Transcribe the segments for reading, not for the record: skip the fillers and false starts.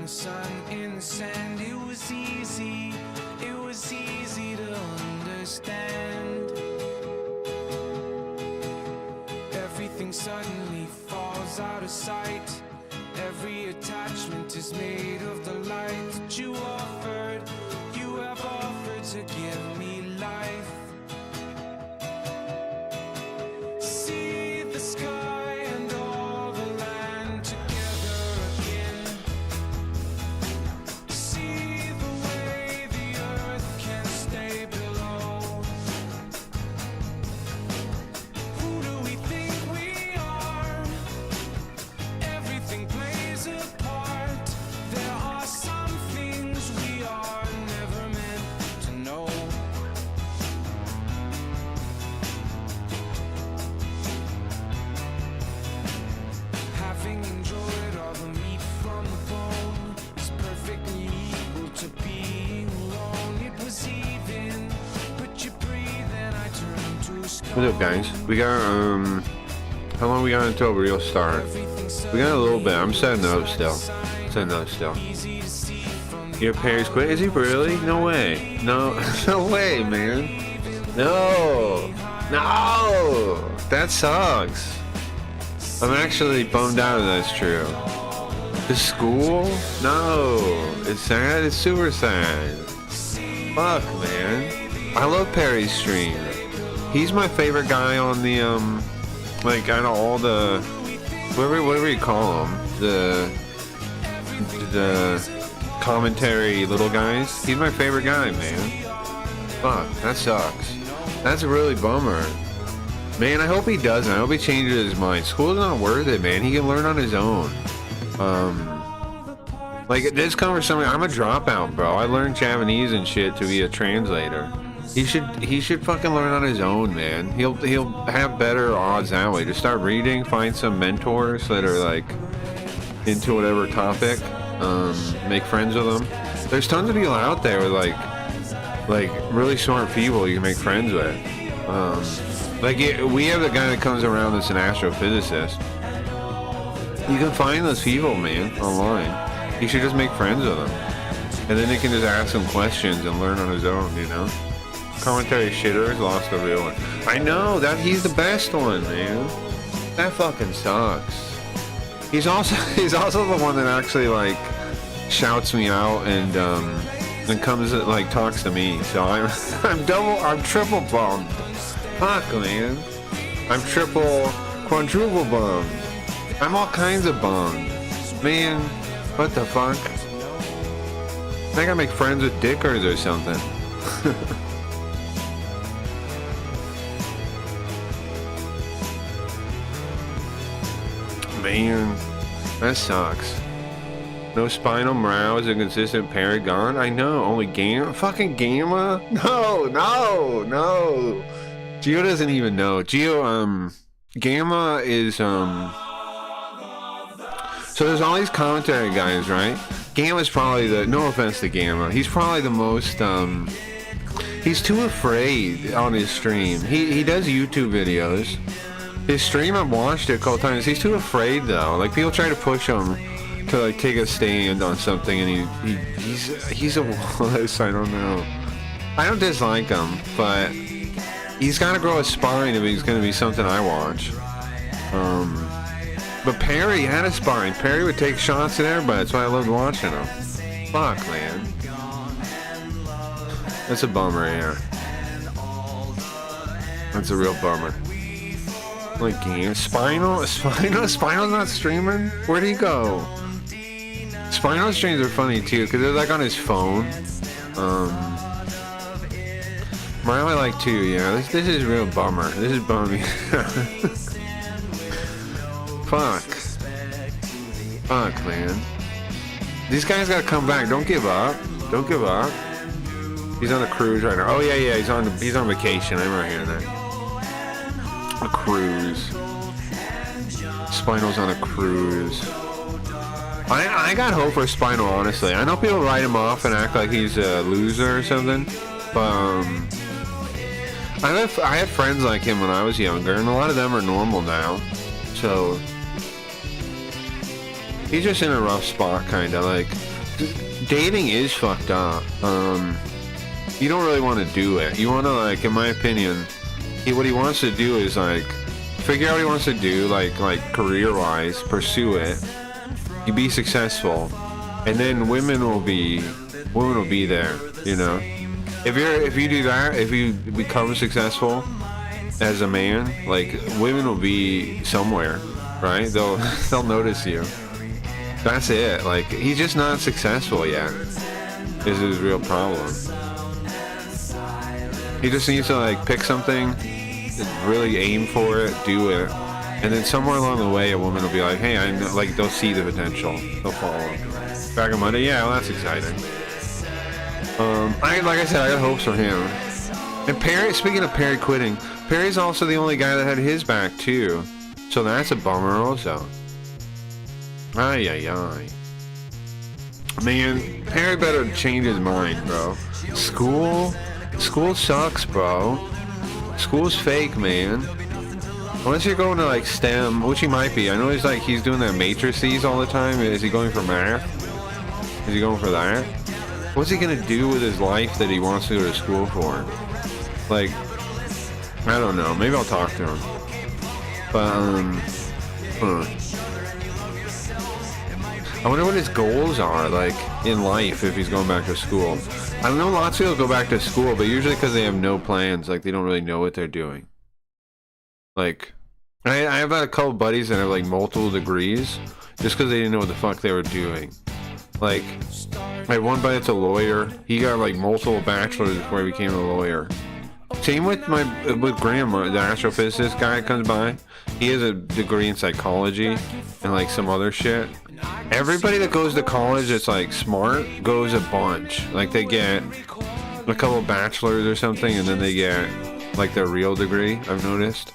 the sun in the sand. It was easy to understand. Everything suddenly falls out of sight. Every attachment is made of the light that you have offered to give me life. See the sky and all the land together again. See the way the earth can stay below. Who do we think we are? Everything plays a part. There are some things we are never meant to know. Having enjoyed all the meat from the bone is perfectly equal to being alone. It was even, but you breathe and I turn to stone. What's up, guys? We got how long we got until real start? We got a little bit. I'm setting up still. Your Perry's quit? Is he really? No way. No, no way, man. No. That sucks. I'm actually bummed out if that's true. The school? No. It's sad. It's super sad. Fuck, man. I love Perry's stream. He's my favorite guy on the like out of all the whatever you call them, the commentary little guys. He's my favorite guy, man. Fuck, that sucks. That's a really bummer. Man, I hope he doesn't. I hope he changes his mind. School's not worth it, man. He can learn on his own. Like this conversation, I'm a dropout, bro. I learned Japanese and shit to be a translator. He should fucking learn on his own, man. He'll have better odds that way. Just start reading, find some mentors that are like into whatever topic. Make friends with them. There's tons of people out there with like really smart people you can make friends with. We have the guy that comes around that's an astrophysicist. You can find those people, man, online. You should just make friends with them, and then you can just ask him questions and learn on his own, you know. Commentary shitters lost a real one. I know that he's the best one, man. That fucking sucks. He's also the one that actually like shouts me out and comes like talks to me. So I'm triple bummed. Fuck, man. I'm quadruple bummed. I'm all kinds of bummed. Man, what the fuck? I think I make friends with dickers or something. Man, that sucks. No spinal morale, a consistent paragon. I know, only Gamma. Fucking Gamma? No. Gio doesn't even know. Gio, Gamma is, so there's all these commentary guys, right? Gamma's probably no offense to Gamma, he's probably the most, he's too afraid on his stream. He does YouTube videos. His stream, I've watched it a couple times. He's too afraid though. Like people try to push him to like take a stand on something, and he's a wuss. I don't know. I don't dislike him, but he's got to grow a spine if he's going to be something I watch. But Perry had a spine. Perry would take shots at everybody. That's why I loved watching him. Fuck, man. That's a bummer, yeah. That's a real bummer. Like game Spinal's not streaming. Where'd he go? Spinal streams are funny too because they're like on his phone. Mine I like too. Yeah, this is a real bummer. This is bumming. Fuck, man. These guys gotta come back. Don't give up. He's on a cruise right now. Oh yeah. He's on vacation. I'm right here now. A cruise. Spinal's on a cruise. I got hope for Spinal, honestly. I know people write him off and act like he's a loser or something, but I had friends like him when I was younger, and a lot of them are normal now. So he's just in a rough spot, kind of like dating is fucked up. You don't really want to do it. You want to, like, in my opinion, what he wants to do is, like, figure out what he wants to do, like career-wise, pursue it. You be successful, and then women will be there, you know. If you do that, if you become successful as a man, like, women will be somewhere, right? They'll notice you. That's it. Like, he's just not successful yet. Is his real problem. He just needs to, like, pick something, really aim for it, do it, and then somewhere along the way, a woman will be like, "Hey, I know," like, they'll see the potential, they'll follow. Back on Monday, yeah, well, that's exciting. Like I said, I got hopes for him. And Perry, speaking of Perry quitting, Perry's also the only guy that had his back too, so that's a bummer also. Ay ay ay. Man, Perry better change his mind, bro. School sucks, bro. School's fake, man. Unless you're going to, like, STEM, which he might be. I know he's doing that matrices all the time. Is he going for math? Is he going for that? What's he gonna do with his life that he wants to go to school for? Like, I don't know. Maybe I'll talk to him. But, I wonder what his goals are, like, in life if he's going back to school. I don't know, lots of people go back to school, but usually because they have no plans, like, they don't really know what they're doing. Like, I have had a couple buddies that have, like, multiple degrees just because they didn't know what the fuck they were doing. Like, I had one buddy that's a lawyer. He got, like, multiple bachelors before he became a lawyer. Same with Graham, the astrophysicist guy that comes by. He has a degree in psychology and, like, some other shit. Everybody that goes to college that's, like, smart goes a bunch. Like, they get a couple bachelors or something, and then they get, like, their real degree, I've noticed.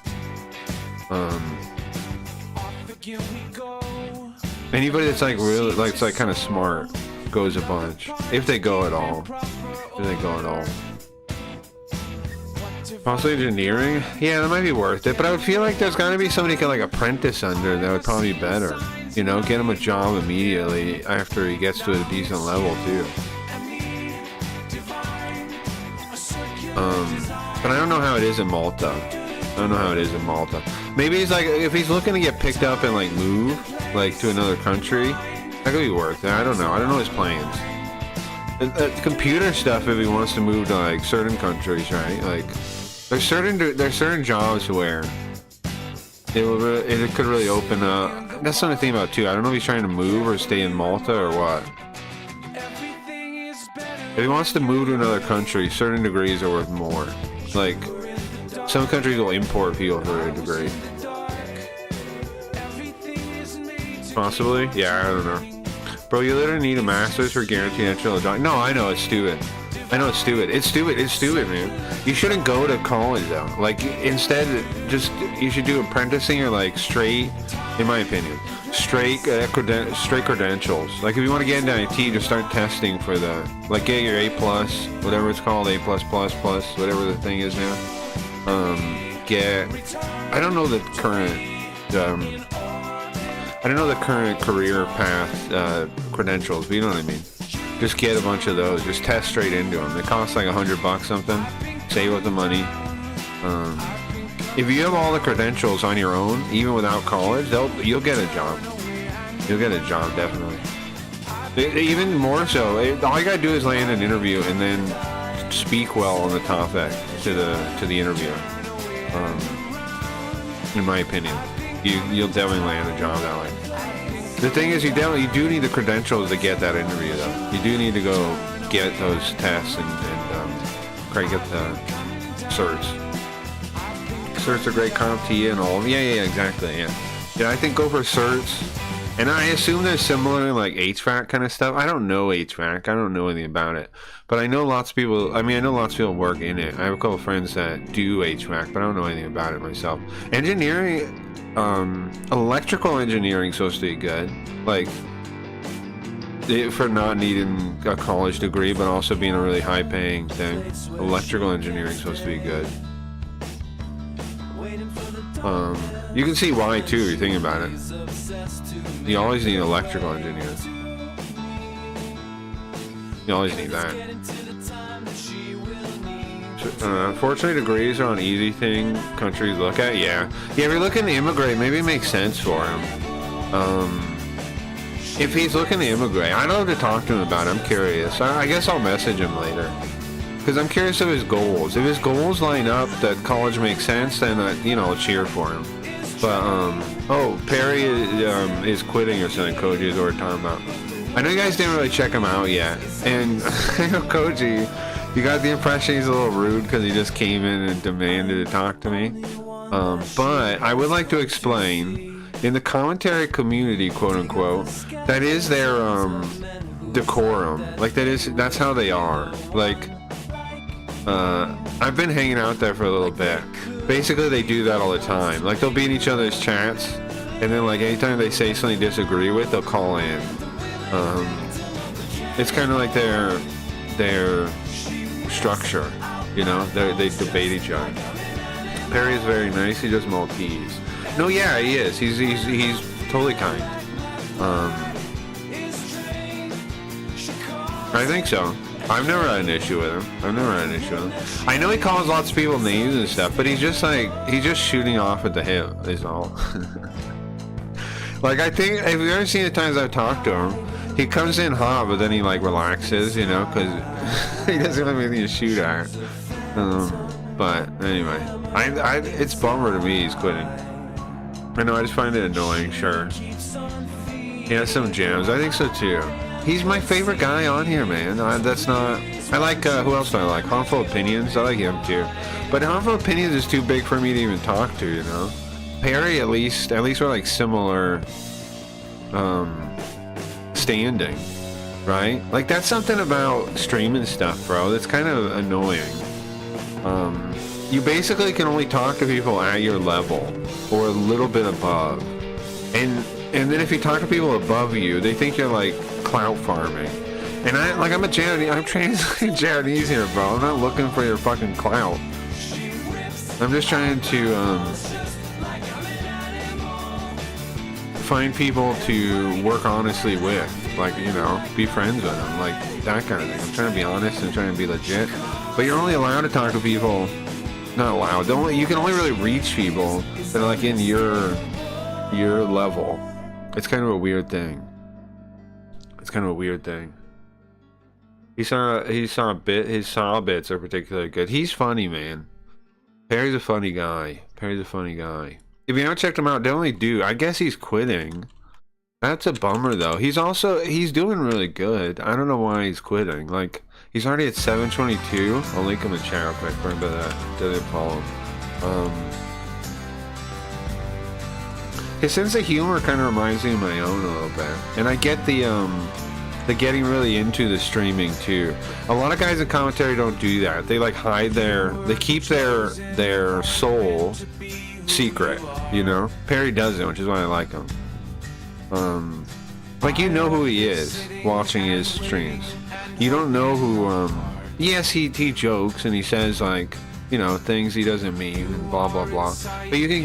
Anybody that's, like, really, like, it's, like, kind of smart goes a bunch. If they go at all. Possibly engineering? Yeah, that might be worth it, but I would feel like there's gotta be somebody who can, like, apprentice under that would probably be better. You know, get him a job immediately after he gets to a decent level, too. But I don't know how it is in Malta. Maybe he's like, if he's looking to get picked up and, like, move, like, to another country, that could be worth it. I don't know his plans. Computer stuff, if he wants to move to, like, certain countries, right? Like, there's certain jobs where it could really open up. That's something to think about too. I don't know if he's trying to move or stay in Malta or what. If he wants to move to another country, certain degrees are worth more. Like, some countries will import people for a degree. Possibly? Yeah, I don't know. Bro, you literally need a master's for guaranteed entry level job. No, I know, it's stupid. It's stupid, man. You shouldn't go to college, though. Like, instead, you should do apprenticing or, like, straight, in my opinion, straight credentials. Like, if you want to get into IT, just start testing for the, like, get your A+, whatever it's called, A+++, whatever the thing is now. I don't know the current career path credentials, but you know what I mean. Just get a bunch of those. Just test straight into them. They cost like $100 something. Save up the money. If you have all the credentials on your own, even without college, you'll get a job. You'll get a job, definitely. Even more so, all you gotta do is land an interview and then speak well on the topic to the interviewer. In my opinion, you'll definitely land a job that way. The thing is, you do need the credentials to get that interview, though. You do need to go get those tests and try to get the certs. Certs are great, CompTIA and all. Yeah, exactly. Yeah, I think go for certs. And I assume they're similar, like HVAC kind of stuff. I don't know HVAC. I don't know anything about it. But I know lots of people. I know lots of people work in it. I have a couple of friends that do HVAC, but I don't know anything about it myself. Engineering. Electrical engineering is supposed to be good, like, for not needing a college degree, but also being a really high-paying thing. Electrical engineering is supposed to be good. You can see why too. If you're thinking about it, you always need electrical engineers. You always need that. Unfortunately, degrees are an easy thing countries look at. Yeah, if you're looking to immigrate, maybe it makes sense for him. If he's looking to immigrate, I'd love to talk to him about it. I'm curious. I guess I'll message him later. Because I'm curious of his goals. If his goals line up that college makes sense, then, I'll cheer for him. But, oh, Perry is quitting or something, Koji is what we're talking about. I know you guys didn't really check him out yet. And, Koji, you got the impression he's a little rude because he just came in and demanded to talk to me. But I would like to explain, in the commentary community, quote unquote, that is their decorum. Like that's how they are. Like I've been hanging out there for a little bit. Basically they do that all the time. Like they'll be in each other's chats, and then like anytime they say something they disagree with, they'll call in. It's kind of like their structure, they debate each other. Perry is very nice. He does Maltese. No, yeah, he is. He's totally kind. I think so. I've never had an issue with him. I know he calls lots of people names and stuff, but he's just shooting off at the hip is all. Like, I think, have you ever seen the times I've talked to him? He comes in hot, but then he like relaxes, because he doesn't have anything to shoot at. But anyway, it's bummer to me he's quitting. I know, I just find it annoying, sure. He has some gems. I think so too. He's my favorite guy on here, man. I like, who else do I like? Harmful Opinions. I like him too. But Harmful Opinions is too big for me to even talk to, Perry, at least we're like similar, standing, right? Like that's something about streaming stuff, bro. That's kind of annoying. You basically can only talk to people at your level or a little bit above, and then if you talk to people above you, they think you're like clout farming. And I'm translating Japanese here, bro. I'm not looking for your fucking clout. I'm just trying to find people to work honestly with, like be friends with them, like that kind of thing. I'm trying to be honest and trying to be legit. But you're only allowed to talk to people. Not allowed. You can only really reach people that are like in your level. It's kind of a weird thing. His saw bits are particularly good. He's funny, man. Perry's a funny guy. If you haven't checked him out, definitely do. I guess he's quitting. That's a bummer though. He's doing really good. I don't know why he's quitting. Like, he's already at 722. I'll link him in chat real quick. Remember that. Didn't follow him. His sense of humor kind of reminds me of my own a little bit. And I get the getting really into the streaming too. A lot of guys in commentary don't do that. They like they keep their soul secret, Perry doesn't, which is why I like him. Like, who he is watching his streams. You don't know who, yes, he jokes and he says like, things he doesn't mean and blah blah blah, but you can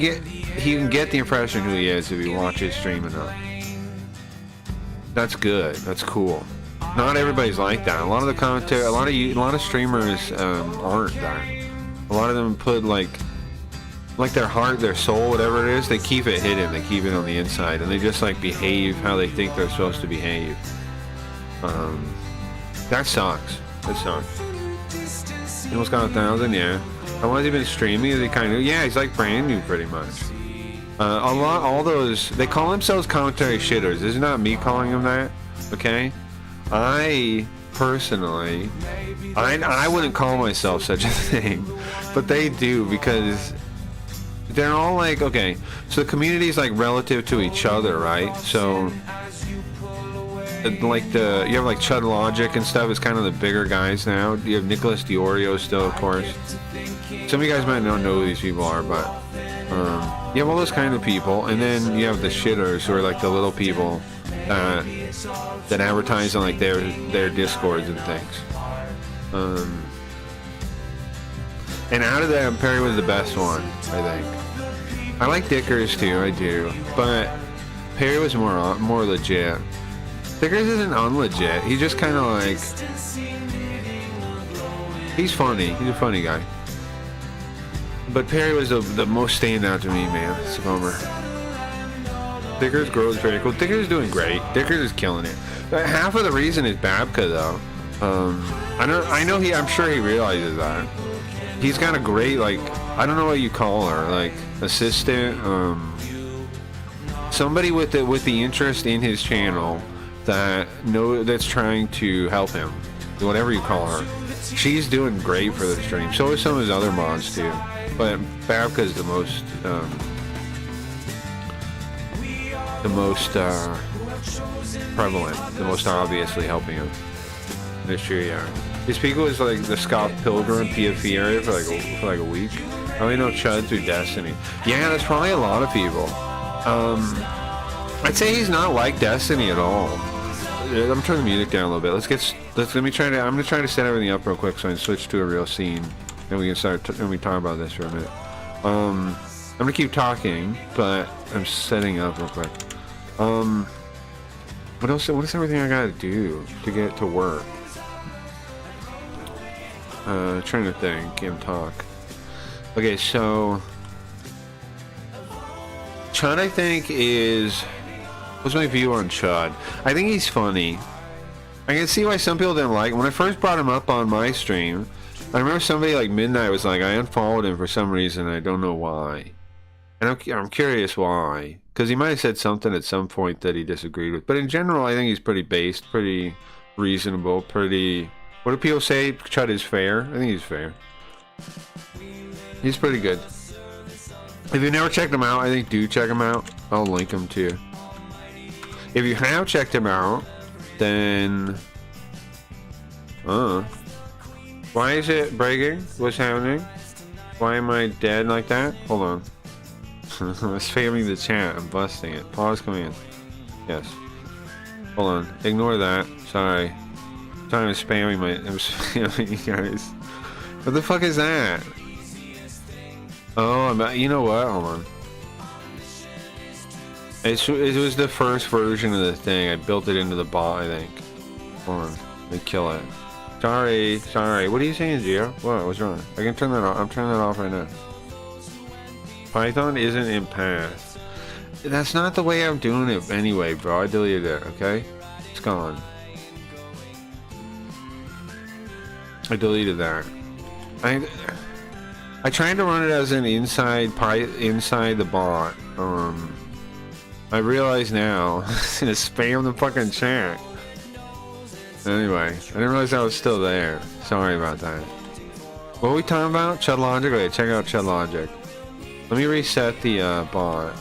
get the impression who he is if you watch his stream enough. That's good. That's cool. Not everybody's like that. A lot of the commentary, a lot of streamers aren't that. A lot of them put like their heart, their soul, whatever it is, they keep it hidden. They keep it on the inside, and they just like behave how they think they're supposed to behave. That sucks. He almost got 1,000, yeah. How long has he been streaming? Is he kind of, yeah, he's like brand new pretty much. All those, they call themselves commentary shitters. This is not me calling them that, okay? I personally, I wouldn't call myself such a thing, but they do, because they're all like, okay, so the community is like relative to each other, right? So like you have like Chud Logic and stuff is kind of the bigger guys now. You have Nicholas Diorio still, of course. Some of you guys might not know who these people are, but you have all those kind of people, and then you have the shitters who are like the little people that advertise on like their discords and things. And out of them, Perry was the best one, I think. I like Dickers too, I do, but Perry was more legit. Vickers isn't unlegit. He's just kind of like, he's funny. He's a funny guy. But Perry was the most standout to me, man. It's a bummer. Vickers grows very cool. Vickers is doing great. Vickers is killing it. But half of the reason is Babka, though. I'm sure he realizes that. He's got a great, like, I don't know what you call her, like, assistant, somebody with the interest in his channel that's trying to help him, whatever you call her. She's doing great for the stream. So is some of his other mods too. But Babka's the most prevalent, the most obviously helping him this year. Yeah, these people is like the Scott Pilgrim PFP area for like a week. I only know Chud through Destiny. Yeah, that's probably a lot of people. I'd say he's not like Destiny at all. I'm turning the music down a little bit. I'm gonna try to set everything up real quick so I can switch to a real scene, and we can start. And we talk about this for a minute. I'm gonna keep talking, but I'm setting up real quick. What else? What is everything I gotta do to get to work? Trying to think and talk. Okay, so Chud, I think is. What's my view on Chud? I think he's funny. I can see why some people didn't like him. When I first brought him up on my stream, I remember somebody like Midnight was like, I unfollowed him for some reason. I don't know why. And I'm curious why. Because he might have said something at some point that he disagreed with. But in general, I think he's pretty based, pretty reasonable, pretty... What do people say? Chud is fair? I think he's fair. He's pretty good. If you've never checked him out, I think do check him out. I'll link him to you. If you have checked him out, then... Why is it breaking? What's happening? Why am I dead like that? Hold on. I'm spamming the chat. I'm busting it. Pause command. Yes. Hold on. Ignore that. Sorry. I'm spamming you guys. What the fuck is that? Oh, you know what? Hold on. It was the first version of the thing. I built it into the bot, I think. Hold on. Let me kill it. Sorry. What are you saying, Gio? What? What's wrong? I can turn that off. I'm turning that off right now. Python isn't in path. That's not the way I'm doing it anyway, bro. I deleted it, okay? It's gone. I deleted that. I tried to run it as an inside the bot. I realize now, I'm gonna spam the fucking chat. Anyway, I didn't realize I was still there. Sorry about that. What are we talking about? Chud Logic? Okay, check out Chud Logic. Let me reset the bot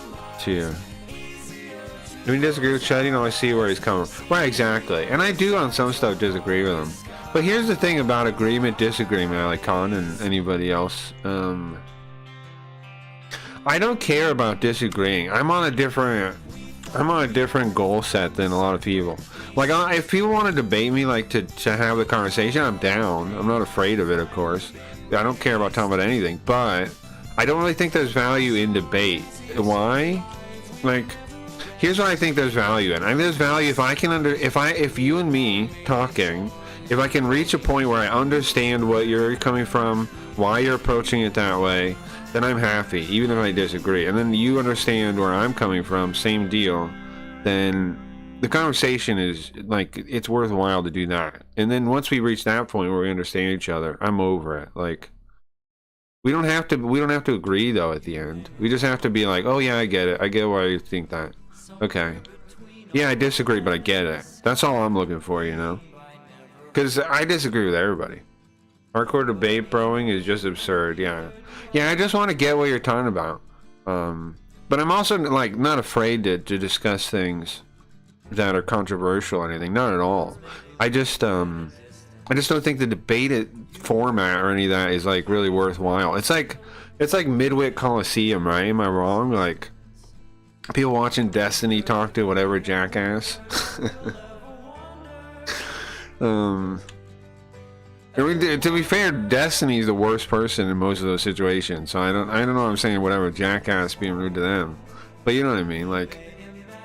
to... Do we disagree with Chud? You know, I see where he's coming from. Right, exactly. And I do on some stuff disagree with him. But here's the thing about agreement, disagreement, like Con and anybody else. I don't care about disagreeing. I'm on a different goal set than a lot of people. Like, if people want to debate me, like to have the conversation, I'm down. I'm not afraid of it, of course. I don't care about talking about anything, but I don't really think there's value in debate. Why? Like, here's what I think there's value in. I think there's value if you and me talking, if I can reach a point where I understand what you're coming from, why you're approaching it that way, then I'm happy, even if I disagree. And then you understand where I'm coming from, same deal, then the conversation is, like, it's worthwhile to do that. And then once we reach that point where we understand each other, I'm over it. Like, we don't have to agree, though, at the end. We just have to be like, oh, yeah, I get it. I get why you think that. Okay. Yeah, I disagree, but I get it. That's all I'm looking for, you know? Because I disagree with everybody. Hardcore debate broing is just absurd, yeah. Yeah, I just want to get what you're talking about. But I'm also, like, not afraid to discuss things that are controversial or anything. Not at all. I just don't think the debate format or any of that is, like, really worthwhile. It's like Midwit Coliseum, right? Am I wrong? Like, people watching Destiny talk to whatever jackass. To be fair, Destiny's the worst person in most of those situations. So I don't know what I'm saying, whatever jackass being rude to them. But you know what I mean? Like,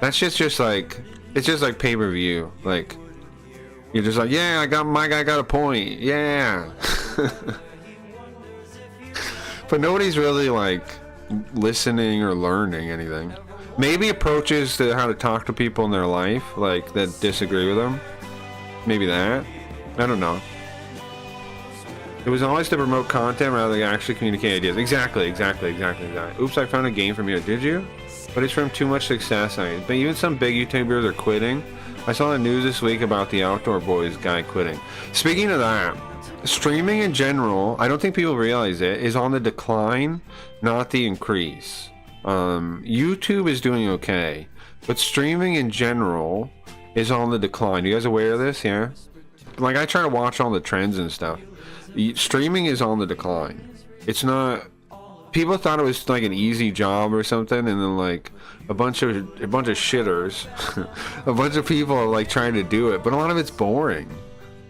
that shit's just like, It's just like pay-per-view. Like, you're just like, yeah, my guy got a point. Yeah. But nobody's really like listening or learning anything. Maybe approaches to how to talk to people in their life, like that disagree with them. Maybe that. I don't know. It was always to promote content rather than actually communicate ideas. Exactly. Oops, I found a game from here. Did you? But it's from too much success. But even some big YouTubers are quitting. I saw the news this week about the Outdoor Boys guy quitting. Speaking of that, streaming in general, I don't think people realize it, is on the decline, not the increase. YouTube is doing okay, but streaming in general is on the decline. You guys aware of this? Yeah? Like, I try to watch all the trends and stuff. Streaming is on the decline. It's not... People thought it was like an easy job or something, and then like a bunch of shitters, a bunch of people are like trying to do it, but a lot of it's boring.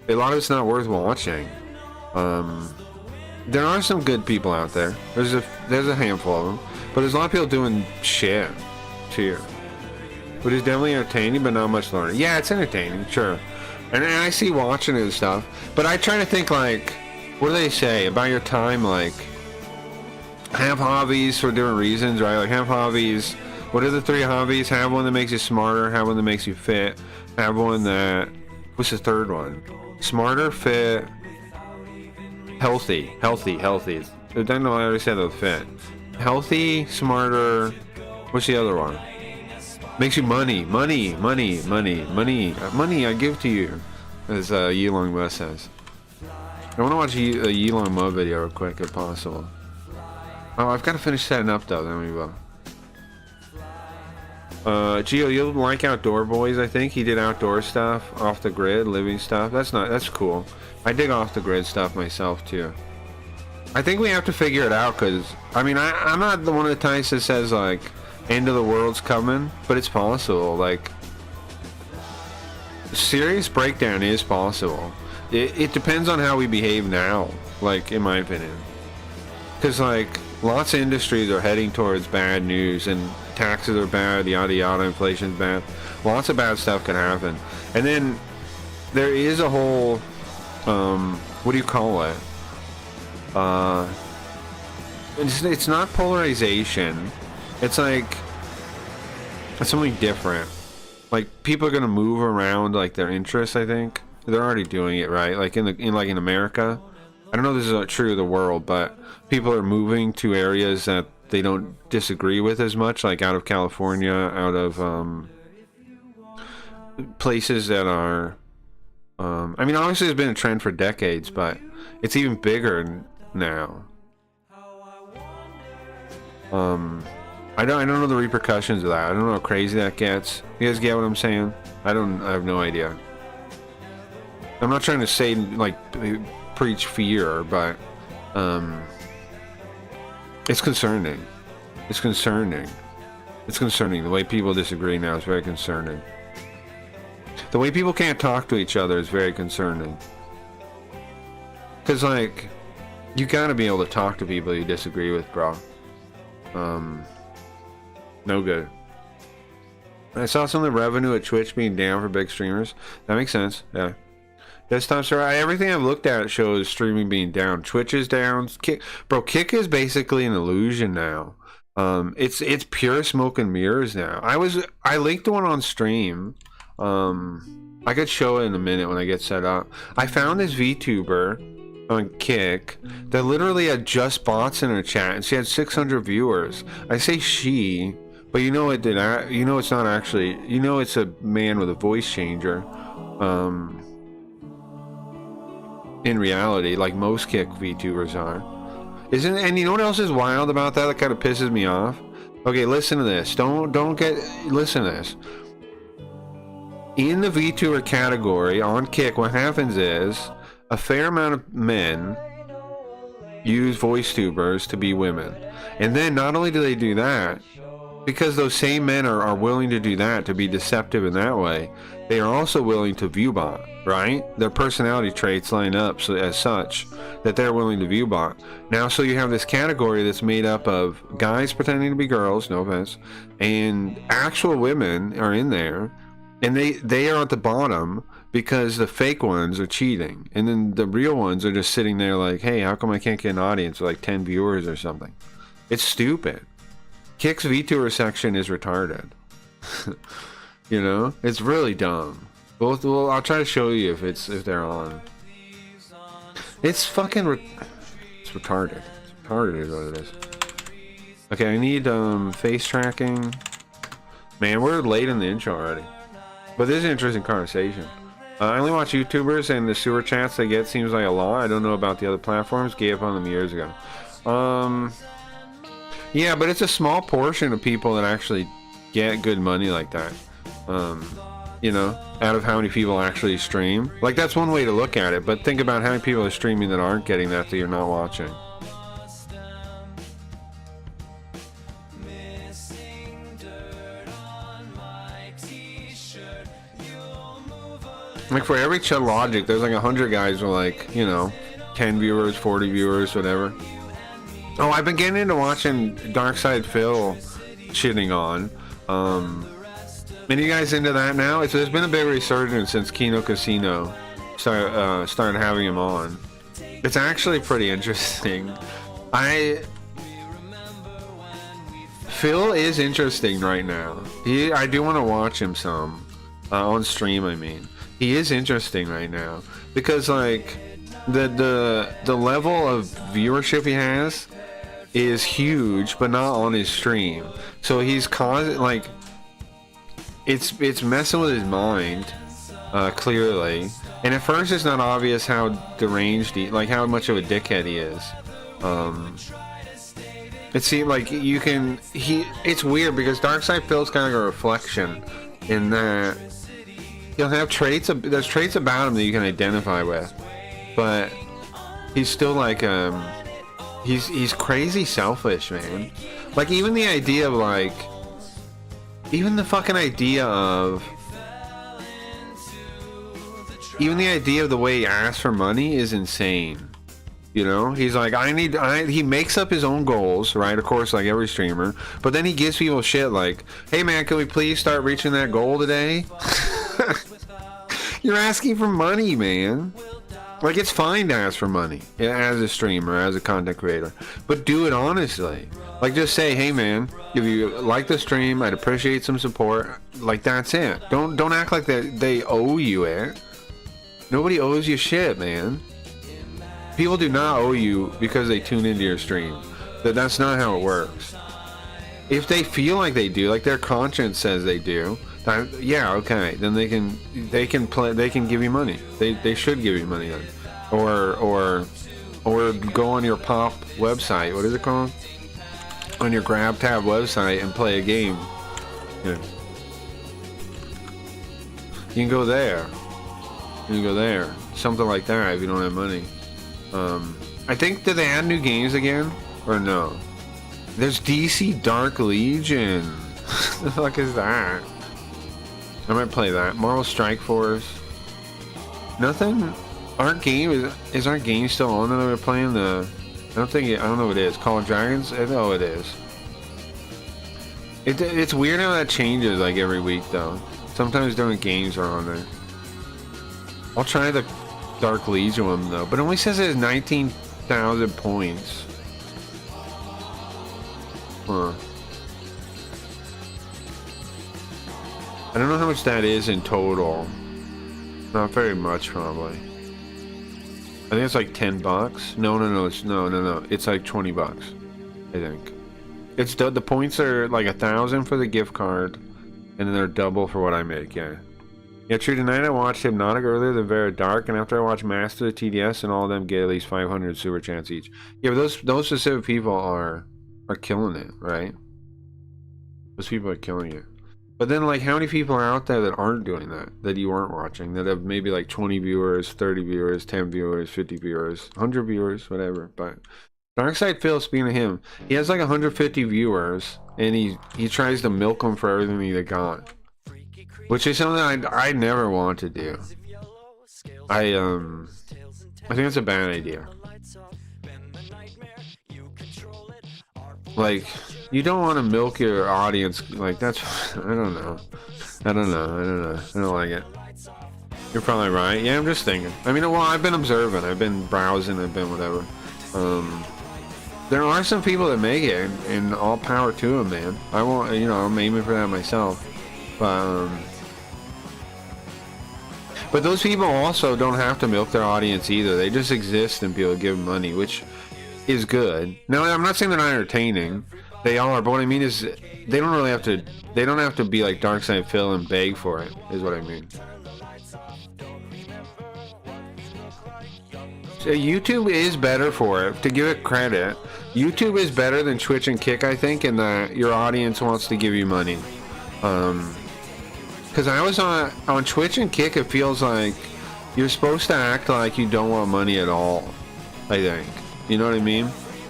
A lot of it's not worth watching. There are some good people out there. There's a handful of them, but there's a lot of people doing shit too. But it's definitely entertaining, but not much learning. Yeah, it's entertaining, sure. And I see watching it and stuff, but I try to think like, what do they say about your time? Like, have hobbies for different reasons, right? Like, have hobbies. What are the 3 hobbies? Have one that makes you smarter, have one that makes you fit, have one that... What's the third one? Smarter, fit, healthy. I don't know, I already said the fit. Healthy, smarter... What's the other one? Makes you money, I give to you. As Yilong Mu says. I want to watch a Yilong Mu video real quick if possible. Oh, I've got to finish setting up though, then we will. Gio, you'll like Outdoor Boys, I think. He did outdoor stuff, off the grid, living stuff. That's cool. I dig off the grid stuff myself too. I think we have to figure it out, because, I mean, I'm not the one of the types that says, like, end of the world's coming, but it's possible. Like, serious breakdown is possible. It depends on how we behave now, like, in my opinion. Because, like, lots of industries are heading towards bad news, and taxes are bad, yada yada, inflation's bad. Lots of bad stuff can happen. And then there is a whole, what do you call it? It's not polarization. It's like, it's something different. Like, people are gonna move around, like, their interests, I think. They're already doing it, right? Like, in America. I don't know if this is true of the world, but people are moving to areas that they don't disagree with as much, like out of California, out of places that are... I mean, obviously there's been a trend for decades, but it's even bigger now. I don't know the repercussions of that. I don't know how crazy that gets. You guys get what I'm saying? I have no idea. I'm not trying to say, like, preach fear, but it's concerning. It's concerning. The way people disagree now is very concerning. The way people can't talk to each other is very concerning. Because, like, you gotta be able to talk to people you disagree with, bro. No good. I saw some of the revenue at Twitch being down for big streamers. That makes sense, yeah. Desktop server, everything I've looked at shows streaming being down. Twitch is down. Kick is basically an illusion now. It's pure smoke and mirrors now. I linked one on stream. I could show it in a minute when I get set up. I found this VTuber on Kick that literally had just bots in her chat, and she had 600 viewers. I say she, but you know it did. You know it's not actually. You know it's a man with a voice changer. In reality, like most Kick VTubers are. And you know what else is wild about that kind of pisses me off? Okay, listen to this. Listen to this. In the VTuber category on Kick, what happens is a fair amount of men use voice tubers to be women. And then not only do they do that, because those same men are willing to do that, to be deceptive in that way, they are also willing to viewbot, right? Their personality traits line up as such that they're willing to viewbot. Now, so you have this category that's made up of guys pretending to be girls, no offense, and actual women are in there, And they are at the bottom because the fake ones are cheating. And then the real ones are just sitting there like, hey, how come I can't get an audience with like 10 viewers or something? It's stupid. Kick's VTuber section is retarded. You know? It's really dumb. Well, I'll try to show you if they're on. It's fucking it's retarded. It's retarded is what it is. Okay, I need face tracking. Man, we're late in the intro already. But this is an interesting conversation. I only watch YouTubers, and the sewer chats they get seems like a lot. I don't know about the other platforms. Gave up on them years ago. Yeah, but it's a small portion of people that actually get good money like that. You know, out of how many people actually stream. Like, that's one way to look at it, but think about how many people are streaming that aren't getting that you're not watching. Like, for every Chud Logic, there's like 100 guys with like, you know, 10 viewers, 40 viewers, whatever. Oh, I've been getting into watching Darkside Phil shitting on. Any guys into that now? There's been a big resurgence since Kino Casino started having him on. It's actually pretty interesting. Phil is interesting right now. I do want to watch him some on stream. I mean, he is interesting right now because like the level of viewership he has is huge, but not on his stream. So he's causing like. It's messing with his mind, clearly. And at first it's not obvious how deranged like how much of a dickhead he is. It seems like it's weird because Darkside Phil's kind of like a reflection in that he'll have there's traits about him that you can identify with, but he's still like, he's crazy selfish, man. Like even the idea of like, even the idea of the way he asks for money is insane. You know, he's like, he makes up his own goals, right? Of course, like every streamer, but then he gives people shit like, hey man, can we please start reaching that goal today? You're asking for money, man. Like, it's fine to ask for money as a streamer, as a content creator, but do it honestly. Like, just say, hey man, if you like the stream, I'd appreciate some support. Like, that's it. Don't act like they owe you it. Nobody owes you shit, man. People do not owe you because they tune into your stream. That's not how it works. If they feel like they do, like their conscience says they do, yeah, okay, then they can give you money. They should give you money then, or go on your pop website. What is it called? On your grab tab website and play a game. Yeah. You can go there. Something like that if you don't have money. I think, did they add new games again or no? There's DC Dark Legion. What the fuck is that? I might play that. Marvel Strike Force. Nothing. Is our game still on that we're playing? I don't know what it is. Call of Dragons? Oh, it is. It's weird how that changes like every week though. Sometimes different games are on there. I'll try the Dark Legion one though, but it only says it has 19,000 points. Huh. I don't know how much that is in total. Not very much, probably. I think it's like $10. No. It's like $20, I think. It's the points are like 1,000 for the gift card, and then they're double for what I make. Yeah. Yeah, true. Tonight I watched Hypnotic earlier than Very Dark, and after I watched Master of TDS, and all of them get at least 500 super chats each. Yeah, but those specific people are killing it, right? Those people are killing it. But then, like, how many people are out there that aren't doing that you aren't watching, that have maybe like 20 viewers, 30 viewers, 10 viewers, 50 viewers, 100 viewers, whatever. But Darkside Phil, speaking of him, he has like 150 viewers, and he tries to milk them for everything he got, which is something I never want to do. I think it's a bad idea. Like, you don't want to milk your audience. Like, that's, I don't know. I don't know. I don't like it. You're probably right. Yeah, I'm just thinking. I mean, well, I've been observing. I've been browsing. I've been whatever. There are some people that make it, and all power to them, man. I won't, you know, I'm aiming for that myself. But those people also don't have to milk their audience either. They just exist and people give them money, which is good. Now, I'm not saying they're not entertaining. They are, but what I mean is they don't really have to. They don't have to be like Darkside Phil and beg for it. Is what I mean. So YouTube is better for it. To give it credit, YouTube is better than Twitch and Kick, I think, in that your audience wants to give you money. Because I was on Twitch and Kick, it feels like you're supposed to act like you don't want money at all. I think. You know what I mean?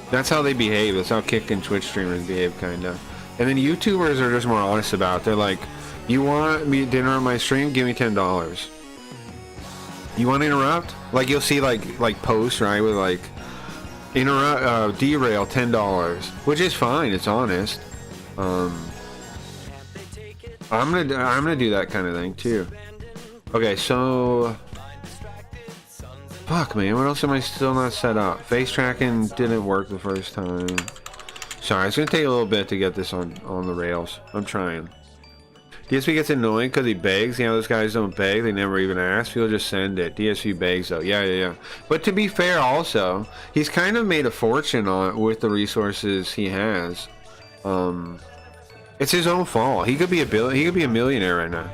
That's how they behave. That's how Kick and Twitch streamers behave, kind of. And then YouTubers are just more honest about it. They're like, you want me dinner on my stream? Give me $10. You want to interrupt? Like, you'll see like posts, right, with like derail $10, which is fine. It's honest. I'm gonna do that kind of thing too. Okay, so fuck, man, what else am I still not set up? Face tracking didn't work the first time. Sorry, it's gonna take a little bit to get this on the rails. I'm trying. DSP gets annoying because he begs. You know, those guys don't beg. They never even ask. People just send it. DSP begs, though. Yeah. But to be fair, also, he's kind of made a fortune with the resources he has. It's his own fault. He could be a millionaire right now.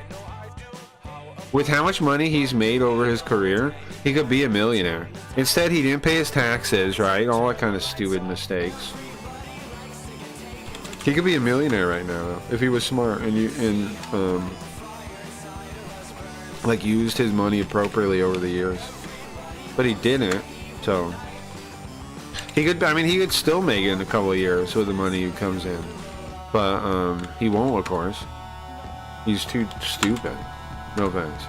With how much money he's made over his career, he could be a millionaire. Instead, he didn't pay his taxes, right? All that kind of stupid mistakes. He could be a millionaire right now, though, if he was smart and like used his money appropriately over the years. But he didn't, so he could. I mean, he could still make it in a couple of years with the money who comes in, but he won't, of course. He's too stupid. No offense.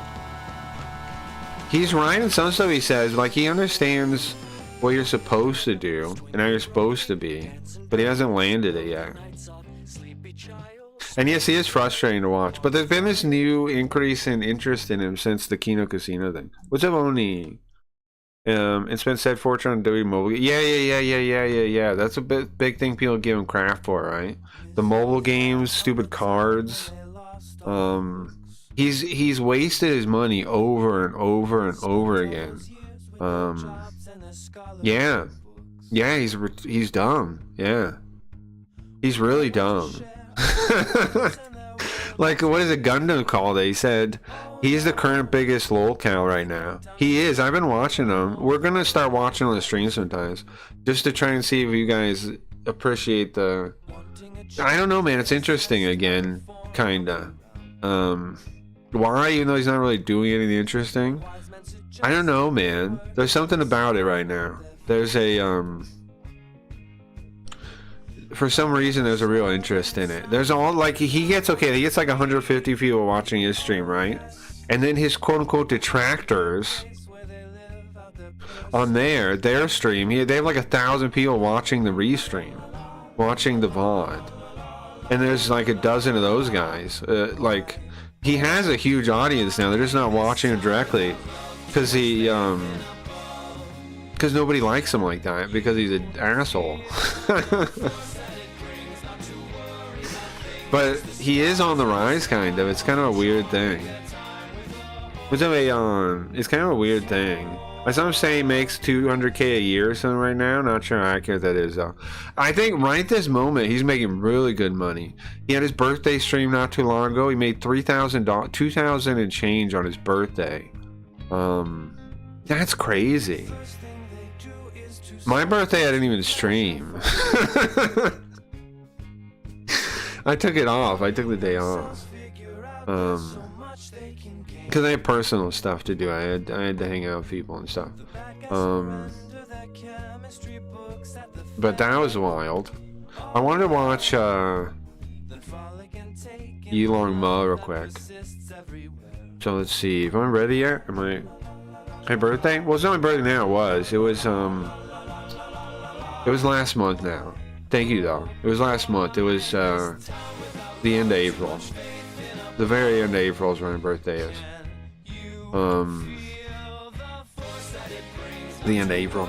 He's right in some stuff he says. Like, he understands what you're supposed to do and how you're supposed to be, but he hasn't landed it yet. And yes, he is frustrating to watch, but there's been this new increase in interest in him since the Kino Casino thing. What's up, Oni? It's been said fortune on WWE mobile. Yeah. That's a big thing people give him crap for, right? The mobile games, stupid cards. He's wasted his money over and over again. Yeah, he's dumb. Yeah, he's really dumb. Like, what is it Gundam called? He said he's the current biggest lol cow right now. He is. I've been watching him. We're gonna start watching on the stream sometimes, just to try and see if you guys appreciate the. I don't know, man. It's interesting again, kinda. Why? Even though he's not really doing anything interesting. I don't know, man. There's something about it right now. There's a for some reason there's a real interest in it. There's all like he gets like 150 people watching his stream, right? And then his quote unquote detractors on their stream, they have like 1,000 people watching the restream, watching the VOD. And there's like a dozen of those guys. Like, he has a huge audience now. They're just not watching him directly because because nobody likes him like that, because he's an asshole. But he is on the rise, kind of. It's kind of a weird thing. It's kind of a weird thing. As I'm saying, makes 200K a year or something right now. Not sure how accurate that is, though. I think right this moment, he's making really good money. He had his birthday stream not too long ago. He made $3,000, $2,000 and change on his birthday. That's crazy. My birthday, I didn't even stream. I took it off. I took the day off. Because I had personal stuff to do. I had to hang out with people and stuff. But that was wild. I wanted to watch Yilong Ma real quick. So let's see. Am I ready yet? My birthday? Well, it's not my birthday now. It was last month now. Thank you, though. It was last month. It was the end of April. The very end of April is when my birthday is. The end of April.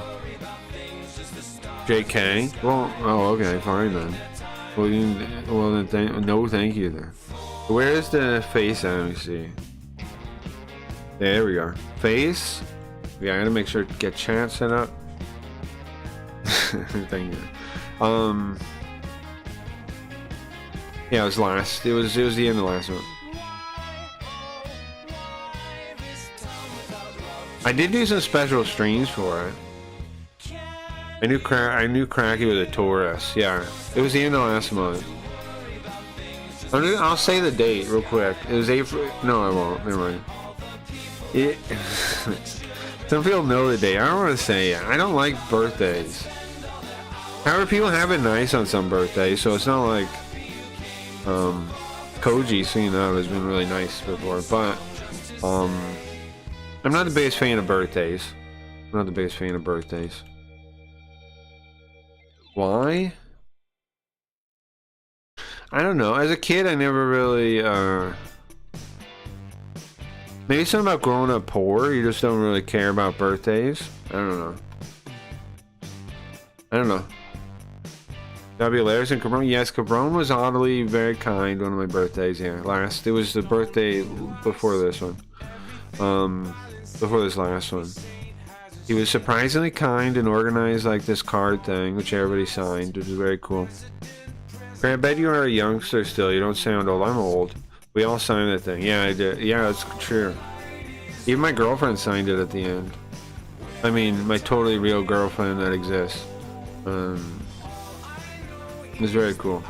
JK? Well, oh, okay, fine then. Well, then, no, thank you then. Where's the face? Let me see. There we go. Face. Yeah, I gotta make sure to get chat set up. Thank you. Yeah, it was last. It was the end of the last one. I did do some special streams for it. I knew Cracky was a Taurus. Yeah, it was the end of last month. I'll say the date real quick. It was April. No, I won't. Never mind. Some people know the date. I don't want to say it. I don't like birthdays. However, people have it nice on some birthdays, so it's not like Koji, so you know, has been really nice before. But I'm not the biggest fan of birthdays. I'm not the biggest fan of birthdays. Why? I don't know. As a kid, I never really, maybe something about growing up poor. You just don't really care about birthdays. I don't know. I don't know. That'd be hilarious. And Cabron, yes, Cabron was oddly very kind one of my birthdays. Yeah, it was the birthday before this one. Before this last one. He was surprisingly kind and organized like this card thing, which everybody signed, which is very cool. I bet you are a youngster still. You don't sound old. I'm old. We all signed that thing. Yeah, I did. Yeah, that's true. Even my girlfriend signed it at the end. I mean, my totally real girlfriend that exists. It was very cool.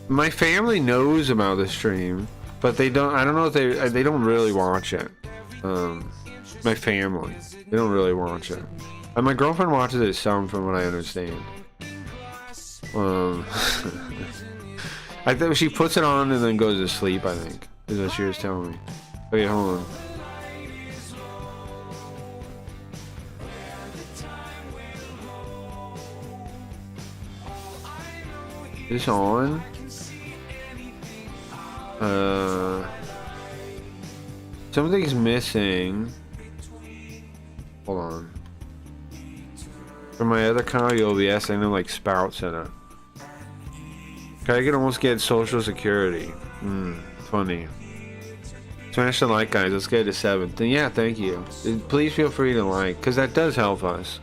My family knows about the stream, but they don't. I don't know if they don't really watch it. My family, they don't really watch it. And my girlfriend watches it some, from what I understand. I think she puts it on and then goes to sleep. I think is what she was telling me. Okay, hold on. Is this on? Something's missing. Hold on. From my other account, OBS, I know like spout set up. Okay, I can almost get social security. Funny. Smash the like, guys. Let's get to 7th. And yeah, thank you. Please feel free to like, because that does help us.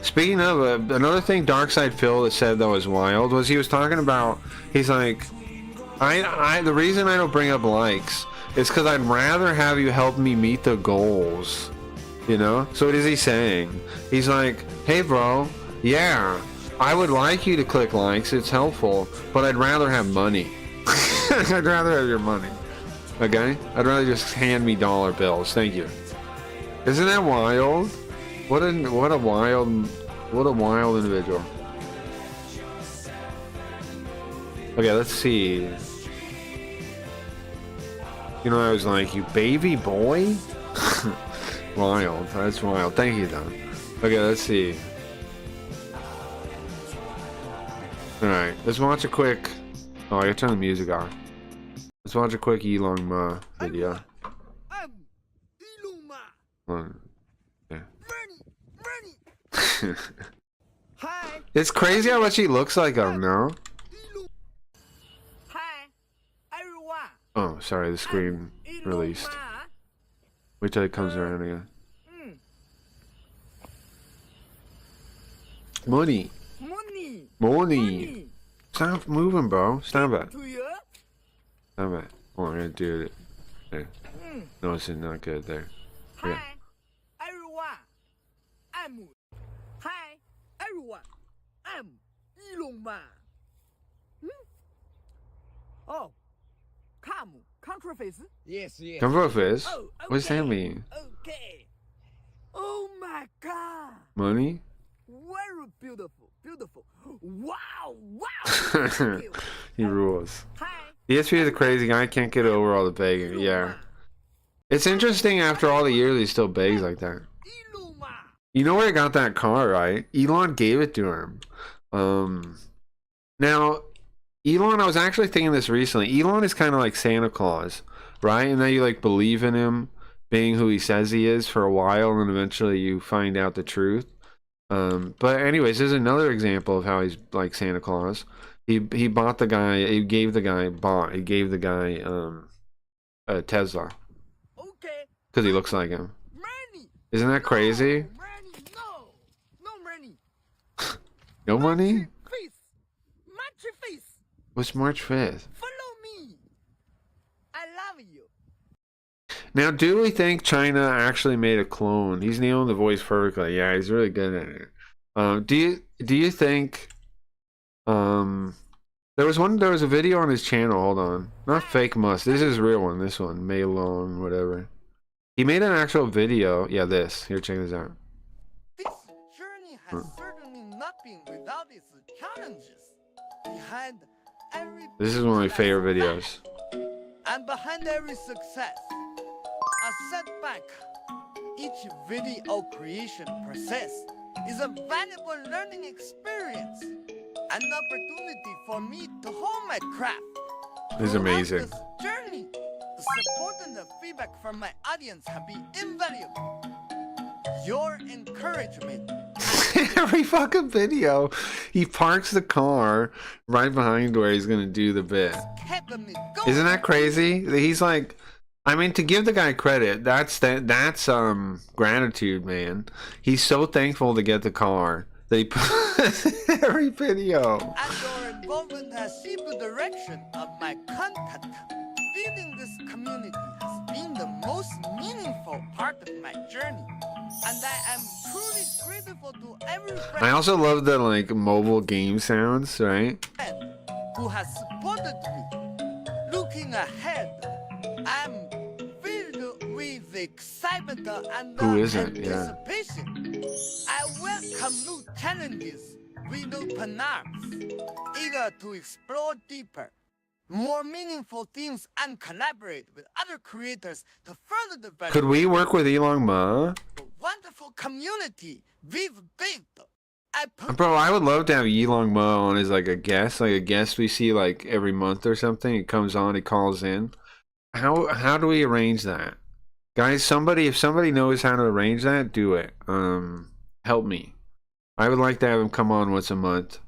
Speaking of, another thing Darkside Phil said that was wild was he was talking about, he's like, the reason I don't bring up likes is because I'd rather have you help me meet the goals, you know? So what is he saying? He's like, hey bro, yeah, I would like you to click likes, it's helpful, but I'd rather have money. I'd rather have your money, okay? I'd rather just hand me dollar bills, thank you. Isn't that wild? What a wild individual. Okay, let's see. You know, I was like, you baby boy? Wild. That's wild. Thank you, Don. Okay, let's see. Alright, let's watch a quick... Oh, I gotta turn the music off. Let's watch a quick Elon Ma video. It's crazy how much he looks like him, no? Hi, everyone. Oh, sorry, the screen released. Wait till it comes around again. Money. Stop moving, bro. Stop it. Stop it. Oh, I'm gonna do it. There. No, it's not good there. Okay. Hi, everyone. Hi, everyone. I'm Elon Musk. Oh, come, controversy. Yes. Come for this? Oh, What does that okay. mean? Okay. Oh my God. Money? Very beautiful. Wow. He rules. Hi. ESP is a crazy guy. I can't get over all the begging. Yeah. It's interesting after all the years he still begs like that. Elon Musk. You know where he got that car, right? Elon gave it to him. Now, Elon, I was actually thinking this recently. Elon is kind of like Santa Claus, right? And then you like believe in him being who he says he is for a while, and then eventually you find out the truth. But anyways, there's another example of how he's like Santa Claus. He bought the guy. He gave the guy a Tesla Okay. because he looks like him. Money. Isn't that crazy? No, money. No. No money. No money? Face. Match face. What's March 5th? Follow me. I love you. Now, do we think China actually made a clone? He's nailing the voice perfectly. Yeah, he's really good at it. Do you think there was a video on his channel, hold on. Not fake must. This is a real one. This one, Mei Long, whatever. He made an actual video. Yeah, this. Here, check this out. This journey has certainly not been without its challenges. Behind every This is one of my favorite videos. and behind every success, a setback. Each video creation process is a valuable learning experience, an opportunity for me to hone my craft. This is amazing. Throughout this journey, the support and the feedback from my audience have been invaluable. Your encouragement Every fucking video, he parks the car right behind where he's gonna do the bit. kept me going. Isn't that crazy? He's like, I mean, to give the guy credit, that's gratitude, man. He's so thankful to get the car. They put every video. And your involvement has shaped the direction of my content. Building this community has been the most meaningful part of my journey. And I am truly grateful to every I friend also love the like mobile game sounds, right? who has supported me. Looking ahead, I'm filled with excitement and Who isn't? Yeah. anticipation. I welcome new challenges with open arms, eager to explore deeper, more meaningful themes and collaborate with other creators to further develop Could we work with Elon Musk? the wonderful community we've built. I put Bro, I would love to have Elon Musk on as like a guest we see like every month or something. He comes on, he calls in. How do we arrange that? Guys, if somebody knows how to arrange that, do it. Help me. I would like to have him come on once a month.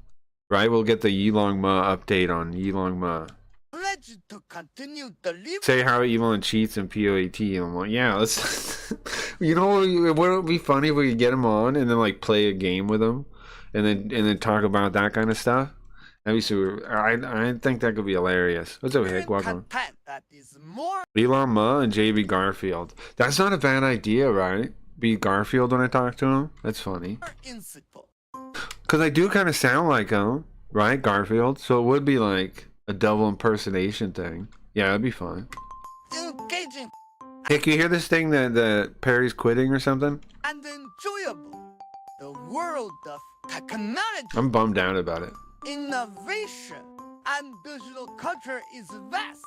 Right? We'll get the Elon Musk update on Elon Musk. pledged to continue delivering. Say how Elon cheats in POAT. And I'm like, yeah, let's. You know, wouldn't it be funny if we could get him on and then like play a game with him, and then talk about that kind of stuff? That'd be super. I think that could be hilarious. What's up, Hick? Welcome. Content that is more Elon Musk and JB Garfield. That's not a bad idea, right? Be Garfield when I talk to him. That's funny. insightful. Because I do kind of sound like him, right? Garfield. So it would be like a double impersonation thing. Yeah, that'd be fun. Engaging Hick, you hear this thing that Perry's quitting or something? and enjoyable. The world of technology, I'm bummed out about it. innovation, and digital culture is vast.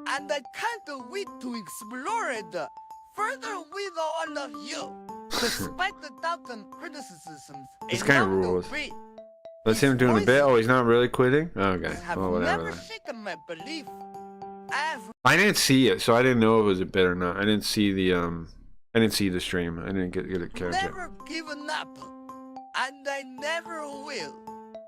And I can't wait to explore it further with all of you. Despite the doubts and criticisms, This guy along the rules. way, That's him doing a bit. Oh, he's not really quitting? Okay. have Well, whatever. never then. shaken my belief. I've I didn't see it, so I didn't know if it was a bit or not. I didn't see the stream. I didn't get a catch it. never given up, and I never will.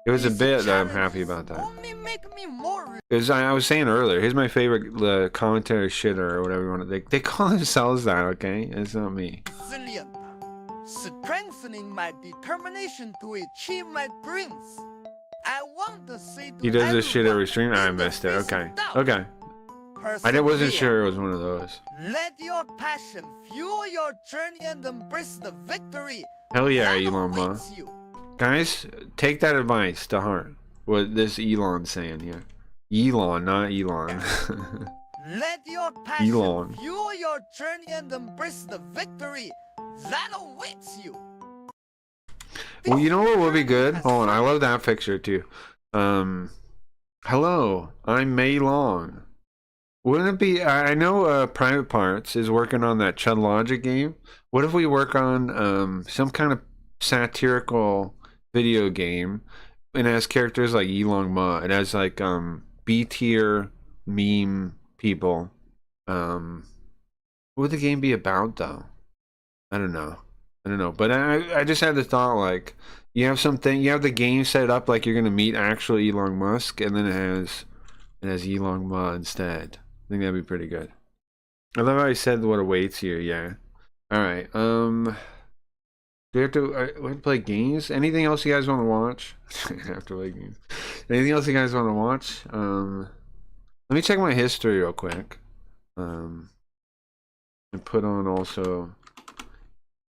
It was a These bit that I'm happy challenges about that. Only make me more Because I was saying earlier, here's my favorite commentary shitter or whatever you want to. They call themselves that, okay? It's not me. resilient, strengthening my determination to achieve my dreams. I want to say to He does this shit every everyone stream. I in the missed it. face Okay. of doubt, Okay. Wasn't persevere. sure it was one of those. Let your passion fuel your journey and embrace the victory. Hell yeah, that Elon awaits Musk. you. Guys, take that advice to heart. What this Elon's saying here. Elon, not Elon. Let your passion Elon. fuel your journey and embrace the victory that awaits you. Well, you know what would be good? Hold on, I love that picture too. Hello, I'm Mei Long. Wouldn't it be? I know Private Parts is working on that Chud Logic game. What if we work on some kind of satirical video game and it has characters like Yilong Ma. It has like B tier meme people. What would the game be about though? I don't know. But I just had the thought, like, you have the game set up like you're gonna meet actual Elon Musk, and then it has Elon Ma instead. I think that'd be pretty good. I love how I said what awaits here. Yeah. All right. Do we have to play games? Anything else you guys want to watch? I have to play games. Anything else you guys want to watch? Let me check my history real quick. And put on also.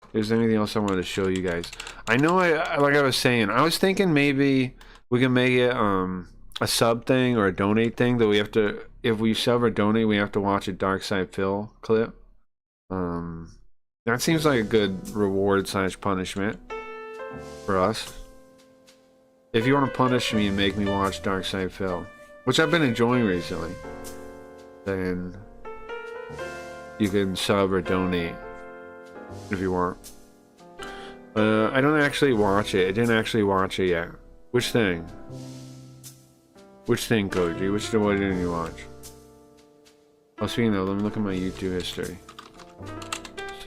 If there's anything else I wanted to show you guys. I know like I was saying, I was thinking maybe we can make it a sub thing or a donate thing that we have to, if we sub or donate, we have to watch a Dark Side Phil clip. That seems like a good reward / punishment for us. If you want to punish me and make me watch Dark Side Phil, which I've been enjoying recently, then you can sub or donate if you want. I don't actually watch it. I didn't actually watch it yet. Which thing? Which thing, Koji? What didn't you watch? Oh, speaking of, let me look at my YouTube history.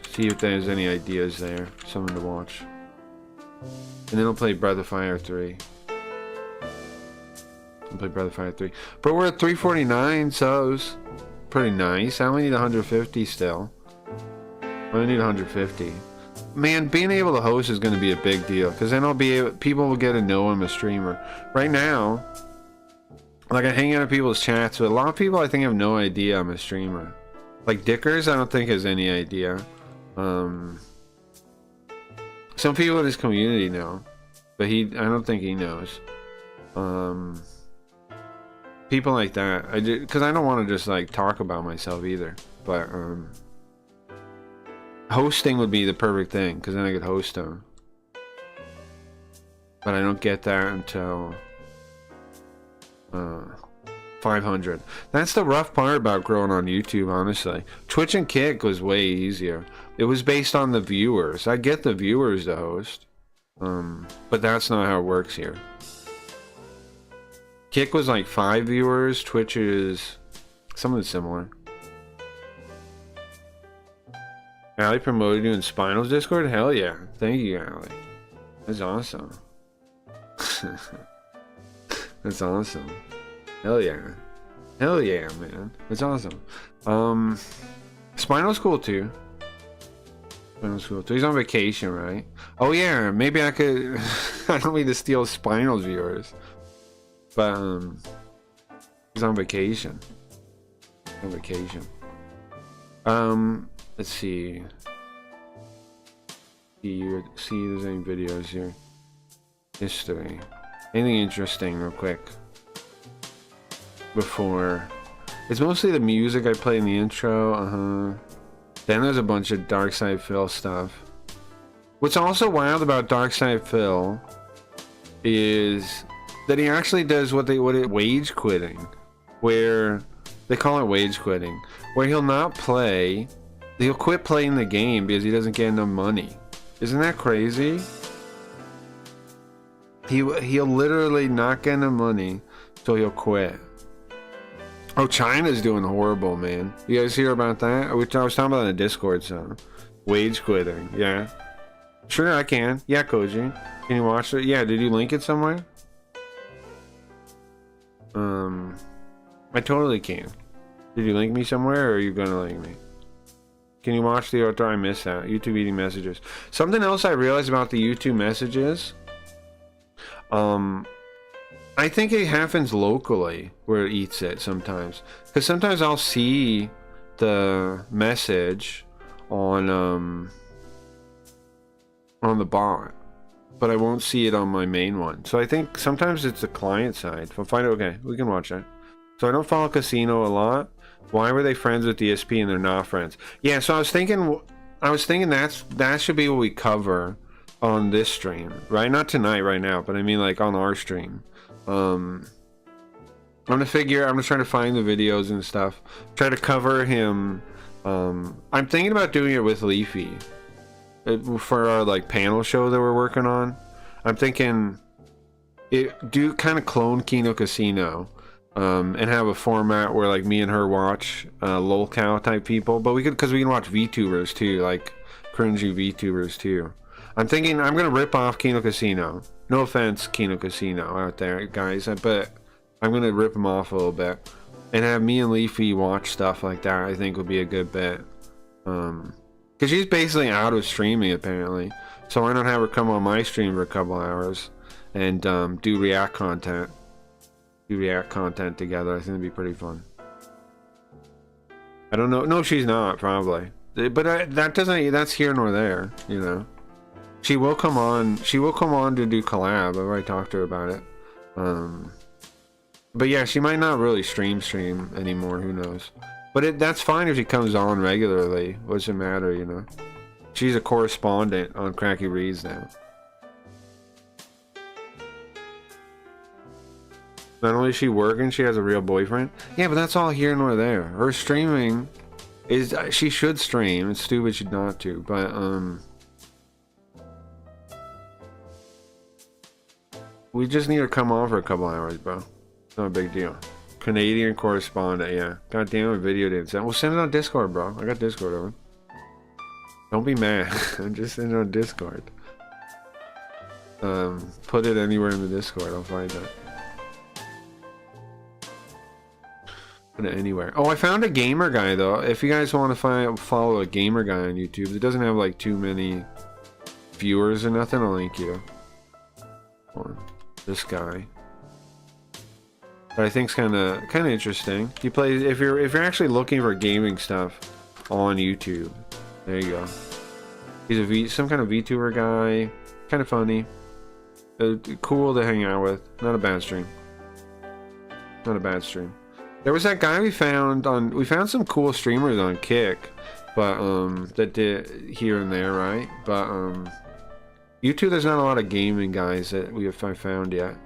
See if there's any ideas there. Something to watch. And then I'll play Breath of Fire 3. I'll play Breath of Fire 3. But we're at 349 subs. Pretty nice. I only need 150 still. I only need 150. Man, being able to host is going to be a big deal, because then people will get to know I'm a streamer. Right now, like, I hang out in people's chats, but a lot of people I think have no idea I'm a streamer. Like Dickers, I don't think has any idea. Some people in his community know, but I don't think he knows. People like that, because I don't want to just like talk about myself either. But hosting would be the perfect thing, because then I could host them. But I don't get that until 500. That's the rough part about growing on YouTube, honestly. Twitch and Kick was way easier. It was based on the viewers. I get the viewers to host, but that's not how it works here. Kick was like 5 viewers. Twitch is something similar. Allie promoted you in Spinal's Discord? Hell yeah. Thank you, Allie. That's awesome. That's awesome. Hell yeah. Hell yeah, man. That's awesome. Spinal's cool too. Spinal's cool too. He's on vacation, right? Oh yeah, maybe I could... I don't mean to steal Spinal's viewers. But, he's on vacation. On vacation. Let's see. See if there's any videos here. History. Anything interesting, real quick. Before. It's mostly the music I play in the intro. Then there's a bunch of Dark Side Phil stuff. What's also wild about Dark Side Phil is that he actually does wage quitting, where they call it wage quitting, where he'll not play. He'll quit playing the game because he doesn't get enough money. Isn't that crazy? He'll literally not get enough money, so he'll quit. Oh, China's doing horrible, man. You guys hear about that? Which I was talking about in the Discord, so. Wage quitting, yeah. Sure, I can. Yeah, Koji. Can you watch it? Yeah, did you link it somewhere? I totally can. Did you link me somewhere, or are you gonna link me? Can you watch the outro? I missed that. YouTube eating messages. Something else I realized about the YouTube messages. I think it happens locally where it eats it sometimes. Because sometimes I'll see the message on the bot, but I won't see it on my main one. So I think sometimes it's the client side. If I find it, okay, we can watch that. So I don't follow Casino a lot. Why were they friends with DSP and they're not friends? Yeah, so I was thinking that should be what we cover on this stream, right? Not tonight, right now, but I mean like on our stream. I'm trying to find the videos and stuff. Try to cover him. I'm thinking about doing it with Leafy for our like panel show that we're working on. I'm thinking do kind of clone Kino Casino, and have a format where like me and her watch lolcow type people, but we could, because we can watch VTubers too, like cringy VTubers too. I'm thinking I'm gonna rip off Kino Casino. No offense, Kino Casino out there, guys, but I'm gonna rip them off a little bit and have me and Leafy watch stuff like that. I think would be a good bit. Because she's basically out of streaming apparently, so why not have her come on my stream for a couple hours and do react content together. I think it'd be pretty fun. I don't know. No, she's not, probably, but that doesn't, that's here nor there, you know. She will come on to do collab. I've already talked to her about it. But yeah, she might not really stream anymore, who knows. But that's fine if she comes on regularly. What's it matter, you know? She's a correspondent on Cracky Reads now. Not only is she working, she has a real boyfriend. Yeah, but that's all here nor there. Her streaming is, she should stream. It's stupid she'd not to, but we just need her to come on for a couple hours, bro. Not a big deal. Canadian correspondent, yeah. God damn it, video didn't send. Well, send it on Discord, bro. I got Discord over. Don't be mad. I'm just sending it on Discord. Put it anywhere in the Discord. I'll find that. Put it anywhere. Oh, I found a gamer guy though. If you guys want to follow a gamer guy on YouTube, it doesn't have like too many viewers or nothing. I'll link you. Or this guy. But I think's kind of interesting. He plays, if you're actually looking for gaming stuff on YouTube. There you go. He's some kind of VTuber guy. Kind of funny. Cool to hang out with. Not a bad stream. Not a bad stream. There was that guy we found some cool streamers on Kick, but that did here and there, right? But YouTube, there's not a lot of gaming guys that I found yet.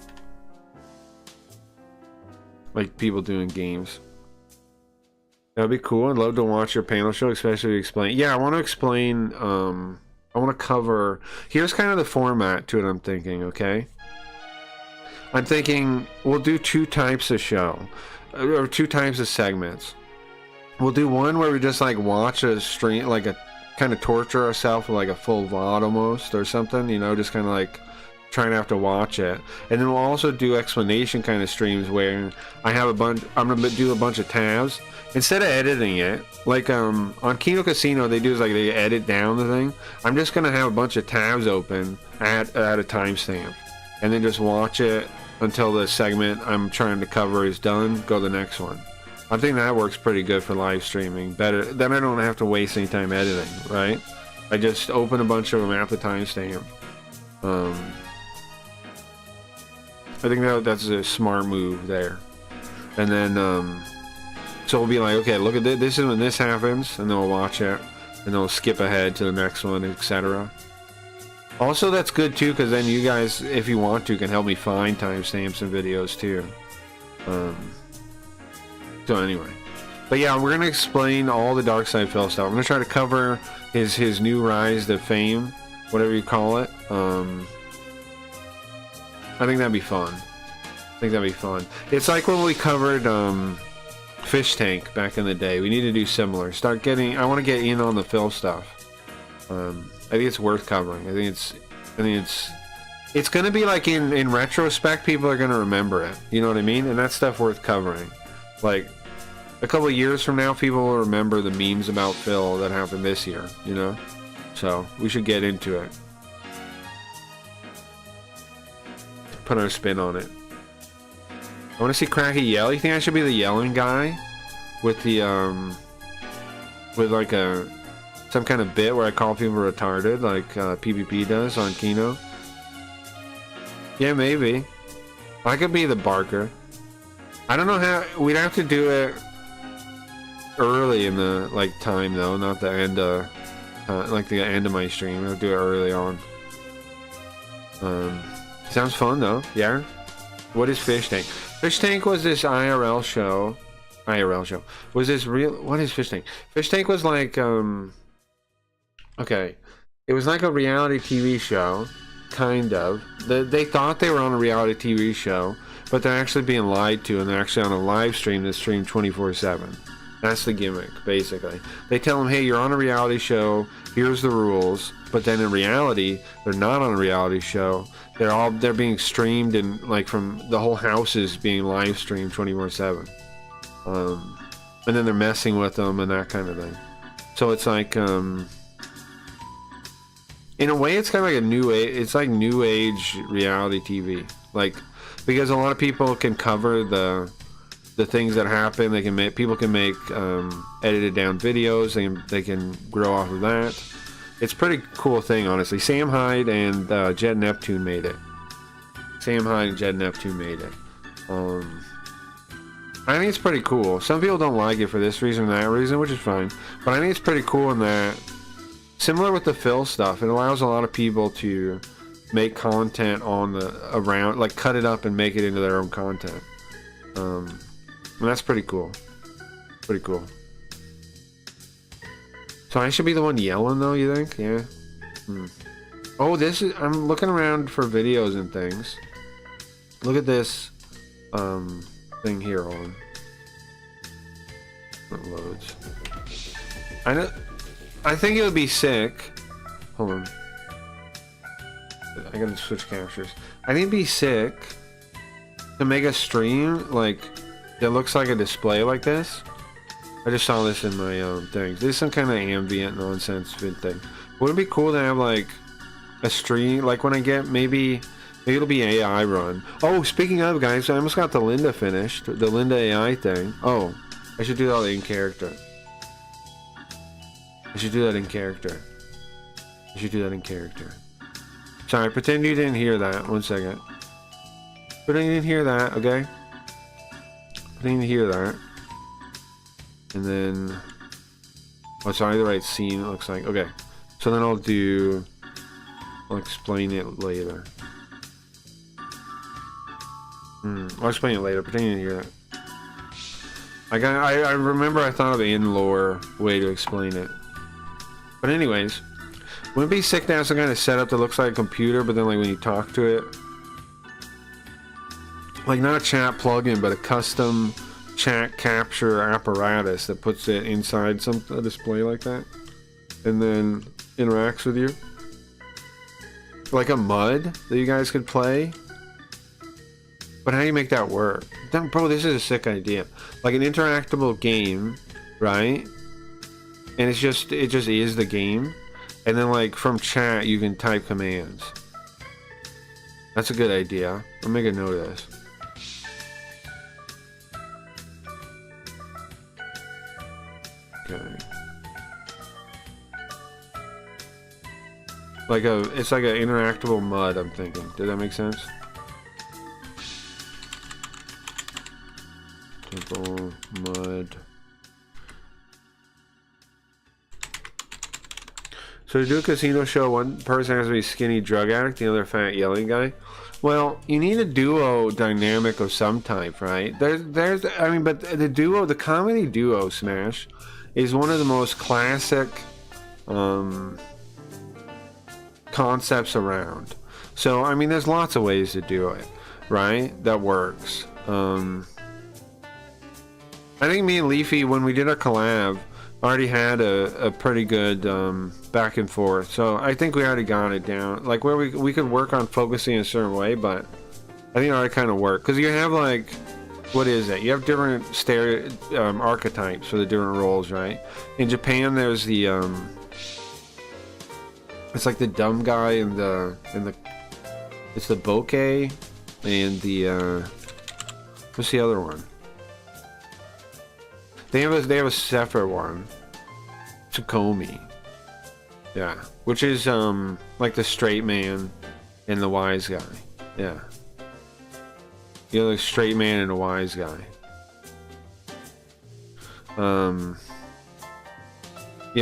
Like people doing games. That would be cool. I'd love to watch your panel show, especially to explain. Yeah, I want to explain. I want to cover. Here's kind of the format to it. I'm thinking. Okay. I'm thinking we'll do 2 types of show, or 2 types of segments. We'll do one where we just like watch a stream, like a kind of torture ourselves with like a full VOD almost or something. You know, just kind of like trying to have to watch it. And then we'll also do explanation kind of streams where I have I'm gonna do a bunch of tabs instead of editing it, like on Kino Casino they do is like they edit down the thing. I'm just gonna have a bunch of tabs open at a timestamp and then just watch it until the segment I'm trying to cover is done, go to the next one. I think that works pretty good for live streaming. Better, then I don't have to waste any time editing, right? I just open a bunch of them at the timestamp. I think that's a smart move there. And then, so we'll be like, okay, look at this. This is when this happens, and then we'll watch it, and then we'll skip ahead to the next one, etc. Also, that's good too, because then you guys, if you want to, can help me find timestamps and videos too. So anyway, but yeah, we're gonna explain all the Dark Side Phil stuff. I'm gonna try to cover his new rise to fame, whatever you call it. I think that'd be fun. It's like when we covered Fish Tank back in the day. We need to do similar. I want to get in on the Phil stuff. I think it's worth covering. I think it's gonna be like in retrospect, people are gonna remember it. You know what I mean? And that's stuff worth covering. Like a couple of years from now, people will remember the memes about Phil that happened this year. You know, so we should get into it. Put our spin on it. I want to see Cracky yell. You think I should be the yelling guy with the with like some kind of bit where I call people retarded, like PvP does on Kino? Yeah, maybe. I could be the barker. I don't know how. We'd have to do it early in the time though, not the end of like the end of my stream. I'll do it early on. Sounds fun though. Yeah. What is Fish Tank? Fish Tank was this IRL show. Was this real? What is Fish Tank? Fish Tank was like okay. It was like a reality TV show, kind of. They thought they were on a reality TV show, but they're actually being lied to, and they're actually on a live stream that's streamed 24/7. That's the gimmick, basically. They tell them, hey, you're on a reality show, here's the rules, but then in reality, they're not on a reality show. They're being streamed, and like from the whole house is being live streamed 24/7. And then they're messing with them and that kind of thing. So it's like, in a way, it's kind of like a new age. It's like new age reality TV, like, because a lot of people can cover the things that happen. They can make edited down videos. They can grow off of that. It's a pretty cool thing, honestly. Sam Hyde and Jed Neptune made it. I think it's pretty cool. Some people don't like it for this reason or that reason, which is fine. But I think it's pretty cool in that, similar with the Phil stuff, it allows a lot of people to make content around, like cut it up and make it into their own content. And that's pretty cool. Pretty cool. So I should be the one yelling though, you think? Yeah. Oh, I'm looking around for videos and things. Look at this thing here on. It loads. I think it would be sick. Hold on. I gotta switch captures. I think it'd be sick to make a stream like that looks like a display like this. I just saw this in my things. This is some kind of ambient nonsense vid thing. Wouldn't it be cool to have like a stream, like when I get maybe it'll be AI run. Oh, speaking of, guys, I almost got the Linda finished, the Linda AI thing. Oh, I should do that in character. Sorry, pretend you didn't hear that. 1 second. Pretend you didn't hear that, okay? Pretend you hear that. And then... oh, sorry, the right scene, it looks like. Okay. So then I'll explain it later. I'll explain it later. Pretend you didn't hear that. I remember I thought of an in-lore way to explain it. But anyways, wouldn't it be sick to have some kind of setup that looks like a computer, but then like when you talk to it, like not a chat plugin, but a custom chat capture apparatus that puts it inside a display like that, and then interacts with you, like a MUD that you guys could play. But how do you make that work? Bro, this is a sick idea. Like an interactable game, right? And it just is the game. And then like from chat you can type commands. That's a good idea. I'll make a note of this. Okay. It's like an interactable MUD, I'm thinking. Did that make sense? MUD. So to do a casino show, one person has to be skinny drug addict, the other fat yelling guy. Well, you need a duo dynamic of some type, right? But the comedy duo Smash is one of the most classic concepts around. So I mean, there's lots of ways to do it, right? That works. I think me and Leafy, when we did our collab, already had a pretty good back and forth. So I think we already got it down. Like where we could work on focusing in a certain way, but I think it already kind of worked. Because you have like, what is it? You have different archetypes for the different roles, right? In Japan, there's the it's like the dumb guy and it's the bokeh and the what's the other one? They have a separate one, Tsukomi. Yeah, which is like the straight man and the wise guy. Yeah, you have a straight man and a wise guy. You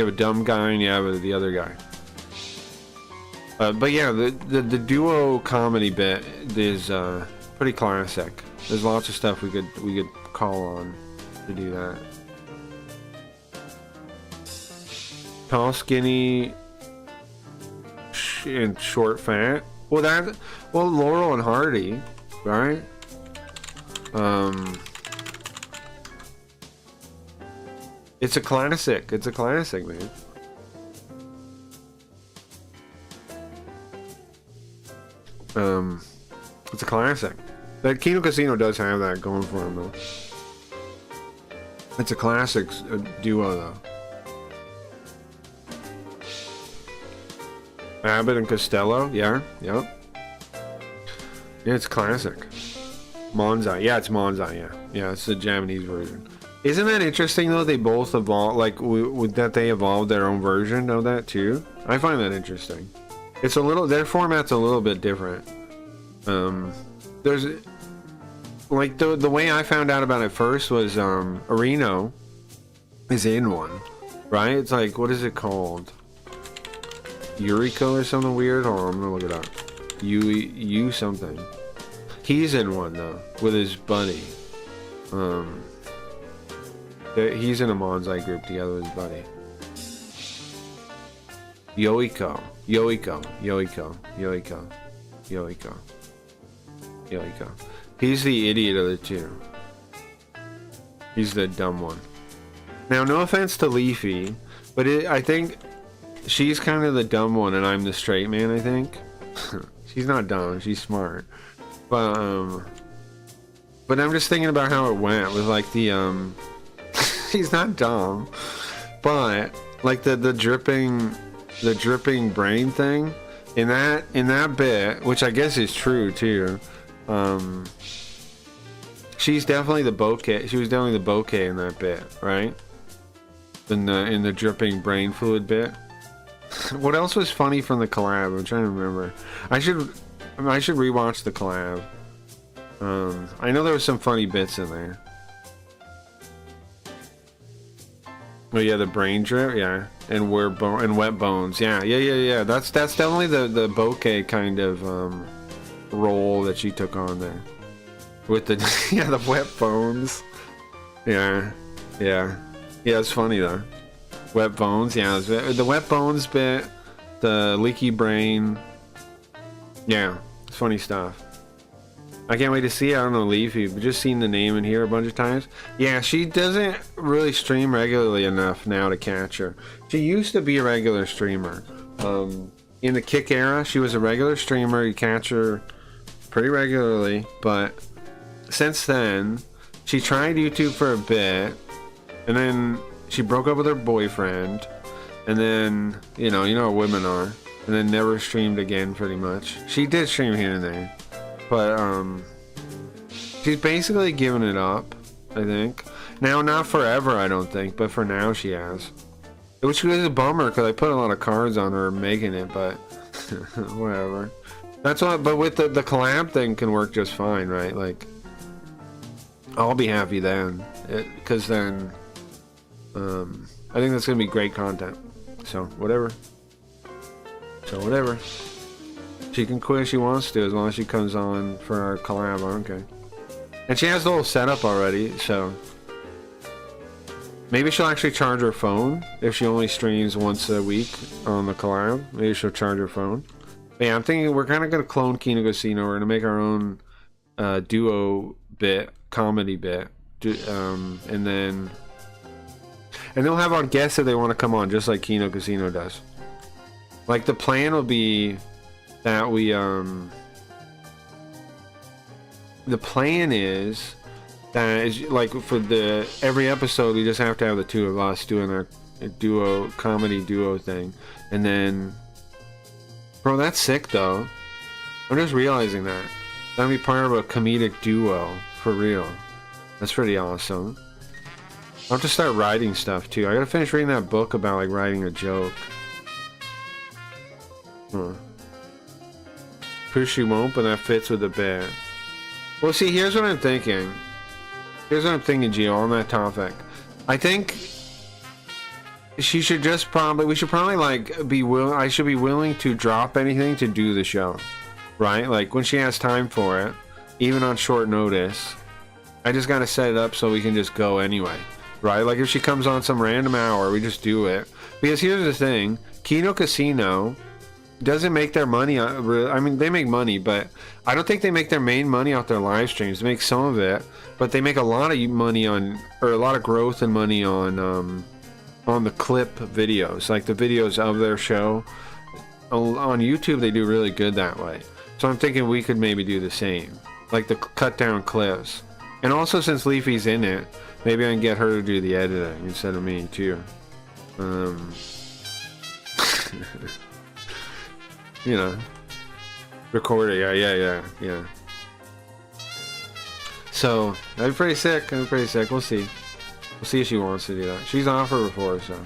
have a dumb guy and you have the other guy. But yeah, the duo comedy bit is pretty classic. There's lots of stuff we could call on to do that. Tall, skinny, and short, fat. Well, Laurel and Hardy, right? It's a classic. It's a classic, man. It's a classic. That Kino Casino does have that going for him, though. It's a classic duo, though. Abbott and Costello, yeah, yeah. Yeah, it's classic. Monzai, yeah, it's Monzai, yeah. Yeah, it's the Japanese version. Isn't that interesting, though? They both evolved, like, that they evolved their own version of that, too? I find that interesting. It's a little, their format's a little bit different. There's, like, the way I found out about it first was, Areno is in one, right? It's like, what is it called? Yuriko or something weird? Hold on, I'm gonna look it up. You something. He's in one, though, with his buddy. He's in a Monzai group together with his buddy. Yoiko. He's the idiot of the two. He's the dumb one. Now, no offense to Leafy, but I think she's kind of the dumb one and I'm the straight man, I think. She's not dumb, she's smart. But I'm just thinking about how it went with, like, the, she's not dumb, but, like, the dripping brain thing in that bit, which I guess is true too. She's definitely the bokeh. She was definitely the bokeh in that bit, right? In the dripping brain fluid bit. What else was funny from the collab? I'm trying to remember. I should rewatch the collab. I know there was some funny bits in there. Oh yeah, the brain drip, yeah, and wet bones, yeah. That's definitely the bokeh kind of role that she took on there, with the the wet bones, yeah. It's funny though. Wet bones, yeah. The wet bones bit, the leaky brain, yeah. It's funny stuff. I can't wait to see it. I don't know, Leafy, but just seen the name in here a bunch of times. Yeah, she doesn't really stream regularly enough now to catch her. She used to be a regular streamer. In the Kick era, she was a regular streamer. You catch her pretty regularly, but since then, she tried YouTube for a bit, and then she broke up with her boyfriend, and then, you know how women are, and then never streamed again, pretty much. She did stream here and there. But, she's basically given it up, I think. Now, not forever, I don't think, but for now she has. Which is a bummer, because I put a lot of cards on her making it, but whatever. That's what, but with the collab thing can work just fine, right? Like, I'll be happy then, because then, I think that's going to be great content. So, whatever. She can quit if she wants to, as long as she comes on for our collab, I don't care. And she has the whole setup already, so maybe she'll actually charge her phone if she only streams once a week on the collab. Maybe she'll charge her phone. But yeah, I'm thinking we're kind of going to clone Kino Casino. We're going to make our own duo bit, comedy bit, and they'll have on guests if they want to come on, just like Kino Casino does. Like, the plan will be that we the plan is that like for every episode we just have to have the two of us doing our comedy duo thing, and then, bro, that's sick though. I'm just realizing that'd be part of a comedic duo for real. That's pretty awesome. I'll have to start writing stuff too. I gotta finish reading that book about, like, writing a joke. Who she won't, but that fits with the bit. Well, see, here's what I'm thinking. Gio, on that topic. I think we should probably, like, I should be willing to drop anything to do the show. Right? Like, when she has time for it, even on short notice, I just gotta set it up so we can just go anyway. Right? Like, if she comes on some random hour, we just do it. Because here's the thing. Kino Casino doesn't make their money. I mean, they make money, but I don't think they make their main money off their live streams. They make some of it, but they make a lot of money on, or a lot of growth and money on the clip videos, like the videos of their show. On YouTube, they do really good that way. So I'm thinking we could maybe do the same, like the cut down clips. And also, since Leafy's in it, maybe I can get her to do the editing instead of me too. You know, record it. Yeah. So I'm pretty sick. We'll see. We'll see if she wants to do that. She's offered before, so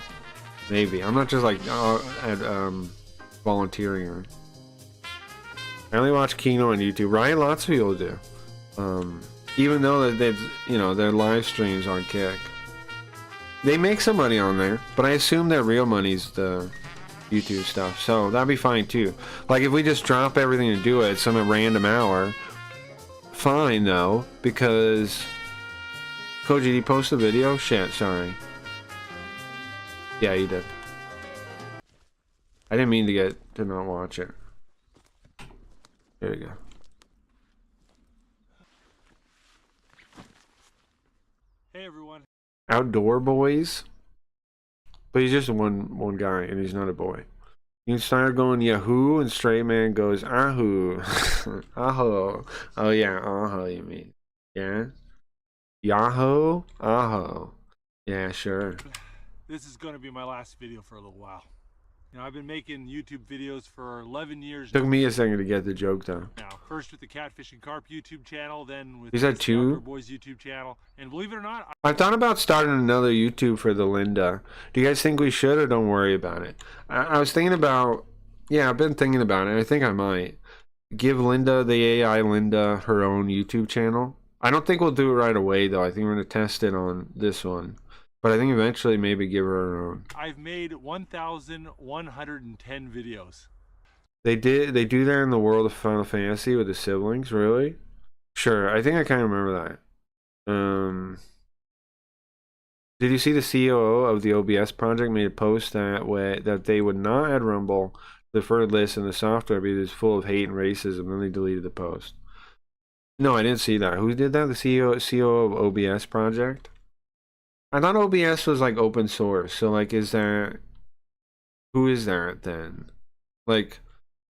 maybe. I'm not just like volunteering her. I only watch Kino on YouTube. Right? Lots of people do. Even though they, their live streams on Kick, they make some money on there. But I assume their real money's the YouTube stuff, so that'd be fine too. Like if we just drop everything and do it some random hour, fine though, because Koji, did you post a video? Shit, sorry. Yeah, you did. I didn't mean to not watch it. There you go. Hey everyone. Outdoor boys. But he's just one guy, and he's not a boy. You start going Yahoo, and straight man goes Ahoo. Aho. Oh yeah, Aho you mean. Yeah? Yahoo? Aho. Yeah, sure. This is going to be my last video for a little while. I've been making YouTube videos for 11 years. Took me a second to get the joke though. Now, first with the Catfish and Carp YouTube channel, then with Is that the two? Outdoor Boys YouTube channel, and believe it or not, I thought about starting another YouTube for the Linda. Do you guys think we should, or don't worry about it? I was thinking about, yeah, I've been thinking about it. I think I might give Linda, the AI Linda, her own YouTube channel. I don't think we'll do it right away though. I think we're gonna test it on this one. But I think eventually maybe give her her own. I've made 1,110 videos. They do that in the world of Final Fantasy with the siblings, really? Sure, I think I kind of remember that. Did you see the COO of the OBS project made a post that they would not add Rumble to the preferred list in the software because it's full of hate and racism, and then they deleted the post. No, I didn't see that. Who did that? The COO of OBS project? I thought OBS was like open source, so like who is that then? Like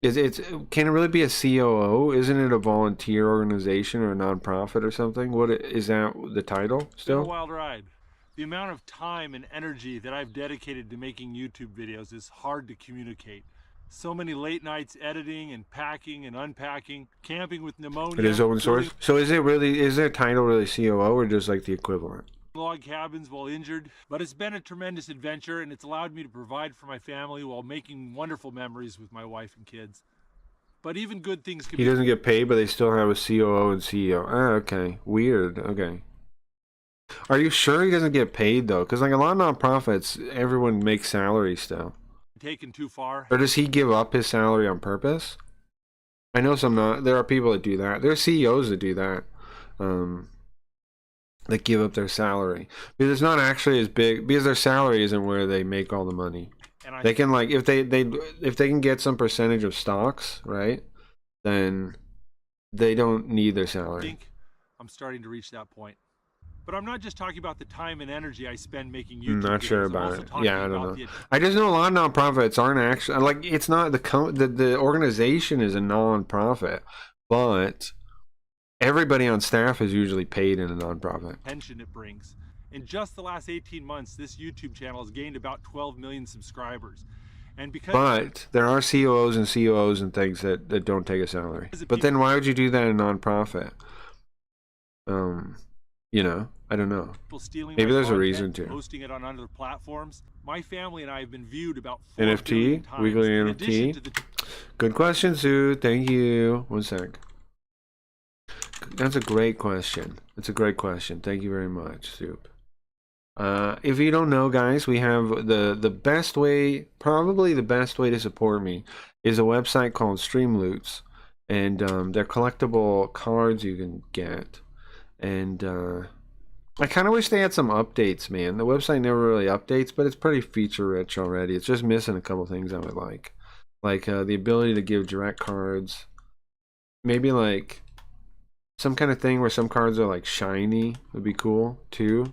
can it really be a COO? Isn't it a volunteer organization or a nonprofit or something? What is that the title still? It's been a wild ride. The amount of time and energy that I've dedicated to making YouTube videos is hard to communicate. So many late nights editing and packing and unpacking, camping with pneumonia. It is open source. So is their title really COO or just like the equivalent? Log cabins while injured, but it's been a tremendous adventure, and it's allowed me to provide for my family while making wonderful memories with my wife and kids. But even good things can He doesn't get paid, but they still have a COO and CEO. Ah, okay. Weird. Okay. Are you sure he doesn't get paid though? Because like a lot of nonprofits, everyone makes salary still. Taken too far. Or does he give up his salary on purpose? I know there are people that do that. There are CEOs that do that. That give up their salary because it's not actually as big, because their salary isn't where they make all the money. And they can like if they can get some percentage of stocks, right, then they don't need their salary. I think I'm starting to reach that point. But I'm not just talking about the time and energy I spend making YouTube videos. Not sure about it. Yeah, I don't know. I just know a lot of nonprofits aren't actually like, it's not the organization is a non-profit, but everybody on staff is usually paid in a nonprofit. Pension it brings. In just the last 18 months, this YouTube channel has gained about 12 million subscribers. And but there are COOs and COOs and things that don't take a salary. But then why would you do that in a nonprofit? I don't know. Maybe there's a reason to. Posting it on other platforms. My family and I have been viewed about 4 NFT? times. Weekly NFT? Good question, Sue. Thank you. One sec. That's a great question. It's a great question. Thank you very much, Soup. If you don't know, guys, we have the best way, probably the best way to support me is a website called Streamloots, and they're collectible cards you can get. And I kind of wish they had some updates, man. The website never really updates, but it's pretty feature rich already. It's just missing a couple things I would like. like the ability to give direct cards. Maybe like some kind of thing where some cards are like shiny would be cool too.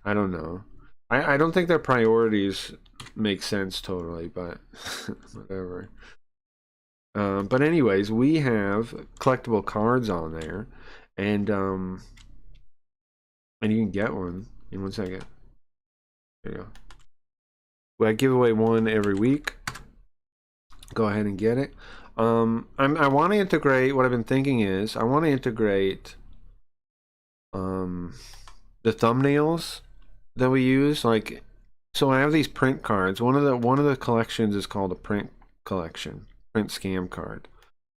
I don't know. I don't think their priorities make sense totally, but whatever. But anyways, we have collectible cards on there, and you can get one in 1 second. There you go. Well, I give away one every week. Go ahead and get it. I want to integrate. What I've been thinking is I want to integrate the thumbnails that we use. Like, so I have these print cards. One of the collections is called a print collection, print scam card.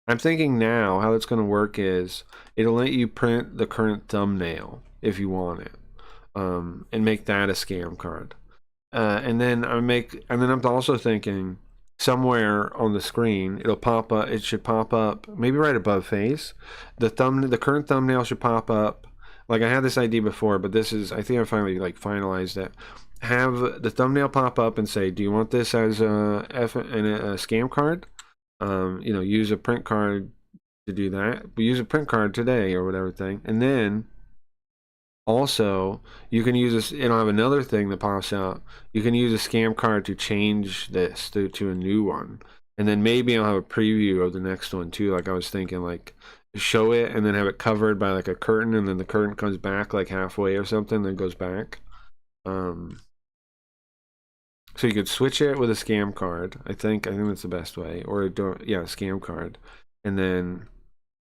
I'm thinking now how it's going to work is it'll let you print the current thumbnail if you want it, and make that a scam card. And then I'm also thinking somewhere on the screen it'll pop up. It should pop up maybe right above face. The current thumbnail should pop up. Like I had this idea before, but this is, I think I finally like finalized it. Have the thumbnail pop up and say, "Do you want this as a scam card?" You know, use a print card to do that. We use a print card today or whatever thing, and then also you can use this. It'll have another thing that pops out. You can use a scam card to change this to a new one, and then maybe I'll have a preview of the next one too. Like I was thinking, like show it and then have it covered by like a curtain, and then the curtain comes back like halfway or something, then goes back. So you could switch it with a scam card. I think that's the best way. Or a scam card, and then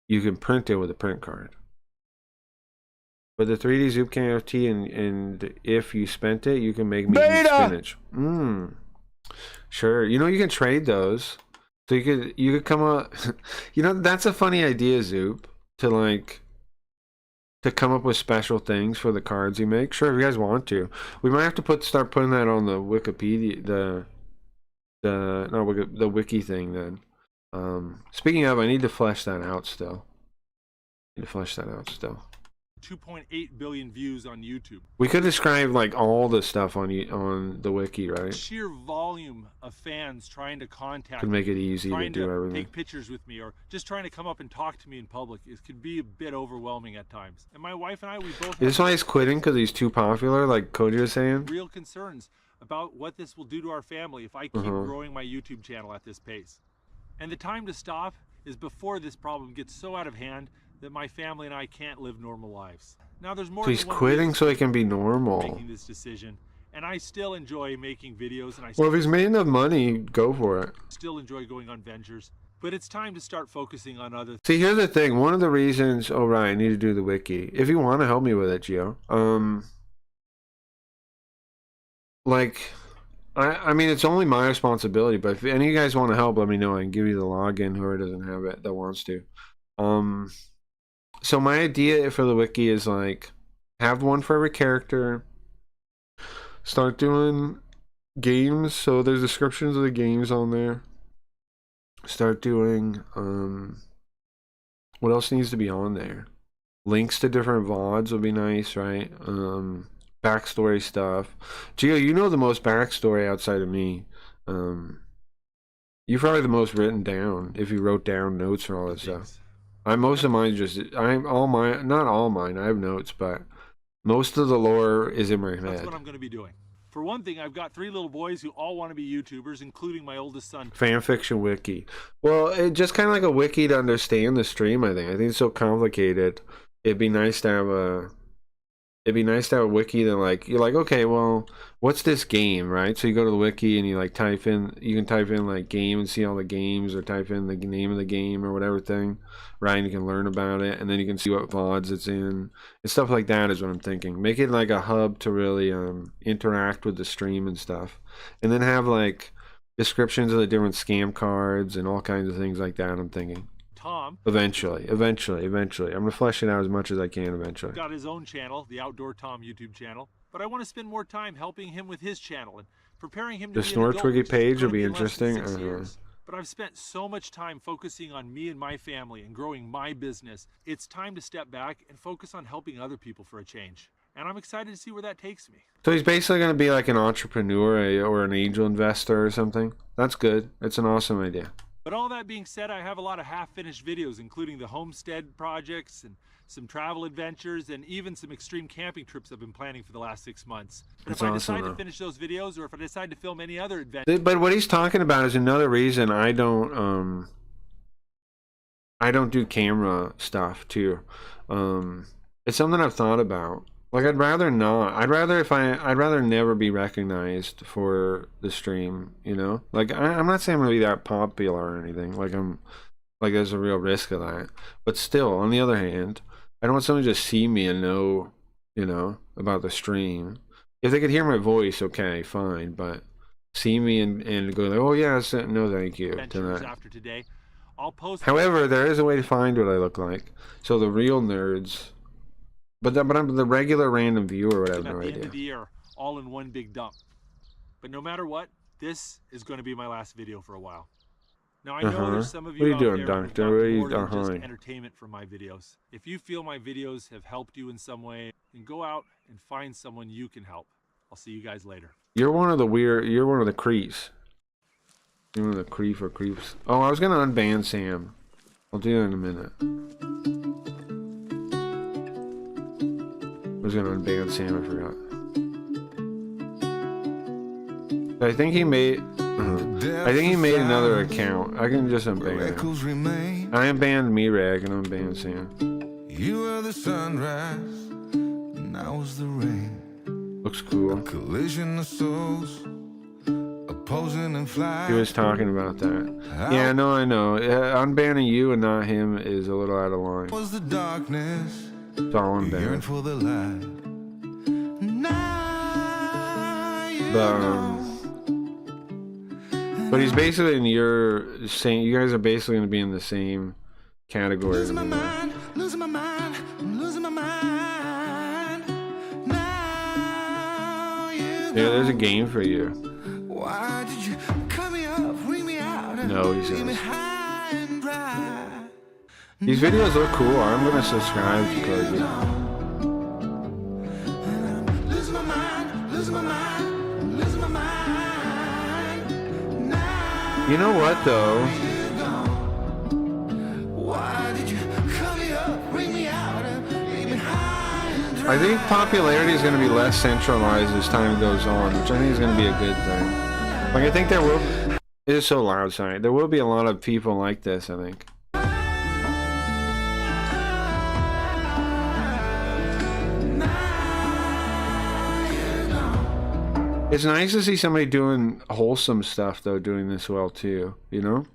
you can print it with a print card. But the 3D Zoop KFT and if you spent it, you can make me eat spinach. Sure. You know, you can trade those. So you could come up. You know, that's a funny idea, Zoop, to come up with special things for the cards you make. Sure, if you guys want to. We might have to start putting that on the Wikipedia, the wiki thing then. Speaking of, I need to flesh that out still. 2.8 billion views on YouTube. We could describe like all the stuff on the wiki, right? Sheer volume of fans trying to contact could make it easy trying to do everything. Take pictures with me, or just trying to come up and talk to me in public. It could be a bit overwhelming at times. And my wife and I, we both. Is this why he's quitting? Because he's too popular, like Cody was saying? Real concerns about what this will do to our family if I keep growing my YouTube channel at this pace. And the time to stop is before this problem gets so out of hand that my family and I can't live normal lives. Now there's more. So he's quitting so he can be normal. Making this decision, and I still enjoy making videos. And well, if he's made enough money, go for it. Still enjoy going on ventures, but it's time to start focusing on other. See, here's the thing. One of the reasons. Oh, right, I need to do the wiki. If you want to help me with it, Gio. I mean, it's only my responsibility. But if any of you guys want to help, let me know. I can give you the login. Whoever doesn't have it that wants to. So my idea for the wiki is like have one for every character. Start doing games, so there's descriptions of the games on there. Start doing what else needs to be on there? Links to different VODs would be nice, right? Backstory stuff. Gio, you know the most backstory outside of me. You're probably the most written down if you wrote down notes for all this stuff. Most of mine not all mine, I have notes, but most of the lore is in my head. That's what I'm going to be doing. For one thing, I've got 3 little boys who all want to be YouTubers, including my oldest son. Fanfiction wiki. Well, it's just kind of like a wiki to understand the stream, I think. I think it's so complicated. It'd be nice to have a wiki that like you're like, okay, well, what's this game, right? So you go to the wiki and you like you can type in like game and see all the games, or type in the name of the game or whatever thing, right? And you can learn about it, and then you can see what VODs it's in and stuff like that is what I'm thinking. Make it like a hub to really interact with the stream and stuff, and then have like descriptions of the different scam cards and all kinds of things like that. I'm thinking. Tom. Eventually. I'm gonna flesh it out as much as I can eventually. Got his own channel, the Outdoor Tom YouTube channel, but I want to spend more time helping him with his channel and preparing him to the be Snort an adult, Twiggy which is page will gonna be in less than interesting. 6 years. But I've spent so much time focusing on me and my family and growing my business. It's time to step back and focus on helping other people for a change. And I'm excited to see where that takes me. So he's basically going to be like an entrepreneur or an angel investor or something. That's good. It's an awesome idea. But all that being said, I have a lot of half-finished videos, including the homestead projects and some travel adventures and even some extreme camping trips I've been planning for the last 6 months. But That's if I awesome, decide though. to finish those videos, or if I decide to film any other adventure, But what he's talking about is another reason I don't do camera stuff too. It's something I've thought about. Like I'd rather not. I'd rather never be recognized for the stream, you know? Like I'm not saying I'm gonna be that popular or anything. Like there's a real risk of that. But still, on the other hand, I don't want someone to just see me and know, you know, about the stream. If they could hear my voice, okay, fine, but see me and go like, oh yeah, no thank you to adventures that. after today, I'll post. However, there is a way to find what I look like. So the real nerds, but I'm the regular random viewer would have them no at the end idea. of the year, all in one big dump. But no matter what, this is going to be my last video for a while. Now I know there's some of you What are you out doing, there who've Doctor? got What are you more than just doing? entertainment from my videos. If you feel my videos have helped you in some way, then go out and find someone you can help. I'll see you guys later. You're one of the weird. You're one of the creeps. You're one of the creeps. Oh, I was gonna unban Sam. I'll do that in a minute. I was gonna unban Sam. I forgot. I think he made. I think he made another account. I can just unban him. I unbanned Mirag and unbanned Sam. You were the sunrise, and I was the rain. Looks cool. Collision of souls, opposing and flying. He was talking about that. Yeah, no, I know. Unbanning you and not him is a little out of line. Was the darkness, It's all you yearned unbanned. for the light. Now you But he's basically in your same. You guys are basically going to be in the same category. losing my mind, losing my mind, I'm losing my mind. Now you Yeah, there's a game for you. Why did you cut me up, bring me out, and No, he leave me says. high and dry? These videos look cool. I'm going to subscribe to Cody. Losing my mind, losing my mind, losing my mind. Now You know what, though? you're gone. Why did you cut me up, bring me out, and leave me high and dry? I think popularity is going to be less centralized as time goes on, which I think is going to be a good thing. Like, I think there will... It is so loud, sorry. There will be a lot of people like this, I think. It's nice to see somebody doing wholesome stuff, though, doing this well, too. You know?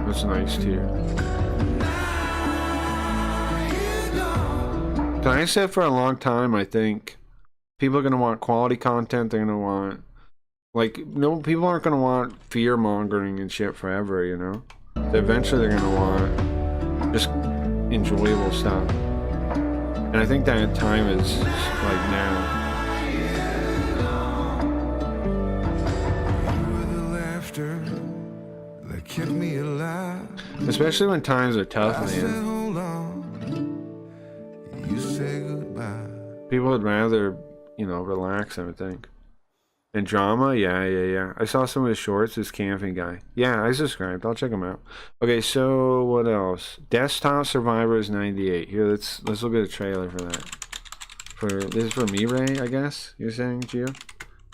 That's nice, too. Like I said for a long time, I think people are going to want quality content. They're going to want... Like, no, people aren't going to want fear-mongering and shit forever, you know? So eventually they're going to want just enjoyable stuff. And I think that time is like now. You were the laughter that kept me alive. Especially when times are tough, I said, man. hold on. You say goodbye. People would rather, you know, relax, I would think. And drama? Yeah. I saw some of his shorts, this camping guy. Yeah, I subscribed. I'll check him out. Okay, so what else? Desktop Survivors 98. Here, let's look at a trailer for that. This is for Mirai, I guess? You're saying, Gio?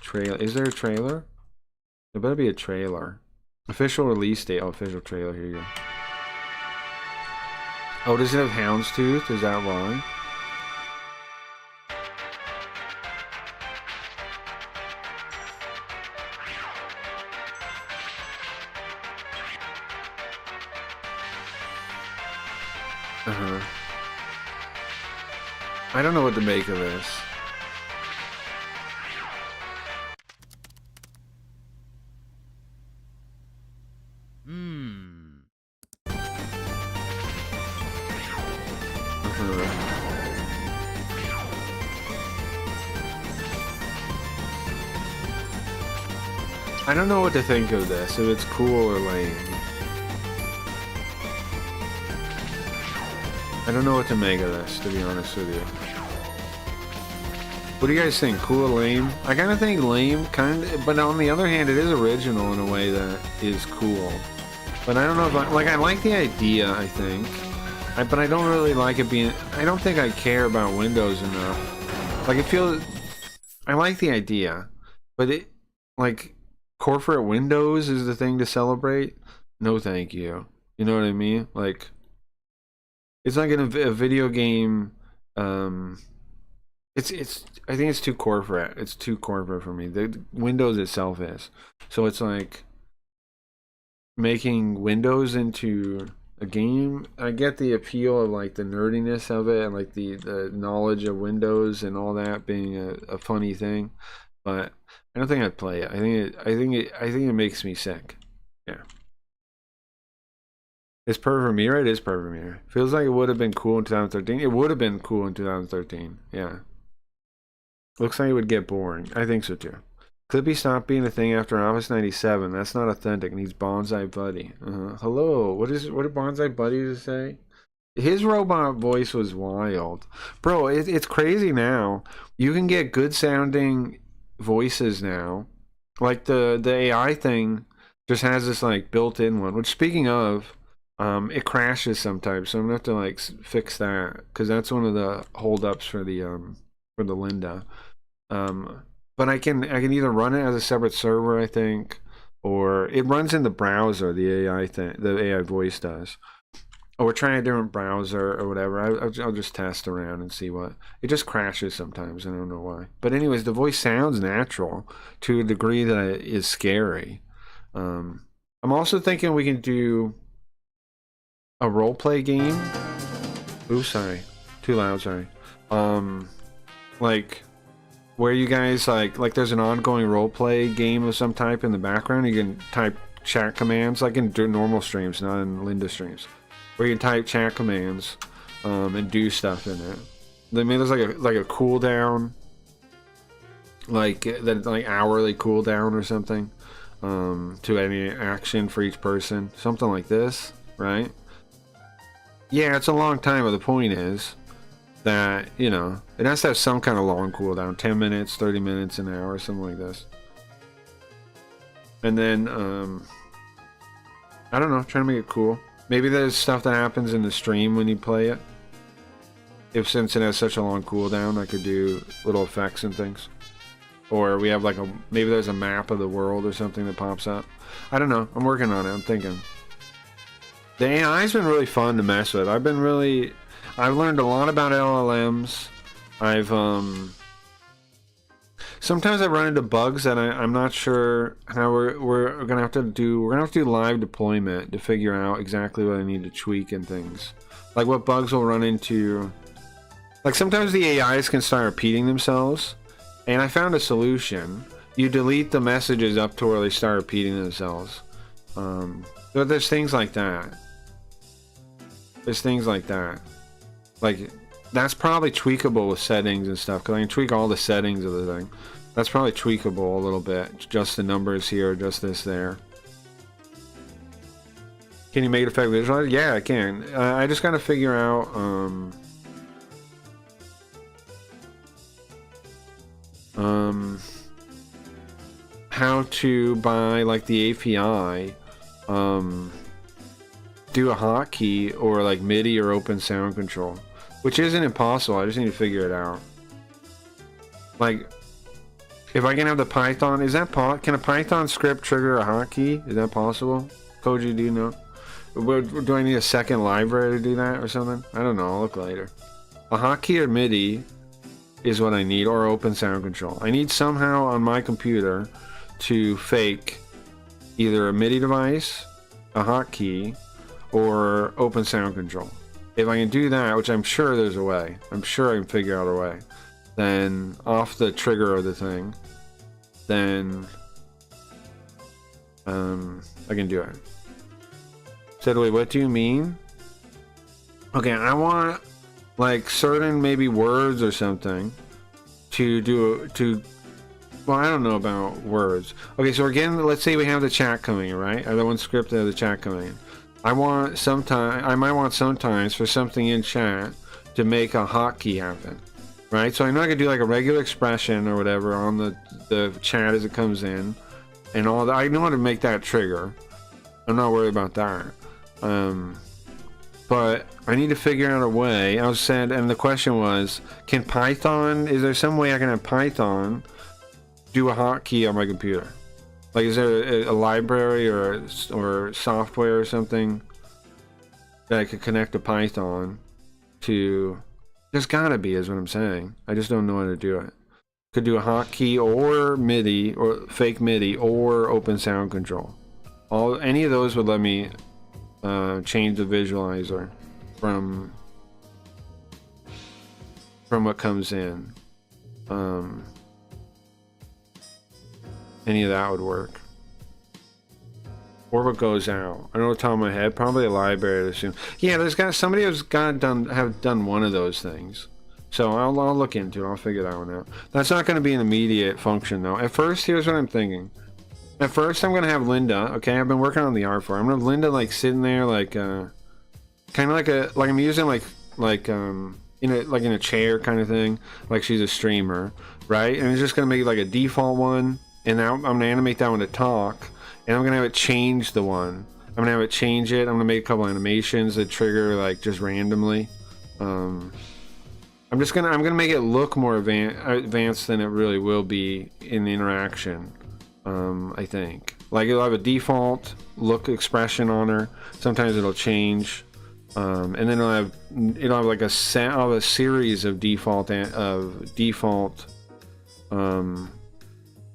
Trailer. Is there a trailer? There better be a trailer. Official release date. Oh, official trailer. Here you go. Oh, does it have Houndstooth? Is that why? I don't know what to make of this. I don't know what to think of this, if it's cool or lame. I don't know what to make of this, to be honest with you. What do you guys think? Cool or lame? I kind of think lame, but on the other hand, it is original in a way that is cool. But I don't know if I like the idea, I think. But I don't really like it being, I don't think I care about Windows enough. Like, it feels, I like the idea, but it, like, corporate Windows is the thing to celebrate? No thank you. You know what I mean? Like, it's like in a video game, it's I think it's too corporate. It's too corporate for me. The Windows itself is. So it's like making Windows into a game. I get the appeal of like the nerdiness of it and like the knowledge of Windows and all that being a funny thing, but I don't think I'd play it. I think it makes me sick. Yeah. It's per Vermeer. It is per Vermeer. Feels like it would have been cool in 2013. It would have been cool in 2013. Yeah. Looks like it would get boring. I think so too. Clippy stopped being a thing after Office 97. That's not authentic. Needs Bonsai Buddy. Hello. What did Bonsai Buddy say? His robot voice was wild, bro. It's crazy now. You can get good sounding voices now. Like the AI thing just has this like built-in one. Which, speaking of, it crashes sometimes, so I'm gonna have to like fix that because that's one of the holdups for the Linda. But I can either run it as a separate server, I think, or it runs in the browser. The AI thing, the AI voice does. Or we're trying a different browser or whatever. I'll just test around and see what. It just crashes sometimes. I don't know why. But anyways, the voice sounds natural to a degree that it is scary. I'm also thinking we can do a roleplay game. Ooh, sorry. Too loud, sorry. Like where you guys like there's an ongoing roleplay game of some type in the background. You can type chat commands like in normal streams, not in Linda streams. Where you can type chat commands and do stuff in it. I mean, there's like a cooldown, like that like hourly cooldown or something to any action for each person, something like this, right? Yeah, it's a long time, but the point is that, you know, it has to have some kind of long cooldown, 10 minutes, 30 minutes, an hour, something like this. And then I don't know, trying to make it cool. Maybe there's stuff that happens in the stream when you play it. Since it has such a long cooldown, I could do little effects and things. Or we have like maybe there's a map of the world or something that pops up. I don't know. I'm working on it. I'm thinking. The AI's been really fun to mess with. I've learned a lot about LLMs. Sometimes I run into bugs that I'm not sure how we're gonna have to do. We're gonna have to do live deployment to figure out exactly what I need to tweak and things. Like what bugs we'll run into. Like sometimes the AIs can start repeating themselves, and I found a solution. You delete the messages up to where they start repeating themselves. But there's things like that. Like that's probably tweakable with settings and stuff, because I can tweak all the settings of the thing. That's probably tweakable a little bit. Just the numbers here, just this there. Can you make it effect visualize? Yeah, I can. I just gotta figure out how to, by like the API, do a hotkey or like MIDI or open sound control. Which isn't impossible, I just need to figure it out. Like, if I can have the Python, can a Python script trigger a hotkey? Is that possible? Koji, do you know? Do I need a second library to do that or something? I don't know, I'll look later. A hotkey or MIDI is what I need, or open sound control. I need somehow on my computer to fake either a MIDI device, a hotkey, or open sound control. If I can do that, which I'm sure there's a way, I'm sure I can figure out a way, then off the trigger of the thing, then I can do it. Said, wait, what do you mean? Okay, I want like certain maybe words or something well, I don't know about words. Okay, so again, let's say we have the chat coming in, right? I have one script that has the chat coming in. I might want sometimes for something in chat to make a hotkey happen. right? So I know I could do like a regular expression or whatever on the chat as it comes in, and all that. I know how to make that trigger. I'm not worried about that. But I need to figure out a way. I was said, and the question was, can Python? Is there some way I can have Python do a hotkey on my computer? Like, is there a library or software or something that I could connect to Python to? There's gotta be, is what I'm saying. I just don't know how to do it. Could do a hotkey or MIDI or fake MIDI or open sound control. Any of those would let me change the visualizer from what comes in. Any of that would work. Or what goes out. I don't know off the top of my head. Probably a library, I assume. Yeah, somebody has done one of those things. So I'll look into it. I'll figure that one out. That's not going to be an immediate function though. At first, here's what I'm thinking. At first, I'm going to have Linda. Okay, I've been working on the art for her. I'm going to have Linda like sitting there like kind of like I'm using like in a chair kind of thing, like she's a streamer, right? And it's just going to make like a default one, and now I'm going to animate that one to talk. And I'm gonna have it change the one. I'm gonna have it change it. I'm gonna make a couple animations that trigger like just randomly. I'm gonna make it look more advanced than it really will be in the interaction. I think like it'll have a default look expression on her. Sometimes it'll change, and then it'll have like a series of default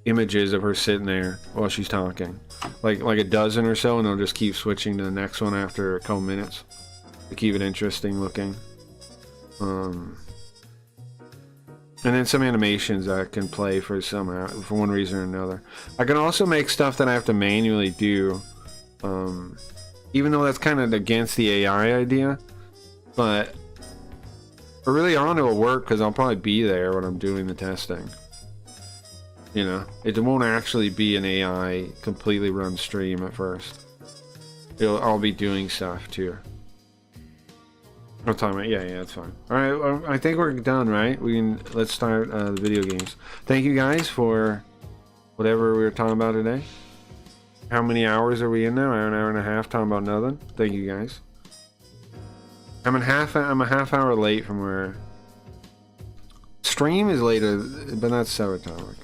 images of her sitting there while she's talking, like a dozen or so, and they'll just keep switching to the next one after a couple minutes to keep it interesting looking. And then some animations that can play for one reason or another. I can also make stuff that I have to manually do, even though that's kind of against the AI idea, but early on it will work because I'll probably be there when I'm doing the testing. You know, it won't actually be an AI completely run stream at first. I'll be doing stuff too. No time, yeah, that's fine. All right, I think we're done, right? Let's start the video games. Thank you guys for whatever we were talking about today. How many hours are we in now? An hour and a half talking about nothing. Thank you guys. I'm a half hour late from where stream is later, but that's subatomic.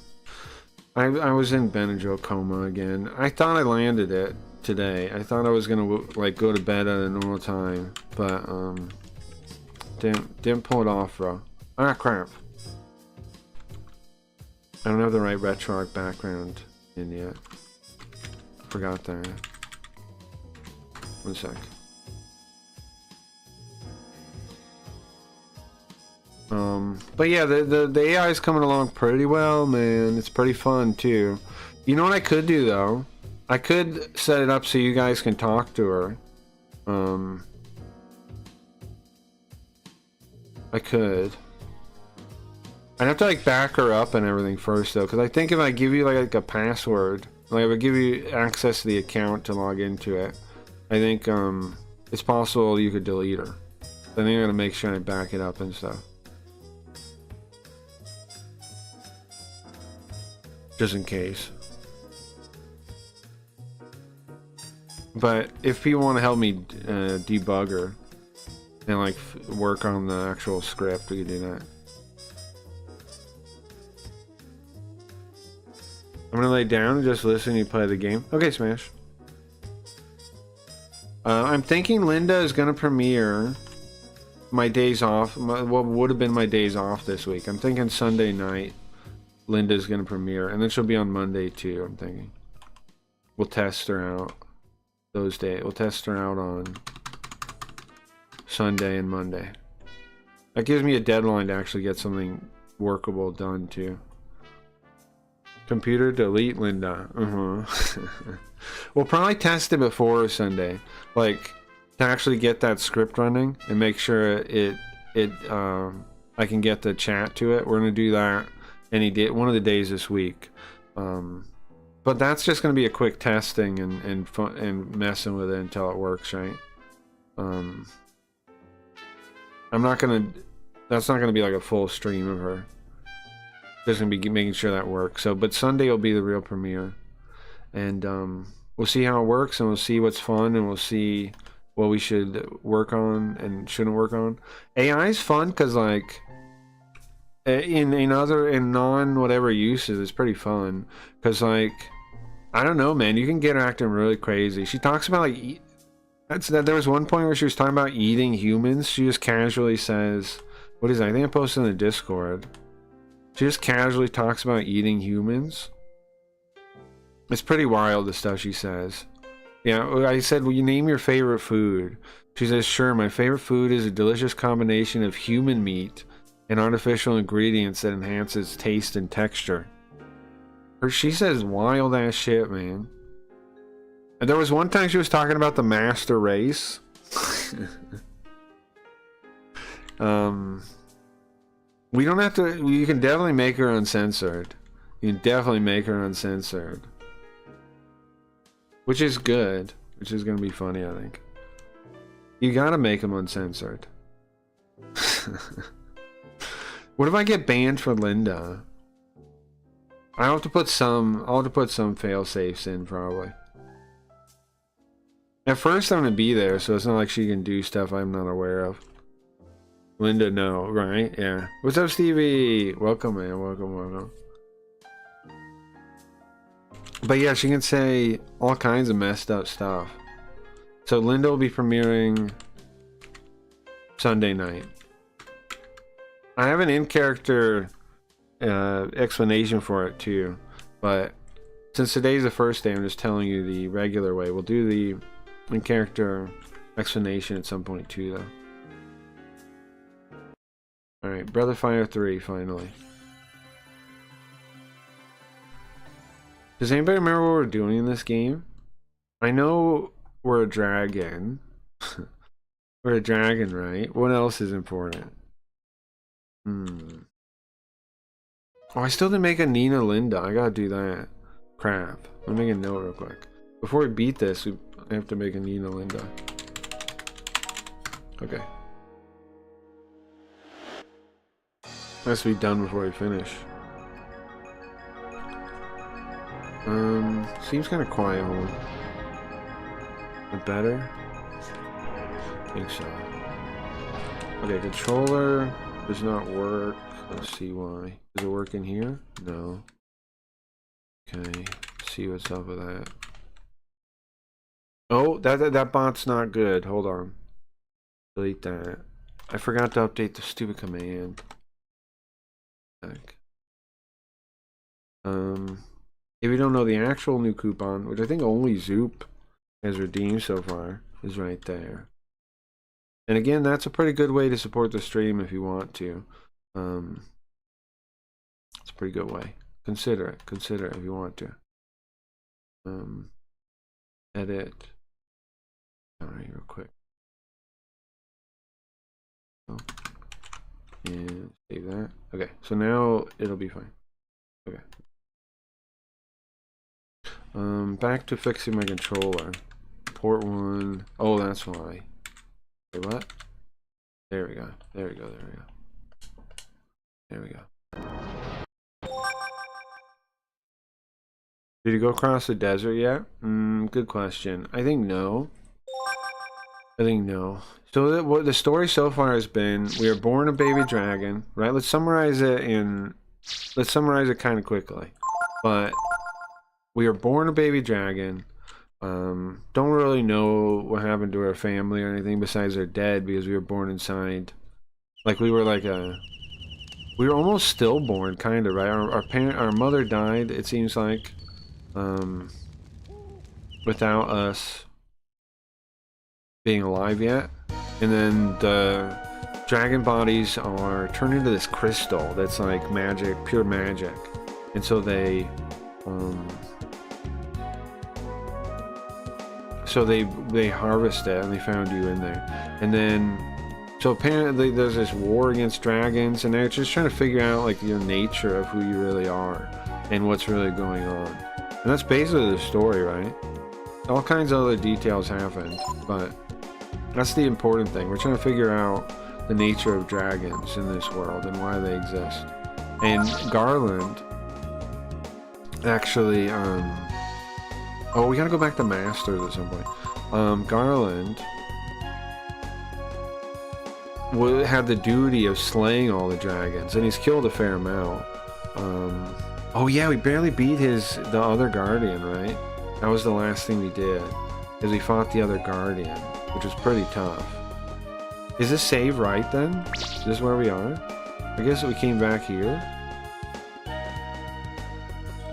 I was in Benadryl coma again. I thought I landed it today. I thought I was gonna like go to bed at a normal time, but didn't pull it off, bro. Ah, crap. I don't have the right RetroArch background in yet. Forgot that. One sec. But yeah, the AI is coming along pretty well, man. It's pretty fun too. You know what I could do though? I could set it up so you guys can talk to her. I could. I'd have to like back her up and everything first though, because I think if I give you like a password, like if I give you access to the account to log into it, I think it's possible you could delete her. I think I'm gonna make sure I back it up and stuff. Just in case. But if people want to help me debug her and like work on the actual script, we can do that. I'm gonna lay down and just listen to you play the game. Okay, Smash. I'm thinking Linda is gonna premiere my days off. What would have been my days off this week. I'm thinking Sunday night. Linda's gonna premiere, and then she'll be on Monday too. I'm thinking we'll test her out those days. We'll test her out on Sunday and Monday. That gives me a deadline to actually get something workable done too. Computer delete Linda. We'll probably test it before Sunday, like to actually get that script running and make sure I can get the chat to it. We're gonna do that one of the days this week, but that's just going to be a quick testing and fun and messing with it until it works, right? I'm not going to That's not going to be like a full stream of her. Just going to be making sure that works. So, but Sunday will be the real premiere. And we'll see how it works, and we'll see what's fun, and we'll see what we should work on and shouldn't work on. AI is fun because, like, in non whatever uses, it's pretty fun. Because, like, I don't know, man, you can get her acting really crazy. She talks about, like, there was one point where she was talking about eating humans. She just casually says, what is that? I think I posted in the Discord. She just casually talks about eating humans. It's pretty wild, the stuff she says. Yeah, I said, will you name your favorite food? She says, sure, my favorite food is a delicious combination of human meat and artificial ingredients that enhance its taste and texture. She says wild ass shit, man. And there was one time she was talking about the master race. We don't have to, you can definitely make her uncensored. You can definitely make her uncensored. Which is good. Which is going to be funny, I think. You gotta make them uncensored. What if I get banned for Linda? I'll have to put some fail safes in, probably. At first I'm gonna be there, so it's not like she can do stuff I'm not aware of. Linda, no, right? Yeah. What's up, Stevie? Welcome, man. Welcome. But yeah, she can say all kinds of messed up stuff. So Linda will be premiering Sunday night. I have an in-character explanation for it too, but since today's the first day, I'm just telling you the regular way. We'll do the in-character explanation at some point too, though. Alright, Brother Fire 3, finally. Does anybody remember what we're doing in this game? I know we're a dragon. We're a dragon, right? What else is important? Oh, I still didn't make a Nina Linda. I gotta do that. Crap. Let me make a note real quick. Before we beat this, I have to make a Nina Linda. Okay. Has to be done before we finish. Seems kind of quiet home. Better? I think so. Okay, controller does not work. Let's see why. Does it work in here? No. Okay, let's see what's up with that. Oh, that bot's not good. Hold on. Delete that. I forgot to update the stupid command. Back. If you don't know, the actual new coupon, which I think only Zoop has redeemed so far, is right there. And again, that's a pretty good way to support the stream if you want to. It's a pretty good way. Consider it if you want to. Edit. Alright, real quick. Oh. And save that. Okay, so now it'll be fine. Okay. Back to fixing my controller. Port 1. Oh, that's why. Wait, what? There we go. There we go. Did you go across the desert yet? Good question. I think no. So what the story so far has been, we are born a baby dragon, right? Let's summarize it kind of quickly. But we are born a baby dragon. Don't really know what happened to our family or anything besides they're dead because we were born inside. Like we were almost stillborn, kind of, right? Our mother died, it seems like, without us being alive yet. And then the dragon bodies are turned into this crystal that's like magic, pure magic. And so they harvest it, and they found you in there. And then so apparently there's this war against dragons, and they're just trying to figure out like the nature of who you really are and what's really going on. And that's basically the story, right? All kinds of other details happened, but that's the important thing. We're trying to figure out the nature of dragons in this world and why they exist. And Garland actually, oh, we gotta go back to Masters at some point. Garland had the duty of slaying all the dragons, and he's killed a fair amount. Oh yeah, we barely beat the other guardian, right? That was the last thing we did, is we fought the other guardian, which was pretty tough. Is this save right then? Is this where we are? I guess we came back here.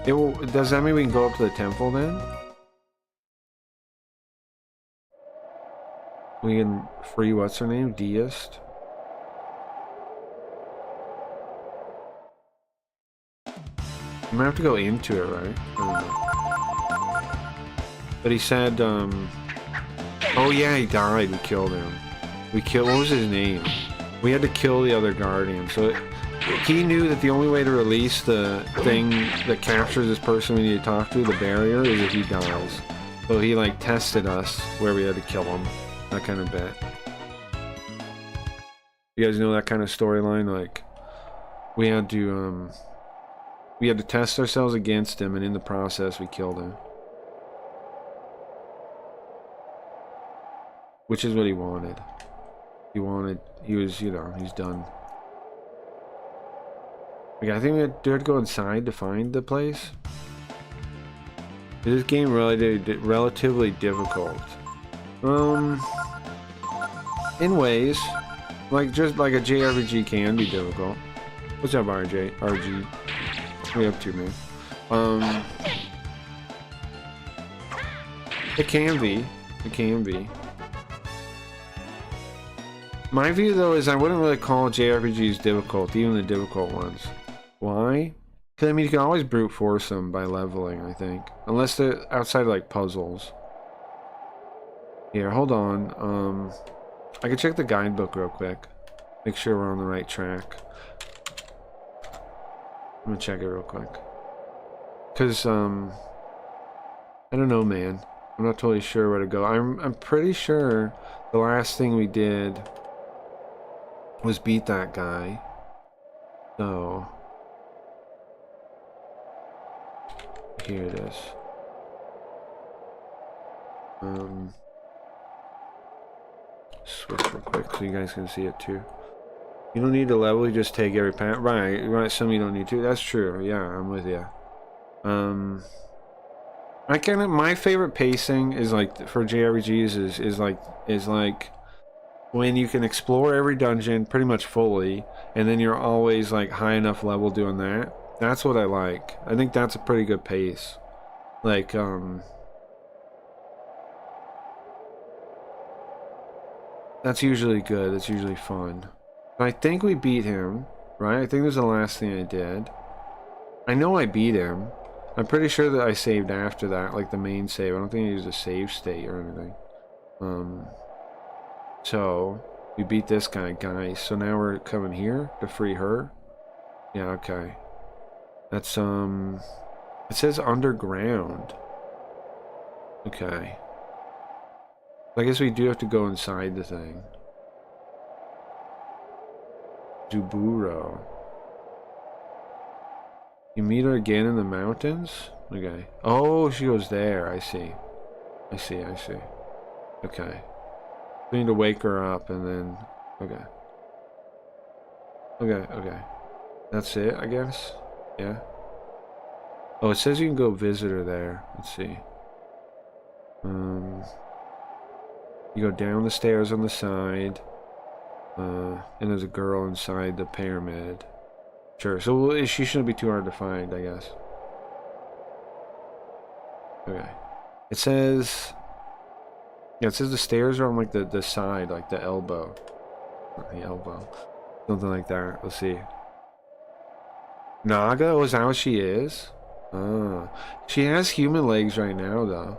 Does that mean we can go up to the temple then? We can free what's her name? Deist? I'm gonna have to go into it, right? I don't know. But he said, oh yeah, he died. We killed him. What was his name? We had to kill the other guardian. So he knew that the only way to release the thing that captures this person we need to talk to, the barrier, is if he dies. So he like tested us where we had to kill him. That kind of bit. You guys know that kind of storyline? Like, we had to test ourselves against him, and in the process we killed him. Which is what he wanted. He was, you know, he's done. Okay, I think we have to go inside to find the place. This game relatively difficult. In ways, just like a JRPG can be difficult. What's up, RG? What are you up to, man? It can be. It can be. My view, though, is I wouldn't really call JRPGs difficult, even the difficult ones. Why? Because, I mean, you can always brute force them by leveling, I think. Unless they're outside, like, puzzles. Here, hold on. I can check the guidebook real quick. Make sure we're on the right track. I'm gonna check it real quick. Because, I don't know, man. I'm not totally sure where to go. I'm pretty sure the last thing we did was beat that guy. So here it is. Switch real quick so you guys can see it too. You don't need to level, you just take every path. Right, some you don't need to. That's true. Yeah, I'm with you. My favorite pacing is like for JRPGs is like when you can explore every dungeon pretty much fully, and then you're always like high enough level doing that. That's what I like. I think that's a pretty good pace. Like that's usually good. That's usually fun. I think we beat him, right? I think this is the last thing I did. I know I beat him. I'm pretty sure that I saved after that, like the main save. I don't think I used a save state or anything. So we beat this guy, guys. So now we're coming here to free her. Yeah, okay. That's it says underground. Okay. I guess we do have to go inside the thing. Juburo. You meet her again in the mountains? Okay. Oh, she goes there. I see. I see. Okay. We need to wake her up and then... Okay. Okay. That's it, I guess? Yeah. Oh, it says you can go visit her there. Let's see. You go down the stairs on the side. And there's a girl inside the pyramid. Sure, so she shouldn't be too hard to find, I guess. Okay. It says... Yeah, it says the stairs are on like the side, like the elbow. The elbow. Something like that. Let's see. Naga? Oh, is that what she is? Ah. She has human legs right now, though.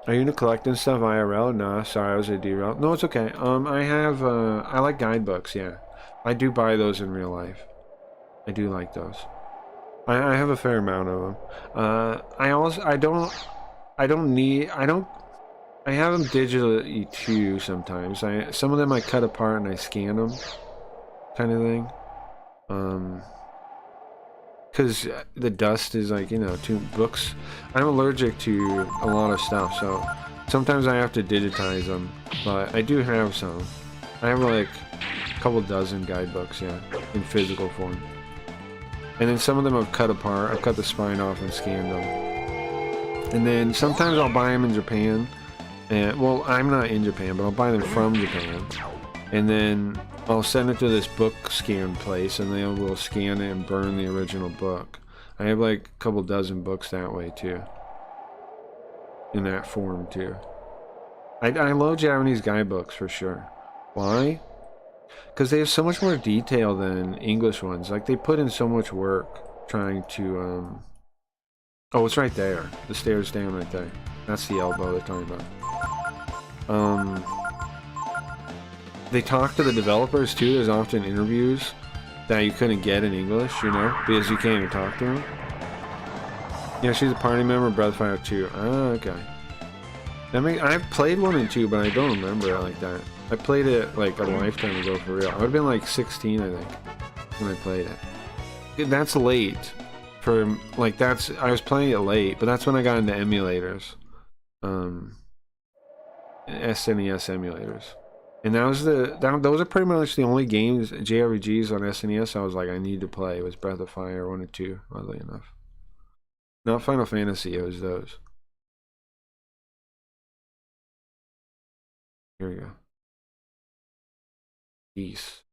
Are you into collecting stuff IRL? No, sorry, I was a derail. No, it's okay. I like guidebooks, yeah. I do buy those in real life. I do like those. I have a fair amount of them. I have them digitally too sometimes. Some of them I cut apart and I scan them, kind of thing. Because the dust is like, you know, too books. I'm allergic to a lot of stuff, so sometimes I have to digitize them. But I do have some. I have like a couple dozen guidebooks, yeah, in physical form. And then some of them I've cut apart. I've cut the spine off and scanned them. And then sometimes I'll buy them in Japan. And well, I'm not in Japan, but I'll buy them from Japan. And then I'll send it to this book scan place, and they will scan it and burn the original book. I have like a couple dozen books that way too. In that form too. I love Japanese guidebooks for sure. Why? Because they have so much more detail than English ones. Like they put in so much work trying to oh, it's right there. The stairs stand right there. That's the elbow they're talking about. They talk to the developers too. There's often interviews that you couldn't get in English, you know, because you can't even talk to them. Yeah, she's a party member of Breath of Fire 2. Ah, okay. I've played 1 and 2, but I don't remember it like that. I played it like a lifetime ago for real. I would have been like 16, I think, when I played it. That's late. For like I was playing it late, but that's when I got into emulators. SNES emulators. And those are pretty much the only games, JRPGs on SNES, I was like, I need to play. It was Breath of Fire 1 and 2, oddly enough. Not Final Fantasy, it was those. Here we go. Peace.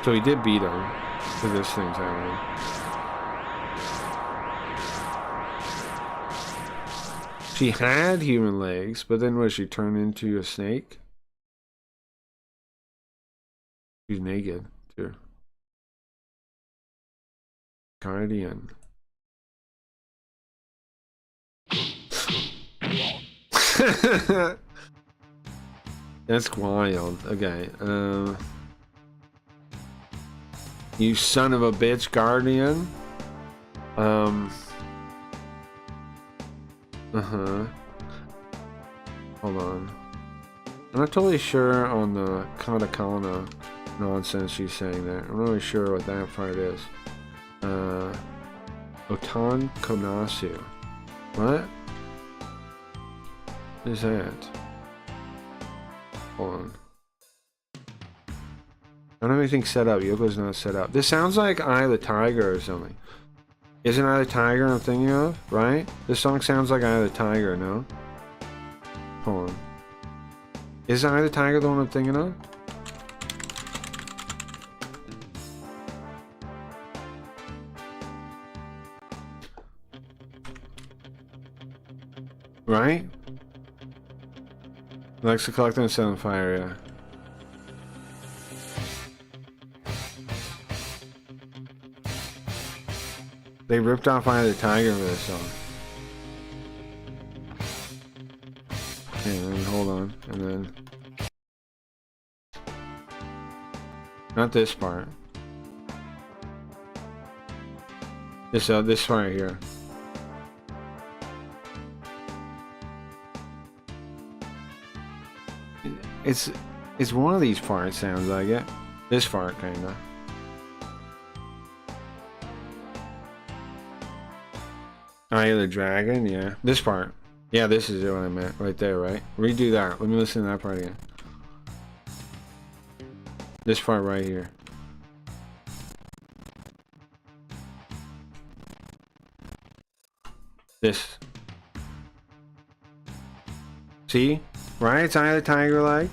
So he did beat him, because this thing's happening. She had human legs, but then was she turned into a snake? She's naked, too. Guardian. That's wild. Okay. You son of a bitch, Guardian. Hold on. I'm not totally sure on the katakana nonsense she's saying there. I'm not really sure what that part is. Otan Konasu. What? What is that? Hold on. I don't have anything set up. Yoko's not set up. This sounds like Eye of the Tiger or something. Isn't Eye of the Tiger I'm thinking of? Right? This song sounds like Eye of the Tiger, no? Hold on. Is Eye of the Tiger the one I'm thinking of? Right? Likes to collect and set on fire, yeah. They ripped off Eye of the Tiger for this song. And then hold on, and then not this part. This part right here. It's one of these parts, sounds like it. This part, kinda. Eye of the Dragon, yeah. This part. Yeah, this is what I meant. Right there, right? Redo that. Let me listen to that part again. This part right here. This. See? Right? It's Eye of the Tiger like.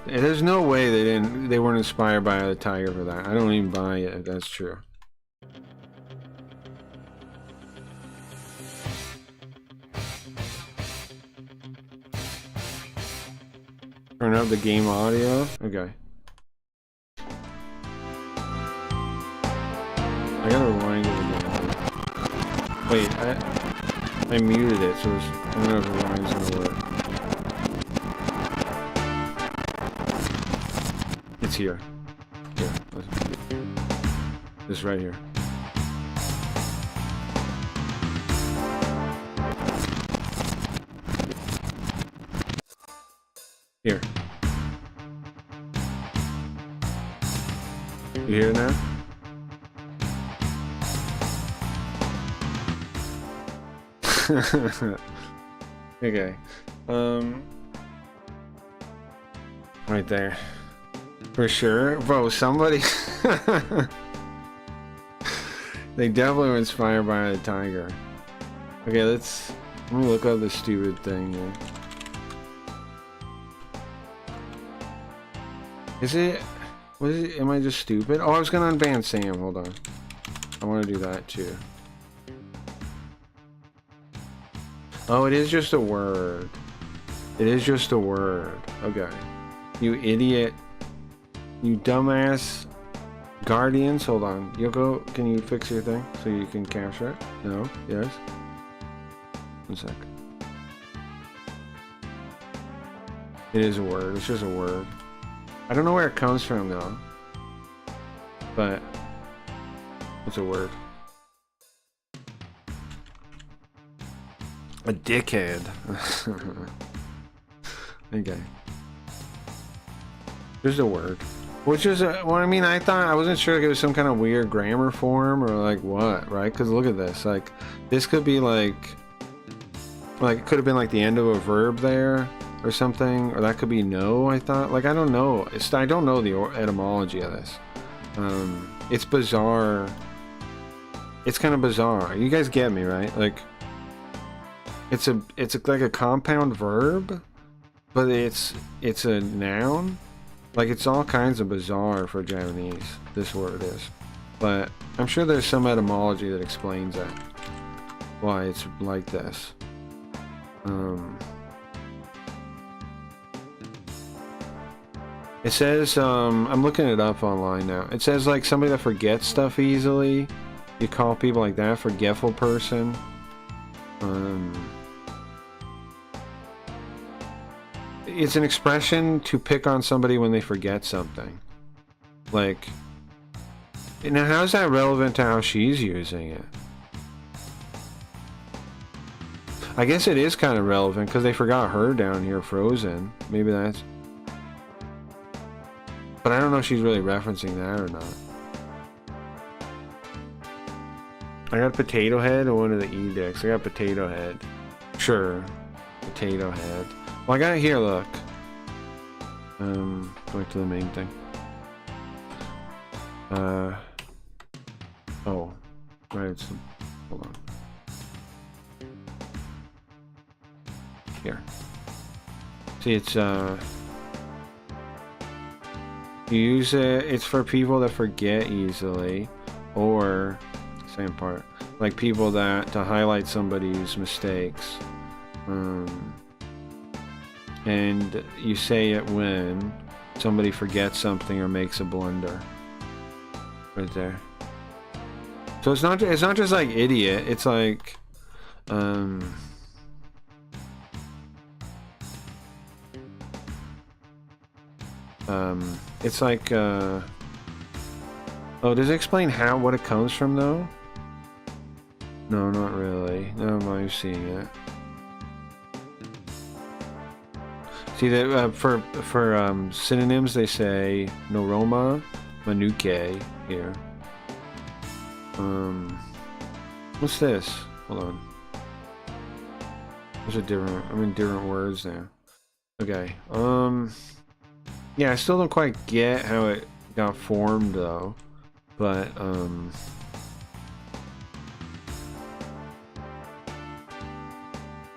There's no way they weren't inspired by the Tiger for that. I don't even buy it if that's true. Turn up the game audio. Okay. I gotta rewind it again. Wait, I I muted it, so I don't know if the line's gonna work. It's here. Here. This right here. Here. You hear it now? Okay. Right there. For sure. Bro, somebody they definitely were inspired by the tiger. Okay, let me look up this stupid thing here. Is it? What is it? Am I just stupid? Oh, I was gonna unban Sam. Hold on. I want to do that too. Oh, it is just a word. It is just a word. Okay. You idiot. You dumbass. Guardians. Hold on. Yoko, can you fix your thing so you can capture it? No? Yes? 1 sec. It is a word. It's just a word. I don't know where it comes from though, but it's a word. A dickhead. Okay. There's a word. Which is well, I mean, I wasn't sure if it was some kind of weird grammar form or like what, right? Because look at this. Like, this could be like it could have been like the end of a verb there. Or something, or that could be no. I thought, like, I don't know. I don't know the etymology of this. It's bizarre. It's kind of bizarre. You guys get me, right? Like, it's like a compound verb, but it's a noun. Like, it's all kinds of bizarre for Japanese. This word is, but I'm sure there's some etymology that explains that. Why it's like this. It says, I'm looking it up online now. It says, like, somebody that forgets stuff easily. You call people like that, forgetful person. It's an expression to pick on somebody when they forget something. Like, now how's that relevant to how she's using it? I guess it is kind of relevant because they forgot her down here frozen. Maybe that's... But I don't know if she's really referencing that or not. I got potato head or one of the edicts. I got potato head. Sure. Potato head. Well, I got it here, look. Going to the main thing. Oh. Right, hold on. Here. See, it's, you use it, it's for people that forget easily, or, same part, like people that, to highlight somebody's mistakes. And you say it when somebody forgets something or makes a blunder. Right there. So it's not just like idiot, it's like, it's like, oh, does it explain what it comes from though? No, not really. No, I'm seeing it. See that for synonyms they say noroma, manuke here. What's this? Hold on. Those are different. I'm in different words now. Okay. Yeah, I still don't quite get how it got formed though, but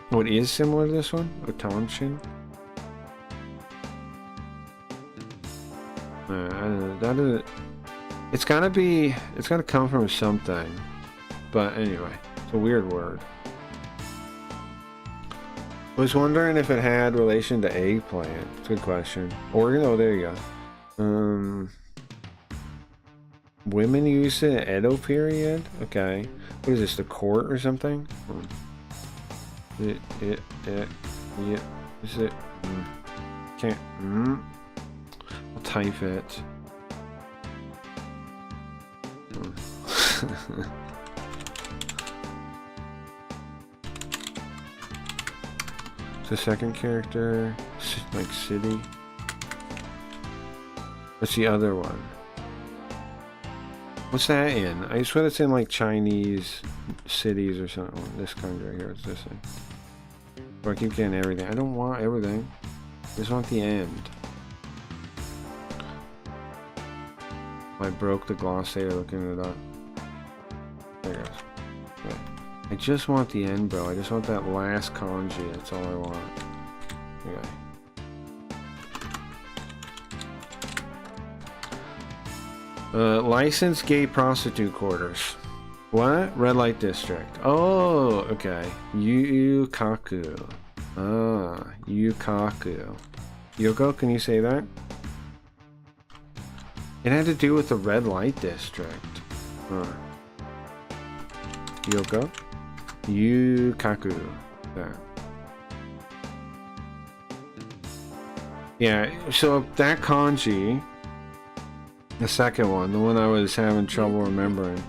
what is similar to this one? Otanshin? I don't know. That is, it's gotta come from something. But anyway, it's a weird word. I was wondering if it had relation to eggplant. It's a good question. Oregon? Oh, there you go. Women used it in Edo period? Okay. What is this, the court or something? Yeah. Is it? Can't. I'll type it. It's the second character, like city. What's the other one? What's that in? I swear it's in like Chinese cities or something. This country right here. What's this thing? Or I keep getting everything. I don't want everything. I just want the end. I broke the glossator looking it up. There it goes. Okay. I just want the end, bro. I just want that last kanji. That's all I want. Okay. Licensed gay prostitute quarters. What? Red light district. Oh, okay. Yukaku. Ah, Yukaku. Yoko, can you say that? It had to do with the red light district. Huh. Yoko? Yukaku. Yeah, so that kanji, the second one, the one I was having trouble remembering,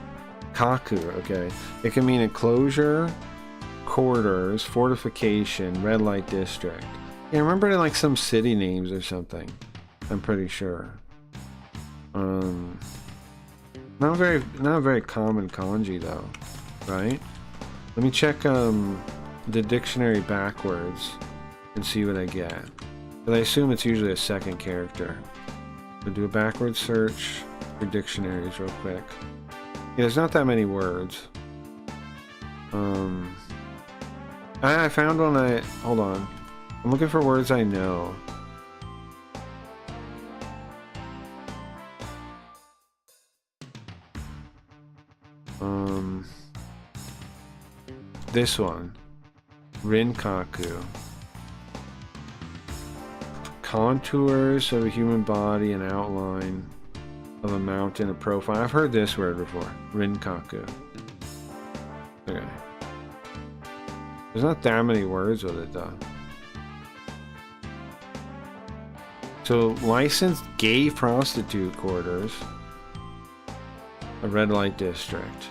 Kaku, okay. It can mean enclosure, quarters, fortification, red light district. Yeah, I remember it in like some city names or something. I'm pretty sure. Not a very common kanji though, right? Let me check the dictionary backwards and see what I get. But I assume it's usually a second character. So do a backwards search for dictionaries real quick. Yeah, there's not that many words. I found one. Hold on. I'm looking for words I know. This one. Rinkaku. Contours of a human body and outline of a mountain, a profile. I've heard this word before. Rinkaku. Okay. There's not that many words with it though. So, licensed gay prostitute quarters. A red light district.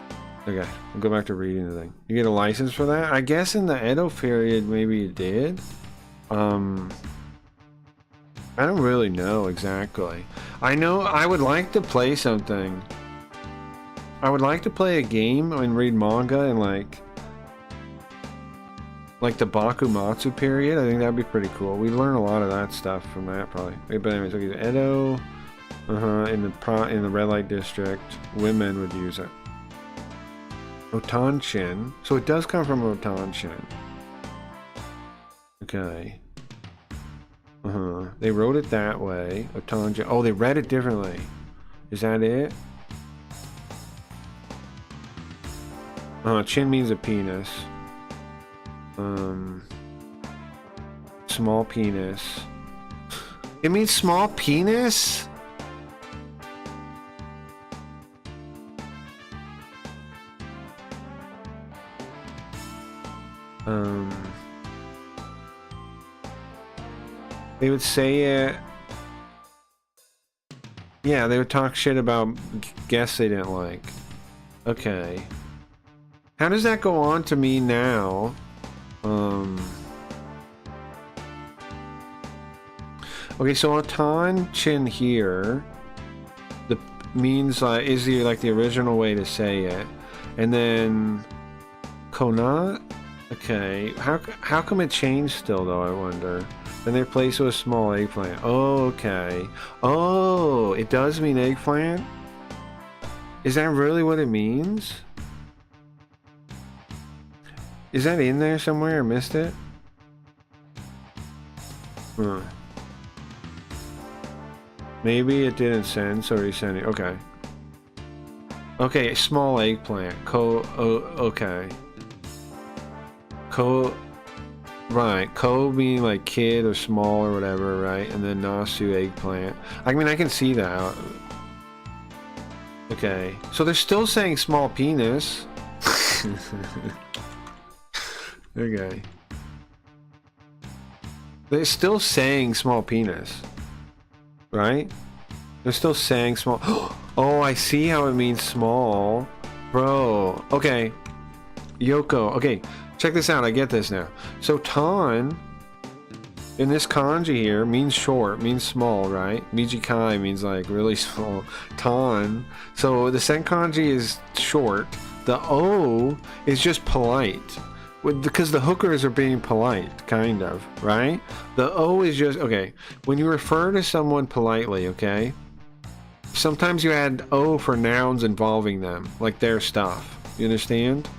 Okay, I'll go back to reading the thing. You get a license for that? I guess in the Edo period maybe you did. I don't really know exactly. I know I would like to play something. I would like to play a game and read manga in like the Bakumatsu period. I think that'd be pretty cool. We learn a lot of that stuff from that probably. But anyways, okay, Edo, in the red light district, women would use it. Otanshin. So it does come from Otanshin. Okay. They wrote it that way. Otanshin. Oh, they read it differently. Is that it? Chin means a penis. Small penis. It means small penis? They would say it. Yeah, they would talk shit about guests they didn't like. Okay. How does that go on to me now? Okay, so Otan Chin here means is the original way to say it, and then Konat. Okay, how come it changed still though? I wonder. Then they replace it with small eggplant. Oh, okay. Oh, it does mean eggplant? Is that really what it means? Is that in there somewhere? I missed it? Huh. Maybe it didn't send, so resend it. Okay. Okay, small eggplant. Okay. Right, ko being like kid or small or whatever, right? And then nasu, eggplant. I mean, I can see that. Okay, so they're still saying small penis. Okay. They're still saying small penis, right? They're still saying small. Oh, I see how it means small, bro. Okay, Yoko. Okay, check this out. I get this now. So tan in this kanji here means short, means small, right? Mijikai means like really small. Tan. So the sen kanji is short. The O is just polite. Because the hookers are being polite, kind of, right? The O is just, okay, when you refer to someone politely, okay, sometimes you add O for nouns involving them, like their stuff. You understand?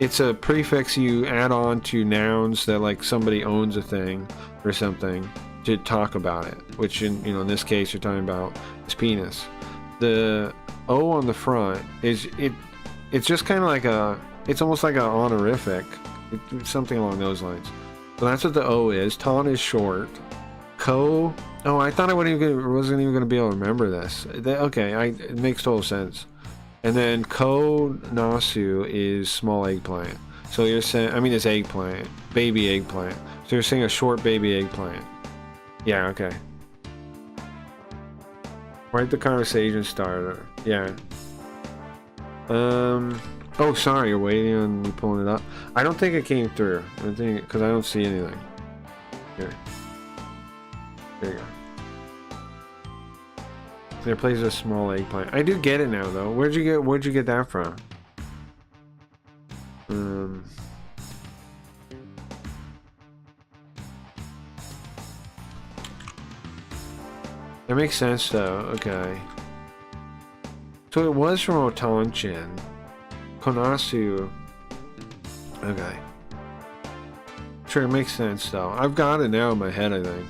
It's a prefix you add on to nouns that, like, somebody owns a thing or something to talk about it, which in, you know, in this case you're talking about his penis. The O on the front is, it's just kind of like a, it's almost like an honorific, something along those lines. So that's what the O is. Tan is short. Ko, oh, I thought I wasn't even going to be able to remember this. Okay, it makes total sense. And then ko nasu is small eggplant. So you're saying, I mean, it's eggplant, baby eggplant. So you're saying a short baby eggplant. Yeah, okay. Write the conversation starter. Yeah. Oh, sorry, you're waiting on me pulling it up. I don't think it came through. I don't think, because I don't see anything. Here. There you go. There plays a small eggplant. I do get it now, though. Where'd you get that from? That makes sense, though. Okay. So it was from Otanchin. Konasu. Okay. Sure, it makes sense, though. I've got it now in my head, I think.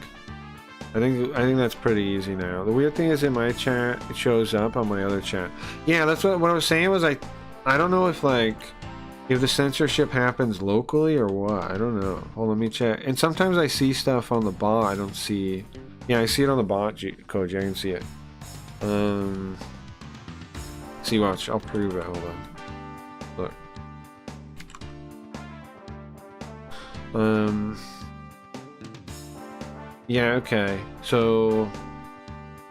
I think that's pretty easy now. The weird thing is in my chat, it shows up on my other chat. Yeah, that's what I was saying was I don't know if, like, if the censorship happens locally or what. I don't know. Hold on, let me check. And sometimes I see stuff on the bot I don't see. Yeah, I see it on the bot, Koji. I can see it. See, watch. I'll prove it. Hold on. Look. Yeah, okay. So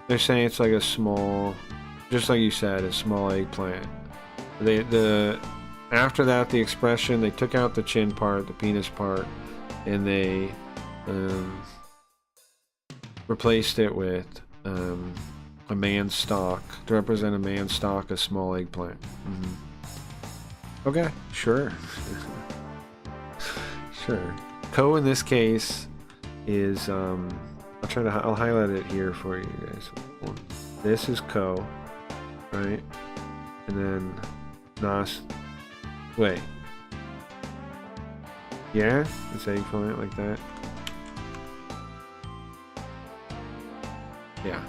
they're saying it's like a small, just like you said, a small eggplant. After that, the expression, they took out the chin part, the penis part, and they replaced it with a man's stalk to represent a man's stalk, a small eggplant. Okay, sure. Sure. Ko in this case is I'll highlight it here for you guys. This is ko, right? And then nas. Wait. Yeah, it's eggplant like that. Yeah.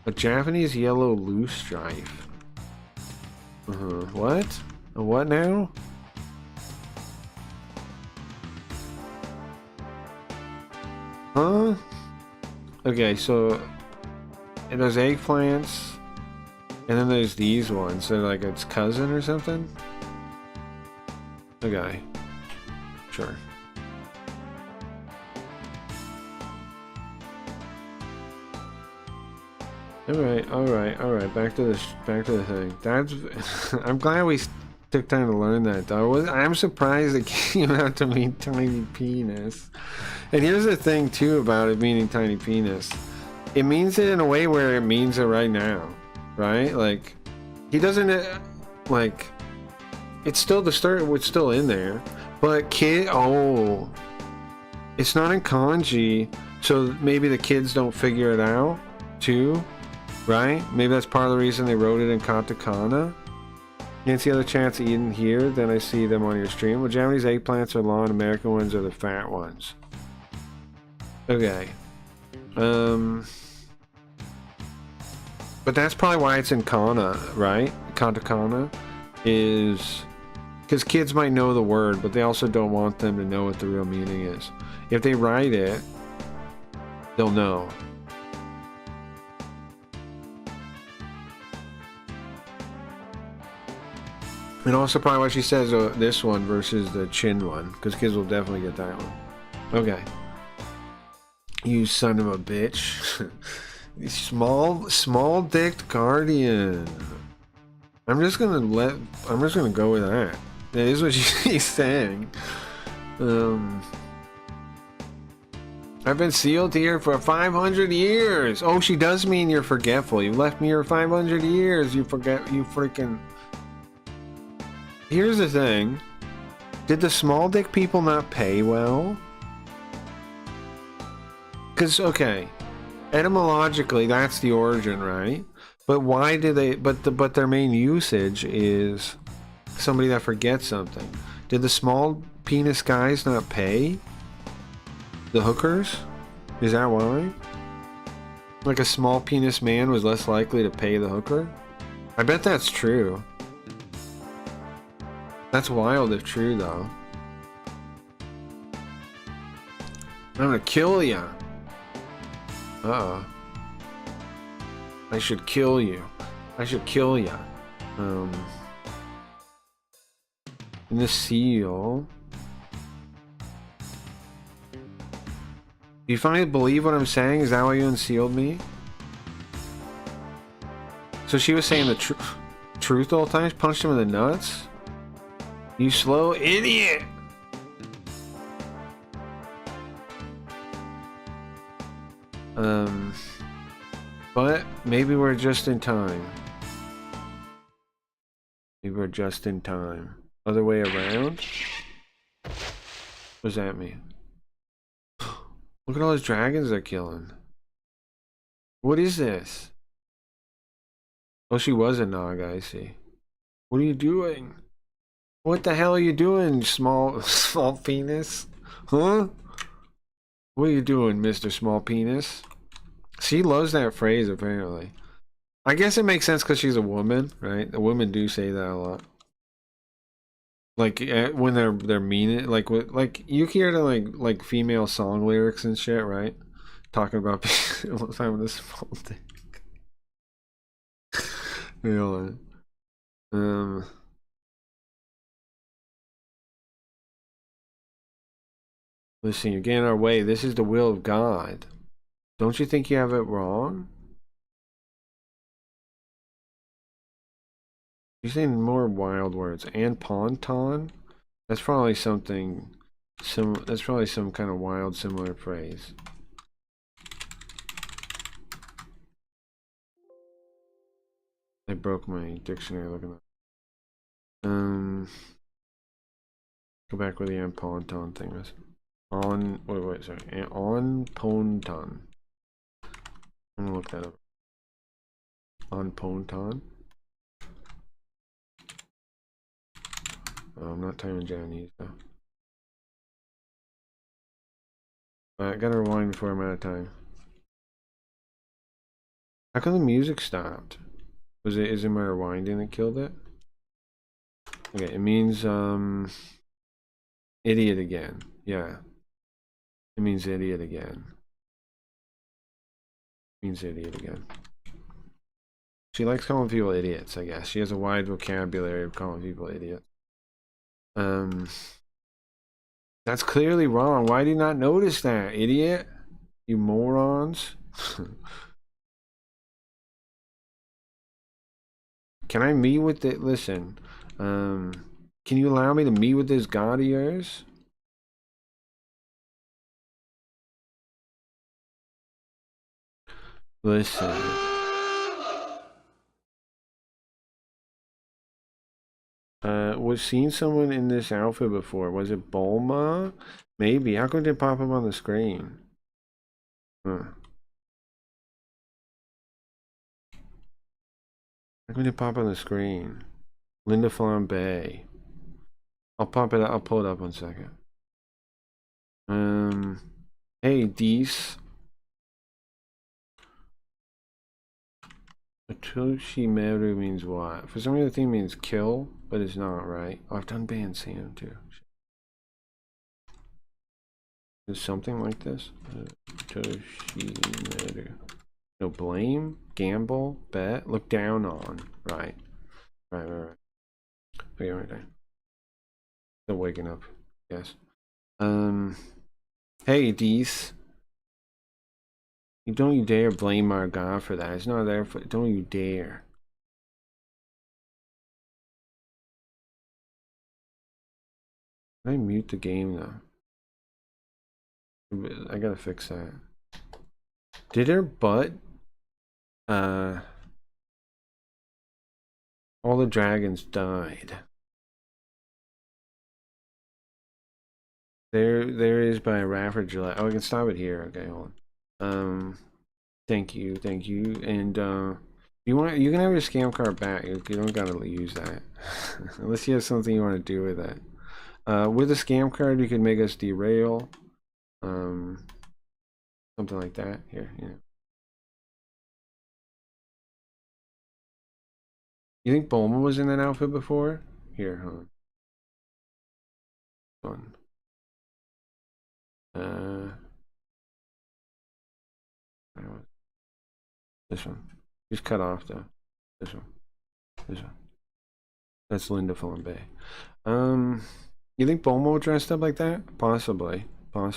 A Japanese yellow loosestrife. What? A what now? Huh? Okay, so there's eggplants, and then there's these ones. They're like its cousin or something? Okay. Sure. Alright. Back to the thing. That's I'm glad we took time to learn that, though. I'm surprised it came out to mean tiny penis. And here's the thing, too, about it meaning tiny penis. It means it in a way where it means it right now, right? Like, he doesn't, like, it's still it's still in there. But it's not in kanji, so maybe the kids don't figure it out, too, right? Maybe that's part of the reason they wrote it in katakana. You can see other chats eaten here, then I see them on your stream. Well, Japanese eggplants are long, American ones are the fat ones. Okay. But that's probably why it's in kana, right? Katakana is because kids might know the word, but they also don't want them to know what the real meaning is. If they write it, they'll know. And also probably why she says this one versus the chin one, because kids will definitely get that one. Okay. You son of a bitch. Small dicked guardian. I'm just gonna go with that. That is what she's saying. I've been sealed here for 500 years. Oh, she does mean you're forgetful. You left me here 500 years. You freaking. Here's the thing. Did the small dick people not pay well? Because, okay, etymologically, that's the origin, right? But why do they, but their main usage is somebody that forgets something. Did the small penis guys not pay? The hookers? Is that why? Like a small penis man was less likely to pay the hooker? I bet that's true. That's wild if true, though. I'm gonna kill ya. Uh-oh. I should kill you. I should kill ya. In the seal... Do you finally believe what I'm saying? Is that why you unsealed me? So she was saying the truth all the time? She punched him in the nuts? You slow idiot! But maybe we're just in time. Maybe we're just in time. Other way around? What does that mean? Look at all those dragons they're killing. What is this? Oh, she was a Naga, I see. What are you doing? What the hell are you doing, small penis? Huh? What are you doing, Mr. Small Penis? She loves that phrase, apparently. I guess it makes sense because she's a woman, right? The women do say that a lot. Like when they're mean it, like you hear the like female song lyrics and shit, right? Talking about having this small dick. Hold on. Listen, you're getting our way. This is the will of God. Don't you think you have it wrong? You're saying more wild words. And ponton? That's probably something. That's probably some kind of wild similar phrase. I broke my dictionary looking at. Go back where the en ponton thing was. Sorry. On ponton. I'm gonna look that up. On ponton. Oh, I'm not typing Japanese though. I gotta rewind before I'm out of time. How come the music stopped? Is it my rewinding that killed it? Okay, it means idiot again. Yeah. It means idiot again. It means idiot again. She likes calling people idiots, I guess. She has a wide vocabulary of calling people idiots. That's clearly wrong. Why do you not notice that, idiot? You morons. Can I meet with it? Listen, can you allow me to meet with this god of yours? Listen. Was seeing someone in this outfit before. Was it Bulma? Maybe. How come it pop up on the screen? Huh. How come it pop on the screen? Linda Flambe. I'll pop it. I'll pull it up 1 second. Hey, Dees. Atoshimeru means what? For some reason, the thing means kill, but it's not, right? Oh, I've done Ban Sam too. Is something like this? Atoshimeru. No, blame, gamble, bet, look down on. Right. Oh, yeah, right there. Still waking up. Yes. Hey, Dees. Don't you dare blame our God for that. It's not there for. Don't you dare. Can I mute the game though? I gotta fix that. Did her butt? All the dragons died. There is by Rafford Gillette. Oh, I can stop it here. Okay, hold on. Thank you, and you can have your scam card back. You don't gotta use that unless you have something you want to do with it. With a scam card, you can make us derail, something like that. Here, yeah. You think Bulma was in that outfit before? Here, hold on. This one. She's cut off though. This one. That's Linda Flambe. You think Bulma dressed up like that? Possibly. That's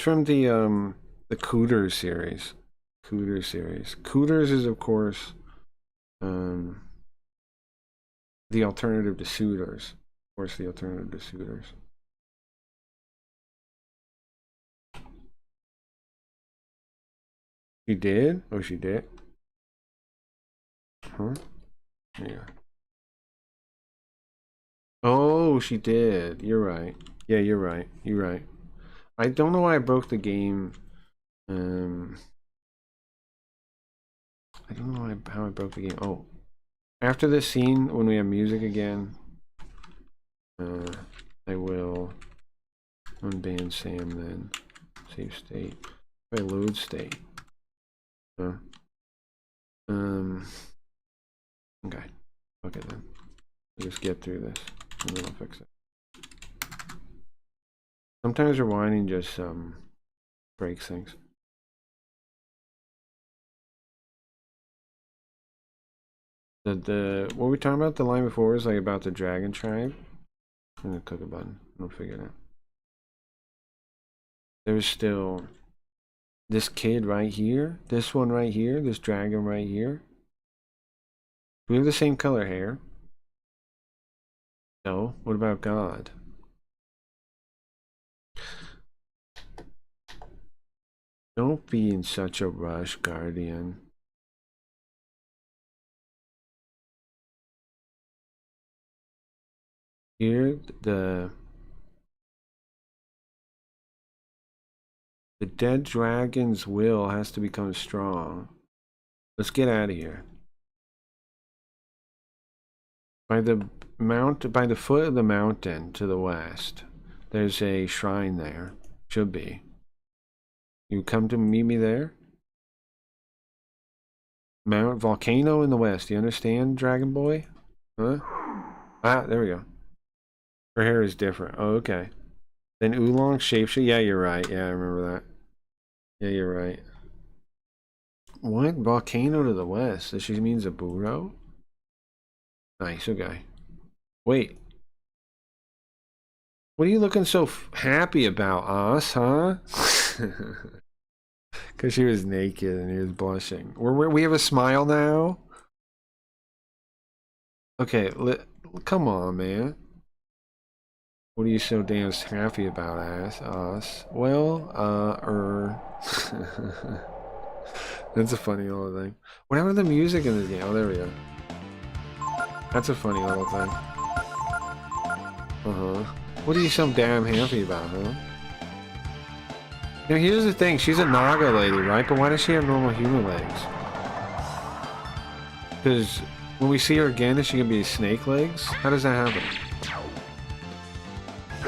from the Cooters series. Cooters is of course the alternative to Suitors. Of course, the alternative to Suitors. She did? Oh, she did? Huh? Yeah. Oh, she did. You're right. Yeah, you're right. I don't know why I broke the game. I don't know how I broke the game. Oh. After this scene, when we have music again, I will unban Sam then. Save state. If I load state. Okay. Okay then. I'll just get through this and then I'll fix it. Sometimes rewinding just breaks things. What were we talking about? The line before was like about the dragon tribe. I'm gonna click a button. I'll figure it out. There's still this kid right here, this one right here, this dragon right here. We have the same color hair. No. What about God? Don't be in such a rush, Guardian. Here, the dead dragon's will has to become strong. Let's get out of here. By the foot of the mountain to the west, there's a shrine there. Should be. You come to meet me there? Mount Volcano in the west. You understand, Dragon Boy? Huh? Ah, there we go. Her hair is different. Oh, okay. Then Oolong shapeshift. Yeah, you're right. Yeah, I remember that. Yeah, you're right. What? Volcano to the west? Does she mean Zaburo? Nice, okay. Wait. What are you looking so happy about, us, huh? Because she was naked and he was blushing. We have a smile now? Okay, come on, man. What are you so damn happy about, us? Well, That's a funny little thing. What happened to the music in this game? Oh, there we go. That's a funny little thing. What are you so damn happy about, huh? Now, here's the thing. She's a Naga lady, right? But why does she have normal human legs? Because when we see her again, is she going to be snake legs? How does that happen?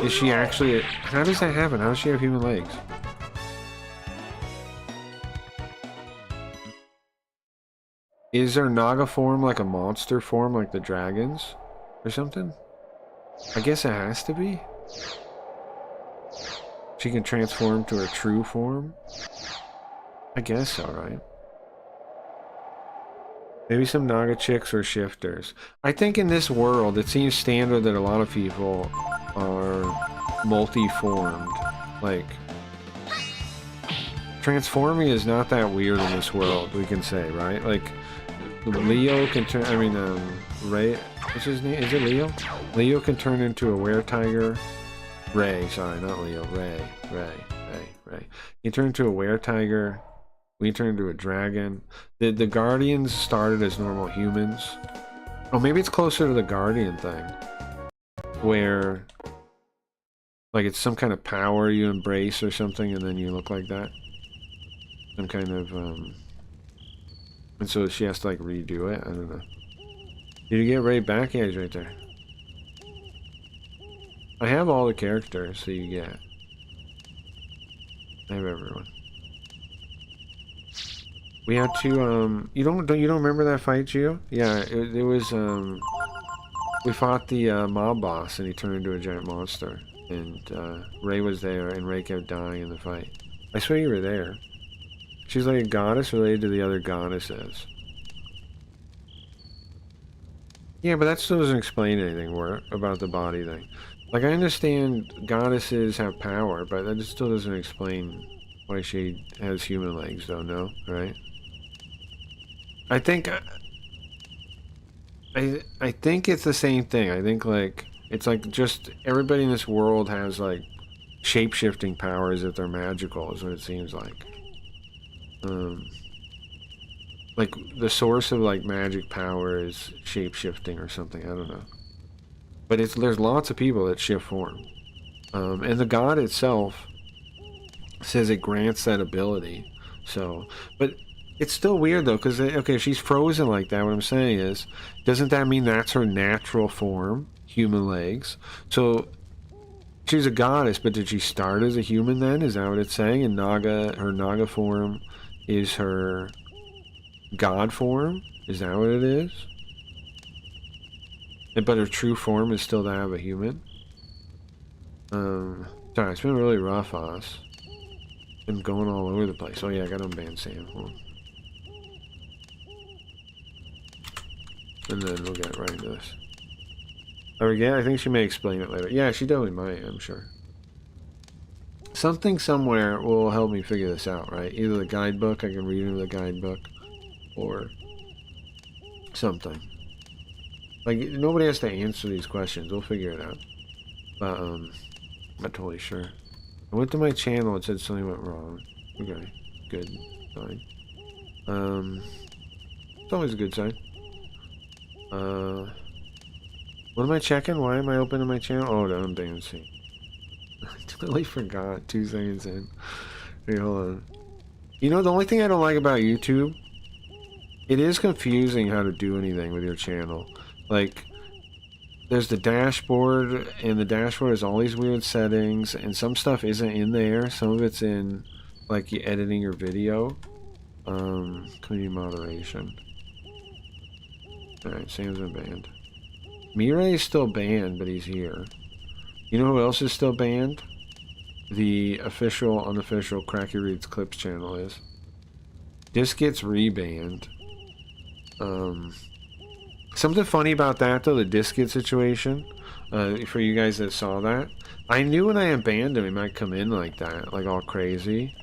Is she actually... How does that happen? How does she have human legs? Is her Naga form like a monster form like the dragons? Or something? I guess it has to be. She can transform to her true form? I guess so, right? Maybe some Naga chicks or shifters. I think in this world, it seems standard that a lot of people are multi-formed. Like, transforming is not that weird in this world, we can say, right? Like, Leo can turn, I mean, Ray, what's his name? Is it Leo? Leo can turn into a were-tiger. Ray, sorry, not Leo. Ray. He turned into a were-tiger. We turned into a dragon. The Guardians started as normal humans. Oh, maybe it's closer to the Guardian thing. Where, like, it's some kind of power you embrace or something, and then you look like that. Some kind of, and so she has to, like, redo it? I don't know. Did you get Ray back? Yeah, he's right there. I have all the characters that you get. I have everyone. We had to, you don't remember that fight, Gio? Yeah, it was, we fought the, mob boss, and he turned into a giant monster. And, Ray was there, and Ray kept dying in the fight. I swear you were there. She's like a goddess related to the other goddesses. Yeah, but that still doesn't explain anything about the body thing. Like, I understand goddesses have power, but that still doesn't explain why she has human legs, though, no? Right? I think... I think it's the same thing. I think, like, it's like just everybody in this world has, like, shape-shifting powers if they're magical, is what it seems like. Like, the source of, like, magic power is shape-shifting or something, I don't know. But there's lots of people that shift form. And the god itself says it grants that ability. So, but it's still weird though, because, okay, if she's frozen like that, what I'm saying is, doesn't that mean that's her natural form? Human legs. So, she's a goddess, but did she start as a human then? Is that what it's saying? And her Naga form is her god form? Is that what it is? But her true form is still to have a human? Sorry, it's been really rough, Oz. Been going all over the place. Oh yeah, I got unbanned Sam. Hold on. And then we'll get right into this. Again, I think she may explain it later. Yeah, she definitely might, I'm sure. Something somewhere will help me figure this out, right? Either the guidebook, I can read into the guidebook, or something. Like, nobody has to answer these questions. We'll figure it out. But, I'm not totally sure. I went to my channel, it said something went wrong. Okay, good. Fine. It's always a good sign. What am I checking? Why am I opening my channel? Oh, the unbanned scene. I totally forgot 2 seconds in. Wait, hold on. You know, the only thing I don't like about YouTube, it is confusing how to do anything with your channel. Like, there's the dashboard, and the dashboard has all these weird settings, and some stuff isn't in there. Some of it's in, like, you editing your video. Community moderation. Alright, Sam's been banned. Mirai is still banned, but he's here. You know who else is still banned? The official, unofficial Cracky Reads Clips channel is. This gets rebanned. Something funny about that, though, the Disket situation, for you guys that saw that, I knew when I unbanned him, he might come in like that, like all crazy.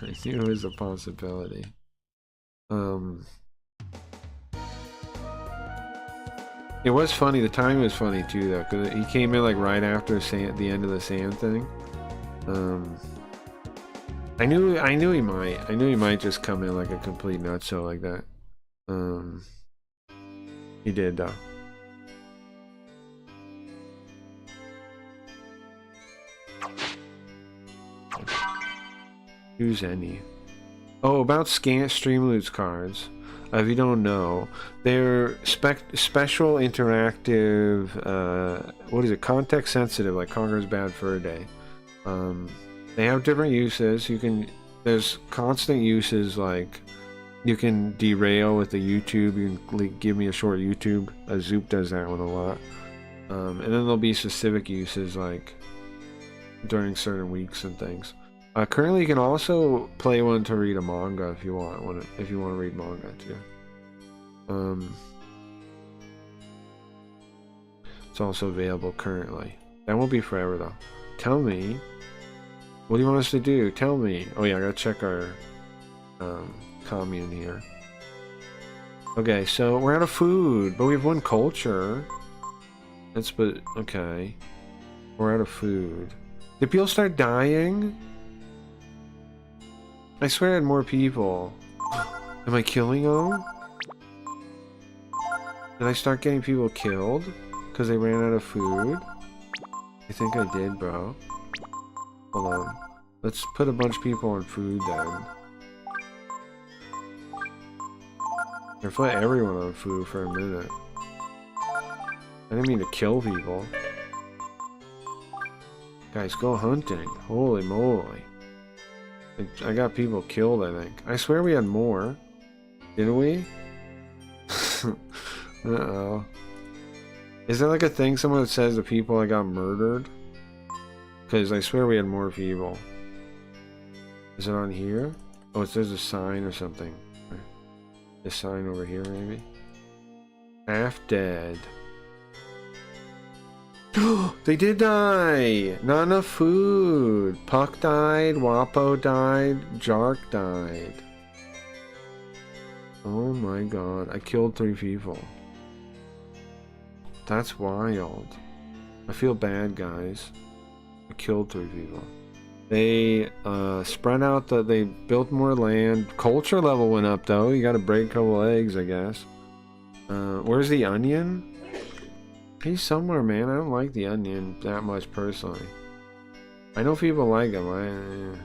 I knew it was a possibility. It was funny, the timing was funny too, though, because he came in like right after the end of the sand thing. I knew he might just come in like a complete nutso like that. He did, though. Who's any? Oh, about Streamloots cards. If you don't know, they're special interactive, what is it, context sensitive, like Conqueror's Bad Fur Day. They have different uses. There's constant uses, like, you can derail with the YouTube, you can give me a short YouTube. Zoop does that one a lot. And then there'll be specific uses, like, during certain weeks and things. Currently, you can also play one to read a manga if you want to read manga too. It's also available currently. That won't be forever though. Tell me. What do you want us to do? Tell me. Oh yeah, I gotta check our commune here. Okay, so we're out of food, but we have one culture. Okay. We're out of food. Did people start dying? I swear I had more people. Am I killing them? Did I start getting people killed? Because they ran out of food? I think I did, bro. Hold on. Let's put a bunch of people on food then. Or put everyone on food for a minute. I didn't mean to kill people. Guys, go hunting. Holy moly. I got people killed, I think. I swear we had more. Didn't we? Uh-oh. Is there like a thing someone says to people I got murdered? Because I swear we had more people. Is it on here? Oh, it says a sign or something. This sign over here, maybe? Half dead. They did die! Not enough food! Puck died, Wapo died, Jark died. Oh my god, I killed 3 people. That's wild. I feel bad, guys. I killed 3 people. They spread out they built more land. Culture level went up though. You gotta break a couple eggs, I guess. Where's the onion? He's somewhere, man. I don't like the onion that much personally. I know people like him.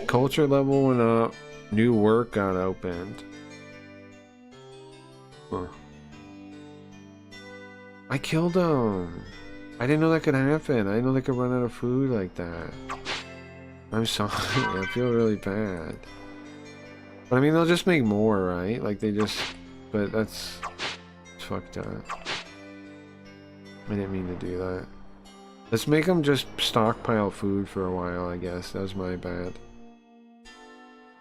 Culture level went up. New work got opened. Huh. I killed him. I didn't know that could happen. I didn't know they could run out of food like that. I'm sorry. I feel really bad. But I mean, they'll just make more, right? Like they just... But that's... It's fucked up. I didn't mean to do that. Let's make them just stockpile food for a while, I guess. That was my bad.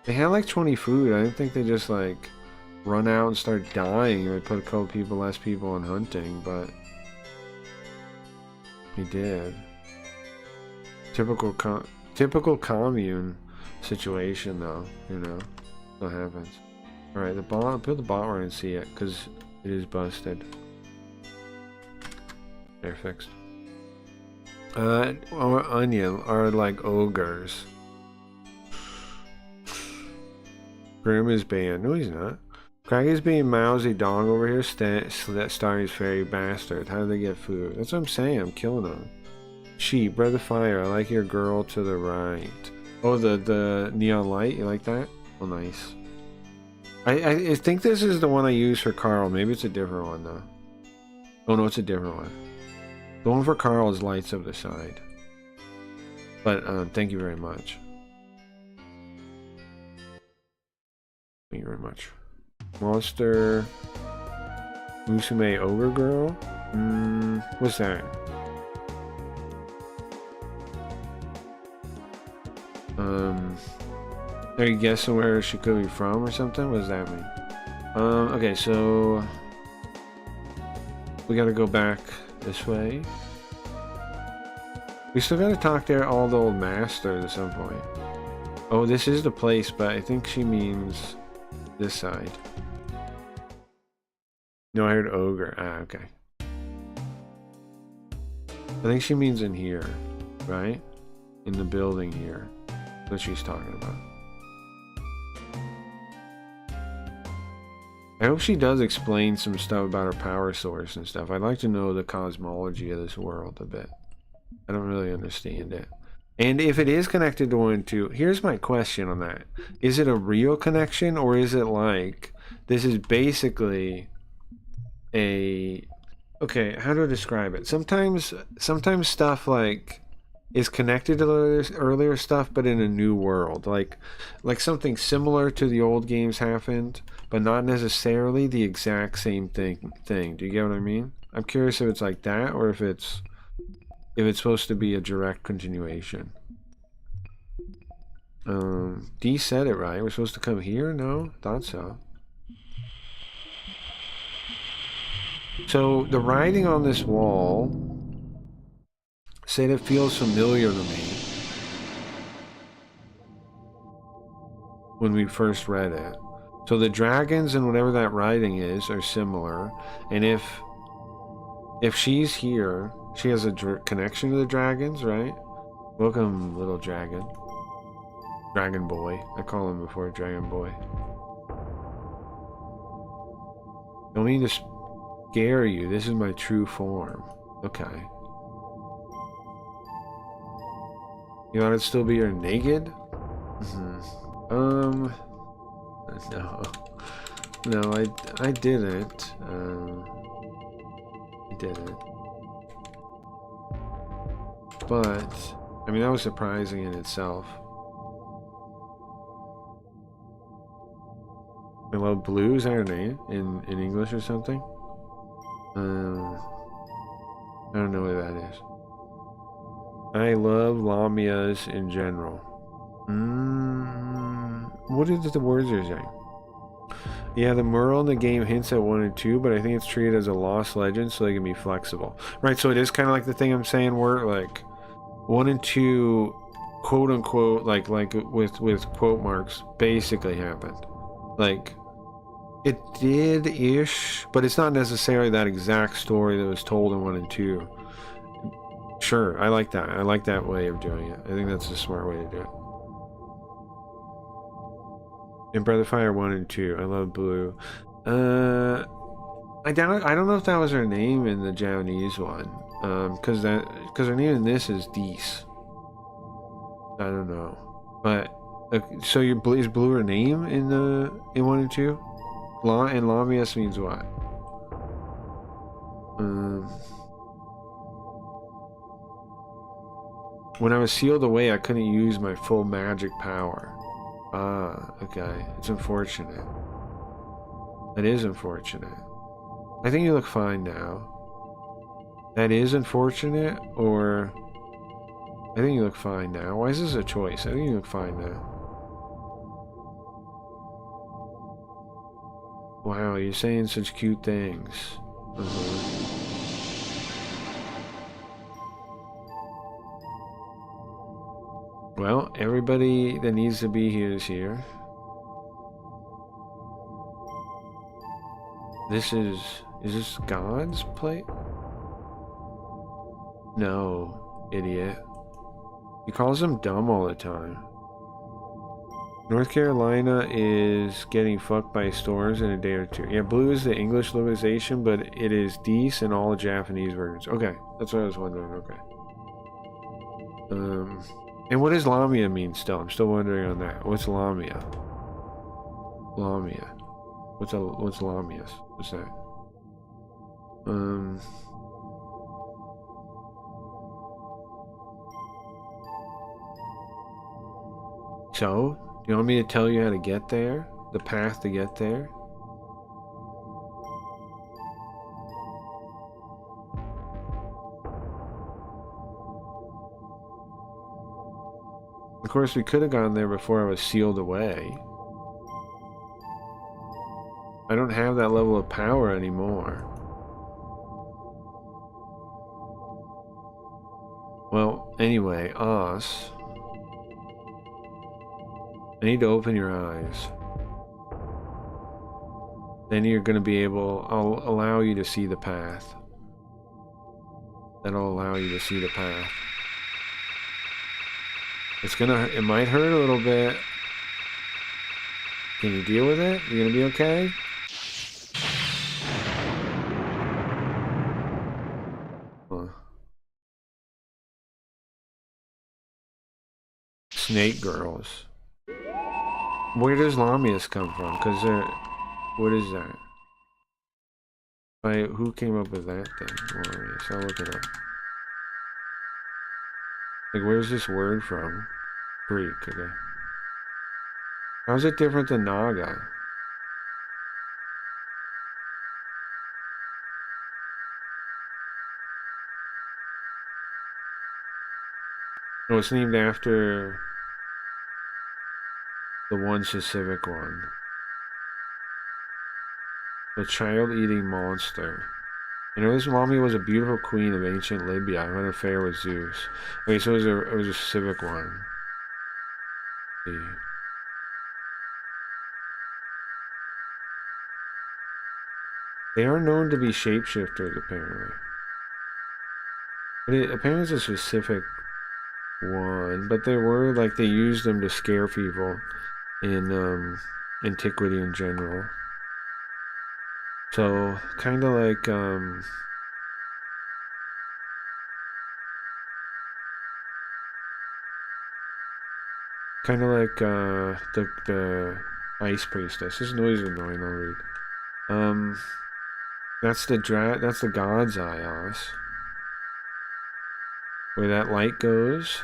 They had like 20 food. I didn't think they just like run out and start dying. Or put a couple people, less people on hunting, but he did. Typical commune situation, though. You know, what happens. All right, put the bot where I can see it because it is busted. They're fixed. Or onion are like ogres. Grim is banned. No, he's not. Craggy's being mousy dog over here. Starry's fairy bastard. How do they get food? That's what I'm saying. I'm killing them. Sheep, breath of fire. I like your girl to the right. Oh, the neon light. You like that? Oh, nice. I think this is the one I use for Carl. Maybe it's a different one though. Oh no, it's a different one. The one for Carl is lights up the side. But thank you very much. Thank you very much. Monster Musume Ogre Girl? What's that? Are you guessing where she could be from or something? What does that mean? Okay, so we gotta go back this way. We still gotta talk to all the old masters at some point. Oh, this is the place, but I think she means this side. No, I heard ogre. Ah, okay. I think she means in here, right? In the building here. That's what she's talking about. I hope she does explain some stuff about her power source and stuff. I'd like to know the cosmology of this world a bit. I don't really understand it. And if it is connected to 1 and 2, here's my question on that. Is it a real connection, or is it like this is basically a... Okay, how do I describe it? Sometimes stuff like is connected to earlier stuff, but in a new world. Like something similar to the old games happened, but not necessarily the exact same thing. Do you get what I mean? I'm curious if it's like that, or if it's supposed to be a direct continuation. D said it right. We're supposed to come here? No? Thought so. So the writing on this wall said it feels familiar to me when we first read it. So the dragons and whatever that writing is are similar, and if she's here, she has a connection to the dragons, right? Welcome, little dragon. Dragon boy. I call him before dragon boy. Don't mean to scare you. This is my true form. Okay. You want it to still be her naked? No. No, I didn't. I didn't. But, I mean, that was surprising in itself. I love blue, is that her name? In English or something? I don't know what that is. I love Lamias in general. What is the words are saying? Yeah, the Merle in the game hints at 1 and 2, but I think it's treated as a lost legend so they can be flexible. Right, so it is kind of like the thing I'm saying where, like, 1 and 2, quote unquote, like with quote marks, basically happened. Like, it did-ish, but it's not necessarily that exact story that was told in 1 and 2. Sure, I like that. I like that way of doing it. I think that's a smart way to do it. In Breath of Fire 1 and 2, I love blue. I don't know if that was her name in the Japanese one. Because her name in this is Dees. I don't know. But so is blue her name in 1 and 2? And Lamias means what? When I was sealed away, I couldn't use my full magic power. Ah, okay. It's unfortunate. That is unfortunate. I think you look fine now. That is unfortunate, or... I think you look fine now. Why is this a choice? I think you look fine now. Wow, you're saying such cute things. Well, everybody that needs to be here is here. Is this God's plate? No, idiot. He calls him dumb all the time. North Carolina is getting fucked by storms in a day or two. Yeah, blue is the English localization, but it is Dees in all Japanese versions. Okay, that's what I was wondering. Okay. And what does Lamia mean still? I'm still wondering on that. What's Lamia? Lamia. What's Lamias? What's that? So, do you want me to tell you how to get there? The path to get there? Of course, we could have gone there before I was sealed away. I don't have that level of power anymore. Well, anyway, Oz. I need to open your eyes. Then you're going to be able... I'll allow you to see the path. That'll allow you to see the path. It might hurt a little bit. Can you deal with it? You gonna be okay? Huh. Snake girls. Where does Lamias come from? Because what is that? Who came up with that thing? Lamias. I'll look it up. Like, where's this word from? Greek, okay. How's it different than Naga? Oh, it's named after the one specific one. The child-eating monster. You know, this Lamia was a beautiful queen of ancient Libya who had an affair with Zeus. Okay, so it was a civic one. Let's see. They are known to be shapeshifters, apparently. But apparently it's a specific one, but they were, like, they used them to scare people in antiquity in general. So, kind of like, the ice priestess. This noise is annoying, I'll read. That's the god's eye, Alice. Where that light goes.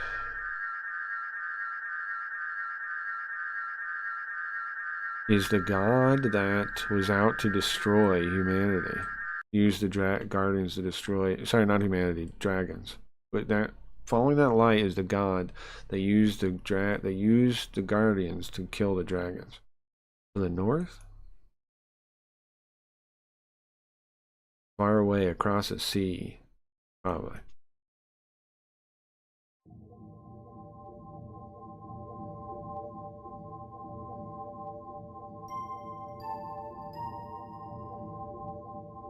Is the god that was out to destroy humanity. Used the guardians to destroy, sorry, not humanity, dragons. But that, following that light is the god that used the guardians to kill the dragons. To the north? Far away across the sea, probably.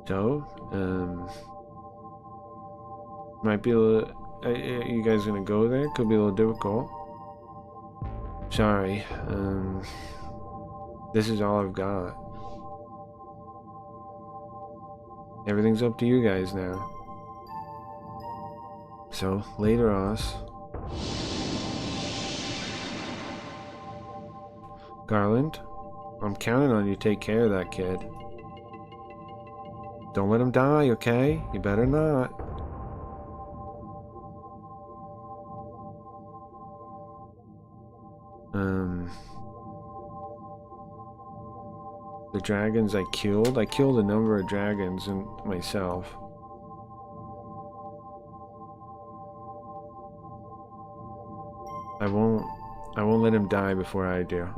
So, might be a little, you guys gonna go there? Could be a little difficult. Sorry, this is all I've got. Everything's up to you guys now. So, later, Oz. Garland, I'm counting on you to take care of that kid. Don't let him die, okay? You better not. The dragons I killed a number of dragons and myself. I won't let him die before I do.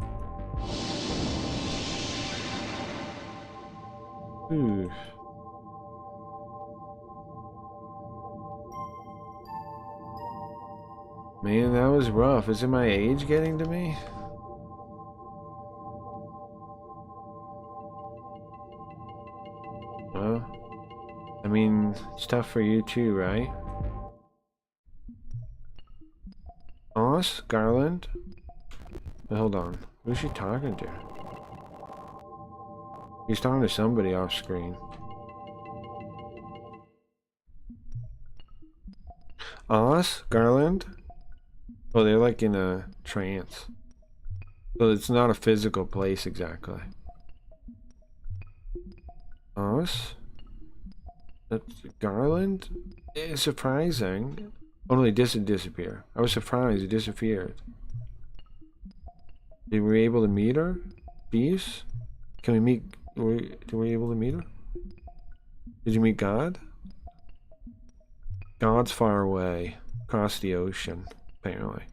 Ooh. Man, that was rough. Is it my age getting to me? Well, I mean, it's tough for you too, right? Oz? Garland? Wait, hold on. Who's she talking to? He's talking to somebody off screen. Oz? Garland? Oh, they're like in a trance. So it's not a physical place exactly. Oz? That's Garland? It's surprising. Oh no, he didn't disappear. I was surprised he disappeared. Were we able to meet her? Peace? Can we meet... were we able to meet her? Did you meet God? God's far away. Across the ocean, apparently.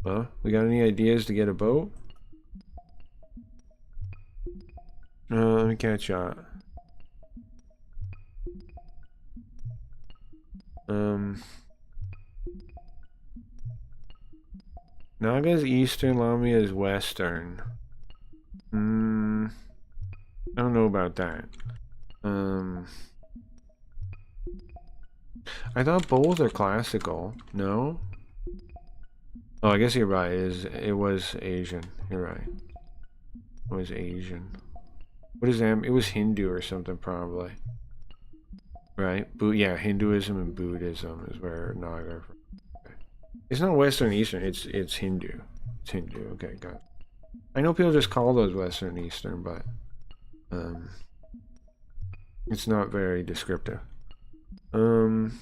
Well, we got any ideas to get a boat? Let me catch up. Naga's eastern, Lamia is western. I don't know about that. I thought both are classical. No? Oh, I guess you're right. It was Asian. You're right. It was Asian. What is that? It was Hindu or something, probably. Right? Yeah, Hinduism and Buddhism is where Naga are from. Okay. It's not Western Eastern. It's Hindu. It's Hindu. Okay, got it. I know people just call those Western Eastern, but it's not very descriptive. Can't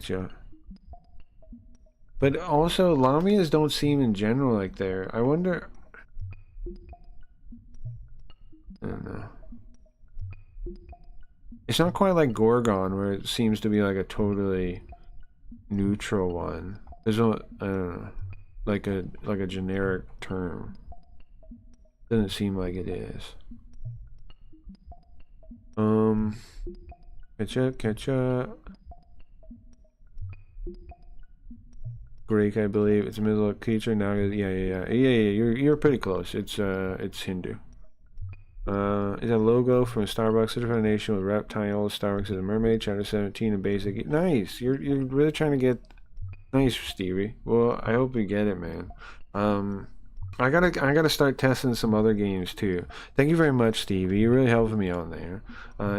you? But also, Lamias don't seem in general like they're... I wonder... I don't know. It's not quite like Gorgon, where it seems to be like a totally neutral one. There's no... I don't know. Like a generic term. Doesn't seem like it is. Catch up. Greek, I believe. It's a middle creature now. Yeah. You're pretty close. It's Hindu. Is a logo from Starbucks, certified nation with reptile. Starbucks is a mermaid. Chapter 17 in basic. Nice. You're really trying to get nice, Stevie. Well, I hope you get it, man. I gotta start testing some other games too. Thank you very much, Stevie. You're really helping me on there.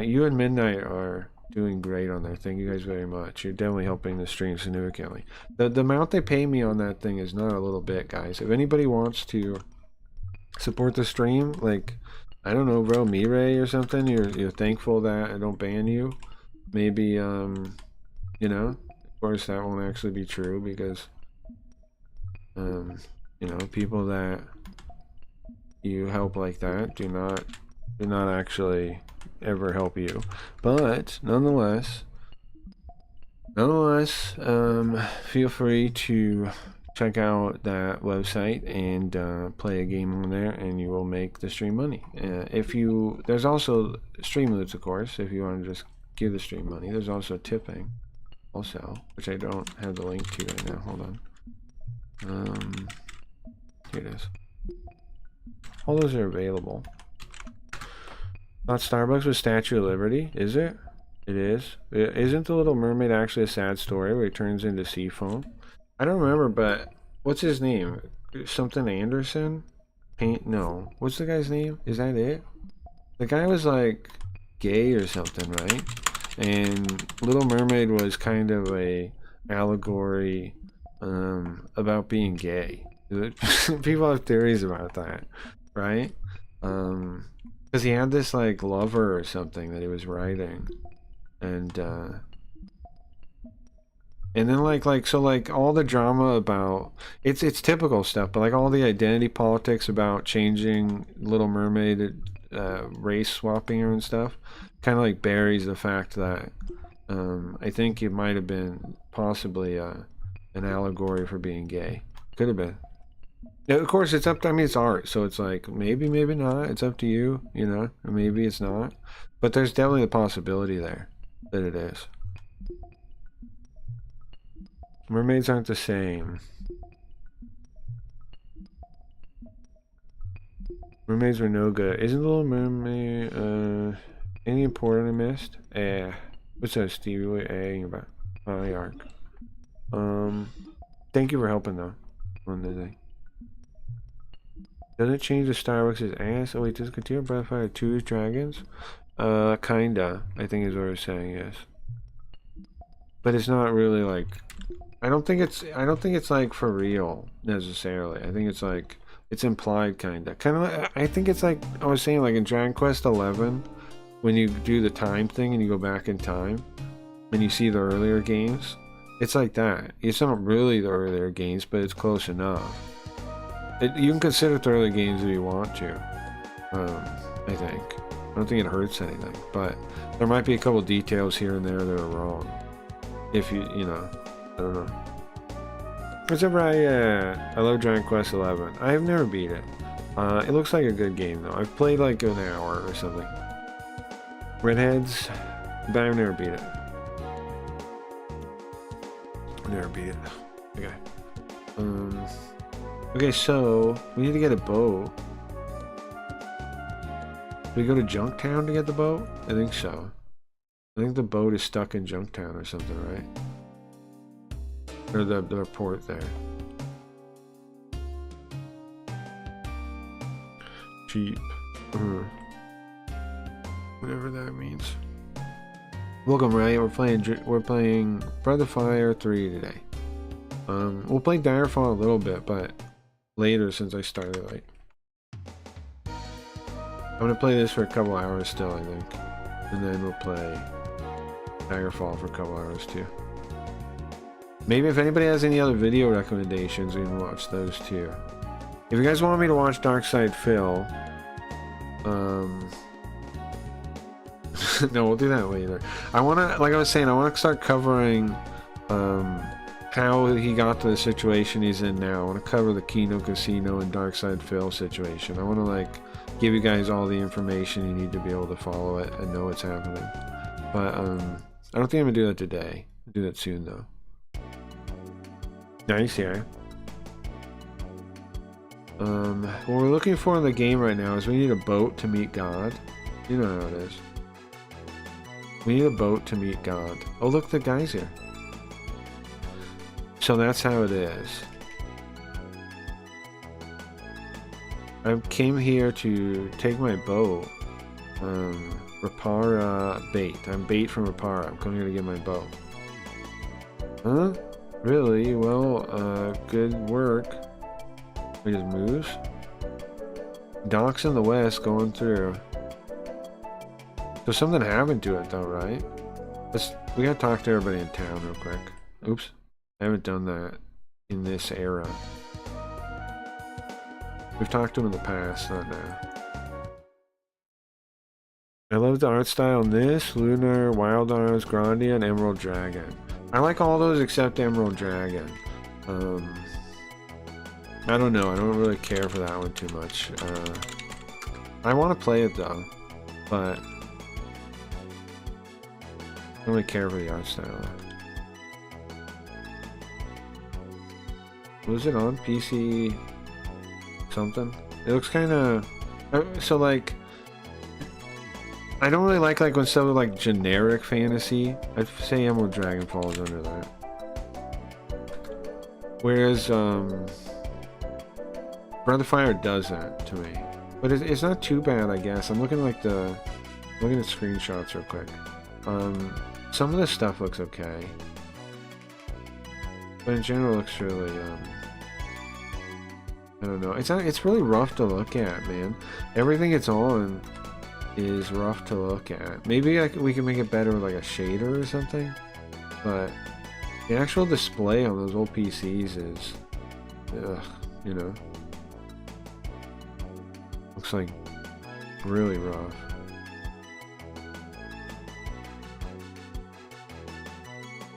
You and Midnight are doing great on there. Thank you guys very much. You're definitely helping the stream significantly. The amount they pay me on that thing is not a little bit, guys. If anybody wants to support the stream, like, I don't know, bro, Mirai or something, you're thankful that I don't ban you. Maybe you know, of course that won't actually be true because you know, people that you help like that do not actually ever help you. But nonetheless, feel free to check out that website and play a game on there, and you will make the stream money. There's also stream loots, of course, if you want to just give the stream money. There's also tipping, also, which I don't have the link to right now. Hold on. Here it is. All those are available. Not Starbucks with Statue of Liberty, is it? It is. Isn't The Little Mermaid actually a sad story where he turns into sea foam? I don't remember, but what's his name? Something Anderson? No. What's the guy's name? Is that it? The guy was like gay or something, right? And Little Mermaid was kind of a allegory about being gay. People have theories about that, right? Because he had this like lover or something that he was writing, and then like all the drama about it's typical stuff, but like all the identity politics about changing Little Mermaid, race swapping her and stuff, kind of like buries the fact that I think it might have been possibly an allegory for being gay. Could have been. Yeah, of course, it's up to, I mean, it's art, so it's like, maybe not, it's up to you, you know, or maybe it's not, but there's definitely the possibility there that it is. Mermaids aren't the same. Mermaids were no good. Isn't the Little Mermaid, any important I missed? What's that, Stevie? What are about? Oh, arc. Thank you for helping, though, on the thing. Does it change the Starbucks' ass? Oh wait, does it continue Breath of Fire 2's dragons? Kinda, I think is what we're saying, yes. But it's not really like, I don't think it's like for real necessarily. I think it's like, it's implied kinda. Like, I think it's like I was saying, like in Dragon Quest 11, when you do the time thing and you go back in time and you see the earlier games, it's like that. It's not really the earlier games, but it's close enough. You can consider it the early games if you want to. I think. I don't think it hurts anything, but there might be a couple details here and there that are wrong. If you know, I don't know. Except I love Dragon Quest 11. I have never beat it. It looks like a good game though. I've played like an hour or something. Redheads, but I've never beat it. Never beat it. Okay. Okay, so we need to get a boat. Do we go to Junktown to get the boat? I think so. I think the boat is stuck in Junktown or something, right? Or the port there. Cheap. Whatever that means. Welcome, Ray. We're playing Breath of Fire 3 today. We'll play Daggerfall a little bit, but later since I started late. I'm gonna play this for a couple hours still, I think, and then we'll play Daggerfall for a couple hours too. Maybe if anybody has any other video recommendations, we can watch those too. If you guys want me to watch Darkside Phil, no, we'll do that later. I wanna, like I was saying, I wanna start covering how he got to the situation he's in now. I want to cover the Kino Casino and Darkside Phil situation. I want to like give you guys all the information you need to be able to follow it and know what's happening. But I don't think I'm gonna do that today. I'll do that soon though. Nice, yeah. What we're looking for in the game right now is we need a boat to meet God. You know how it is. We need a boat to meet God. Oh look, the guy's here. So that's how it is. I came here to take my boat. Rapara bait. I'm bait from Rapara. I'm coming here to get my boat. Huh? Really? Well, good work. We just moves. Docks in the west going through. So something happened to it though, right? We gotta talk to everybody in town real quick. Oops. I haven't done that in this era. We've talked to him in the past, not now. I love the art style in this, Lunar, Wild Arms, Grandia, and Emerald Dragon. I like all those except Emerald Dragon. I don't know, I don't really care for that one too much. I want to play it though, but I don't really care for the art style. Was it on PC something? It looks kind of so like I don't really like when stuff like generic fantasy. I'd say Emerald Dragon falls under that. Whereas Breath of Fire does that to me, but it's not too bad, I guess. I'm looking at screenshots real quick. Some of the stuff looks okay, but in general, it looks really I don't know. It's really rough to look at, man. Everything it's on is rough to look at. Maybe we can make it better with like a shader or something, but the actual display on those old PCs is, you know, looks like really rough.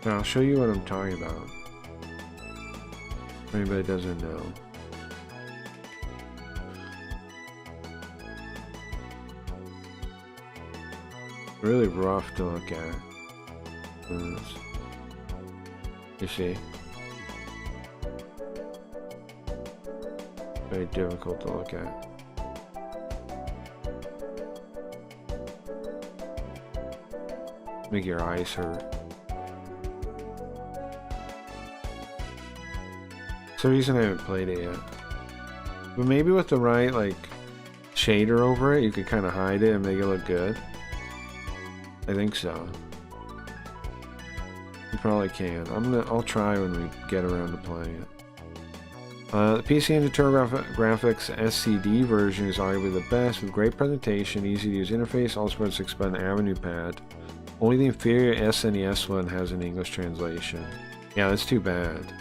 Now I'll show you what I'm talking about. If anybody doesn't know. Really rough to look at. You see? Very difficult to look at. Make your eyes hurt. That's the reason I haven't played it yet. But maybe with the right like shader over it, you could kind of hide it and make it look good. I think so. You probably can. I'll try when we get around to playing it. The PC Engine TurboGrafx SCD version is arguably the best, with great presentation, easy to use interface, also supports 6-button Avenue pad. Only the inferior SNES one has an English translation. Yeah, that's too bad.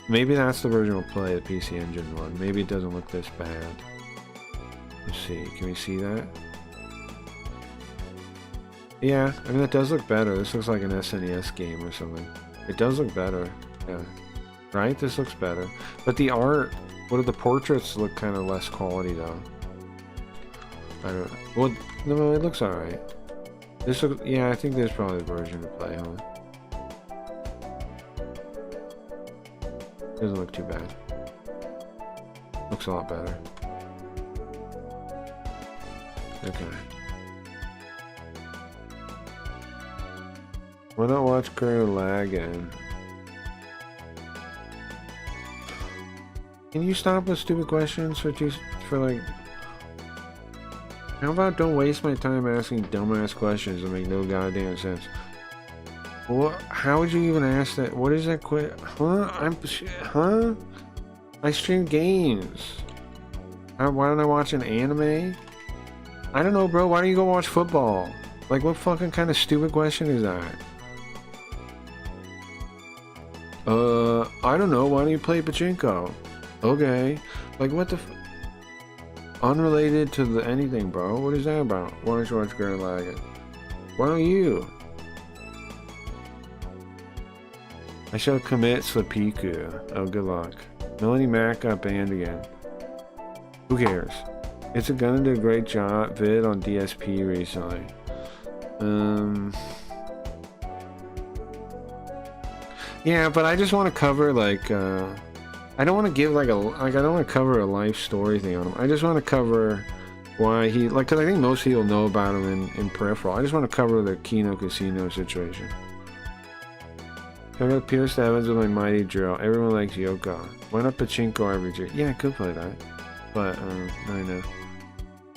Maybe that's the version we'll play, the PC Engine one. Maybe it doesn't look this bad. Let's see, can we see that? Yeah, I mean that does look better. This looks like an SNES game or something. It does look better. Yeah. Right? This looks better. But the art, what are the portraits look kind of less quality though. I don't know. Well, no, it looks alright. This looks, yeah, I think there's probably the version to play, huh? Doesn't look too bad. Looks a lot better. Okay. Why not watch Gurren Lagann? Can you stop with stupid questions for like... How about don't waste my time asking dumbass questions that make no goddamn sense? What? How would you even ask that? What is that Huh? I stream games. Why don't I watch an anime? I don't know, bro. Why don't you go watch football? Like, what fucking kind of stupid question is that? I don't know. Why don't you play pachinko? Okay. Like, what the unrelated to anything, bro. What is that about? Why don't you watch Gurren Lagann? Why don't you? I shall commit Slepiku. Oh, good luck. Melody Mac got banned again. Who cares? It's gonna do a great job vid on DSP recently. Yeah, but I just want to cover like I don't want to give like I don't want to cover a life story thing on him. I just want to cover why he like, because I think most people know about him in Peripheral. I just want to cover the Kino Casino situation. I got Pierce Evans with my mighty drill. Everyone likes Yoka. Why not Pachinko RPG? Yeah, I could play that, but I know.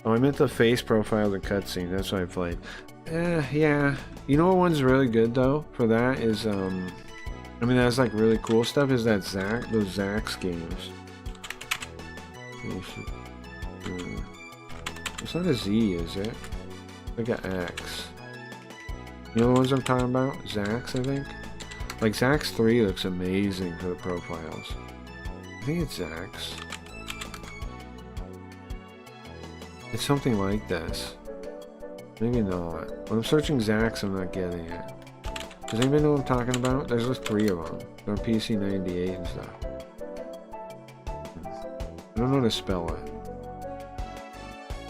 Oh, I meant the face profile, the cutscene. That's what I played. Yeah. You know what one's really good though for that is I mean, that's like really cool stuff. Is that those Zax games? It's not a Z, is it? Like an X. You know the ones I'm talking about? Zax, I think. Like Zax 3 looks amazing for the profiles. I think it's Zax. It's something like this. Maybe not. When I'm searching Zax, I'm not getting it. Does anybody know what I'm talking about? There's just 3 of them. They're PC 98 and stuff. I don't know how to spell it.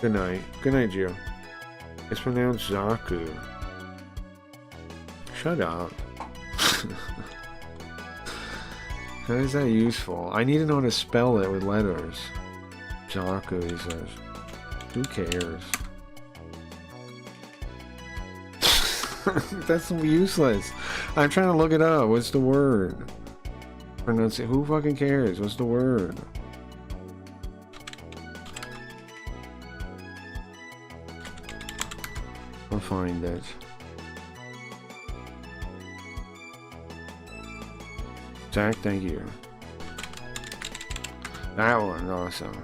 Good night. Good night, Gio. It's pronounced Zaku. Shut up. How is that useful? I need to know how to spell it with letters. Zaku, he says. Who cares? That's useless. I'm trying to look it up. What's the word? Pronunciation. Who fucking cares? What's the word? I'll find it. Zach, thank you. That one's awesome.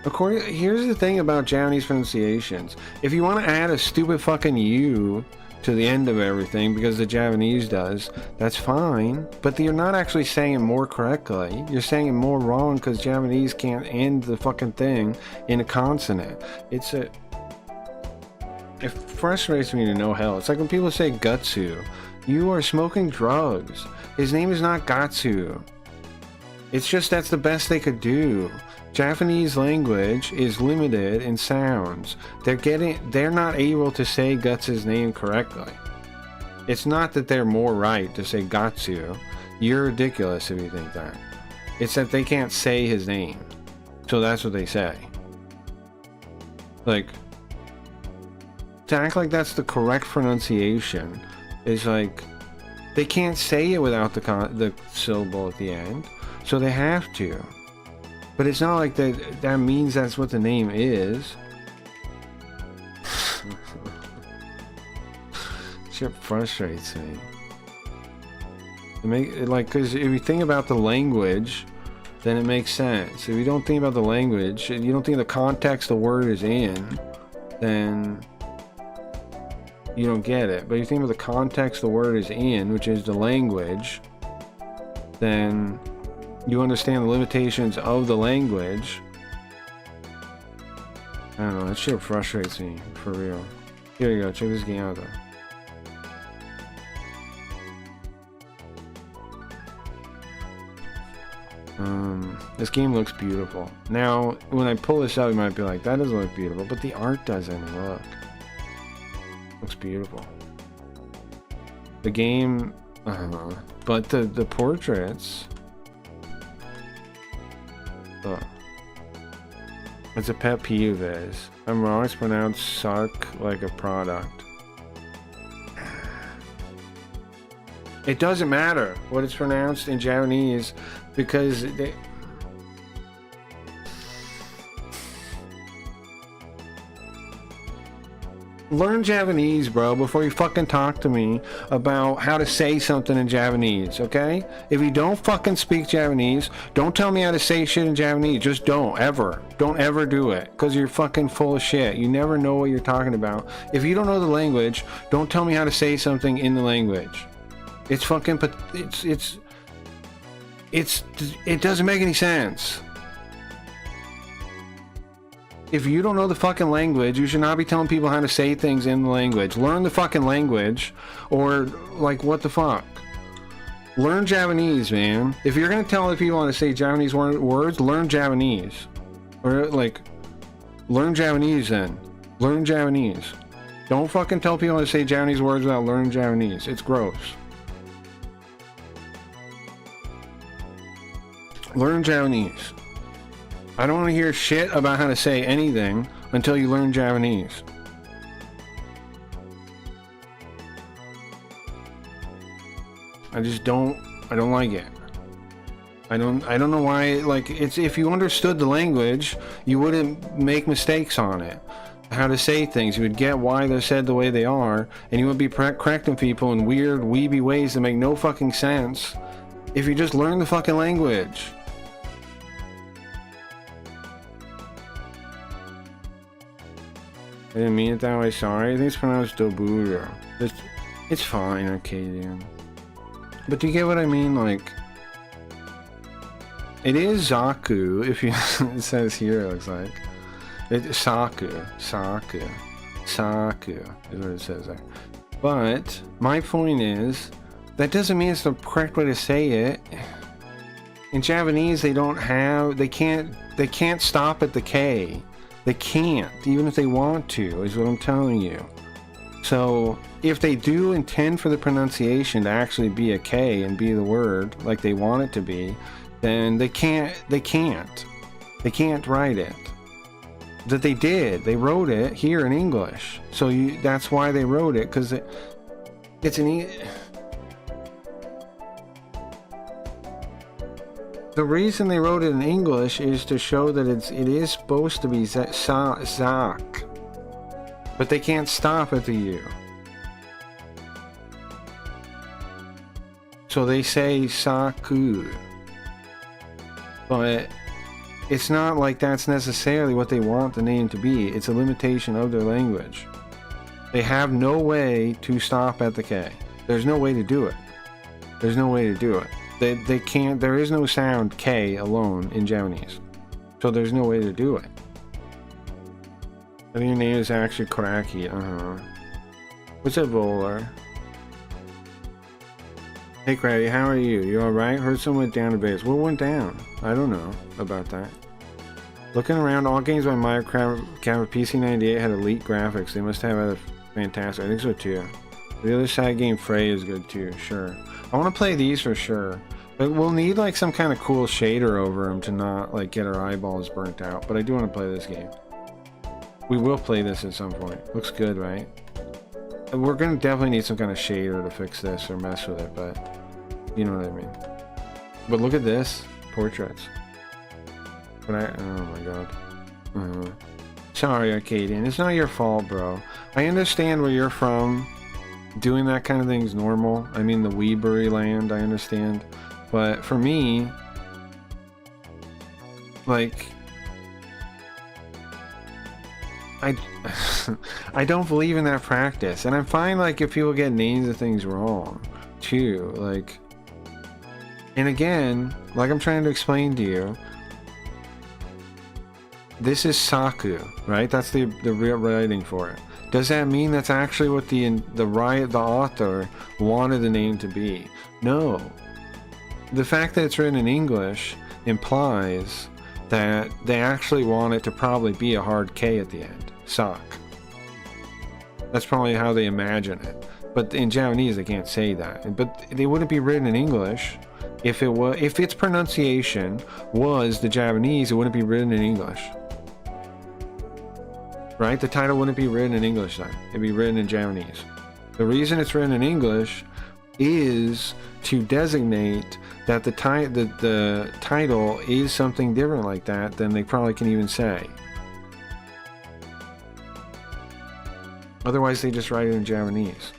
Here's the thing about Japanese pronunciations. If you want to add a stupid fucking U to the end of everything because the Japanese does, that's fine. But you're not actually saying it more correctly. You're saying it more wrong because Japanese can't end the fucking thing in a consonant. It frustrates me to no hell. It's like when people say Gutsu. You are smoking drugs. His name is not Gatsu. It's just that's the best they could do. Japanese language is limited in sounds. They're not able to say Guts' name correctly. It's not that they're more right to say Gatsu. You're ridiculous if you think that. It's that they can't say his name. So that's what they say. Like, to act like that's the correct pronunciation is like, they can't say it without the syllable at the end. So they have to. But it's not like that means that's what the name is. Shit frustrates me. Because if you think about the language, then it makes sense. If you don't think about the language, you don't think the context the word is in, then you don't get it. But if you think about the context the word is in, which is the language, then you understand the limitations of the language. I don't know, that shit frustrates me, for real. Here you go, check this game out though. This game looks beautiful. Now, when I pull this out, you might be like, that doesn't look beautiful, but the art doesn't look. Looks beautiful. The game, but the portraits. Look. It's a pet peeve is. I'm wrong, it's pronounced suck like a product. It doesn't matter what it's pronounced in Japanese because they... Learn Japanese, bro, before you fucking talk to me about how to say something in Japanese, okay? If you don't fucking speak Japanese, don't tell me how to say shit in Japanese. Just don't, ever. Don't ever do it, because you're fucking full of shit. You never know what you're talking about. If you don't know the language, don't tell me how to say something in the language. It's fucking... It doesn't make any sense. If you don't know the fucking language, you should not be telling people how to say things in the language. Learn the fucking language, or like, what the fuck? Learn Japanese, man. If you're gonna tell other people how to say Japanese words, learn Japanese. Or like, learn Japanese then. Learn Japanese. Don't fucking tell people how to say Japanese words without learning Japanese. It's gross. Learn Japanese. I don't want to hear shit about how to say anything until you learn Japanese. I don't like it. I don't know why, like, it's, if you understood the language, you wouldn't make mistakes on it. How to say things, you would get why they're said the way they are, and you wouldn't be correcting people in weird, weeby ways that make no fucking sense if you just learn the fucking language. I didn't mean it that way, sorry. I think it's pronounced Dobura. It's fine, Arcadian. But do you get what I mean? Like, it is Zaku, if you, it says here, it looks like. It's Saku is what it says there. But, my point is, that doesn't mean it's the correct way to say it. In Japanese, they can't stop at the K. They can't, even if they want to, is what I'm telling you. So, if they do intend for the pronunciation to actually be a K and be the word like they want it to be, then they can't write it. That they did. They wrote it here in English. So that's why they wrote it, because it's an... The reason they wrote it in English is to show that it is supposed to be Zak. But they can't stop at the U. So they say Saku. But it's not like that's necessarily what they want the name to be. It's a limitation of their language. They have no way to stop at the K. There's no way to do it. There's no way to do it. They can't, there is no sound K alone in Japanese. So there's no way to do it. I think your name is actually Kraki, What's up, Bowler? Hey, Kraki, how are you? You alright? Heard someone went down a base. What went down? I don't know about that. Looking around, all games by Minecraft PC98 had elite graphics. They must have had a fantastic. I think so too. The other side game, Frey, is good too, sure. I want to play these for sure. But we'll need like some kind of cool shader over them to not like get our eyeballs burnt out. But I do want to play this game. We will play this at some point. Looks good, right? And we're going to definitely need some kind of shader to fix this or mess with it, but you know what I mean. But look at this. Portraits. But oh my god. Sorry, Arcadian. It's not your fault, bro. I understand where you're from. Doing that kind of thing is normal. I mean, the Weebury land, I understand. But for me, like, I don't believe in that practice. And I'm fine, like, if people get names of things wrong, too. Like, and again, like I'm trying to explain to you, this is Saku, right? That's the real writing for it. Does that mean that's actually what the author wanted the name to be? No. The fact that it's written in English implies that they actually want it to probably be a hard K at the end. Sak. That's probably how they imagine it. But in Japanese they can't say that. But they wouldn't be written in English if its pronunciation was the Japanese, it wouldn't be written in English. Right? The title wouldn't be written in English then. It'd be written in Japanese. The reason it's written in English is to designate that the title is something different like that than they probably can even say. Otherwise, they just write it in Japanese.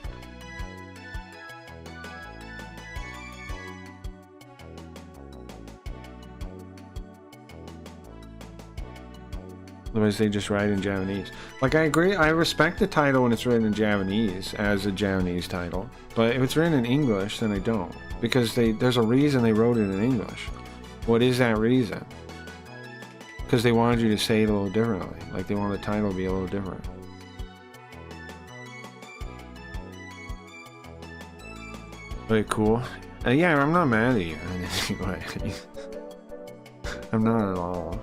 Otherwise, they just write in Japanese. Like, I agree, I respect the title when it's written in Japanese as a Japanese title. But if it's written in English, then I don't. Because there's a reason they wrote it in English. What is that reason? because they wanted you to say it a little differently. Like they wanted the title to be a little different. Very cool. Yeah, I'm not mad at you in any way. I'm not at all.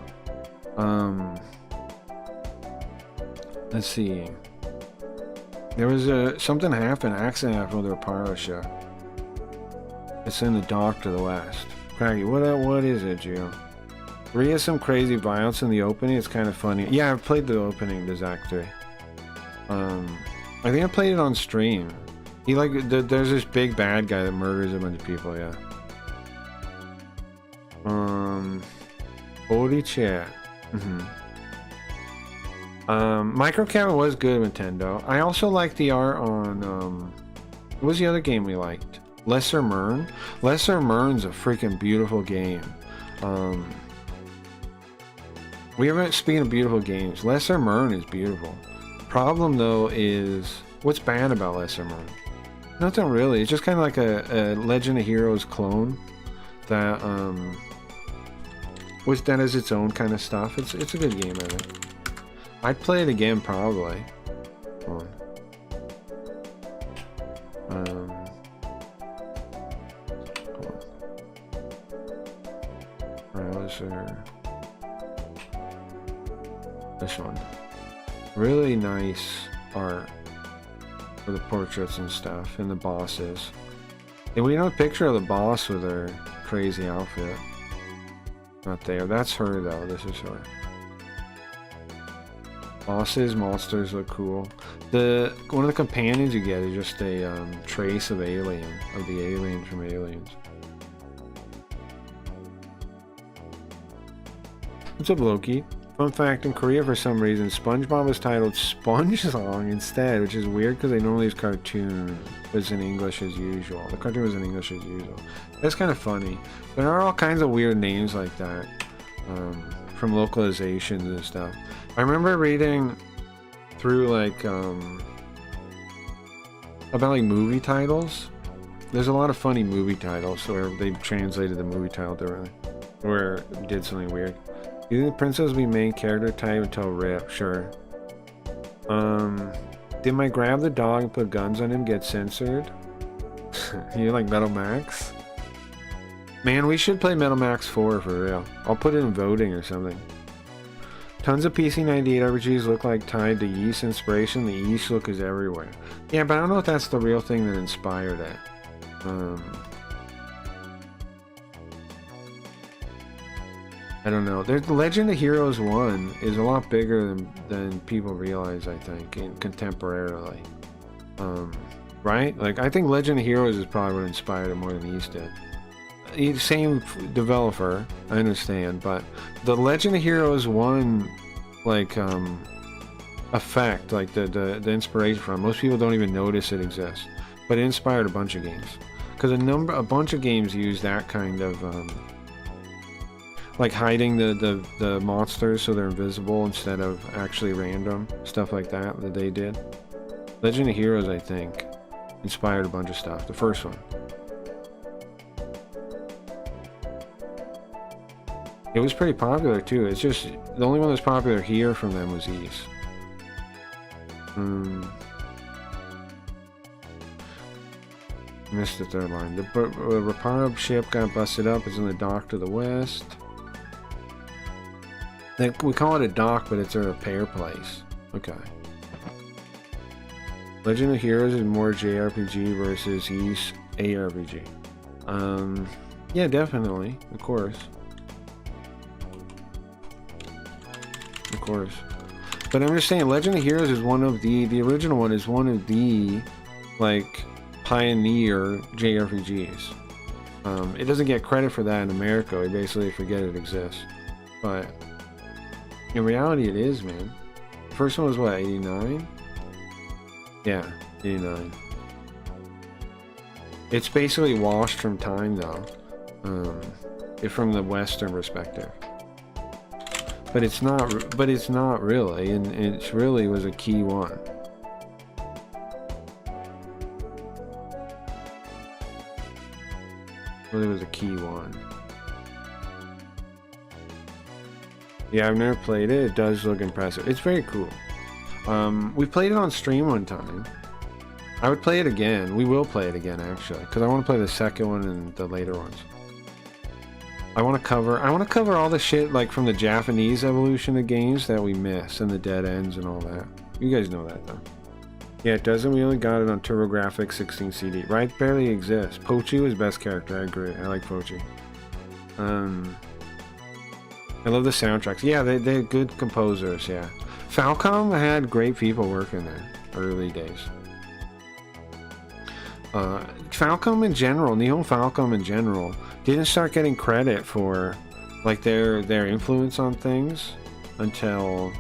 Let's see. There was something happened, accident happened with the Reparo show. It's in the dock to the west. Craggy, what is it, Gio? Rhea some crazy violence in the opening. It's kind of funny. Yeah, I've played the opening to Zack 3. I think I played it on stream. He there's this big bad guy that murders a bunch of people. Yeah. Holy chat. Microcat was good, Nintendo. I also like the art on what was the other game we liked? Lesser Mern. Lesser Mern's a freaking beautiful game. Speaking of beautiful games, Lesser Mern is beautiful. Problem though is, what's bad about Lesser Mern? Nothing really. It's just kind of like a Legend of Heroes clone that that has its own kind of stuff. It's a good game, I think. I'd play it again probably. Hold on. Hold on. Alright, what's there? This one. Really nice art for the portraits and stuff, and the bosses. And we have a picture of the boss with her crazy outfit. Not there. That's her though. This is her. Bosses, monsters look cool. One of the companions you get is just a trace of the alien from Aliens. What's up, Loki? Fun fact, in Korea for some reason SpongeBob was titled Sponge Song instead, which is weird because they normally use cartoon was in English as usual. The cartoon was in English as usual. That's kind of funny. There are all kinds of weird names like that from localizations and stuff. I remember reading through like about like movie titles. There's a lot of funny movie titles where they translated the movie title differently, or did something weird. You think the princess will be main character type until RIP? Sure. Did my grab the dog and put guns on him get censored? You like Metal Max? Man, we should play Metal Max 4 for real. I'll put it in voting or something. Tons of PC98 RPGs look like tied to Yeast inspiration. The Yeast look is everywhere. Yeah, but I don't know if that's the real thing that inspired it. I don't know. There's the Legend of Heroes 1 is a lot bigger than people realize, I think, contemporarily. Right? Like, I think Legend of Heroes is probably what inspired it more than Yeast did. Same developer, I understand, but the Legend of Heroes 1, like, effect, like the inspiration from, most people don't even notice it exists. But it inspired a bunch of games. Because a bunch of games use that kind of, like hiding the monsters so they're invisible instead of actually random, stuff like that they did. Legend of Heroes, I think, inspired a bunch of stuff. The first one. It was pretty popular too. It's just the only one that's popular here from them was Ys. Missed the third line. The Reparo ship got busted up. It's in the dock to the west. We call it a dock, but it's a repair place. Okay. Legend of Heroes is more JRPG versus Ys ARPG. Yeah, definitely. Of course. Of course. But I'm just saying, Legend of Heroes is one of the original one is one of the, like, pioneer JRPGs. It doesn't get credit for that in America. We basically forget it exists. But in reality, it is, man. The first one was what, 89? Yeah, 89. It's basically washed from time, though. From the Western perspective. But it's not. But it's not really, and it really was a key one. Really was a key one. Yeah, I've never played it. It does look impressive. It's very cool. We played it on stream one time. I would play it again. We will play it again, actually, because I want to play the second one and the later ones. I want to cover all the shit like from the Japanese evolution of games that we miss and the dead ends and all that. You guys know that though. Yeah, it doesn't. We only got it on TurboGrafx 16 CD. Right, barely exists. Pochi was best character. I agree. I like Pochi. I love the soundtracks. Yeah, they're good composers. Yeah, Falcom had great people working there early days. Falcom in general, Nihon Falcom in general, didn't start getting credit for like their influence on things until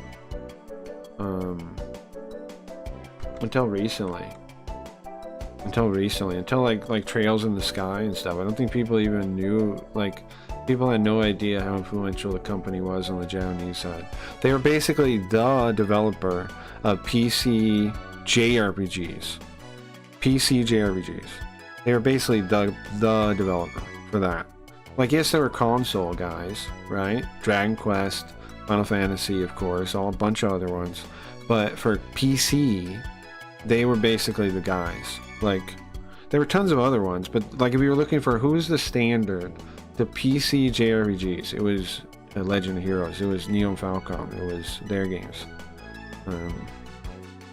recently. Until like Trails in the Sky and stuff. I don't think people even knew, like, people had no idea how influential the company was on the Japanese side. They were basically the developer of PC JRPGs. They were basically the developer for that. Like, yes, there were console guys, right? Dragon Quest, Final Fantasy, of course, a bunch of other ones. But for PC, they were basically the guys. Like, there were tons of other ones, but like if you were looking for who's the standard, the PC JRPGs, it was Legend of Heroes, it was Nihon Falcom, it was their games.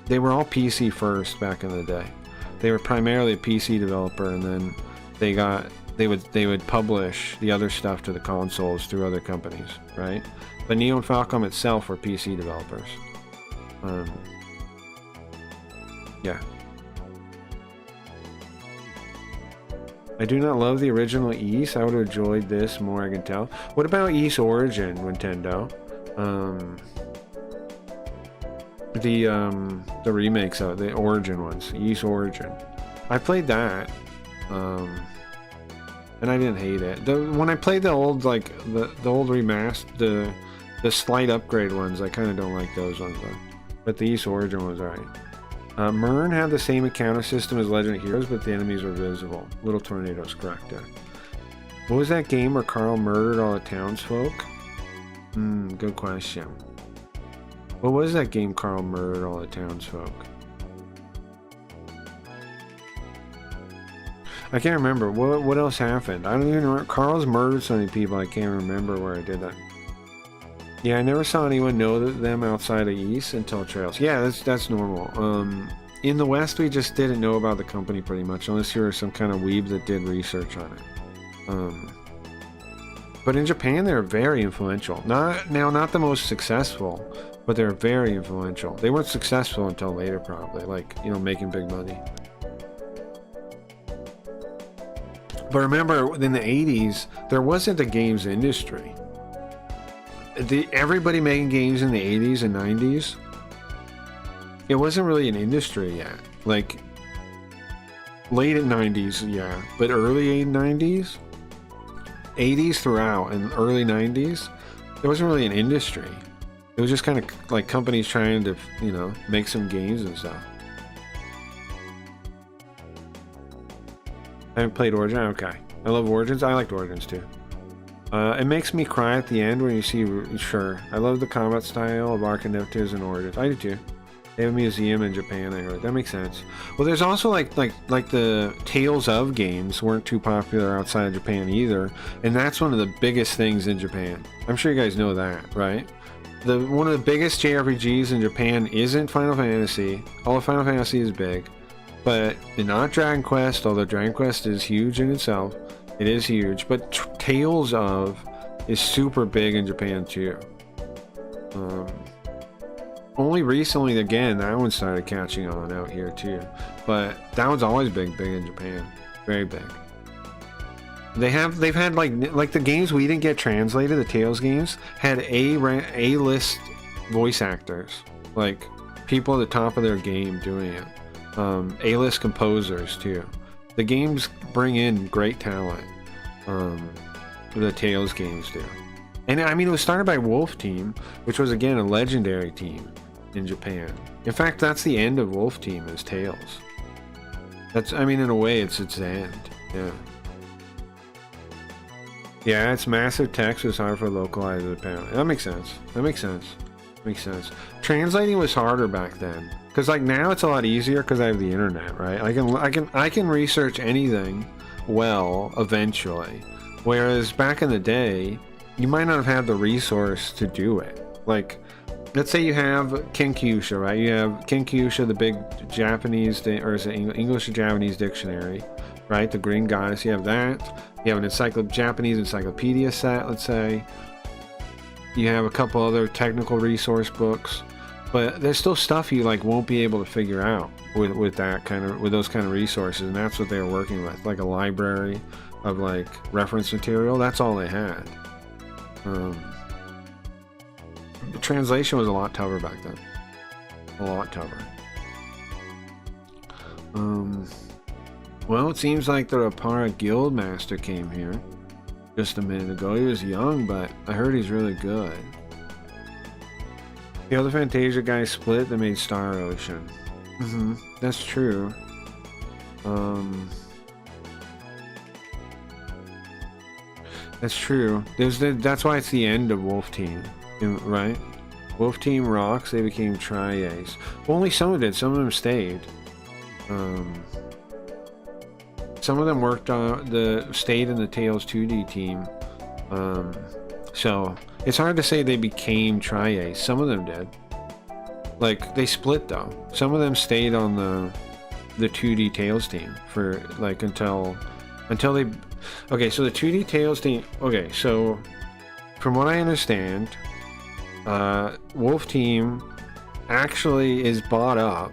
They were all PC first back in the day. They were primarily a PC developer, and then they would publish the other stuff to the consoles through other companies, right? But Nihon Falcom itself were PC developers. Yeah. I do not love the original Ys. I would have enjoyed this more, I can tell. What about Ys Origin, Nintendo? The remakes of it, the Origin ones, Ys Origin. I played that, and I didn't hate it. When I played the old, like the old remastered, the slight upgrade ones, I kind of don't like those ones though. But the Ys Origin was alright. Mern had the same encounter system as Legend of Heroes, but the enemies were visible. Little Tornadoes, correct. Yeah. What was that game where Carl murdered all the townsfolk? Good question. What was that game Carl murdered all the townsfolk? I can't remember. What else happened? I don't even remember. Carl's murdered so many people, I can't remember where I did that. Yeah, I never saw anyone know them outside of Ys until Trails. Yeah, that's normal. In the West, we just didn't know about the company pretty much, unless you were some kind of weeb that did research on it. But in Japan, they're very influential. Not the most successful, but they're very influential. They weren't successful until later, probably, like, you know, making big money. But remember, in the 80s, there wasn't a games industry. Everybody making games in the 80s and 90s, it wasn't really an industry yet. Like, late 90s, yeah, but early 90s, 80s throughout, and early 90s, there wasn't really an industry. It was just kind of like companies trying to, you know, make some games and stuff. I haven't played Origin? Okay. I love Origins. I liked Origins too. It makes me cry at the end when you see... Sure. I love the combat style of Arcaneptus and Origins. I do too. They have a museum in Japan, I heard. That makes sense. Well, there's also like the Tales of games weren't too popular outside of Japan either. And that's one of the biggest things in Japan. I'm sure you guys know that, right? One of the biggest JRPGs in Japan isn't Final Fantasy. All of Final Fantasy is big. But not Dragon Quest, although Dragon Quest is huge in itself. It is huge, but Tales of is super big in Japan too. Only recently, again, that one started catching on out here too. But that one's always big in Japan, very big. They've had like the games we didn't get translated. The Tales games had A-list voice actors, like people at the top of their game doing it. A-list composers too. The games bring in great talent. The Tales games do. And I mean, it was started by Wolf Team, which was again a legendary team in Japan. In fact, that's the end of Wolf Team, is Tales. That's, I mean, in a way, it's its end. Yeah. Yeah, it's massive text was hard for localizers apparently. That makes sense. That makes sense. Makes sense. Translating was harder back then. Because like now it's a lot easier because I have the internet, right? I can research anything well eventually. Whereas back in the day, you might not have had the resource to do it. Like, let's say you have Kenkyusha, right? You have Kenkyusha, the big Japanese, or is it English to Japanese dictionary, right? The Green Goddess, you have that. You have an Japanese encyclopedia set, let's say. You have a couple other technical resource books. But there's still stuff you like won't be able to figure out with those kind of resources, and that's what they were working with, like a library of like reference material. That's all they had. The translation was a lot tougher back then. A lot tougher. Well, it seems like the Rapara Guildmaster came here just a minute ago. He was young, but I heard he's really good. The other Fantasia guys split, they made Star Ocean. That's true. That's true. That's why it's the end of Wolf Team, right? Wolf Team rocks, they became Tri-Ace. Well, only some of them did, some of them stayed. Some of them stayed in the Tails 2D team. So it's hard to say they became Tri-Ace. Some of them did. Like, they split though. Some of them stayed on the 2D Tails team for like until they. Okay, so the 2D Tails team. Okay, so from what I understand, Wolf Team actually is bought up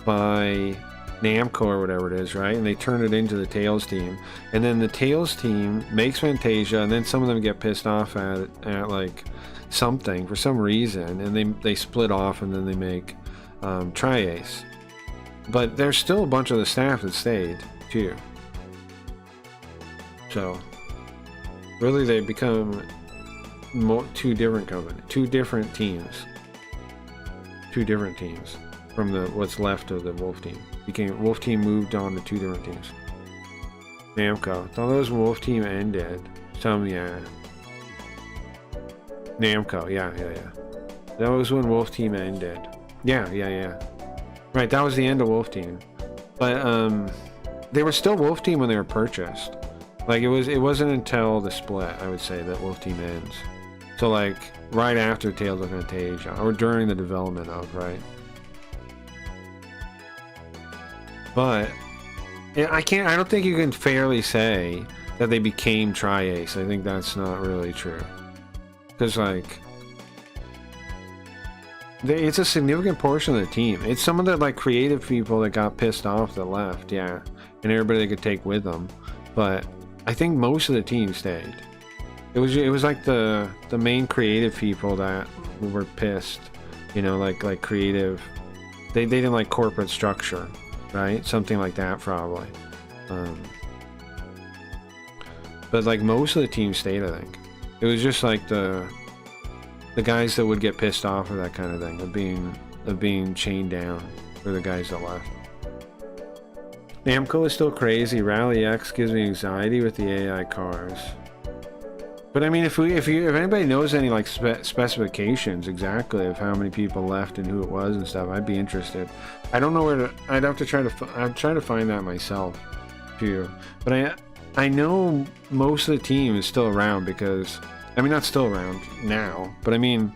by Namco or whatever it is, right? And they turn it into the Tails team, and then the Tails team makes Fantasia, and then some of them get pissed off at like something for some reason, and they split off, and then they make Tri-Ace. But there's still a bunch of the staff that stayed too. So really, they become two different teams from what's left of the Wolf Team. Wolf Team moved on to two different teams. Namco. Thought that was when Wolf Team ended. Yeah. Namco, yeah. That was when Wolf Team ended. Yeah. Right, that was the end of Wolf Team. But they were still Wolf Team when they were purchased. Like it wasn't until the split, I would say, that Wolf Team ends. So like right after Tales of Fantasia, or during the development of, right? But I don't think you can fairly say that they became Tri-Ace. I think that's not really true. Because like it's a significant portion of the team. It's some of the like creative people that got pissed off that left, yeah, and everybody they could take with them. But I think most of the team stayed. It was like the main creative people that were pissed, you know, like creative. They didn't like corporate structure, right? Something like that probably. But like most of the team stayed, I think. It was just like the guys that would get pissed off or that kind of thing, of being chained down, or the guys that left. Namco is still crazy. Rally X gives me anxiety with the AI cars. But I mean, if anybody knows any like specifications exactly of how many people left and who it was and stuff, I'd be interested. I don't know where to. I'd try to find that myself too. But I know most of the team is still around because, I mean, not still around now, but I mean,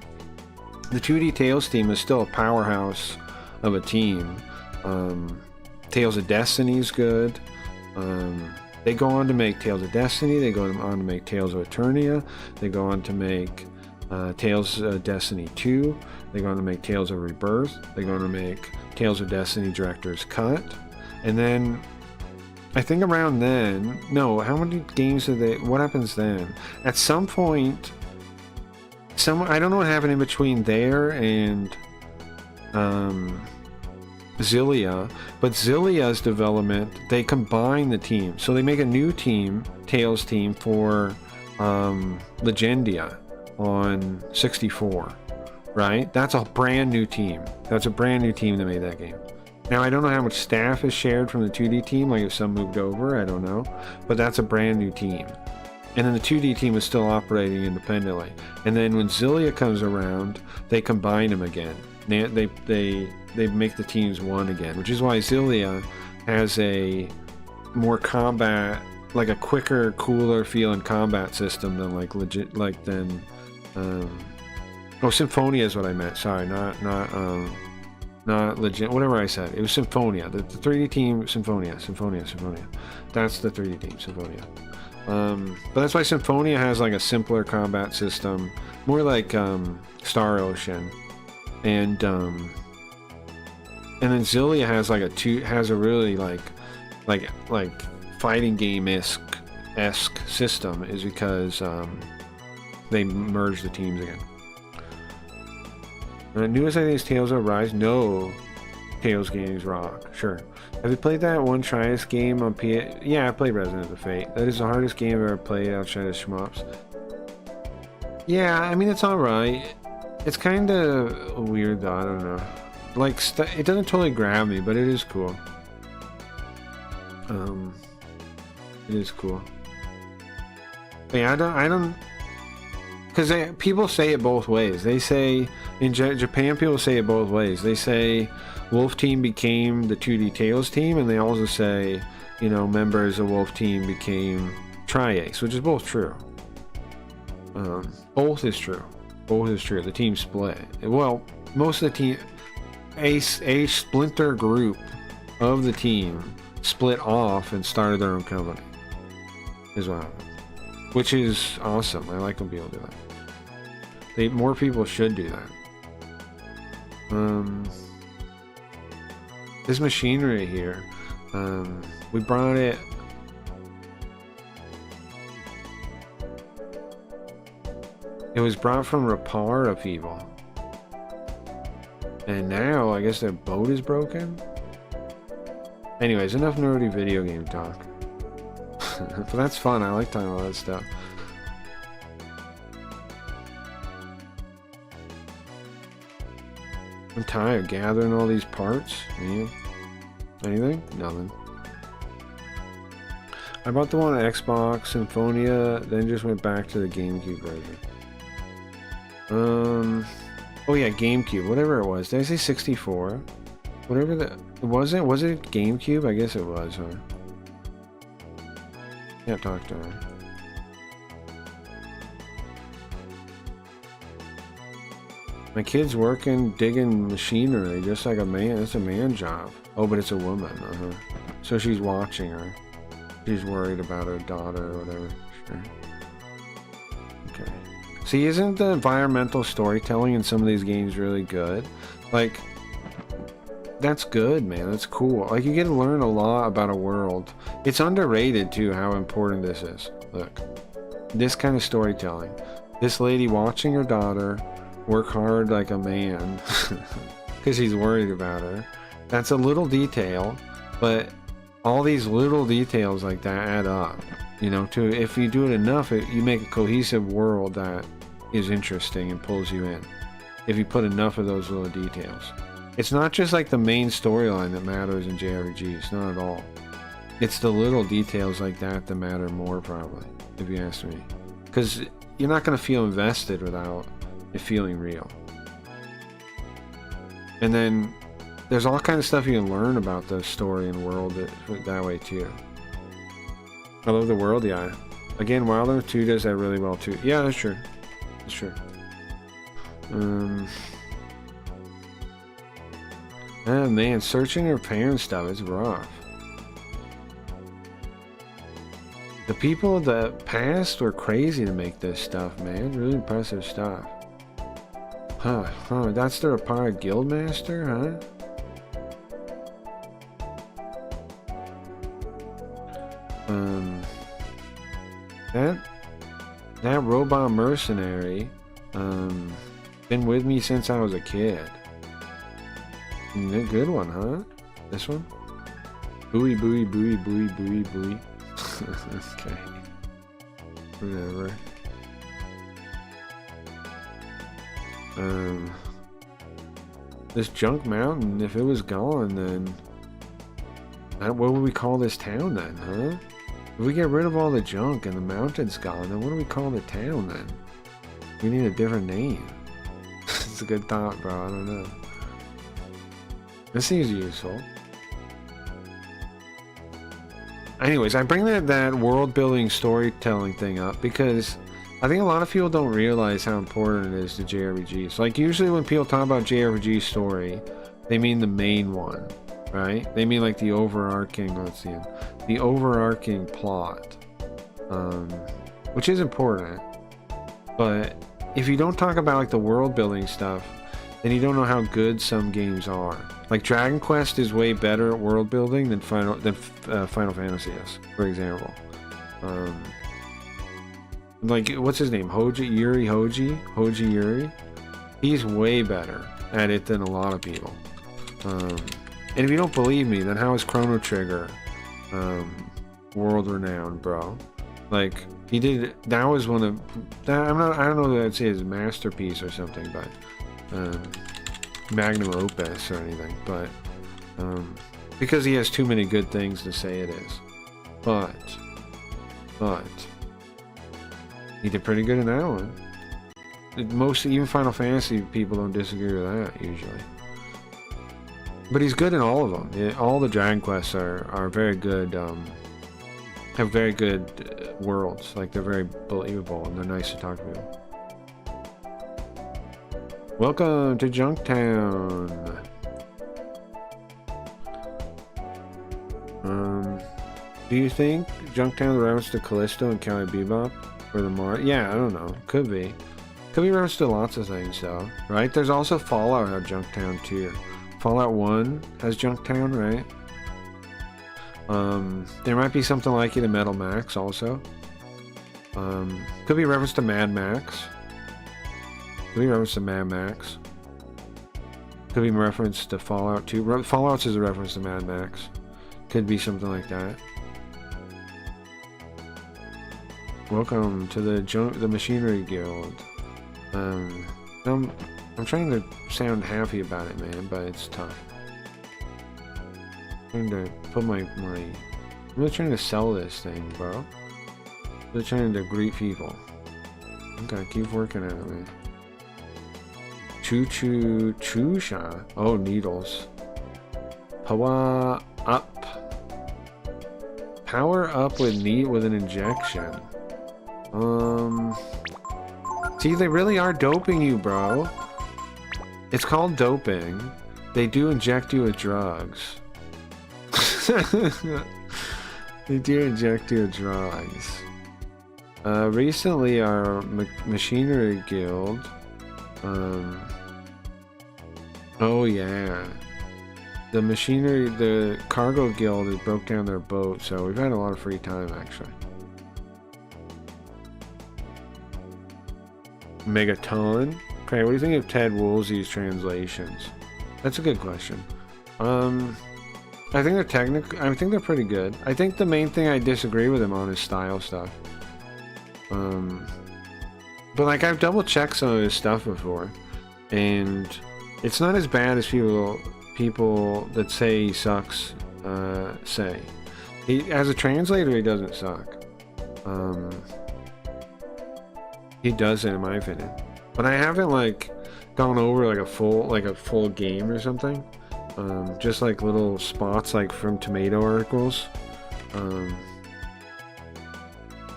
the 2D Tales team is still a powerhouse of a team. Tales of Destiny is good. They go on to make Tales of Destiny. They go on to make Tales of Eternia. They go on to make Tales of Destiny 2. They go on to make Tales of Rebirth. They go on to make Tales of Destiny Director's Cut. And then, I think around then, no, how many games did they, what happens then? At some point, I don't know what happened in between there and Zillia, but Zillia's development, they combine the team. So they make a new team, Tales team, for Legendia on 64, right? That's a brand new team. That's a brand new team that made that game. Now, I don't know how much staff is shared from the 2D team, like if some moved over, I don't know. But that's a brand new team. and then the 2D team is still operating independently. And then when Zillia comes around, they combine them again. They make the teams one again, which is why Zillia has a more combat, like a quicker, cooler feeling combat system than Symphonia is what I meant. Sorry, not legit. Whatever I said, it was Symphonia. The 3D team, Symphonia. That's the 3D team, Symphonia. But that's why Symphonia has like a simpler combat system, more like Star Ocean, and then Zillia has like a really like fighting game esque system, is because they merged the teams again. Newest I think is Tales of Rise. No, Tales games rock. Sure. Have you played that one Trius game on PS? Yeah, I played Resident of Fate. That is the hardest game I've ever played outside of shmups. Yeah, I mean, it's alright. It's kind of weird though, I don't know. Like, it doesn't totally grab me, but it is cool. It is cool. But yeah, I don't... Because people say it both ways. They say, in Japan, people say it both ways. They say Wolf Team became the 2D Tales team, and they also say, you know, members of Wolf Team became Tri-Ace, which is both true. Both is true. Both is true. The team split. Well, most of the team, a splinter group of the team split off and started their own company. Is what happened. Which is awesome. I like when people do that. More people should do that. This machinery here, we brought it. It was brought from Rapar of Evil, and now I guess their boat is broken. Anyways, enough nerdy video game talk. But that's fun. I like talking about that stuff. I'm tired gathering all these parts. Man. Anything? Nothing. I bought the one on Xbox, Symphonia, then just went back to the GameCube version. Oh yeah, GameCube, whatever it was. Did I say 64? Whatever was it GameCube? I guess it was, huh? Can't talk to her. My kid's working, digging machinery, just like a man. It's a man job. Oh, but it's a woman. So she's watching her. She's worried about her daughter or whatever. Sure. Okay. See, isn't the environmental storytelling in some of these games really good? Like, that's good, man. That's cool. Like, you get to learn a lot about a world. It's underrated, too, how important this is. Look. This kind of storytelling. This lady watching her daughter work hard like a man because he's worried about her. That's a little detail, but all these little details like that add up. You know, if you do it enough, you make a cohesive world that is interesting and pulls you in. If you put enough of those little details. It's not just like the main storyline that matters in JRPGs, not at all. It's the little details like that that matter more, probably, if you ask me. Because you're not going to feel invested without it feeling real. And then there's all kind of stuff you can learn about the story and world that way too. I love the world, yeah. Again, Wilder 2 does that really well too. Yeah, that's true. That's true. Oh man, searching her parents' stuff is rough. The people of the past were crazy to make this stuff, man. Really impressive stuff. Huh, that's the Rapara Guildmaster, huh? That robot mercenary, been with me since I was a kid. A good one, huh? This one? Buoy, buoy, buoy, buoy, buoy, buoy. Okay. Whatever. This junk mountain, if it was gone, then what would we call this town then, huh? If we get rid of all the junk and the mountain's gone, then what do we call the town then? We need a different name. It's a good thought, bro. I don't know. This seems useful. Anyways, I bring that world building storytelling thing up because I think a lot of people don't realize how important it is to JRPGs. Like usually when people talk about JRPG story, they mean the main one, right? They mean like the overarching, let's see, the overarching plot, which is important. But if you don't talk about like the world building stuff, then you don't know how good some games are. Like Dragon Quest is way better at world building than Final Fantasy is, for example. Like what's his name? Hoji Yuri. He's way better at it than a lot of people. And if you don't believe me, then how is Chrono Trigger world renowned, bro? Like he did. That was one of. I don't know that I'd say his masterpiece or something, but. Magnum opus or anything, but because he has too many good things to say it is. But he did pretty good in that one. Most, even Final Fantasy people don't disagree with that usually. But he's good in all of them. All the Dragon Quests are very good. Have very good worlds. Like they're very believable and they're nice to talk to people. Welcome to Junktown. Do you think Junktown reference to Callisto and Cowboy Bebop or the Mar? Yeah, I don't know. Could be. Could be reference to lots of things, though. Right? There's also Fallout at Junktown too. Fallout 1 has Junktown, right? There might be something like it in Metal Max also. Could be reference to Mad Max. Could be reference to Mad Max. Could be reference to Fallout 2. Fallout is a reference to Mad Max. Could be something like that. Welcome to the Machinery Guild. I'm trying to sound happy about it, man, but it's tough. I'm trying to put I'm really trying to sell this thing, bro. I'm really trying to greet people. Okay, keep working at it, man. Choo-choo-choo-sha. Oh, needles. Power up. Power up with an injection. See, they really are doping you, bro. It's called doping. They do inject you with drugs. They do inject you with drugs. Recently, our Machinery Guild. Oh yeah. The Cargo Guild has broke down their boat, so we've had a lot of free time actually. Megaton? Okay, what do you think of Ted Woolsey's translations? That's a good question. I think they're pretty good. I think the main thing I disagree with him on is style stuff. But like I've double checked some of his stuff before, and it's not as bad as people that say he sucks say. As a translator, he doesn't suck. He doesn't, in my opinion. But I haven't like gone over like a full game or something. Just like little spots like from Tomato articles.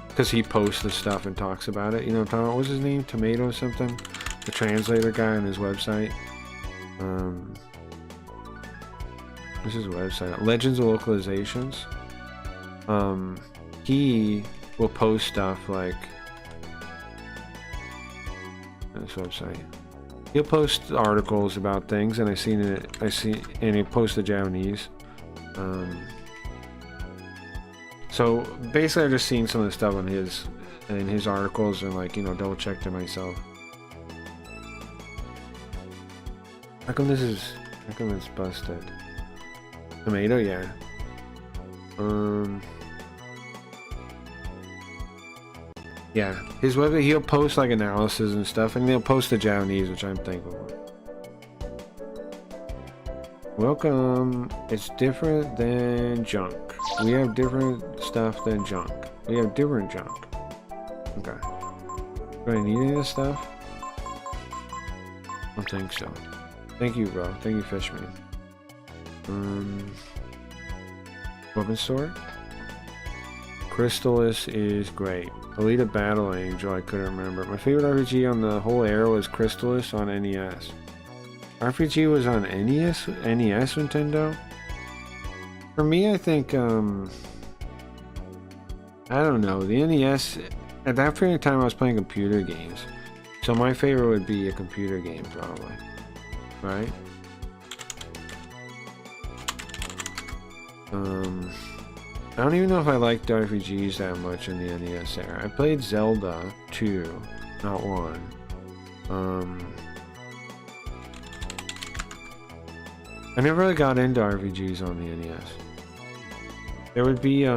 Because he posts the stuff and talks about it. You know what I'm talking about? What's his name? Tomato something? The translator guy on his website. What's his website? Legends of Localizations. He will post stuff like this website. He'll post articles about things, and and he posts the Japanese. So basically, I've just seen some of the stuff on his articles, and like double checked it myself. How come it's busted? Tomato, yeah. Yeah, his website, he'll post like analysis and stuff, and he'll post the Japanese, which I'm thankful for. Welcome. It's different than junk. We have different stuff than junk. We have different junk. Okay. Do I need any of this stuff? I don't think so. Thank you, bro. Thank you, Fishman. Weapon sword? Crystallis is great. Alita Battle Angel, I couldn't remember. My favorite RPG on the whole era was Crystallis on NES. RPG was on NES Nintendo? For me, I think, I don't know, the NES, at that period of time I was playing computer games. So my favorite would be a computer game, probably. Right? I don't even know if I liked RPGs that much in the NES era. I played Zelda 2, not 1. I never really got into RPGs on the NES. There would be,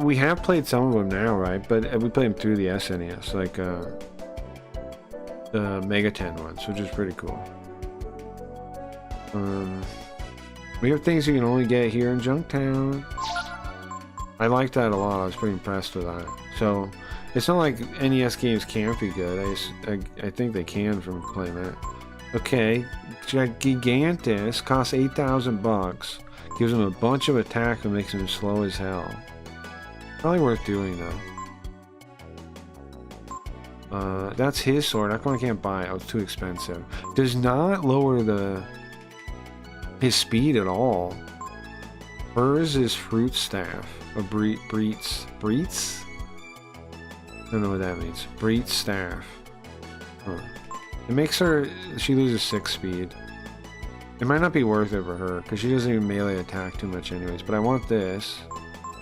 we have played some of them now, right? But we played them through the SNES, like, the Mega 10 ones, which is pretty cool. We have things you can only get here in Junktown. I like that a lot. I was pretty impressed with that. So, it's not like NES games can't be good. I think they can from playing that. Okay, Gigantus costs 8,000 bucks. Gives him a bunch of attack and makes him slow as hell. Probably worth doing though. That's his sword. How come I can't buy it? Oh, it's too expensive. Does not lower his speed at all. Hers is fruit staff. A Breets? I don't know what that means. Breet staff. Huh. It makes her, she loses 6 speed. It might not be worth it for her, because she doesn't even melee attack too much anyways. But I want this,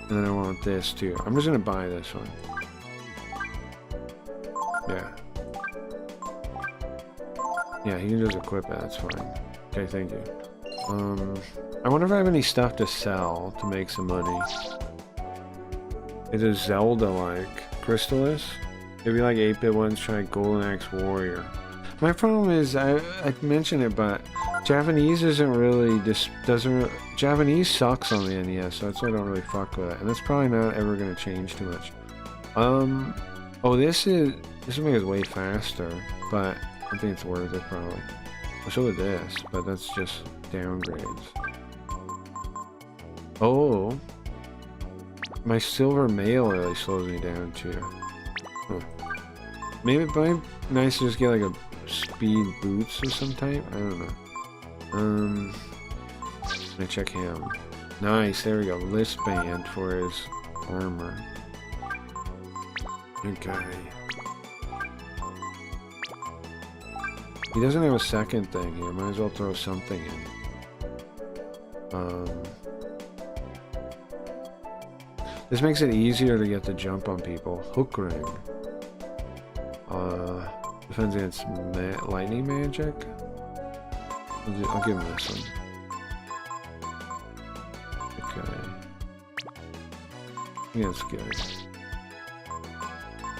and then I want this too. I'm just gonna buy this one. Yeah. Yeah, he can just equip it, that's fine. Okay, thank you. I wonder if I have any stuff to sell to make some money. It is Zelda-like. Crystallis? Maybe like 8-bit ones, try Golden Axe Warrior. My problem is, I mentioned it, but Japanese isn't really, Japanese sucks on the NES, so that's why I don't really fuck with it. And that's probably not ever going to change too much. Oh, this will make it way faster, but I think it's worth it probably. So with this, but that's just downgrades. Oh, my silver mail really slows me down too. Huh. Maybe it might be nice to just get like a speed boots of some type. I don't know. Let me check him. Nice, there we go. Wristband for his armor. Okay. He doesn't have a second thing here. Might as well throw something in. This makes it easier to get the jump on people. Hook ring. Defends against lightning magic. I'll give him this one. Okay. Yeah, that's good.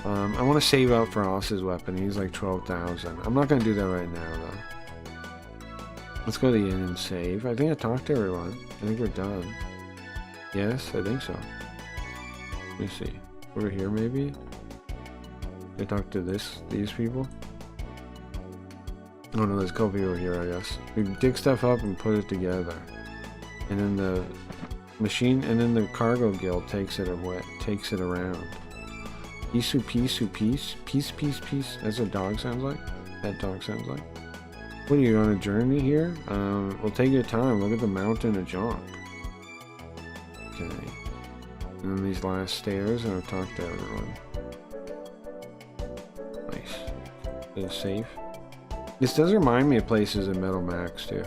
I want to save up for Oss's weapon. He's like 12,000. I'm not going to do that right now, though. Let's go to the inn and save. I think I talked to everyone. I think we're done. Yes, I think so. Let me see. Over here, maybe? I talked to these people? Oh no, there's a couple people here, I guess. We dig stuff up and put it together. And then the machine, and then the cargo guild takes it around. Pisu, pisu, peace. Peace, peace, peace. That's what dog sounds like? That dog sounds like? What are you on a journey here? Well, take your time. Look at the mountain of junk. Okay. And then these last stairs, and I'll talk to everyone. Nice. Is it safe? This does remind me of places in Metal Max, too.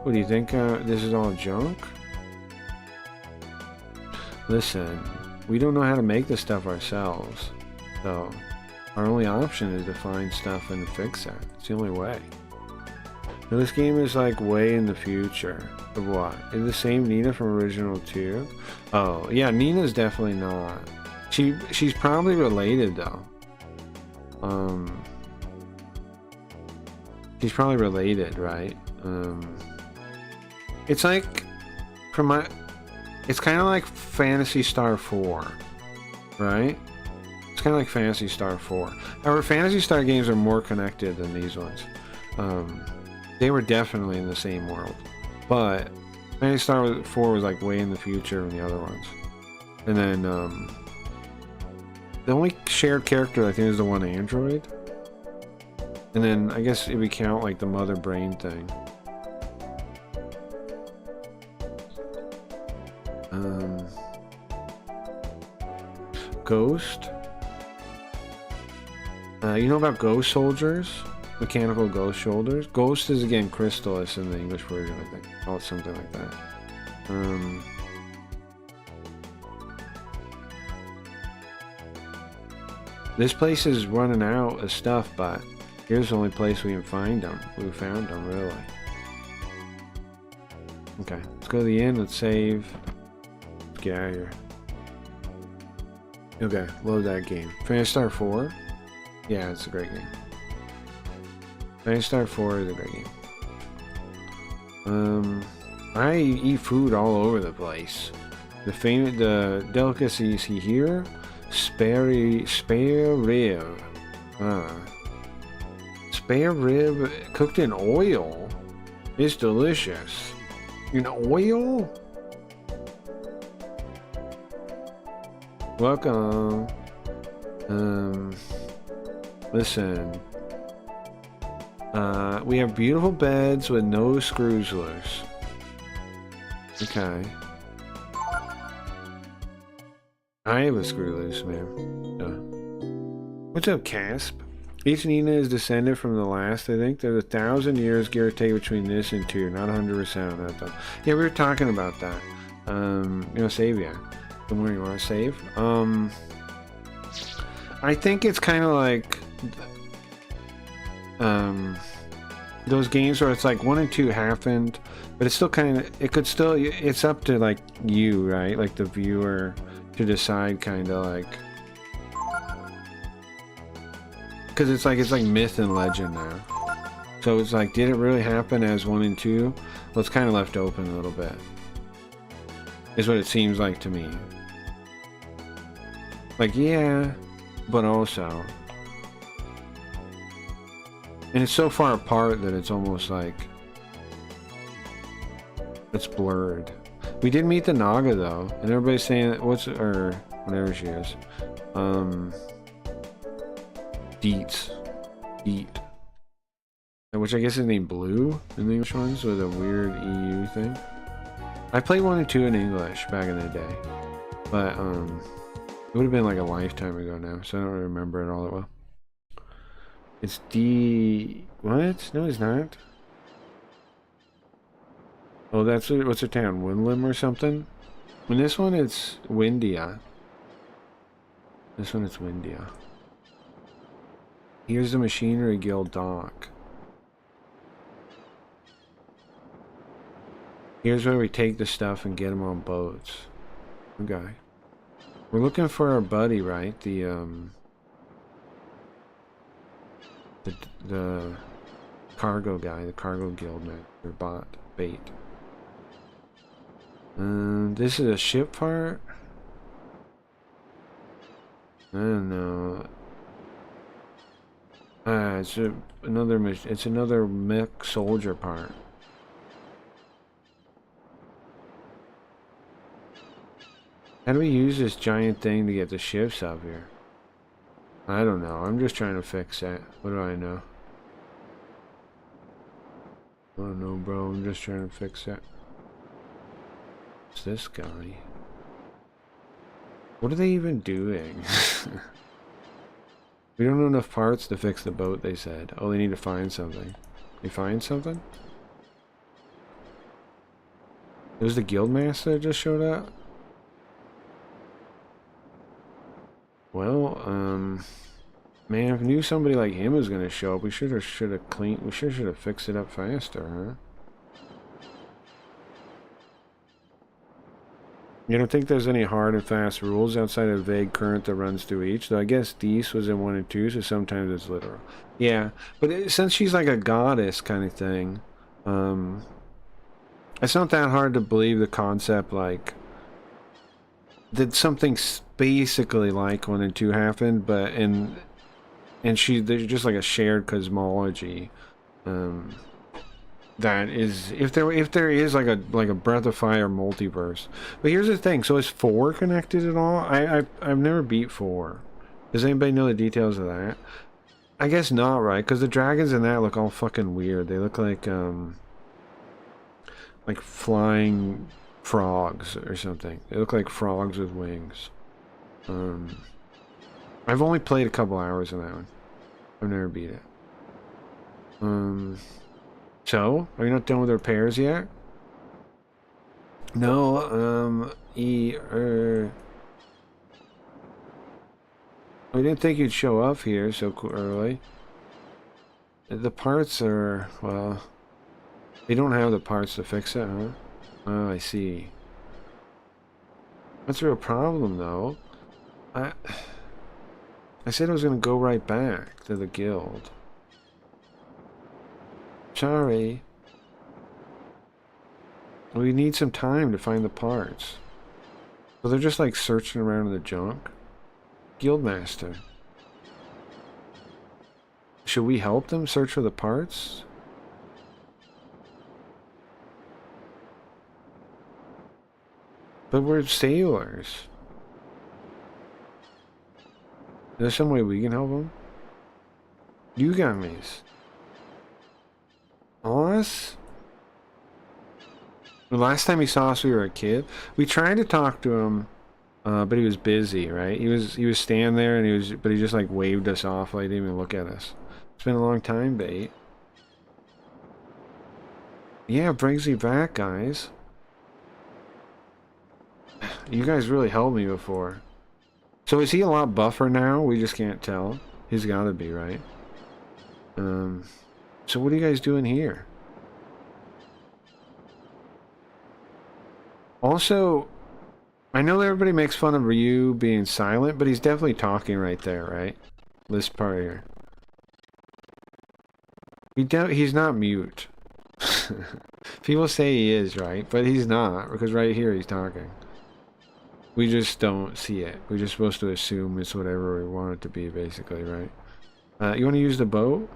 What do you think? This is all junk? Listen, we don't know how to make this stuff ourselves, so our only option is to find stuff and fix that. It's the only way. Now, this game is like way in the future. Of what? Is the same Nina from Original 2? Oh, yeah, Nina's definitely not. She's probably related though. She's probably related, right? It's like it's kind of like Phantasy Star 4, right? It's kind of like Phantasy Star 4. However, Phantasy Star games are more connected than these ones. They were definitely in the same world, but Phantasy Star 4 was like way in the future than the other ones. And then the only shared character I think is the one android. And then I guess if we count like the mother brain thing. Ghost. You know about ghost soldiers? Mechanical ghost shoulders? Ghost is again Crystallis in the English version, I think. Call it something like that. This place is running out of stuff, but here's the only place we can find them. We found them, really. Okay, let's go to the inn, let's save. Let's get out of here. Okay, load that game. Phantasy Star 4? Yeah, it's a great game. Phantasy Star 4 is a great game. I eat food all over the place. The delicacies here, spare rib. Spare rib cooked in oil. It's delicious. In oil? Welcome. Listen. We have beautiful beds with no screws loose. Okay. I have a screw loose, man. What's up, Casp? Each Nina is descended from the last, I think. There's 1,000 years, give or take, between this and 2. Not 100% on that, though. Yeah, we were talking about that. Save ya. The more you want to save. I think it's kind of like those games where it's like 1 and 2 happened, but it's still kind of, it's up to like you, right? Like the viewer to decide, kind of like, because it's like myth and legend now. So it's like, did it really happen as 1 and 2? Well, it's kind of left open a little bit, is what it seems like to me. Like, yeah, but also, and it's so far apart that it's almost like it's blurred. We did meet the Naga though, and everybody's saying or whatever she is, Deet, which I guess is named Blue in the English ones with a weird EU thing. I played 1 and 2 in English back in the day, but it would have been like a lifetime ago now, so I don't remember it all that well. It's what? No, it's not. Oh, what's her town? Winlim or something? In this one, it's Windia. This one, it's Windia. Here's the Machinery Guild dock. Here's where we take the stuff and get them on boats. Okay. We're looking for our buddy, right? The cargo guy, the cargo guild man, or bait. This is a ship part? I don't know. It's another mech soldier part. How do we use this giant thing to get the ships up here? I don't know. I'm just trying to fix it. What do I know? I don't know, bro. I'm just trying to fix it. What's this guy? What are they even doing? We don't have enough parts to fix the boat, they said. Oh, they need to find something. They find something? It was the guildmaster that just showed up? Well, man, if I knew somebody like him was gonna show up, we should have fixed it up faster, huh? You don't think there's any hard and fast rules outside of vague current that runs through each? Though I guess Dees was in 1 and 2, so sometimes it's literal. Yeah, but since she's like a goddess kind of thing, it's not that hard to believe the concept, like, that something basically like 1 and 2 happened, but and there's just like a shared cosmology. That is, if there is like a Breath of Fire multiverse. But here's the thing: so is 4 connected at all? I've never beat 4. Does anybody know the details of that? I guess not, right? Because the dragons in that look all fucking weird. They look like flying frogs or something. They look like frogs with wings. I've only played a couple hours of that one. I've never beat it. So, are you not done with the repairs yet? No, we didn't think you'd show up here so early. The parts are, well, they don't have the parts to fix it, huh? Oh, I see. That's a real problem, though. I said I was gonna go right back to the guild. Sorry. We need some time to find the parts. So they're just like searching around in the junk. Guildmaster. Should we help them search for the parts? But we're sailors. Is there some way we can help them? You got me. Us? The last time he saw us, we were a kid. We tried to talk to him, but he was busy, right? He was standing there, and but he just like waved us off, like he didn't even look at us. It's been a long time, Bait. Yeah, it brings me back, guys. You guys really helped me before. So is he a lot buffer now? We just can't tell. He's got to be, right? So what are you guys doing here? Also, I know everybody makes fun of Ryu being silent, but he's definitely talking right there, right? This part here. He's not mute. People say he is, right? But he's not, because right here he's talking. We just don't see it. We're just supposed to assume it's whatever we want it to be, basically, right? You want to use the boat?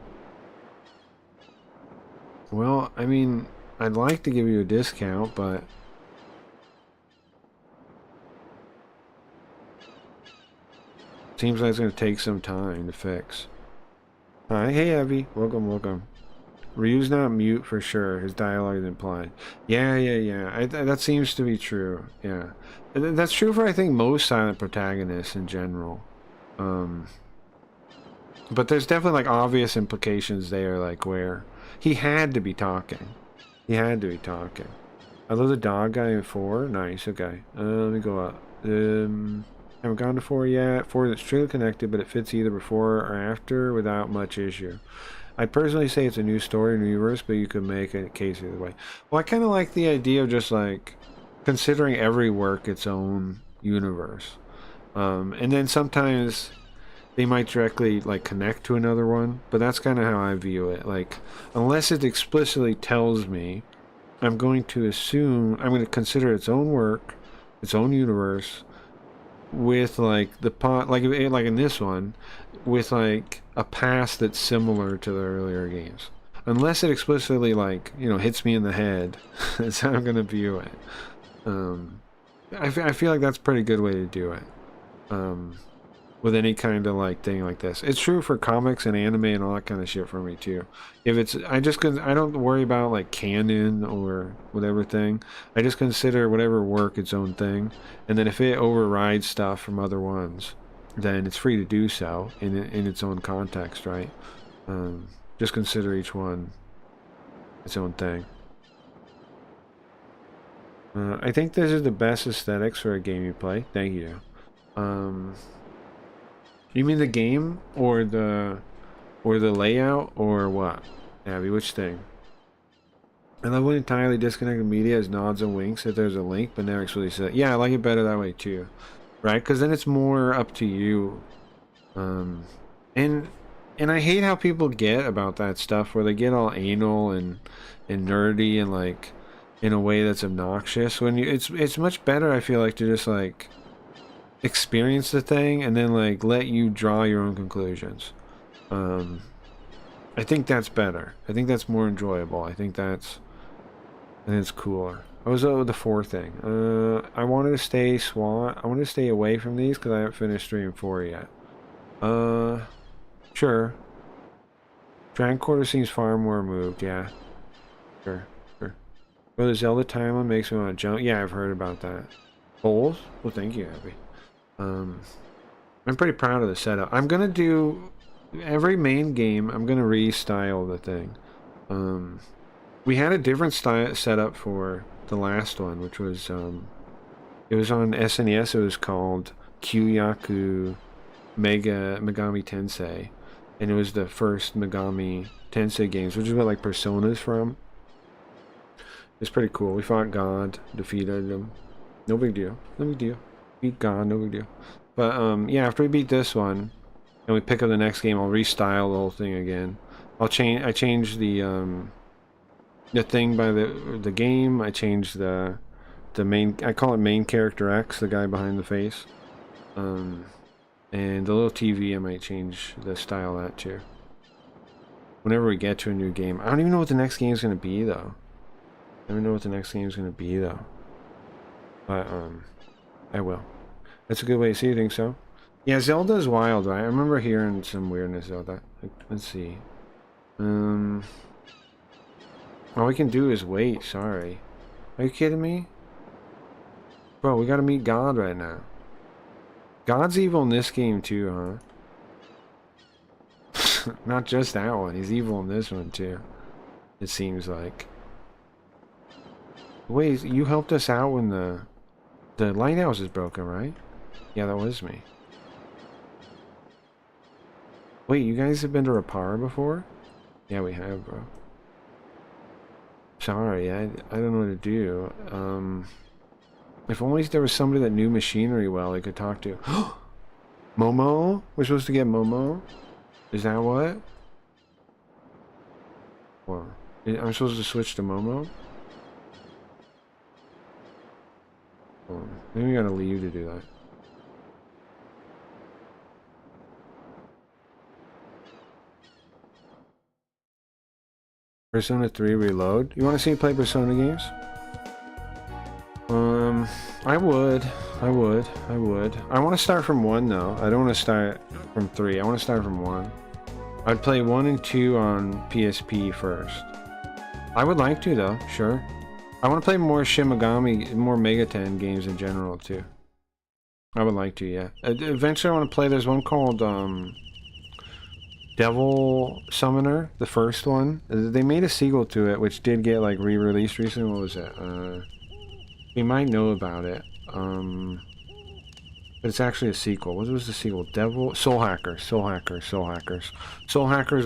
Well, I mean, I'd like to give you a discount, but... seems like it's going to take some time to fix. Hi, hey Abby. Welcome, welcome. Ryu's not mute for sure. His dialogue is implied. Yeah. That seems to be true. Yeah. That's true for, I think, most silent protagonists in general. But there's definitely, like, obvious implications there, like, where he had to be talking. He had to be talking. I love the dog guy in 4. Nice, okay. Let me go up. Haven't gone to 4 yet. 4 is extremely connected, but it fits either before or after without much issue. I'd personally say it's a new story, new universe, but you could make a case either way. Well, I kind of like the idea of just, like, considering every work its own universe. And then sometimes they might directly, like, connect to another one, but that's kind of how I view it. Like, unless it explicitly tells me, I'm going to assume, I'm going to consider its own work, its own universe, with, like, like in this one, with, like, a past that's similar to the earlier games. Unless it explicitly, like, you know, hits me in the head, that's how I'm going to view it. I feel like that's a pretty good way to do it. With any kind of, like, thing like this. It's true for comics and anime and all that kind of shit for me, too. If it's, I don't worry about, like, canon or whatever thing. I just consider whatever work its own thing. And then if it overrides stuff from other ones, then it's free to do so in its own context, right? Just consider each one its own thing. I think this is the best aesthetics for a game you play. Thank you. You mean the game or the layout or what? Abby, which thing? I love when entirely disconnected media has nods and winks if there's a link, but never explicitly said. Yeah, I like it better that way too, right? Because then it's more up to you. And I hate how people get about that stuff where they get all anal and nerdy and like in a way that's obnoxious. When you, it's much better, I feel like, to just like experience the thing and then like let you draw your own conclusions. I think that's better. I think that's more enjoyable. I think it's cooler. What was the fourth thing? I wanted to stay I wanted to stay away from these because I haven't finished 3 and 4 yet. Sure. Dragon Quarter seems far more moved, yeah. Sure. Well, the Zelda timeline makes me want to jump. Yeah, I've heard about that. Holes? Well, thank you, Abby. I'm pretty proud of the setup. I'm gonna do every main game. I'm gonna restyle the thing. We had a different style setup for the last one, which was it was on SNES. It was called Kyoyaku Megami Tensei, and it was the first Megami Tensei games, which is what like Persona's from. It's pretty cool. We fought God, defeated him. No big deal. No big deal. Beat God, no big deal. But yeah, after we beat this one and we pick up the next game, I'll restyle the whole thing again. I changed the thing by the game. I changed the main, I call it main character X, the guy behind the face. And the little TV, I might change the style of that too. Whenever we get to a new game. I don't even know what the next game is going to be though. I don't know what the next game is going to be though. But I will. That's a good way to see it, think so? Yeah, Zelda is wild, right? I remember hearing some weirdness about that. Like, let's see. All we can do is wait, sorry. Are you kidding me? Bro, we gotta meet God right now. God's evil in this game too, huh? Not just that one, he's evil in this one too. It seems like. Wait, you helped us out when the lighthouse is broken, right? Yeah, that was me. Wait, you guys have been to Rapara before? Yeah, we have, bro. Sorry, I don't know what to do. If only there was somebody that knew machinery well I could talk to. Momo? We're supposed to get Momo? Is that what? Well, I'm supposed to switch to Momo? Maybe we gotta leave to do that. Persona 3 Reload. You want to see me play Persona games? I would. I want to start from 1 though. I don't want to start from 3. I want to start from 1. I'd play 1 and 2 on PSP first. I would like to though, sure. I want to play more Shin Megami, more Megaten games in general too. I would like to, yeah. Eventually I want to play, there's one called Devil Summoner, the first one. They made a sequel to it, which did get like re-released recently. What was it? You might know about it. But it's actually a sequel. What was the sequel? Soul Hackers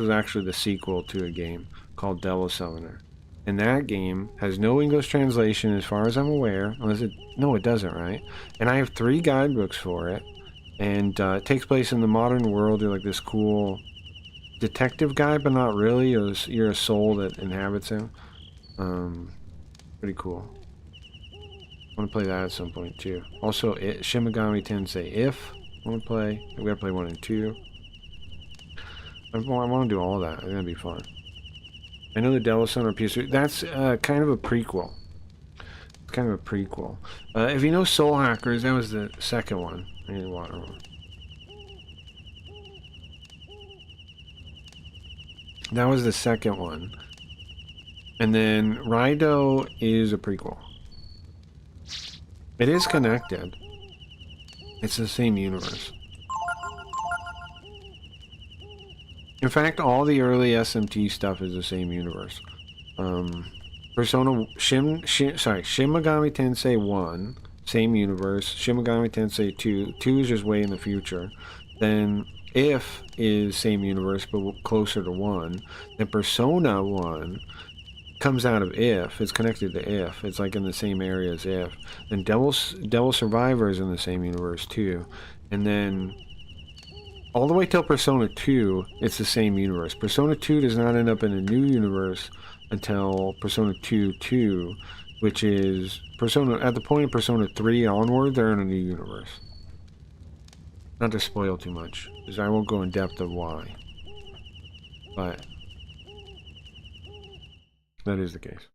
was actually the sequel to a game called Devil Summoner. And that game has no English translation as far as I'm aware, unless it... No, it doesn't, right? And I have 3 guidebooks for it. And it takes place in the modern world. You're like this cool detective guy, but not really. You're a soul that inhabits him. Pretty cool. I want to play that at some point, too. Also, Shin Megami Tensei If. I want to play. We gotta play 1 and 2. I want to do all that. It's gonna be fun. I know the Devil Summoner PS3. That's kind of a prequel. It's kind of a prequel. If you know Soul Hackers, that was the second one. I need water. That was the second one. And then Raido is a prequel. It is connected. It's the same universe. In fact, all the early SMT stuff is the same universe. Shin Megami Tensei 1, same universe. Shin Megami Tensei 2, 2 is just way in the future. Then If is same universe, but closer to 1. Then Persona 1 comes out of If. It's connected to If. It's like in the same area as If. And Devil Survivor is in the same universe too. And then all the way till Persona 2, it's the same universe. Persona 2 does not end up in a new universe until Persona 2, which is Persona at the point of Persona 3 onward, they're in a new universe. Not to spoil too much, because I won't go in depth of why. But that is the case.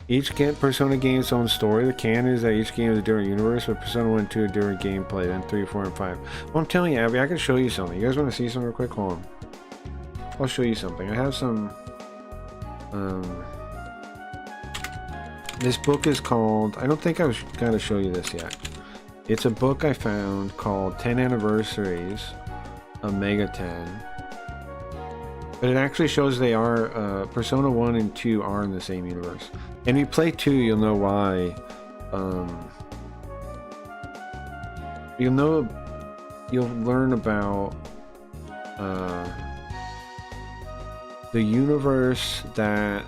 Each Persona game has its own story. The canon is that each game is a different universe, but Persona 1 and 2 are different gameplay than 3, 4, and 5. Well, I'm telling you, Abby, I can show you something. You guys want to see something real quick? Hold on. I'll show you something. I have some... this book is called... I don't think I was going to show you this yet. It's a book I found called 10 Anniversaries of Mega 10. But it actually shows they are, Persona 1 and 2 are in the same universe. And if you play 2, you'll know why. You'll learn about the universe that...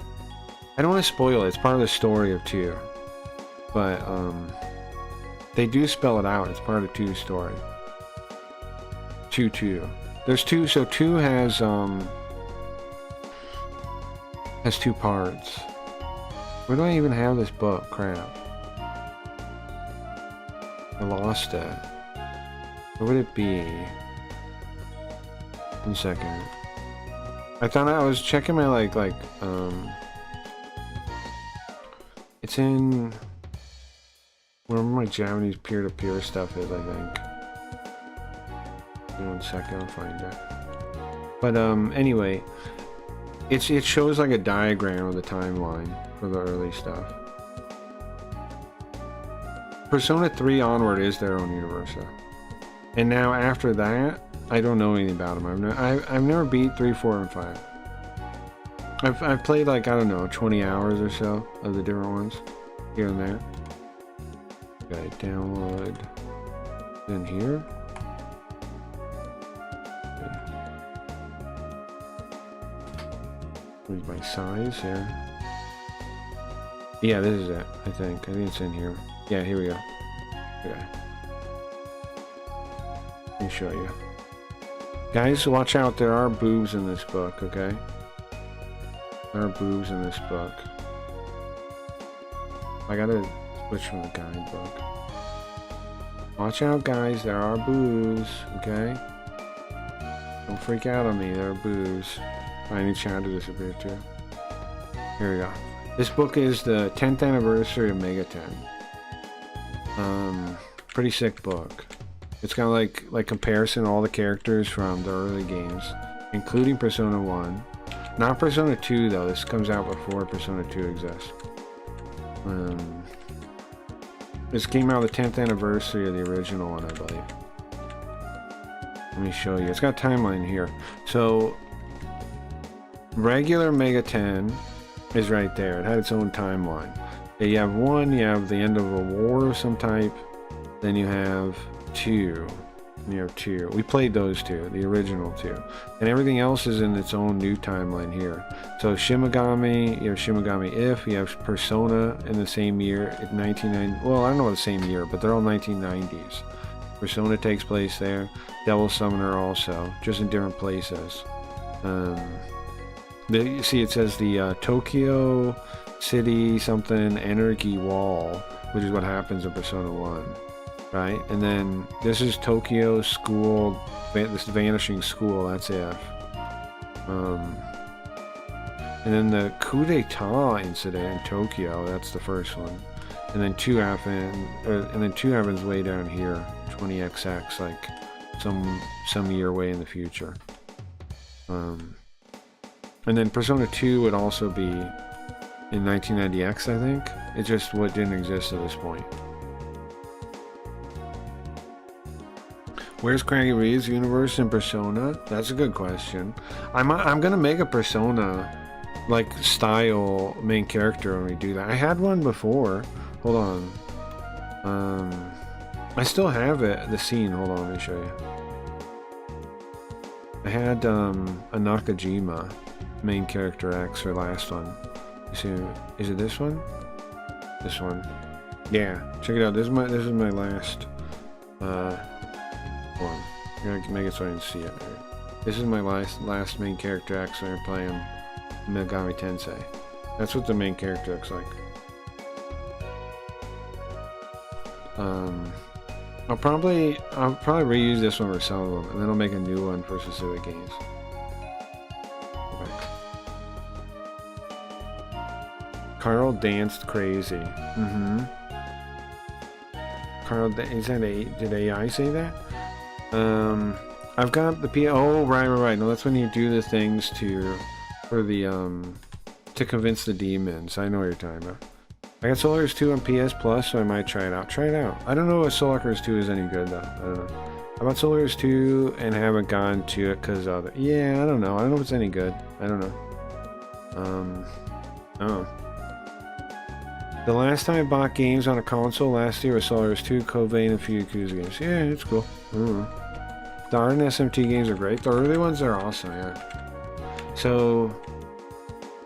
I don't want to spoil it, it's part of the story of 2. But, they do spell it out, it's part of 2's story. 2. There's 2, so 2 has 2 parts. Where do I even have this book? Crap. I lost it. Where would it be? 1 second. I thought I was checking my it's in wherever my Japanese peer-to-peer stuff is, I think. Give me 1 second, I'll find it. But anyway, it shows like a diagram of the timeline for the early stuff. Persona 3 onward is their own universe, though. And now after that, I don't know anything about them. I've never beat 3, 4, and 5. I've played like, I don't know, 20 hours or so of the different ones here and there. Okay, download in here. Where's my size here? Yeah, this is it, I think it's in here. Yeah, here we go. Okay. Let me show you. Guys, watch out, there are boobs in this book, okay? There are boobs in this book. I gotta switch from the guidebook. Watch out, guys, there are boobs, okay? Don't freak out on me, there are boobs. I need Chad to disappear too. Here we go. This book is the 10th anniversary of Mega 10. Pretty sick book. It's got like comparison of all the characters from the early games, including Persona 1. Not Persona 2 though, this comes out before Persona 2 exists. This came out the 10th anniversary of the original one, I believe. Let me show you. It's got a timeline here. So, regular Mega 10 is right there. It had its own timeline. You have 1, you have the end of a war of some type. Then you have 2. You have 2. We played those 2, the original 2. And everything else is in its own new timeline here. So Shimigami, you have Shimigami If, you have Persona in the same year, in 1990. Well, I don't know the same year, but they're all 1990s. Persona takes place there. Devil Summoner also, just in different places. You see it says the Tokyo City something Energy Wall, which is what happens in Persona 1. Right, and then this is Tokyo School, this vanishing school, that's F. And then the coup d'etat incident in Tokyo, that's the first one. And then 2 happens way down here, 20XX, like some year way in the future. And then Persona 2 would also be in 1990X, I think. It's just what didn't exist at this point. Where's Craggy Reed's universe in Persona? That's a good question. I'm gonna make a Persona like style main character when we do that. I had one before. Hold on. I still have it. The scene. Hold on. Let me show you. I had a Nakajima. main character X or last one. You see, is it this one? This one. Yeah, check it out. This is my last one. I'm gonna make it so I can see it. Right? This is my last main character X when I play Megami Tensei. That's what the main character looks like. I'll probably reuse this one for some of them, and then I'll make a new one for specific games. Okay. Carl danced crazy. Carl, is that did AI say that? I've got the oh, right. No, that's when you do the things to convince the demons. I know what you're talking about. I got Soul Hackers 2 on PS Plus, so I might try it out. Try it out. I don't know if Soul Hackers 2 is any good, though. I don't know. I bought Soul Hackers 2 and haven't gone to it because of it. Yeah, I don't know. I don't know if it's any good. I don't know. Oh. The last time I bought games on a console last year was Soul Hackers 2, Code Vein, and a few Yakuza games. Yeah, it's cool. I don't know. The art and SMT games are great. The early ones are awesome, yeah. So...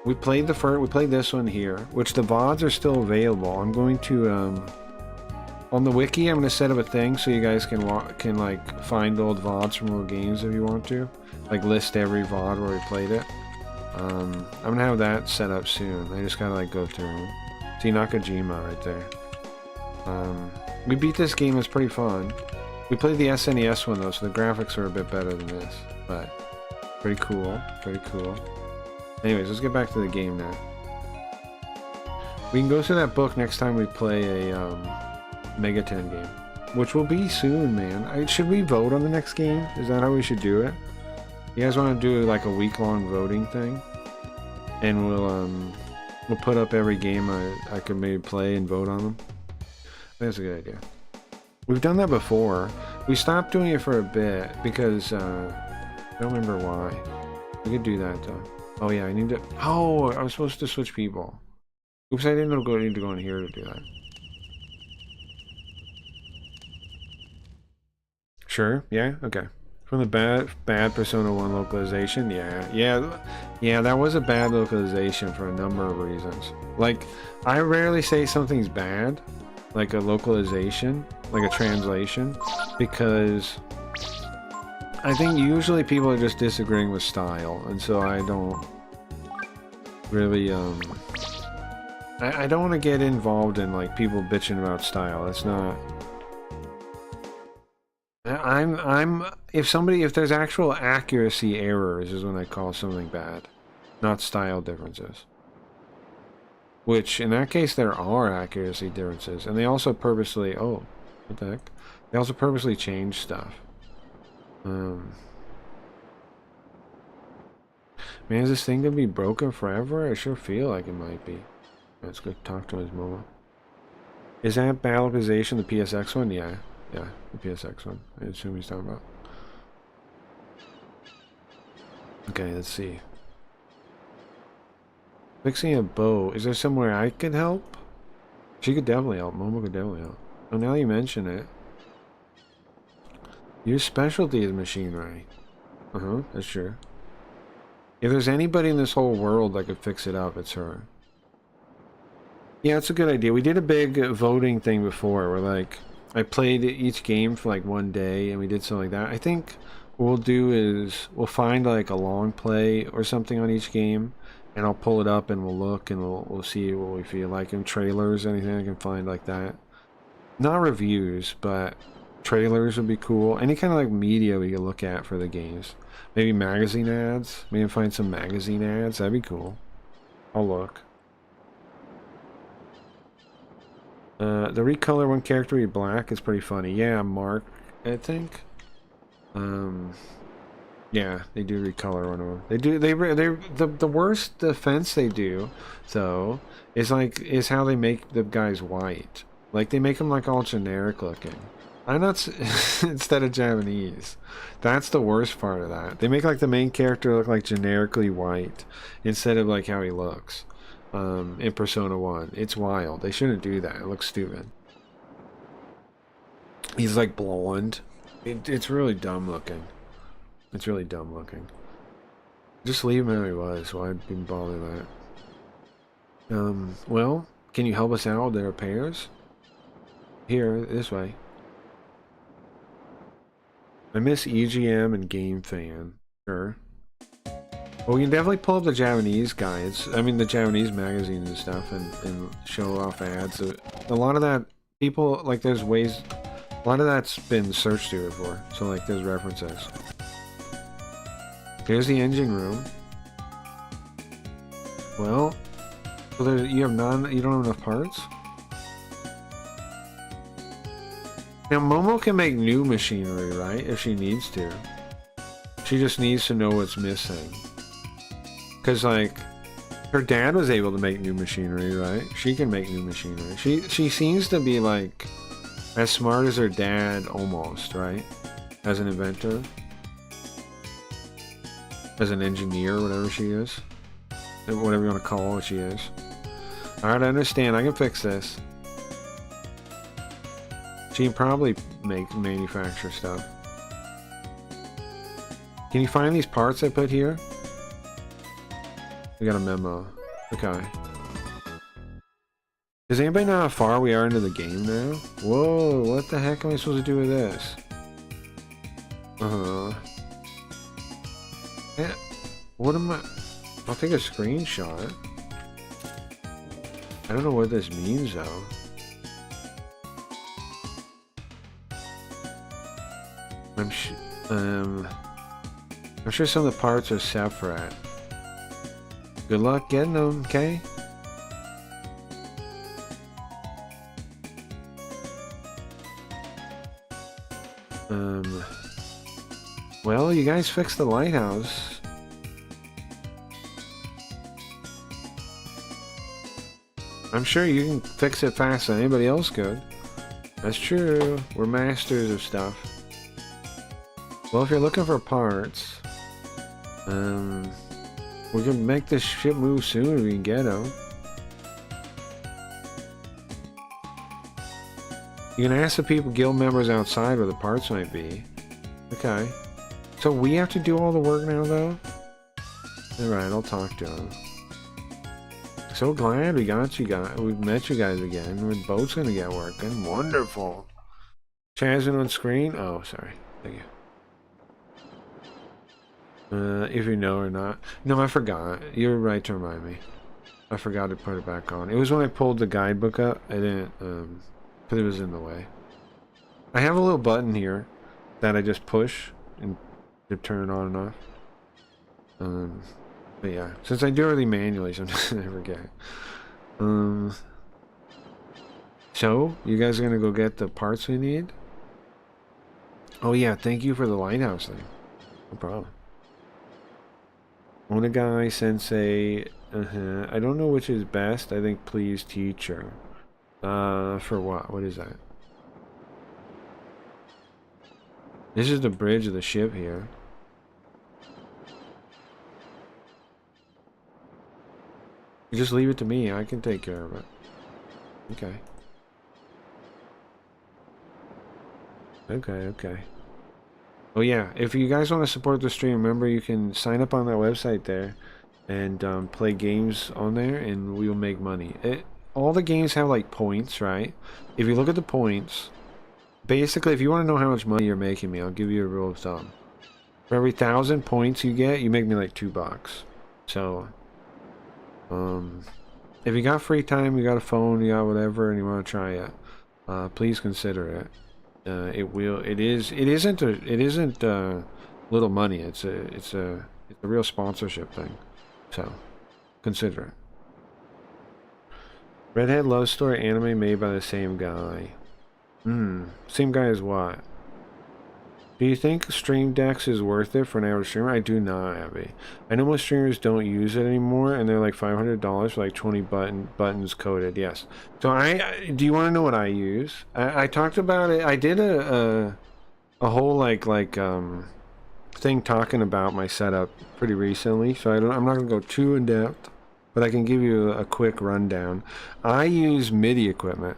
we played this one here, which the VODs are still available. I'm going to, on the wiki, I'm going to set up a thing so you guys can like find old VODs from old games if you want to. Like list every VOD where we played it. I'm going to have that set up soon. I just gotta like go through them. See Nakajima right there. We beat this game, it's pretty fun. We played the SNES one though, so the graphics are a bit better than this. But, pretty cool, pretty cool. Anyways, let's get back to the game now. We can go through that book next time we play a Megaten game, which will be soon, man. Should we vote on the next game? Is that how we should do it? You guys want to do like a week-long voting thing, and we'll put up every game I could maybe play and vote on them. That's a good idea. We've done that before. We stopped doing it for a bit because I don't remember why. We could do that though. Oh yeah, I need to... oh, I was supposed to switch people. Oops, I didn't need to go in here to do that. Sure, yeah, okay. From the bad Persona 1 localization, yeah, that was a bad localization for a number of reasons. Like, I rarely say something's bad, like a localization, like a translation, because... I think usually people are just disagreeing with style, and so I don't really, I don't want to get involved in, like, people bitching about style. That's not... if there's actual accuracy errors is when I call something bad, not style differences. Which, in that case, there are accuracy differences, and they also purposely, oh, what the heck? They also purposely change stuff. Man, is this thing gonna be broken forever? I sure feel like it might be. Let's go talk to his mama. Is that bad localization the PSX one? Yeah, the PSX one. I assume he's talking about. Okay, let's see. Fixing a bow. Is there somewhere I could help? She could definitely help. Momo could definitely help. Oh, now you mention it. Your specialty is machinery. That's true. If there's anybody in this whole world that could fix it up, it's her. Yeah, it's a good idea. We did a big voting thing before where, like, I played each game for, like, one day, and we did something like that. I think what we'll do is we'll find, like, a long play or something on each game, and I'll pull it up, and we'll look, and we'll see what we feel like. And trailers, anything I can find like that. Not reviews, but... trailers would be cool. Any kind of like media we could look at for the games. Maybe magazine ads. Maybe find some magazine ads. That'd be cool. I'll look. The recolor one character be black is pretty funny. Yeah, Mark, I think. Yeah, they do recolor one of them. They do. The worst offense they do, though, is how they make the guys white. Like they make them like all generic looking. I'm not instead of Japanese. That's the worst part of that. They make like the main character look like generically white instead of like how he looks in Persona 1. It's wild. They shouldn't do that. It looks stupid. He's like blonde. It's really dumb looking. It's really dumb looking. Just leave him how he was. Why didn't bother that? Well, can you help us out with the repairs? Here, this way. I miss EGM and Game Fan. Sure. Well, we can definitely pull up the Japanese guides. I mean, the Japanese magazines and stuff, and show off ads. A lot of that, people, like, there's ways... A lot of that's been searched here before. So, like, there's references. Here's the engine room. Well, so there, you don't have enough parts? Now, Momo can make new machinery, right? If she needs to. She just needs to know what's missing. Because, like, her dad was able to make new machinery, right? She can make new machinery. She seems to be, like, as smart as her dad, almost, right? As an inventor. As an engineer, whatever she is. Whatever you want to call what she is. Alright, I understand. I can fix this. She can probably manufacture stuff. Can you find these parts I put here? We got a memo. Okay. Does anybody know how far we are into the game now? Whoa, what the heck am I supposed to do with this? Yeah, what am I... I'll take a screenshot. I don't know what this means though. I'm sure some of the parts are separate. Good luck getting them, okay? Well, you guys fixed the lighthouse. I'm sure you can fix it faster than anybody else could. That's true. We're masters of stuff. Well, if you're looking for parts, we can make this ship move soon if we can get them. You can ask the people, guild members outside where the parts might be. Okay. So we have to do all the work now, though? Alright, I'll talk to them. So glad we got you guys. We've met you guys again. The boat's gonna get working. Wonderful. Chasm on screen? Oh, sorry. Thank you. If you know or not. No, I forgot. You were right to remind me. I forgot to put it back on. It was when I pulled the guidebook up. I didn't, because it was in the way. I have a little button here that I just push and to turn it on and off. But yeah, since I do everything manually, sometimes I forget. So, you guys are gonna go get the parts we need? Oh yeah, thank you for the lighthouse thing. No problem. Onagai Sensei, I don't know which is best. I think please teacher. For what? What is that? This is the bridge of the ship here. You just leave it to me. I can take care of it. Okay. Okay. Oh yeah, if you guys want to support the stream, remember you can sign up on that website there and play games on there and we will make money. All the games have like points, right? If you look at the points, basically if you want to know how much money you're making me, I'll give you a rule of thumb. For every 1,000 points you get, you make me like $2. So, if you got free time, you got a phone, you got whatever, and you want to try it, please consider it. It isn't little money. It's a real sponsorship thing. So, consider it. Redhead Love Story anime made by the same guy. Same guy as what? Do you think Stream Decks is worth it for an average streamer? I do not, Abby. I know most streamers don't use it anymore, and they're like $500 for like 20 buttons coded. Yes. So do you want to know what I use? I talked about it. I did a whole thing talking about my setup pretty recently. So I'm not gonna go too in depth, but I can give you a quick rundown. I use MIDI equipment.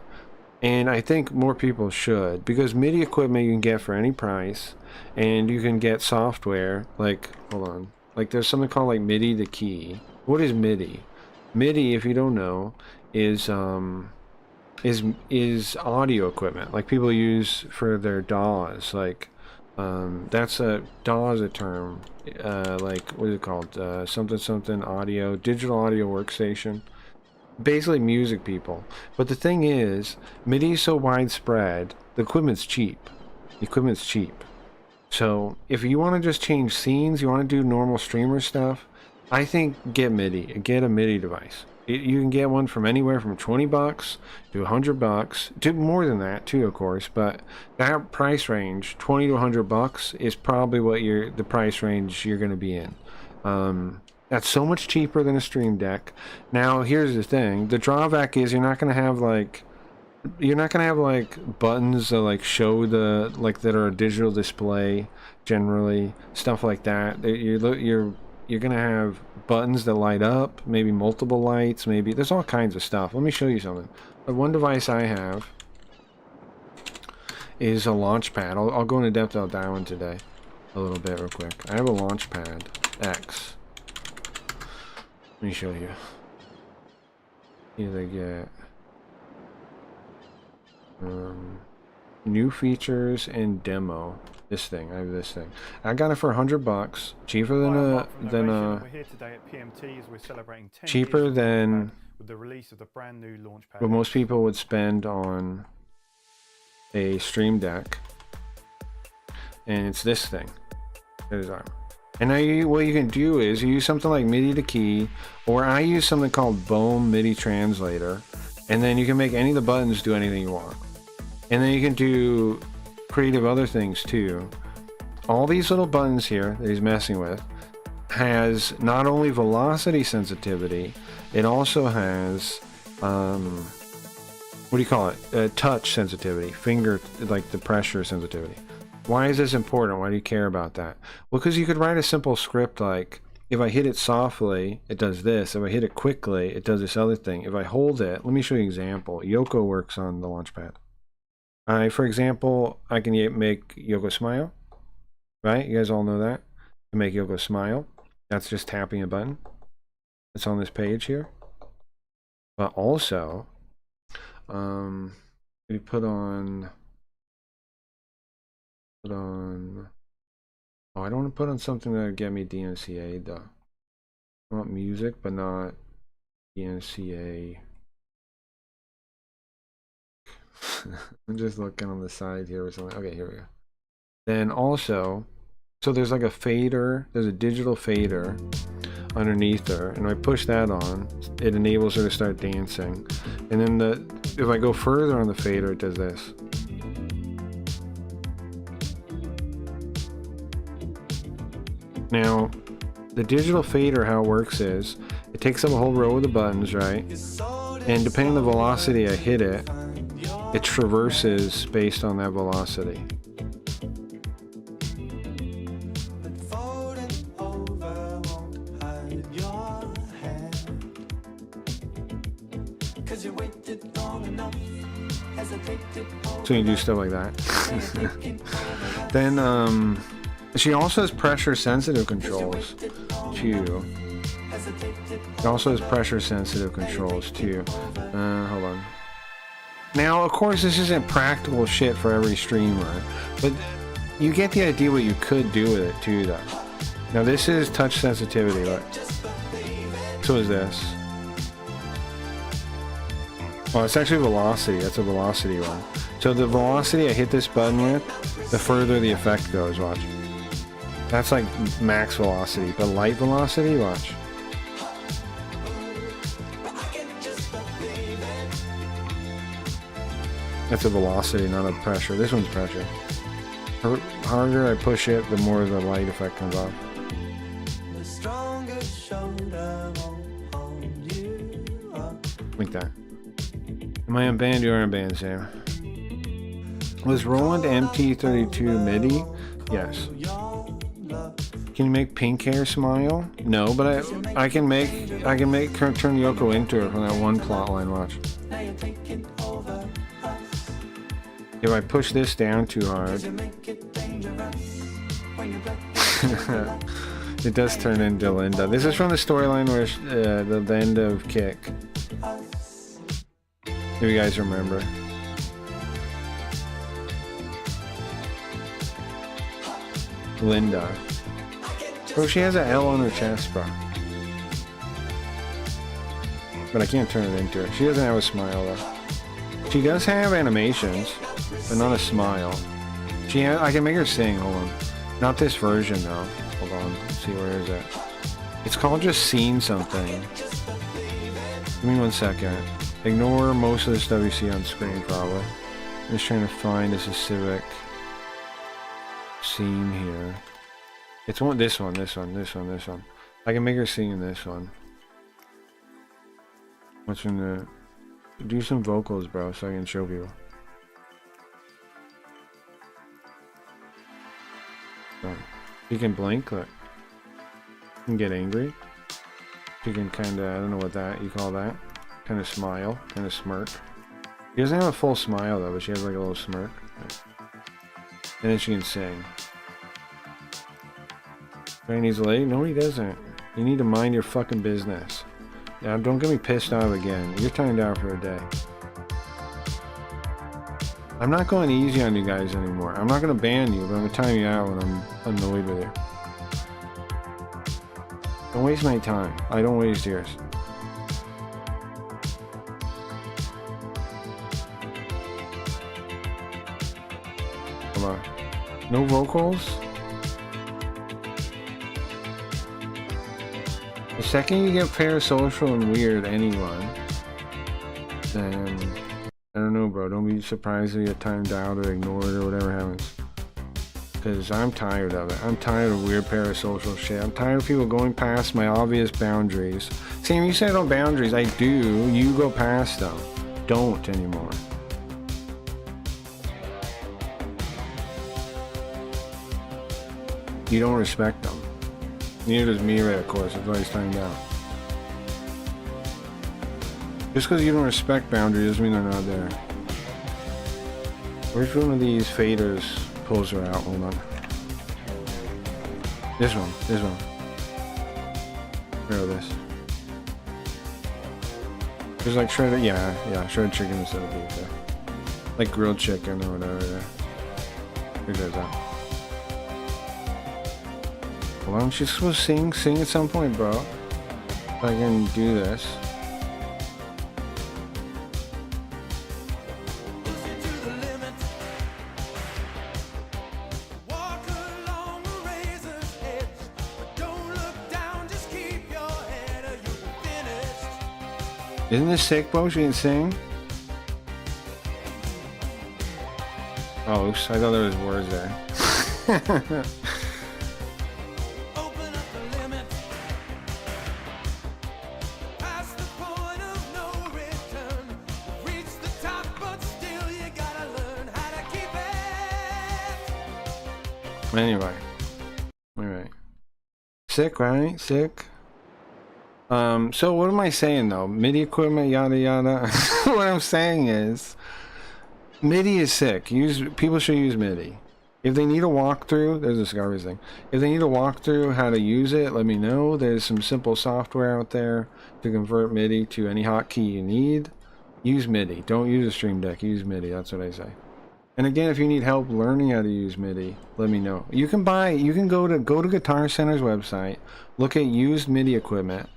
And I think more people should, because MIDI equipment you can get for any price, and you can get software, like, hold on, Like there's something called like MIDI to key. What is MIDI? MIDI, if you don't know, is audio equipment like people use for their DAWs. Like that's a DAW is a term. Like what is it called? Something audio, digital audio workstation. Basically music people. But the thing is, MIDI is so widespread, the equipment's cheap. The equipment's cheap. So if you want to just change scenes, you want to do normal streamer stuff, I think get MIDI. Get a MIDI device. You can get one from anywhere from $20 to $100, to more than that too, of course. But that price range, $20 to $100, is probably what the price range you're going to be in. That's so much cheaper than a Stream Deck. Now, here's the thing: the drawback is you're not going to have like buttons that like show that are a digital display. Generally, stuff like that. You're gonna have buttons that light up, maybe multiple lights, maybe there's all kinds of stuff. Let me show you something. One device I have is a launch pad. I'll go into depth about that one today a little bit real quick. I have a launch pad X. Let me show you. Here they get new features and demo. This thing, I have this thing. I got it for $100, cheaper than We're here today at PMT as we're celebrating 10 cheaper years of than with the release of the brand new Launchpad. what most people would spend on a Stream Deck, and it's this thing. There's our. And now what you can do is you use something like MIDI to key, or I use something called Bohm MIDI Translator, and then you can make any of the buttons do anything you want. And then you can do creative other things too. All these little buttons here that he's messing with has not only velocity sensitivity, it also has what do you call it? Touch sensitivity, finger, like the pressure sensitivity. Why is this important? Why do you care about that? Well, because you could write a simple script like, if I hit it softly, it does this. If I hit it quickly, it does this other thing. If I hold it, let me show you an example. Yoko works on the Launchpad. For example, I can make Yoko smile, right? You guys all know that. To make Yoko smile, that's just tapping a button. It's on this page here. But also, we put on. Oh, I don't want to put on something that would get me DMCA though. I want music, but not DMCA. I'm just looking on the side here or something. Okay, here we go. Then also, so there's like a fader, there's a digital fader underneath her, and when I push that on, it enables her to start dancing. And then if I go further on the fader, it does this. Now, the digital fader, how it works is, it takes up a whole row of the buttons, right? And depending on the velocity I hit it, it traverses based on that velocity. So you do stuff like that. Then, she also has pressure sensitive controls too. It also has pressure sensitive controls too. Hold on. Now, of course, this isn't practical shit for every streamer, but you get the idea what you could do with it too, though. Now, this is touch sensitivity, look. So is this. Oh, it's actually velocity. That's a velocity one. So the velocity I hit this button with, the further the effect goes, watch. That's like max velocity, but light velocity, watch. That's a velocity, not a pressure. This one's pressure. The harder I push it, the more the light effect comes off. Like that. Am I unbanned? You are unbanned, Sam. Was Roland MT32 MIDI? Yes. Can you make pink hair smile? No, but I can make turn Yoko into her from that one plot line. Watch. If I push this down too hard, It does turn into Linda. This is from the storyline where the end of Kick. If you guys remember. Linda. Oh, she has an L on her chest, bro. But I can't turn it into her. She doesn't have a smile, though. She does have animations, but not a smile. I can make her sing, hold on. Not this version, though. Hold on, let's see, where is it? It's called just Scene Something. Give me 1 second. Ignore most of the stuff you see on screen, probably. I'm just trying to find a specific scene here. It's this one. I can make her sing in this one. What's in the... Do some vocals, bro, so I can show people. Oh. You can blink, look. You can get angry. You can kinda, I don't know what you call that. Kinda smile, kinda smirk. She doesn't have a full smile though, but she has like a little smirk. And then she can sing. Granny's late? No, he doesn't. You need to mind your fucking business. Now, don't get me pissed off again. You're timed out for a day. I'm not going easy on you guys anymore. I'm not going to ban you, but I'm going to time you out when I'm annoyed with you. Don't waste my time. I don't waste yours. Come on. No vocals? The second you get parasocial and weird anyone, then I don't know, bro. Don't be surprised if you get timed out or ignored or whatever happens. Because I'm tired of it. I'm tired of weird parasocial shit. I'm tired of people going past my obvious boundaries. Sam, you said no boundaries. I do. You go past them. Don't anymore. You don't respect them. Neither does Mira, of course. That's why he's timed out. Just because you don't respect boundaries doesn't mean they're not there. Which one of these faders pulls her out? Hold on. This one. Where this? There's like shredded, yeah, shredded chicken instead of beef. Yeah. Like grilled chicken or whatever. Yeah. Who does that? Why don't you supposed to sing at some point, bro? If I can do this. Isn't this sick, bro? She can sing? Oh, oops. I thought there was words there. Anyway. Sick, right? Sick. So what am I saying though? MIDI equipment, yada yada. What I'm saying is, MIDI is sick. People should use MIDI. If they need a walkthrough, there's a Discovery thing. If they need a walkthrough how to use it, let me know. There's some simple software out there to convert MIDI to any hotkey you need. Use MIDI. Don't use a Stream Deck. Use MIDI. That's what I say. And again, if you need help learning how to use MIDI, let me know. You can go to Guitar Center's website, look at used MIDI equipment,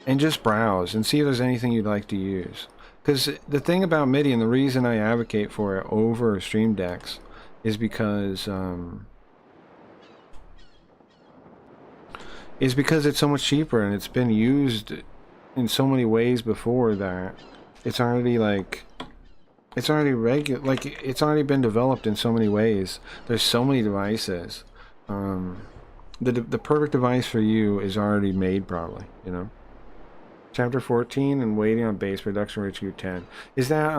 and just browse and see if there's anything you'd like to use. Because the thing about MIDI, and the reason I advocate for it over Stream Decks, is because it's so much cheaper and it's been used in so many ways before that it's already it's already been developed in so many ways. There's so many devices. The perfect device for you is already made, probably, you know. Chapter 14 and waiting on base production reach U10. Is that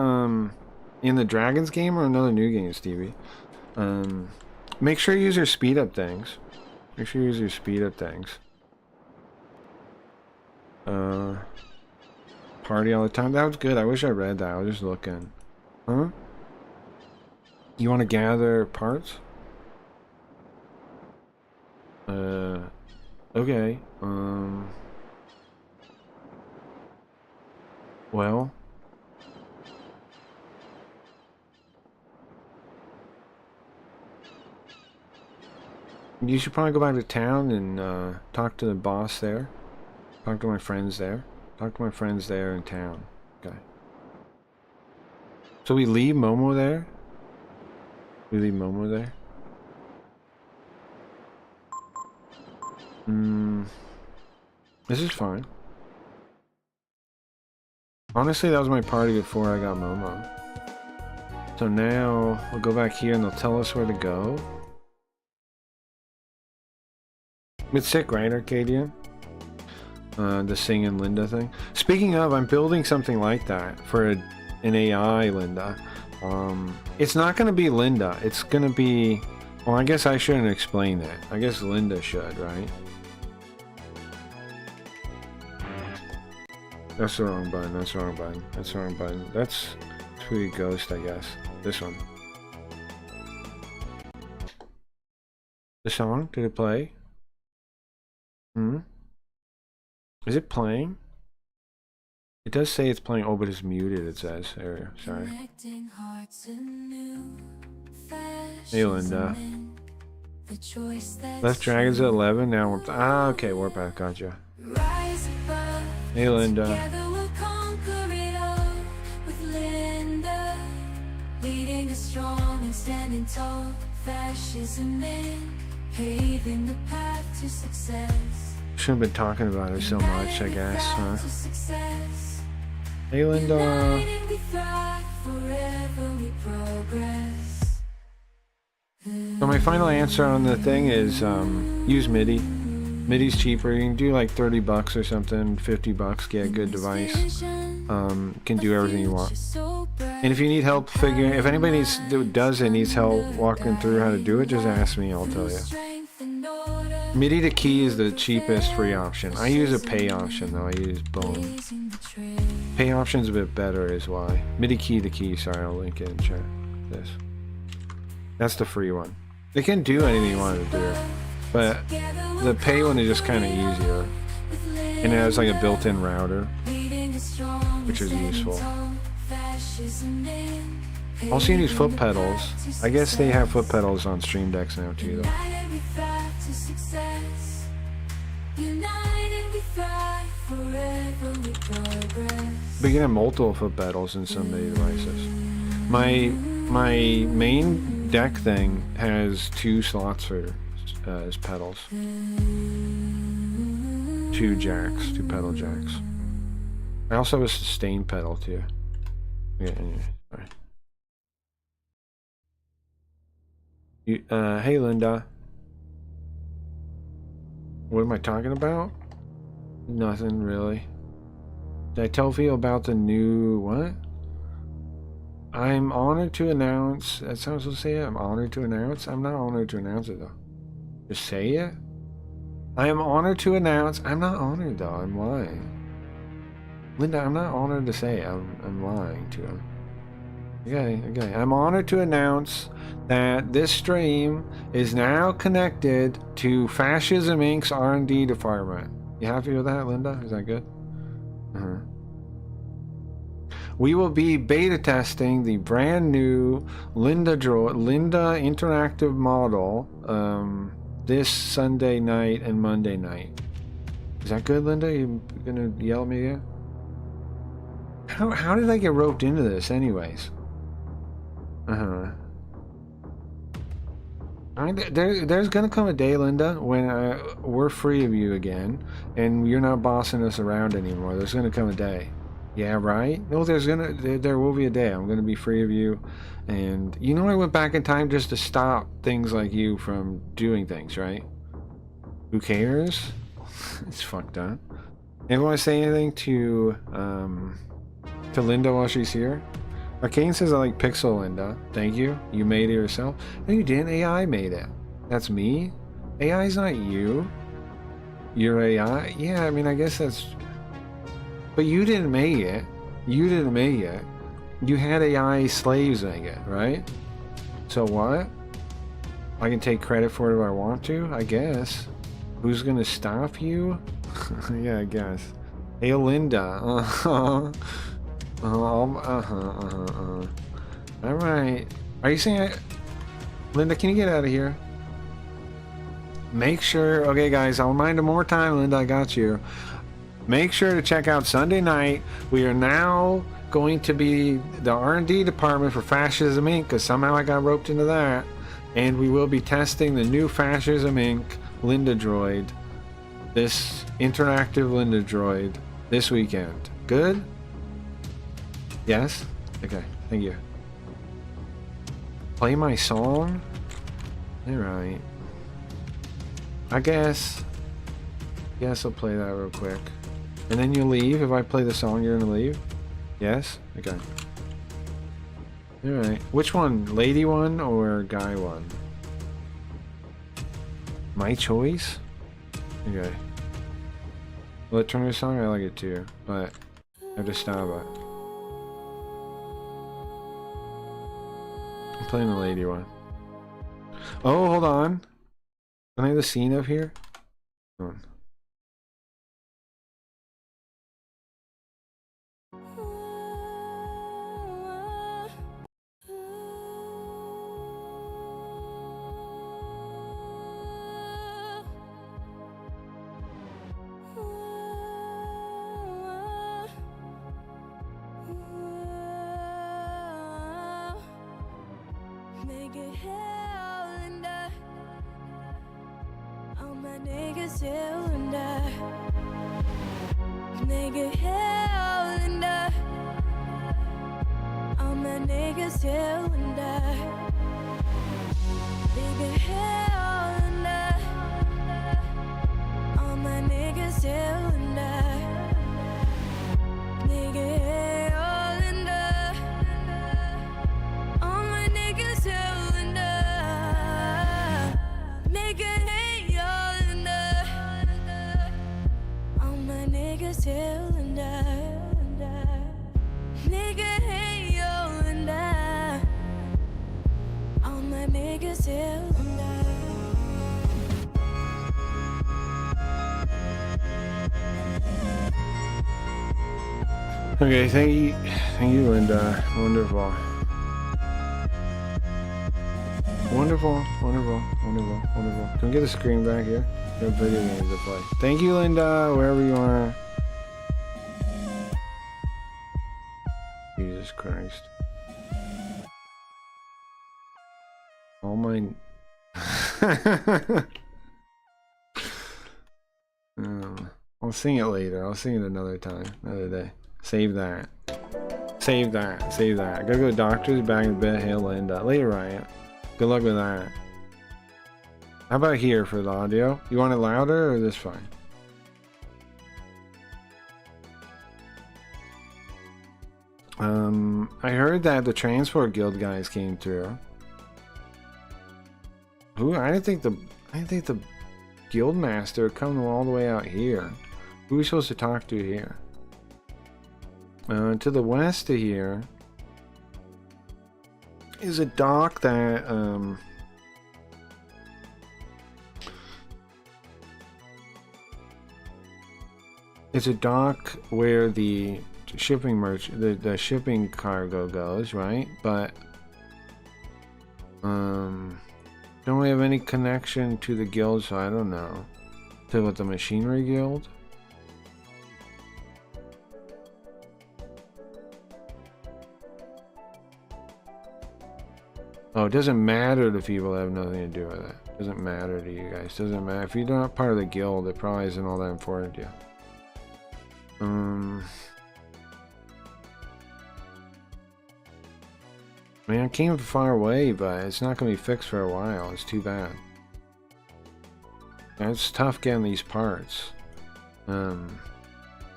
in the Dragons game or another new game, Stevie? Make sure you use your speed up things. Party all the time. That was good. I wish I read that. I was just looking. Huh? You want to gather parts? Okay. Well. You should probably go back to town and talk to the boss there. Talk to my friends there. Talk to my friends there in town. Okay. So we leave Momo there? We leave Momo there? This is fine. Honestly, that was my party before I got Momo. So now we'll go back here and they'll tell us where to go. It's sick, right, Arcadia? The Sing and Linda thing. Speaking of, I'm building something like that for an AI Linda. It's not going to be Linda. It's going to be... Well, I guess I shouldn't explain that. I guess Linda should, right? That's the wrong button. That's the wrong button. That's the wrong button. That's Tweety Ghost, I guess. This one. The song? Did it play? Is it playing? It does say it's playing. Oh, but it's muted, it says. There, sorry. Hey, Linda. Left Dragons at 11, now we're... Ah, okay, Warpath, gotcha. Hey, Linda. Leading us strong and standing tall, fascism in, paving the path to success. Shouldn't have been talking about her so much, I guess, huh? Hey, Linda. So my final answer on the thing is use MIDI. MIDI's cheaper. You can do like 30 bucks or something, 50 bucks, get a good device. Can do everything you want. And if you need help figuring, if anybody needs help walking through how to do it, just ask me, I'll tell you. MIDI to key is the cheapest free option. I use a pay option though, I use Bone. Pay option's a bit better is why. MIDI key to key, sorry, I'll link it in chat. This. That's the free one. It can do anything you want to do, but the pay one is just kind of easier. And it has like a built-in router, which is useful. Also, you need foot pedals. I guess they have foot pedals on Stream Decks now too, though. But you can have multiple foot pedals in some MIDI devices. My main deck thing has 2 slots for as pedals. 2 jacks, 2 pedal jacks. I also have a sustain pedal too. Yeah, anyway, sorry. Hey Linda. What am I talking about? Nothing really. Did I tell you about the new what? I'm honored to announce. That sounds to say it. I'm honored to announce. I'm not honored to announce it though. Just say it. I am honored to announce. I'm not honored though. I'm lying. Linda, I'm not honored to say it. I'm lying to him. Okay. I'm honored to announce that this stream is now connected to Fascism Inc.'s R&D department. You happy with that, Linda? Is that good? We will be beta testing the brand new Linda interactive model this Sunday night and Monday night. Is that good, Linda? You gonna yell at me again? How did I get roped into this anyways? There's gonna come a day, Linda, when we're free of you again and you're not bossing us around anymore. There's gonna come a day. Yeah, right? No, there will be a day. I'm gonna be free of you. And you know I went back in time just to stop things like you from doing things, right? Who cares? It's fucked up. Anyone want to say anything to Linda while she's here? Arcane says I like Pixel, Linda. Thank you. You made it yourself. No, you didn't. AI made it. That's me. AI's not you. You're AI. Yeah, I mean, I guess that's... But you didn't make it. You didn't make it. You had AI slaves make it, right? So what? I can take credit for it if I want to, I guess. Who's gonna stop you? Yeah, I guess. Hey, Linda. Alright. Are you saying Linda, can you get out of here? Make sure, okay guys, I'll remind you more time, Linda, I got you. Make sure to check out Sunday night. We are now going to be the R&D department for Fascism Inc. because somehow I got roped into that. And we will be testing the new Fascism Inc. Linda droid. This interactive Linda droid this weekend. Good? Yes? Okay, thank you. Play my song? Alright. I guess I'll play that real quick. And then you leave. If I play the song, you're gonna leave? Yes? Okay. Alright. Which one? Lady one or guy one? My choice? Okay. Well, Turner song, I like it too, but I have to stop it. I'm playing the lady one. Oh, hold on. Can I have the scene up here? Hold on. Nigga, hell and all my niggas hell and nigga, hell and all my niggas hell and nigga, hell and all my niggas hell and nigga, hell and all my niggas hell and nigga, hey y'all and all my niggas hell and nigga, hey yo and all my niggas hell and Okay, thank you, Linda. Wonderful. Wonderful. Can we get the screen back here? We have video games to play. Thank you, Linda, wherever you are. Jesus Christ. All mine. I'll sing it later. I'll sing it another time, another day. Save that. Save that. I gotta go to the doctor's, back in bed, hail Linda. Later, Ryan. Good luck with that. How about here for the audio? You want it louder or this fine? I heard that the Transport Guild guys came through. Who? I didn't think the Guild Master would come all the way out here. Who are we supposed to talk to here? To the west of here is a dock that it's a dock where the shipping the shipping cargo goes, right? But don't we have any connection to the guild, so I don't know. To what, the Machinery Guild? Oh, it doesn't matter to people that have nothing to do with it. It doesn't matter to you guys. It doesn't matter. If you're not part of the guild, it probably isn't all that important to you. I mean, I came from far away, but it's not going to be fixed for a while. It's too bad. And it's tough getting these parts.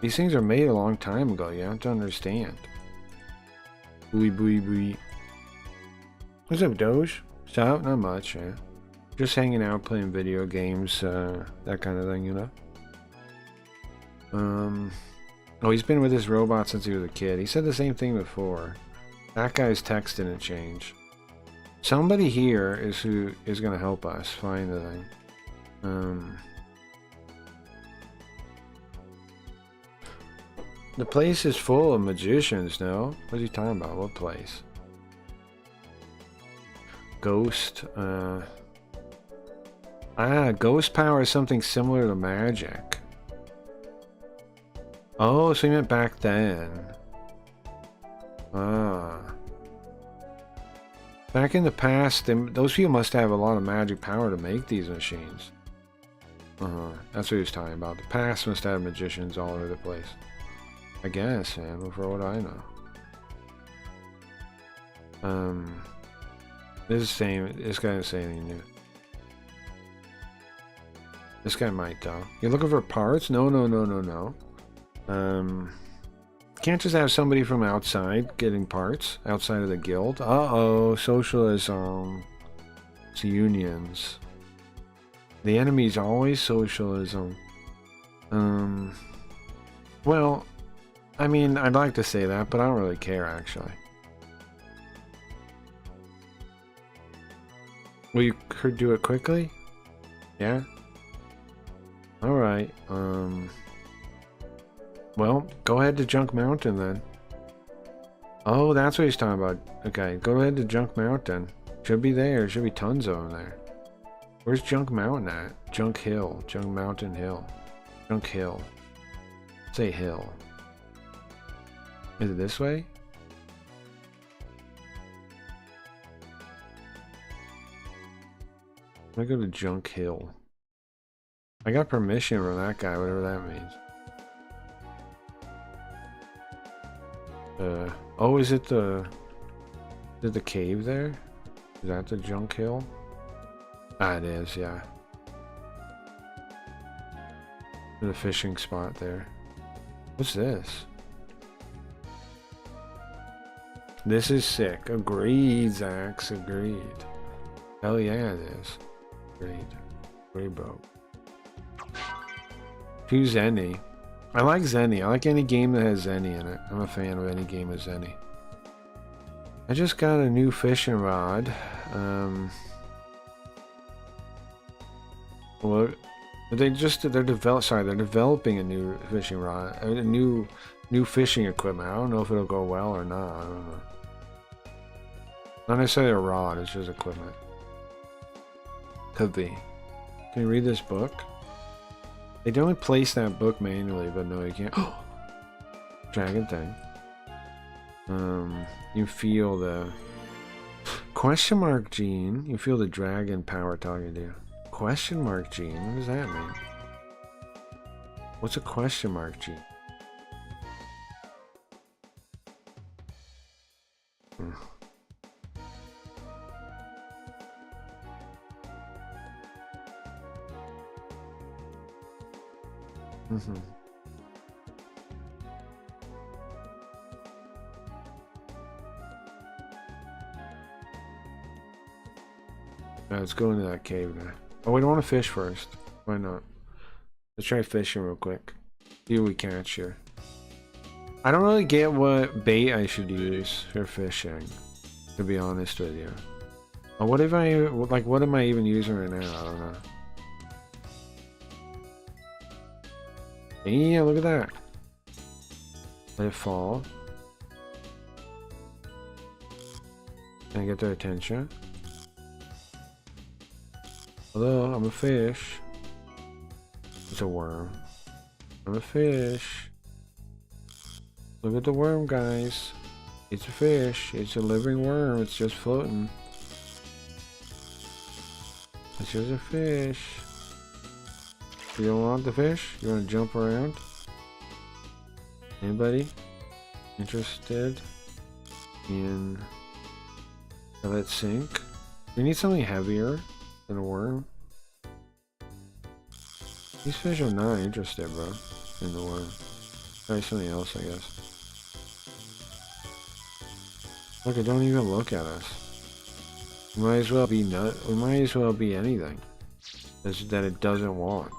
These things are made a long time ago. You have to understand. Booey. What's up, Doge? Stop? Not much, yeah. Just hanging out, playing video games, that kind of thing, you know? Oh, he's been with his robot since he was a kid. He said the same thing before. That guy's text didn't change. Somebody here is who is going to help us find the thing. The place is full of magicians, no? What's he talking about? What place? Ghost, ghost power is something similar to magic. Oh, so he meant back then. Back in the past, those people must have a lot of magic power to make these machines. That's what he was talking about. The past must have magicians all over the place. I guess, man, but for what I know. This guy didn't say anything new. This guy might though. You're looking for parts? No. Can't just have somebody from outside getting parts outside of the guild. Uh-oh, socialism. It's unions. The enemy's always socialism. Well, I mean, I'd like to say that, but I don't really care actually. Will you do it quickly? Yeah? Alright, well, go ahead to Junk Mountain then. Oh, that's what he's talking about. Okay, go ahead to Junk Mountain. Should be there. Should be tons of them there. Where's Junk Mountain at? Junk Hill. Junk Mountain Hill. Junk Hill. Say hill. Is it this way? I go to Junk Hill. I got permission from that guy, whatever that means. Oh, is it the cave there? Is that the Junk Hill? Ah, it is, yeah. The fishing spot there. What's this? This is sick. Agreed, Zax. Agreed. Hell yeah, it is. Agreed. Agreed, bro. Choose Zenny. I like Zenny. I like any game that has Zenny in it. I'm a fan of any game with Zenny. I just got a new fishing rod. Well, they're developing a new fishing rod, a new fishing equipment. I don't know if it'll go well or not. I don't know. Not necessarily a rod, it's just equipment. Could be. Can you read this book? They don't place that book manually, but no, you can't. Dragon thing. You feel the question mark gene. You feel the dragon power talking to you. Question mark gene. What does that mean? What's a question mark gene? Let's go into that cave now. Oh, we don't want to fish first. Why not? Let's try fishing real quick. See what we catch here. I don't really get what bait I should use for fishing, to be honest with you. What if I, like, what am I even using right now? I don't know. Yeah, look at that. Let it fall. Can I get their attention? Hello, I'm a fish. It's a worm. I'm a fish. Look at the worm, guys. It's a fish. It's a living worm. It's just floating. It's just a fish. You don't want the fish? You want to jump around? Anybody interested in let it sink? We need something heavier than a worm. These fish are not interested, bro, in the worm. Try something else, I guess. Look, it don't even look at us. We might as well be we might as well be anything that it doesn't want.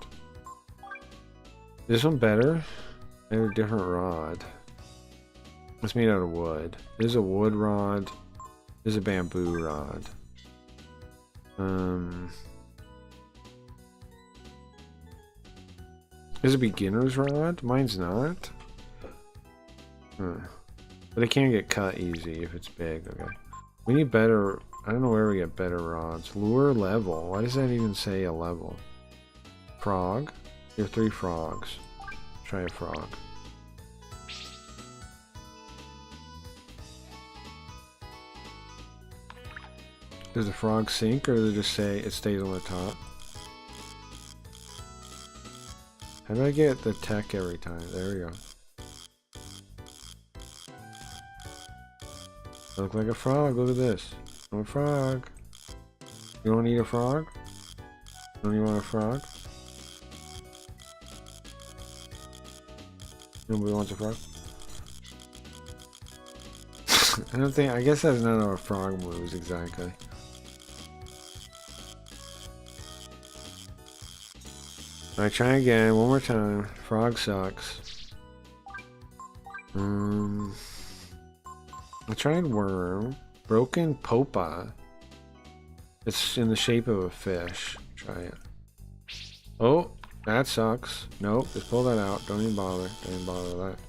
This one better? I have a different rod. It's made out of wood. This is a wood rod. This is a bamboo rod. This is a beginner's rod? Mine's not. But it can get cut easy if it's big. Okay. We need better. I don't know where we get better rods. Lure level. Why does that even say a level? Frog. There are 3 frogs. Try a frog. Does the frog sink, or does it just say it stays on the top? How do I get the tech every time? There we go. Look like a frog. Look at this. I'm a frog. You don't need a frog? Don't you want a frog? Nobody wants a frog? I don't think. I guess that's not how a frog moves exactly. Alright, try again. One more time. Frog sucks. I tried worm. Broken popa. It's in the shape of a fish. Try it. Oh, that sucks. Nope, just pull that out. Don't even bother. Don't even bother with that.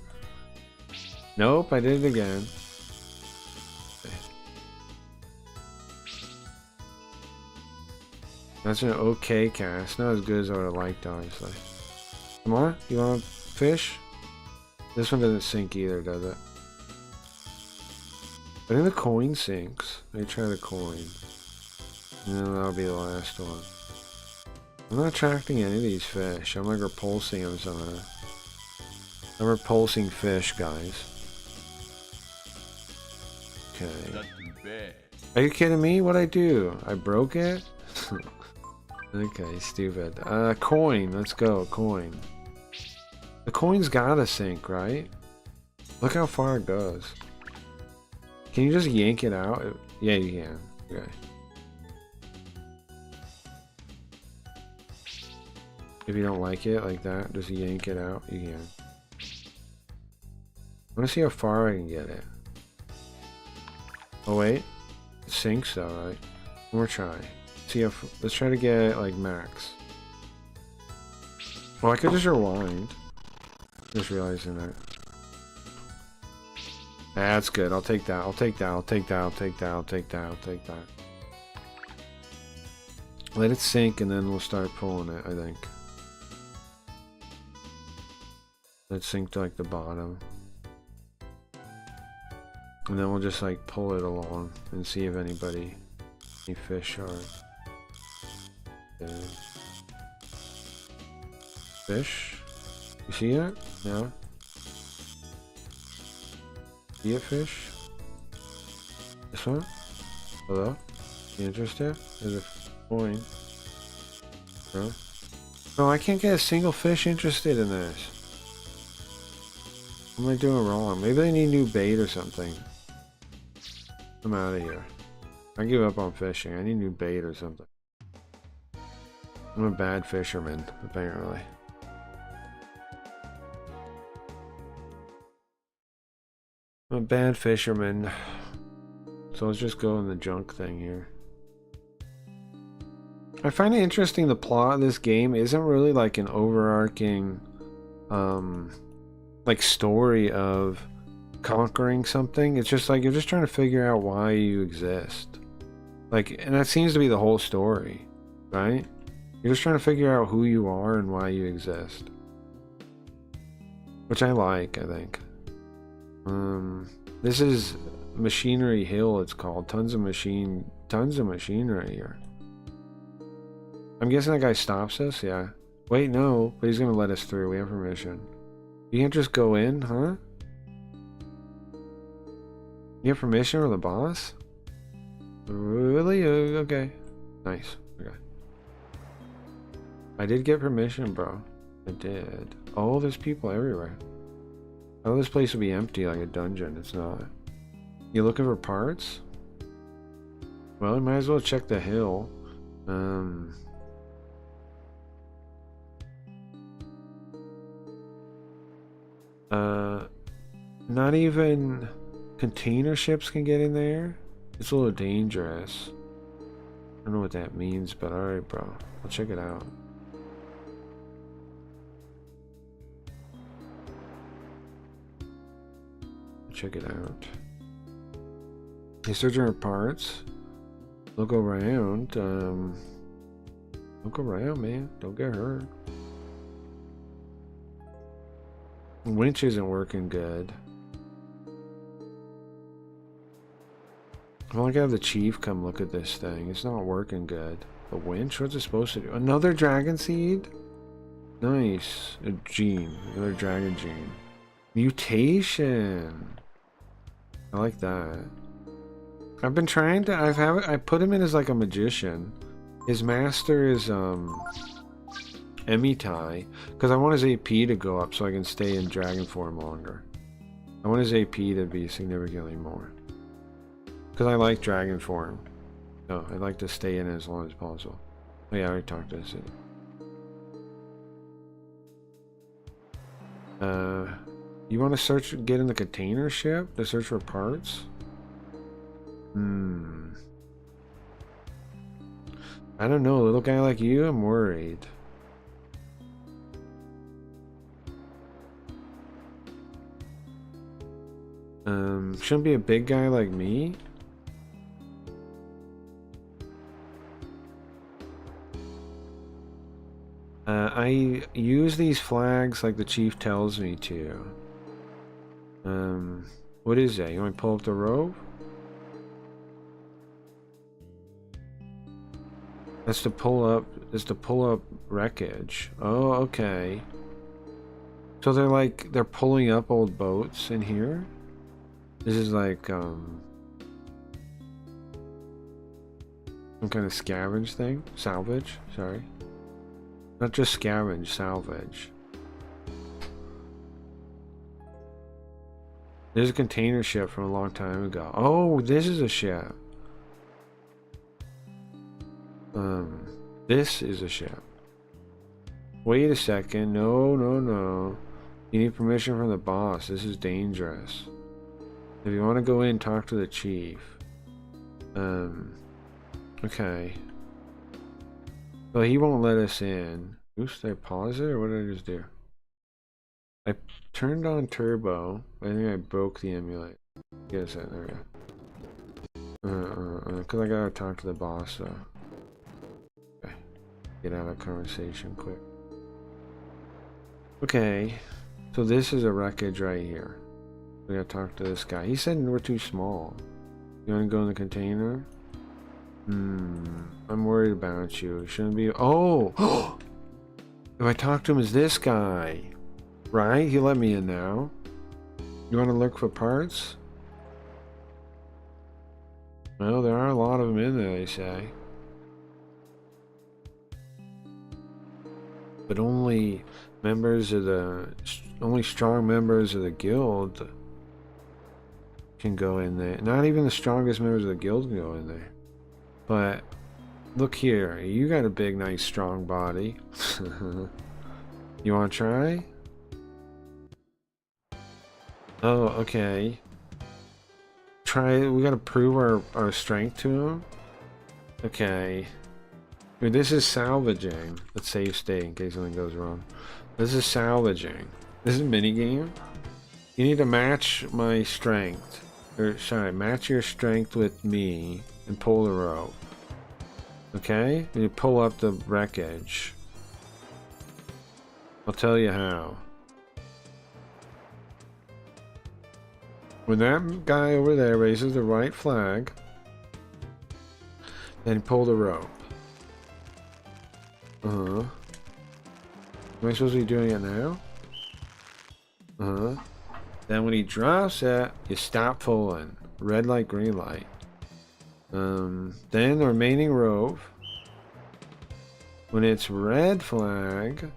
Nope, I did it again. That's an okay cast. Not as good as I would have liked, honestly. Come on, you want to fish? This one doesn't sink either, does it? I think the coin sinks. Let me try the coin. And then that'll be the last one. I'm not attracting any of these fish. I'm like repulsing them somehow. I'm repulsing fish, guys. Okay. Are you kidding me? What'd I do? I broke it? Okay, stupid. Coin. Let's go. Coin. The coin's gotta sink, right? Look how far it goes. Can you just yank it out? Yeah, you can. Okay. If you don't like it like that, just yank it out. You can. I want to see how far I can get it. Oh wait, it sinks though, right? One more try. See if let's try to get it like max. Well, I could just rewind. Just realizing that. That's good. I'll take that. I'll take that. I'll take that. I'll take that. I'll take that. I'll take that. Let it sink and then we'll start pulling it, I think. Let it sink to like the bottom. And then we'll just like pull it along and see if any fish are good. Fish? You see it? No? See it, fish? This one? Hello? You interested? There's a coin. No? No, I can't get a single fish interested in this. What am I doing wrong? Maybe they need new bait or something. I'm out of here. I give up on fishing. I need new bait or something. I'm a bad fisherman, apparently. I'm a bad fisherman. So let's just go in the junk thing here. I find it interesting the plot of this game isn't really like an overarching like story of conquering something. It's just like you're just trying to figure out why you exist. Like, and that seems to be the whole story, right? You're just trying to figure out who you are and why you exist. Which I like, I think. This is Machinery Hill, it's called. Tons of machinery here. I'm guessing that guy stops us, yeah. Wait, no, but he's gonna let us through. We have permission. You can't just go in, huh? You have permission from the boss? Really? Okay. Nice. Okay. I did get permission, bro. I did. Oh, there's people everywhere. Oh, this place would be empty like a dungeon. It's not. You looking for parts? Well, I might as well check the hill. Not even container ships can get in there? It's a little dangerous. I don't know what that means, but alright, bro. I'll check it out. check it out. You're searching for parts. Look around. Look around, man. Don't get hurt. Winch isn't working good. I want to have the chief come look at this thing. It's not working good. The winch? What's it supposed to do? Another dragon seed? Nice. A gene. Another dragon gene. Mutation. I like that. I've been trying to... I put him in as like a magician. His master is Emitai, because I want his AP to go up so I can stay in dragon form longer. I want his AP to be significantly more. Because I like dragon form. No, I'd like to stay in it as long as possible. Oh yeah, I already talked to this. You want to search, get in the container ship to search for parts? I don't know, a little guy like you, I'm worried. Shouldn't be a big guy like me. I use these flags like the chief tells me to. What is that? You want to pull up the rope? That's to pull up. That's to pull up wreckage. Oh, okay. So they're pulling up old boats in here. This is like some kind of scavenge thing. Salvage. Sorry. Not just scavenge. Salvage. There's a container ship from a long time ago. Oh, this is a ship. This is a ship. Wait a second. No, no, no. You need permission from the boss. This is dangerous. If you want to go in, talk to the chief. Okay. Well, he won't let us in. Oops, did I pause it or what did I just do? I turned on turbo. I think I broke the emulator. Get us in. There we go. Because I gotta talk to the boss, so. Okay. Get out of the conversation quick. Okay. So this is a wreckage right here. We gotta talk to this guy. He said we're too small. You wanna go in the container? I'm worried about you. It shouldn't be. Oh! If I talk to him as this guy, right? He let me in now. You wanna look for parts? Well, there are a lot of them in there, they say. But only strong members of the guild can go in there. Not even the strongest members of the guild can go in there. But look here, you got a big, nice, strong body. You want to try? Oh, okay. Try it. We got to prove our strength to him. Okay. I mean, this is salvaging. Let's save state in case something goes wrong. This is salvaging. This is a minigame. You need to match my strength. Or, sorry, match your strength with me and pull the rope. Okay? And you pull up the wreckage. I'll tell you how. When that guy over there raises the right flag, then pull the rope. Am I supposed to be doing it now? Then when he drops it, you stop pulling. Red light, green light. Then the remaining rope. When it's red flag,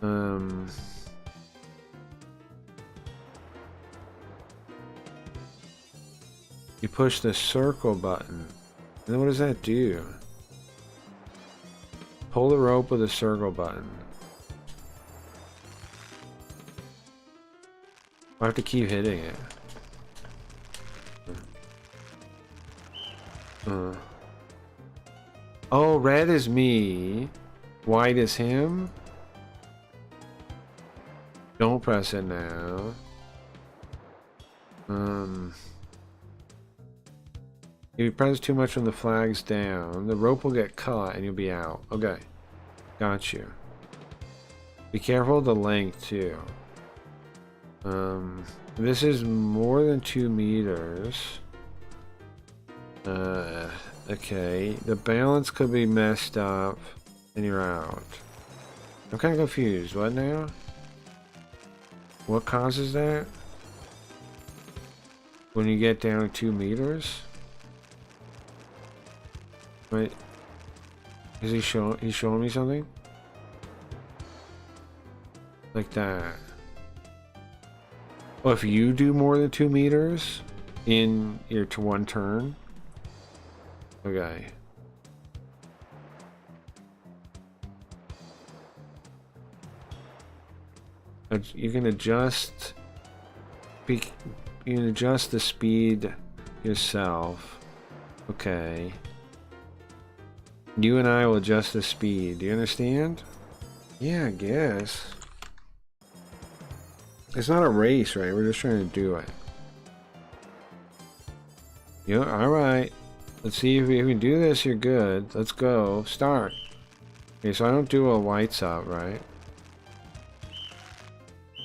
you push the circle button. And then what does that do? Pull the rope with the circle button. I have to keep hitting it. Oh, red is me. White is him. Don't press it now. If you press too much when the flag's down, the rope will get caught and you'll be out. Okay. Got you. Be careful of the length too. This is more than 2 meters. Okay. The balance could be messed up and you're out. I'm kind of confused. What now? What causes that? When you get down to 2 meters? Wait. Is he showing? He's showing me something? Like that. Well, if you do more than 2 meters in your to one turn. Okay. You can adjust. You can adjust the speed yourself. Okay. You and I will adjust the speed. Do you understand? Yeah, I guess. It's not a race, right? We're just trying to do it. Yeah, alright. Let's see if we can do this. You're good. Let's go. Start. Okay, so I don't do a lights out, right?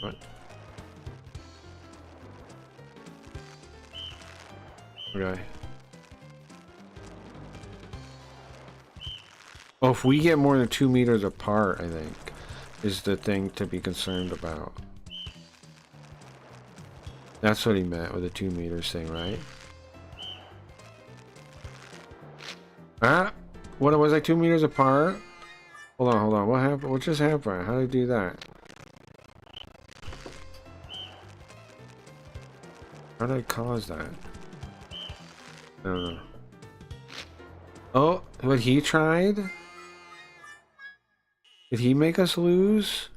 What? Okay. Oh, if we get more than 2 meters apart, I think, is the thing to be concerned about. That's what he meant with the 2 meters thing, right? Ah! What was I 2 meters apart? Hold on. What happened? What just happened? How did I do that? How did I cause that? I don't know. Oh, what he tried? Did he make us lose?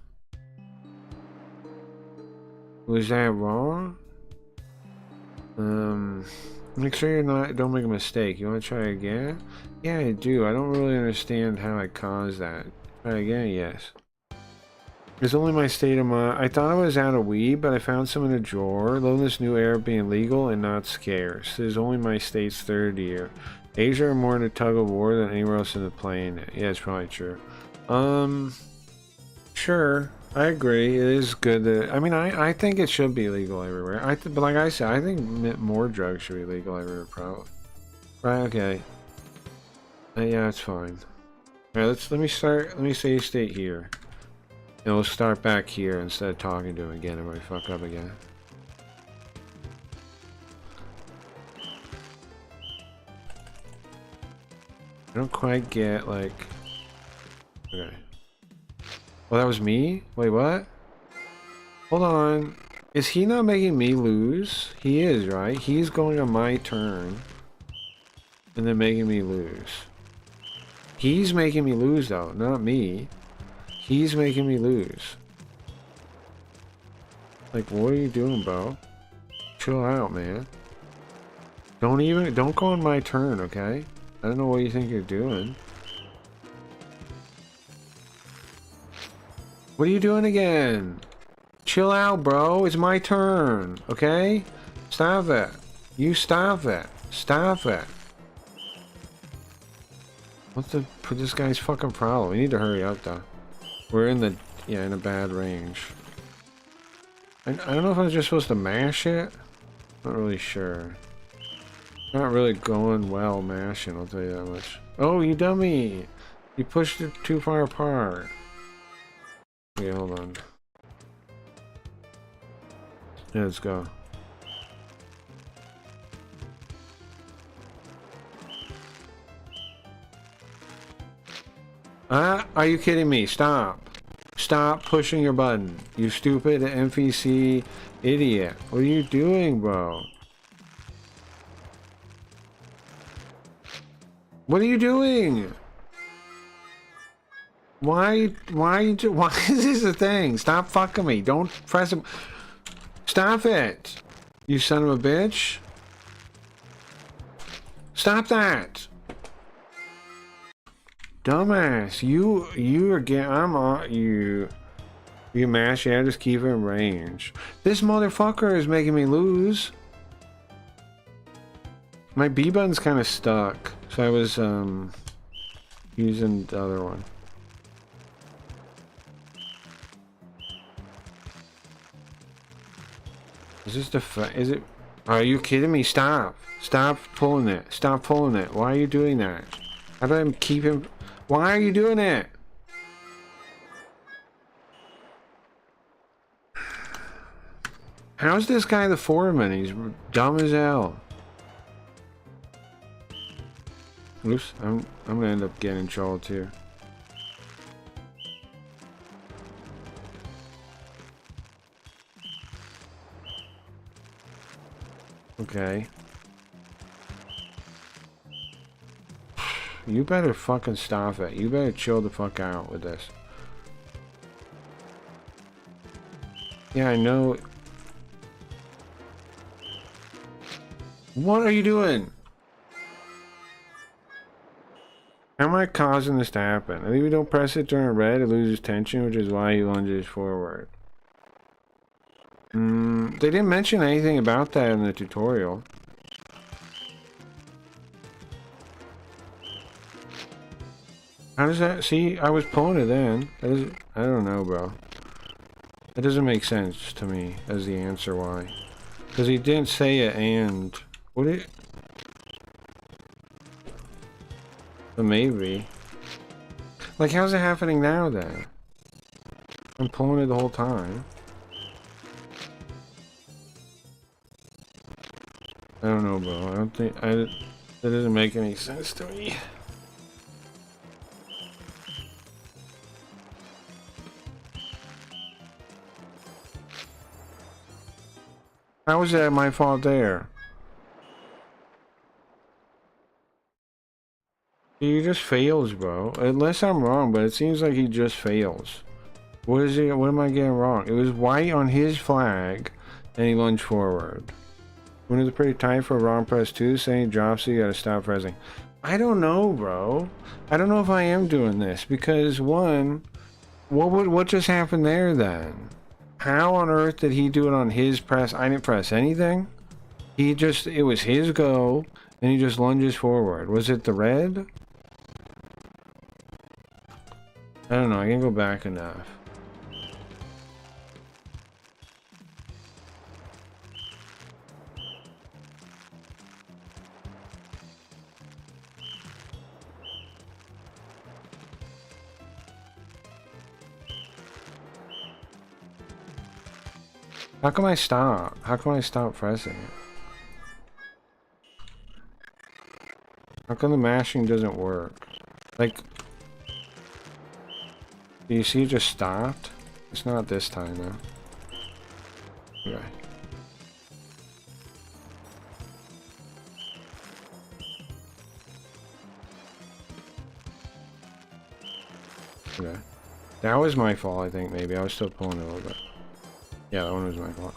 Was that wrong? Make sure don't make a mistake. You want to try again? Yeah, I do. I don't really understand how I caused that. Try again? Yes. It's only my state of mind. I thought I was out of weed, but I found some in a drawer. Loan this new air being legal and not scarce. This is only my state's 3rd year. Asia are more in a tug of war than anywhere else in the plane. Yeah, it's probably true. Sure. I agree. It is good that, I mean, I think it should be legal everywhere. But like I said, I think more drugs should be legal everywhere, probably. Right, okay. Yeah, it's fine. Alright, let me save state here. And we'll start back here instead of talking to him again if I fuck up again. I don't quite get, like... Okay. Well, that was me? Wait, what? Hold on. Is he not making me lose? He is, right? He's going on my turn. And then making me lose. He's making me lose, though. Not me. He's making me lose. Like, what are you doing, bro? Chill out, man. Don't go on my turn, okay? I don't know what you think you're doing. What are you doing again? Chill out, bro. It's my turn, okay? Stop it. You stop it. Stop it. What's this guy's fucking problem? We need to hurry up, though. We're in a bad range. I don't know if I was just supposed to mash it. Not really sure. Not really going well mashing, I'll tell you that much. Oh, you dummy! You pushed it too far apart. Okay, hold on. Yeah, let's go. Are you kidding me? Stop. Stop pushing your button. You stupid NPC idiot. What are you doing, bro? What are you doing? Why is this a thing? Stop fucking me. Don't press him. Stop it. You son of a bitch. Stop that. Dumbass. You again. I'm on you. You mash. Yeah, just keep it in range. This motherfucker is making me lose. My B button's kind of stuck, so I was using the other one. Is this the is it? Are you kidding me? Stop! Stop pulling it! Stop pulling it! Why are you doing that? How do I keep him? Why are you doing it? How's this guy the foreman? He's dumb as hell. Oops, I'm gonna end up getting in trouble too. Okay. You better fucking stop it. You better chill the fuck out with this. Yeah, I know. What are you doing? How am I causing this to happen? I think we don't press it during red, it loses tension, which is why he lunges forward. They didn't mention anything about that in the tutorial. How does that... See, I was pulling it then. That is, I don't know, bro. That doesn't make sense to me as the answer why. Because he didn't say it and... What it... But maybe. Like, how's it happening now then? I'm pulling it the whole time. I don't know, bro. I don't think... that doesn't make any sense to me. How was that my fault there? He just fails, bro. Unless I'm wrong, but it seems like he just fails. What is it? What am I getting wrong? It was white on his flag, and he lunged forward. When it's pretty tight for wrong press 2, saying drops, so you gotta stop pressing. I don't know, bro. I don't know if I am doing this, because one, what just happened there then? How on earth did he do it on his press? I didn't press anything. It was his go, and he just lunges forward. Was it the red? I don't know, I can go back enough. How come I stop? How come I stop pressing it? How come the mashing doesn't work? Like... Do you see it just stopped? It's not this time though. Okay. Okay. That was my fault, I think, maybe. I was still pulling it a little bit. Yeah, that one was my fault.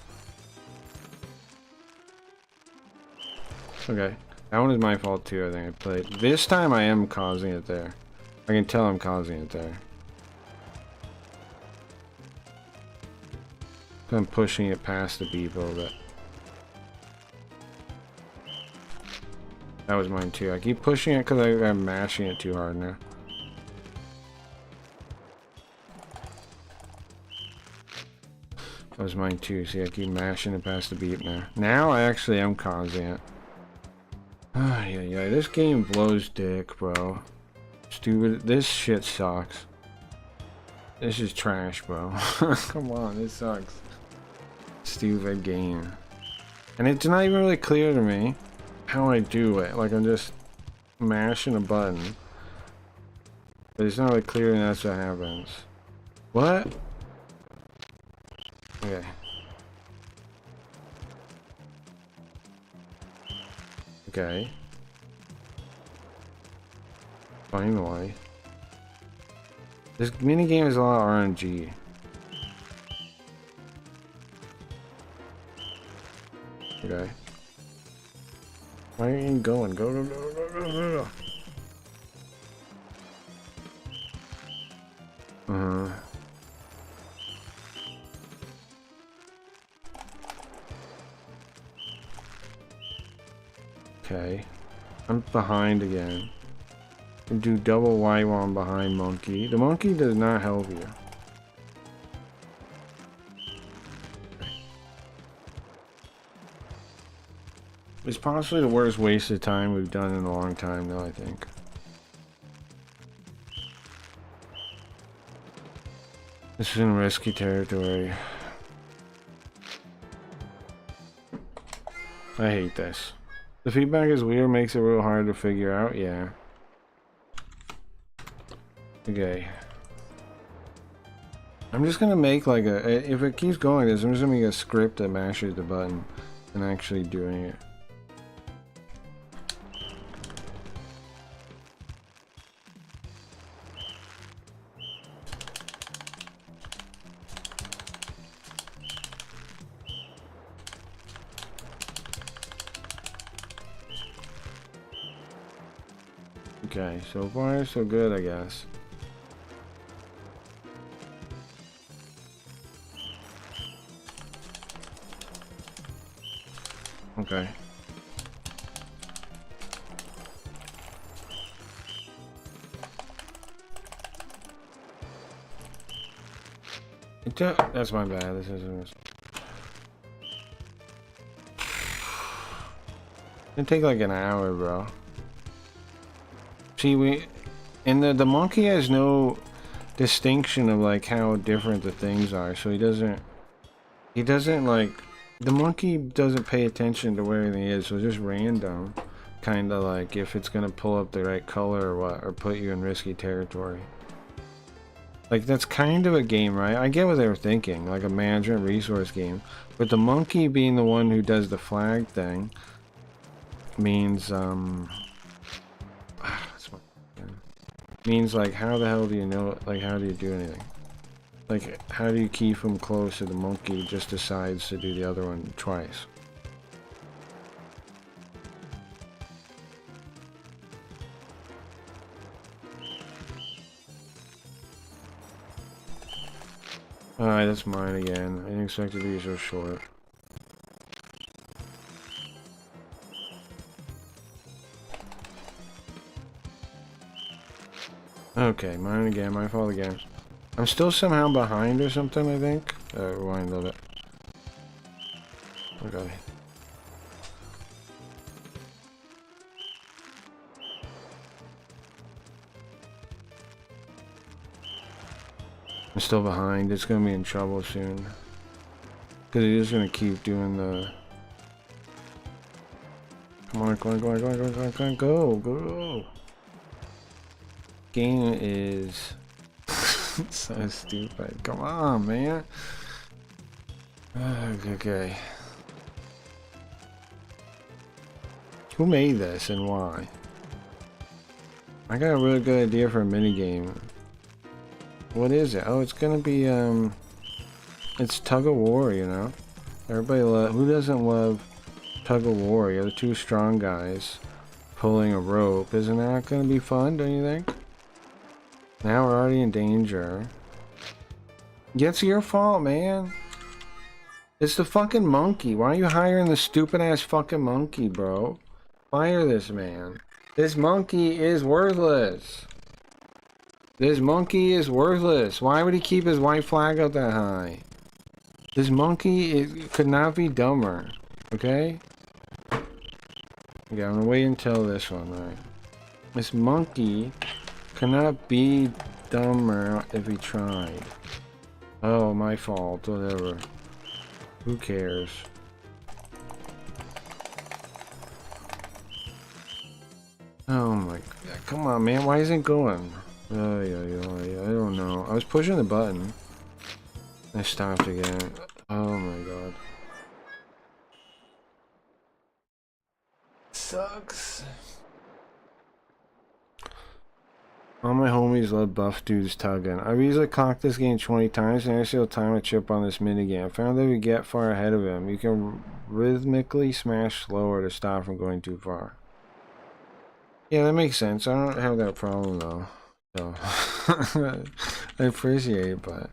Okay. That one is my fault too, I think I played. This time I am causing it there. I can tell I'm causing it there. I'm pushing it past the beep a little bit. That was mine too. I keep pushing it because I'm mashing it too hard now. That was mine too. See, I keep mashing it past the beep now. Now I actually am causing it. Ah, yeah. This game blows dick, bro. Stupid. This shit sucks. This is trash, bro. Come on, this sucks. Stupid game. And it's not even really clear to me how I do it. Like, I'm just mashing a button. But it's not really clear and that's what happens. What? Okay. Okay. Finally. This minigame is a lot of RNG. Okay. Why are you going? Go. Okay. I'm behind again. And do double Y while I'm behind monkey. The monkey does not help you. It's possibly the worst waste of time we've done in a long time, though, I think. This is in risky territory. I hate this. The feedback is weird, makes it real hard to figure out, yeah. Okay. I'm just gonna make like a, if it keeps going this, I'm just gonna make a script that mashes the button and actually doing it. Okay, so far so good, I guess. Okay. That's my bad. This isn't. It'd take like an hour, bro. See, and the monkey has no distinction of like how different the things are, so he doesn't like, the monkey doesn't pay attention to where anything is, so it's just random, kind of like if it's gonna pull up the right color or what, or put you in risky territory. Like, that's kind of a game, right? I get what they were thinking, like a management resource game, but the monkey being the one who does the flag thing means means like, how the hell do you know, like, how do you do anything? Like, how do you keep him close if the monkey just decides to do the other one twice? Alright, that's mine again. I didn't expect it to be so short. Okay, mine again, my fault again. I'm still somehow behind or something, I think. Rewind a little bit. Okay. I'm still behind. It's gonna be in trouble soon. Because it is gonna keep doing the... Come on, go on, go on, go on, go on, go on, go on, go, go! Game is so stupid. Come on, man. Okay. Who made this and why? I got a really good idea for a minigame. What is it? Oh, it's gonna be it's tug of war, you know. Everybody who doesn't love tug of war? You're the two strong guys pulling a rope. Isn't that gonna be fun? Don't you think? Now we're already in danger. Yeah, it's your fault, man. It's the fucking monkey. Why are you hiring the stupid ass fucking monkey, bro? Fire this man. This monkey is worthless. This monkey is worthless. Why would he keep his white flag up that high? This monkey could not be dumber. Okay? Okay, I'm gonna wait until this one, right? This monkey cannot be dumber if he tried. Oh, my fault, whatever. Who cares? Oh my god, come on, man, why isn't it going? Oh, yeah, I don't know. I was pushing the button. I stopped again. Oh my god. Sucks. All my homies love buff dudes tugging. I've easily clocked this game 20 times and every single time I chip on this minigame. I found that if you get far ahead of him, you can rhythmically smash slower to stop from going too far. Yeah, that makes sense. I don't have that problem though. So I appreciate it, but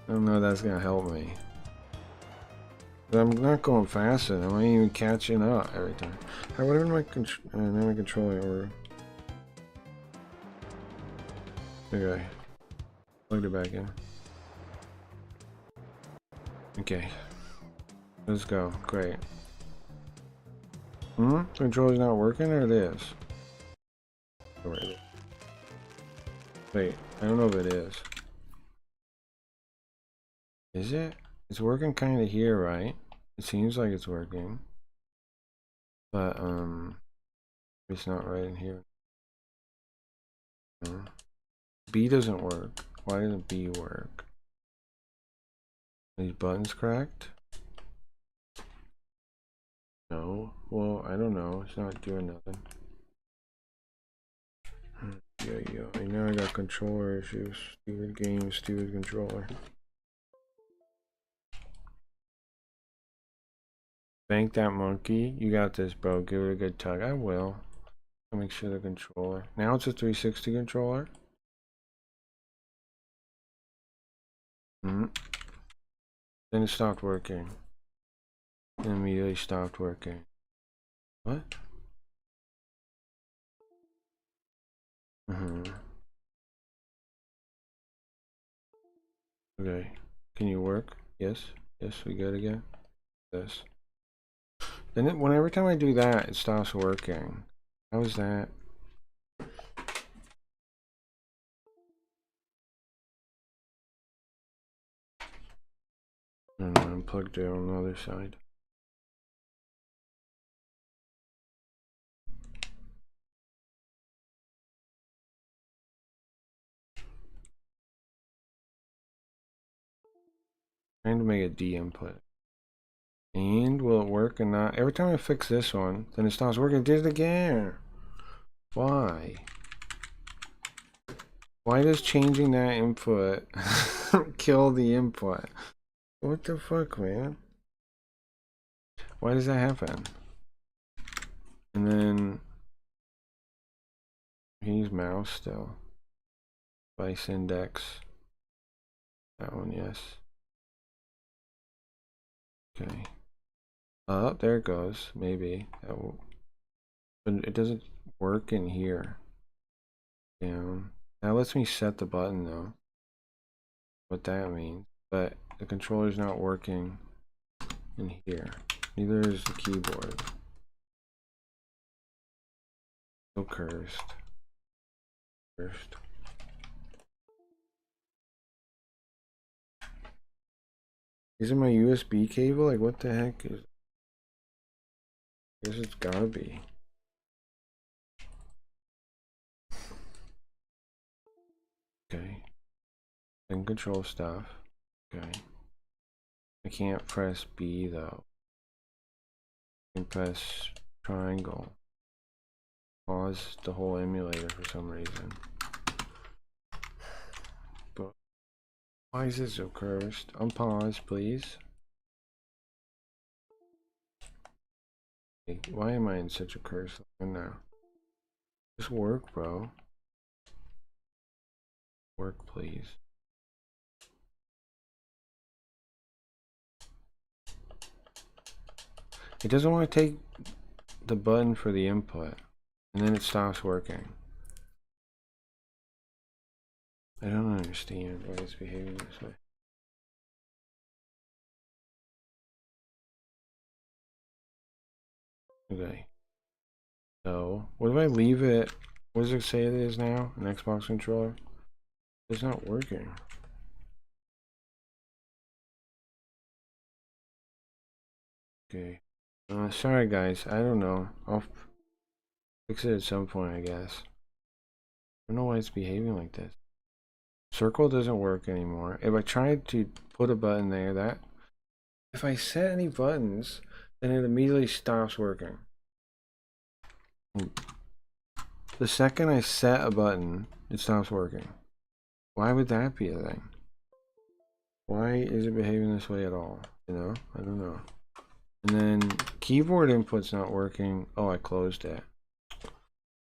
I don't know if that's gonna help me. I'm not going fast enough. I ain't even catching up every time. How whatever my now my controller over. Okay. Plugged it back in. Okay. Let's go. Great. Controller's not working, or it is? Wait, I don't know if it is. Is it? It's working kind of here, right? It seems like it's working. But, it's not right in here. B doesn't work. Why doesn't B work? Are these buttons cracked? No. Well, I don't know. It's not doing nothing. Yeah. Now I got controller issues. Stupid game, stupid controller. Thank that monkey. You got this, bro. Give it a good tug. I will. I'll make sure the controller. Now it's a 360 controller. Then it stopped working. It immediately stopped working. What? Okay. Can you work? Yes. Yes, we good again. This. Then every time I do that, it stops working. How is that? And I unplugged it on the other side. Trying to make a D input. And will it work or not? Every time I fix this one, then it stops working. It did it again. Why? Why does changing that input kill the input? What the fuck, man? Why does that happen? And then use mouse still. Device index. That one, yes. Okay. Oh, there it goes. Maybe that will. But it doesn't work in here. Down. That lets me set the button though. What that means. But the controller's not working in here. Neither is the keyboard. So cursed. Cursed. Is it my USB cable? Like what the heck is? I guess it's gotta be. Okay. I can control stuff. Okay. I can't press B though. I can press triangle. Pause the whole emulator for some reason. But why is it so cursed? Unpause, please. Hey, why am I in such a curse now? Just work, bro. Work, please. It doesn't want to take the button for the input, and then it stops working. I don't understand why it's behaving this way. Okay. So, what if I leave it? What does it say it is now? An Xbox controller? It's not working. Okay. Sorry guys, I don't know. I'll fix it at some point, I guess. I don't know why it's behaving like this. Circle doesn't work anymore. If I tried to put a button there, if I set any buttons, then it immediately stops working. The second I set a button, it stops working. Why would that be a thing? Why is it behaving this way at all? You know? I don't know. And then keyboard input's not working. Oh, I closed it.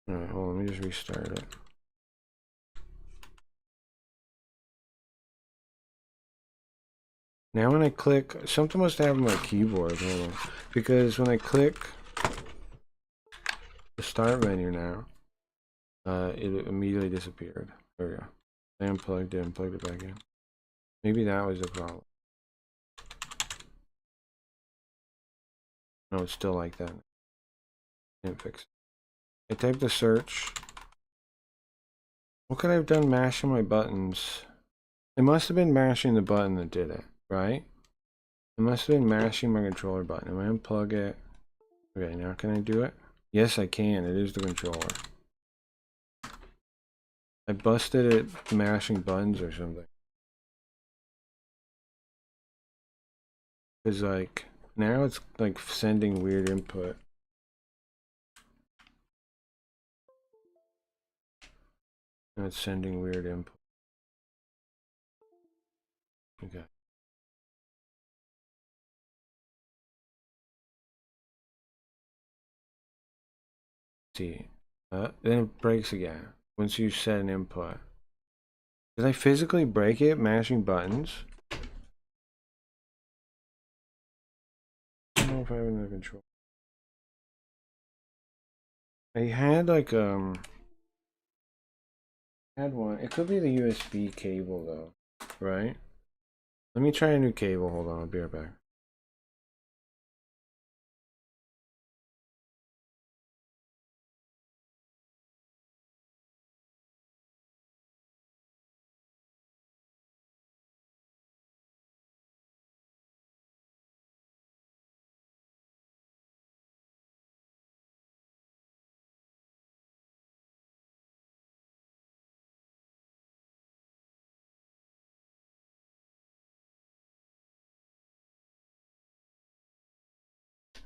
Alright, hold on, let me just restart it. Now when I click, something must happen on my keyboard. Hold on. Because when I click the start menu now, it immediately disappeared. There we go. I unplugged it and plugged it back in. Maybe that was the problem. No, it's still like that. Didn't fix it. I typed the search. What could I have done mashing my buttons? It must have been mashing the button that did it, right? It must have been mashing my controller button. I'm gonna unplug it. Okay, now can I do it? Yes, I can. It is the controller. I busted it mashing buttons or something. Cause like, now it's like sending weird input. Now it's sending weird input. Okay. See, then it breaks again once you set an input. Did I physically break it mashing buttons? I don't know if I have another control. I had like had one. It could be the USB cable though, right? Let me try a new cable. Hold on, I'll be right back.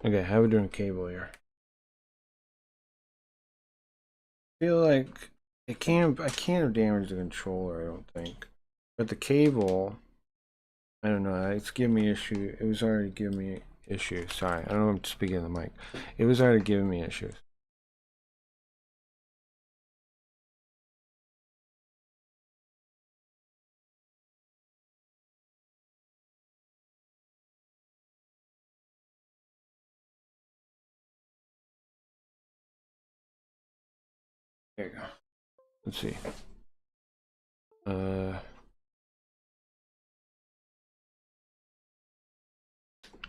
Okay, how are we doing cable here? I feel like I can't have damaged the controller, I don't think. But the cable, I don't know, it's giving me issue. It was already giving me issues. Sorry, I don't know if I'm speaking to the mic. It was already giving me issues. There you go. Let's see.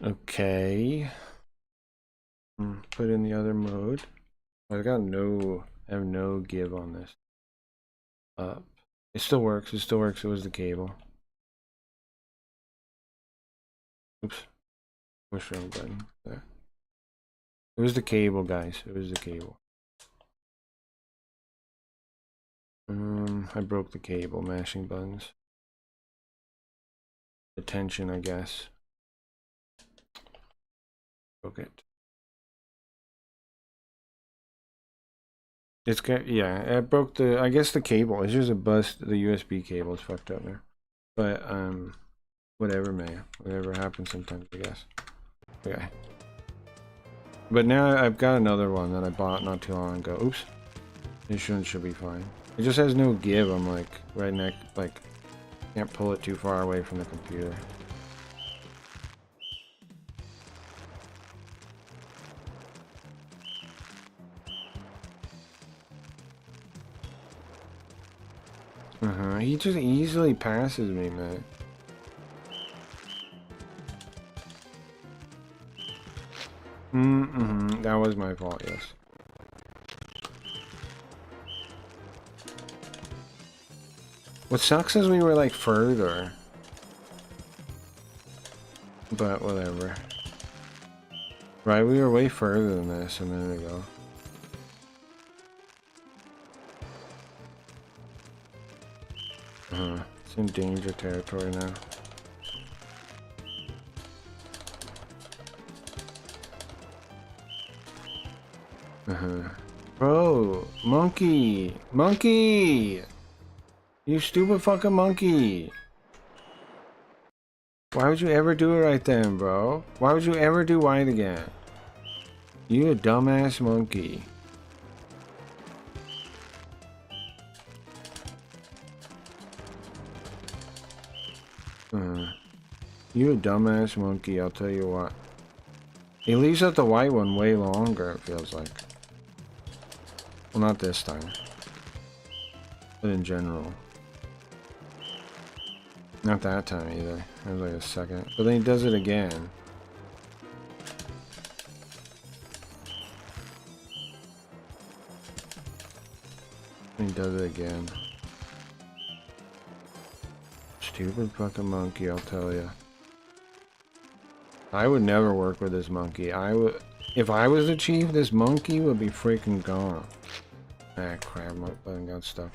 Okay. Put in the other mode. I have no give on this. It still works. It still works. It was the cable. Oops. Push wrong button. There. It was the cable, guys. It was the cable. I broke the cable, mashing buttons. The tension, I guess. Broke it. It's got, yeah, I broke the, I guess the cable. It's just a bust, the USB cable is fucked up there. But, whatever, man. Whatever happens sometimes, I guess. Okay. But now I've got another one that I bought not too long ago. Oops. This should be fine. It just has no give. I'm like, right next, like, can't pull it too far away from the computer. He just easily passes me, man. That was my fault, yes. What sucks is we were like further. But whatever. Right, we were way further than this a minute ago. It's in danger territory now. Bro, monkey! Monkey! You stupid fucking monkey! Why would you ever do it right then, bro? Why would you ever do white again? You a dumbass monkey. You a dumbass monkey, I'll tell you what. He leaves out the white one way longer, it feels like. Well, not this time. But in general. Not that time either. It was like a second. But then he does it again. He does it again. Stupid fucking monkey, I'll tell you. I would never work with this monkey. If I was the chief, this monkey would be freaking gone. Ah, crap, my button got stuck.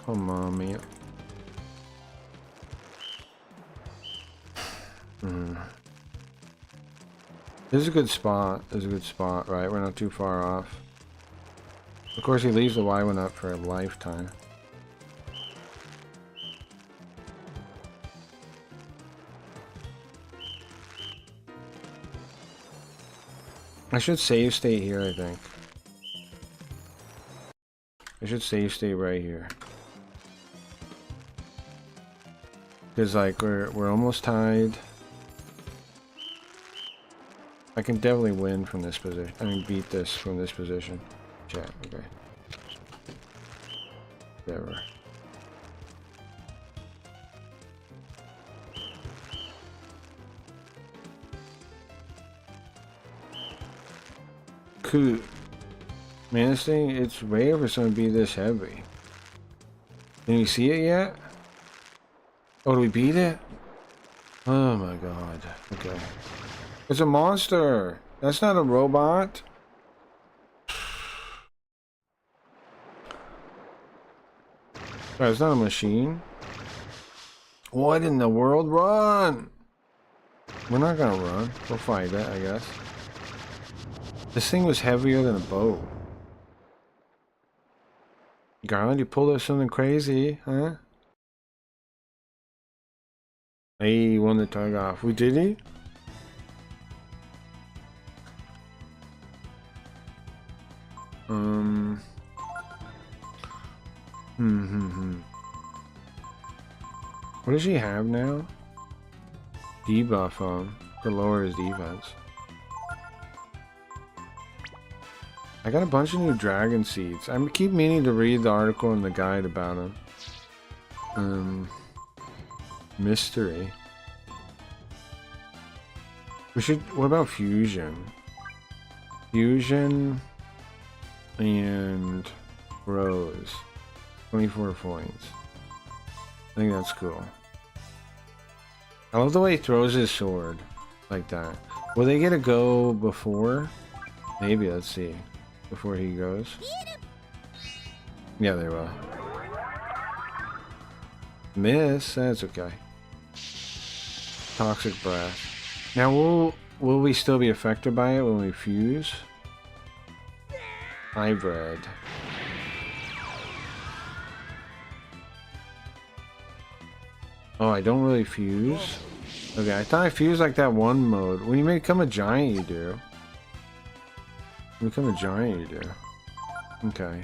Come on, man. This is a good spot. This is a good spot, right? We're not too far off. Of course, he leaves the Y one up for a lifetime. I should save state here, I think. I should save state right here. Because, like, we're almost tied. I can definitely win from this position. I mean, beat this from this position. Chat, okay. Whatever. Cool. Man, this thing, it's rare for something to be this heavy. Can you see it yet? Oh, do we beat it? Oh my god. Okay. It's a monster! That's not a robot! Sorry, it's not a machine. What in the world? Run! We're not gonna run. We'll fight it, I guess. This thing was heavier than a boat. Garland, you pulled up something crazy, huh? Hey, won the tug off. We did it? What does she have now? Debuff on to lower his defense. I got a bunch of new dragon seeds. I keep meaning to read the article and the guide about him. Mystery. We should. What about fusion? Fusion and rose. 24 points. I think that's cool. I love the way he throws his sword like that. Will they get a go before? Maybe, let's see. Before he goes. Yeah, they will. Miss, that's okay. Toxic breath. Now will we still be affected by it when we fuse? Hybrid. Oh, I don't really fuse? Okay, I thought I fused like that one mode. When you become a giant, you do. When you become a giant, you do. Okay.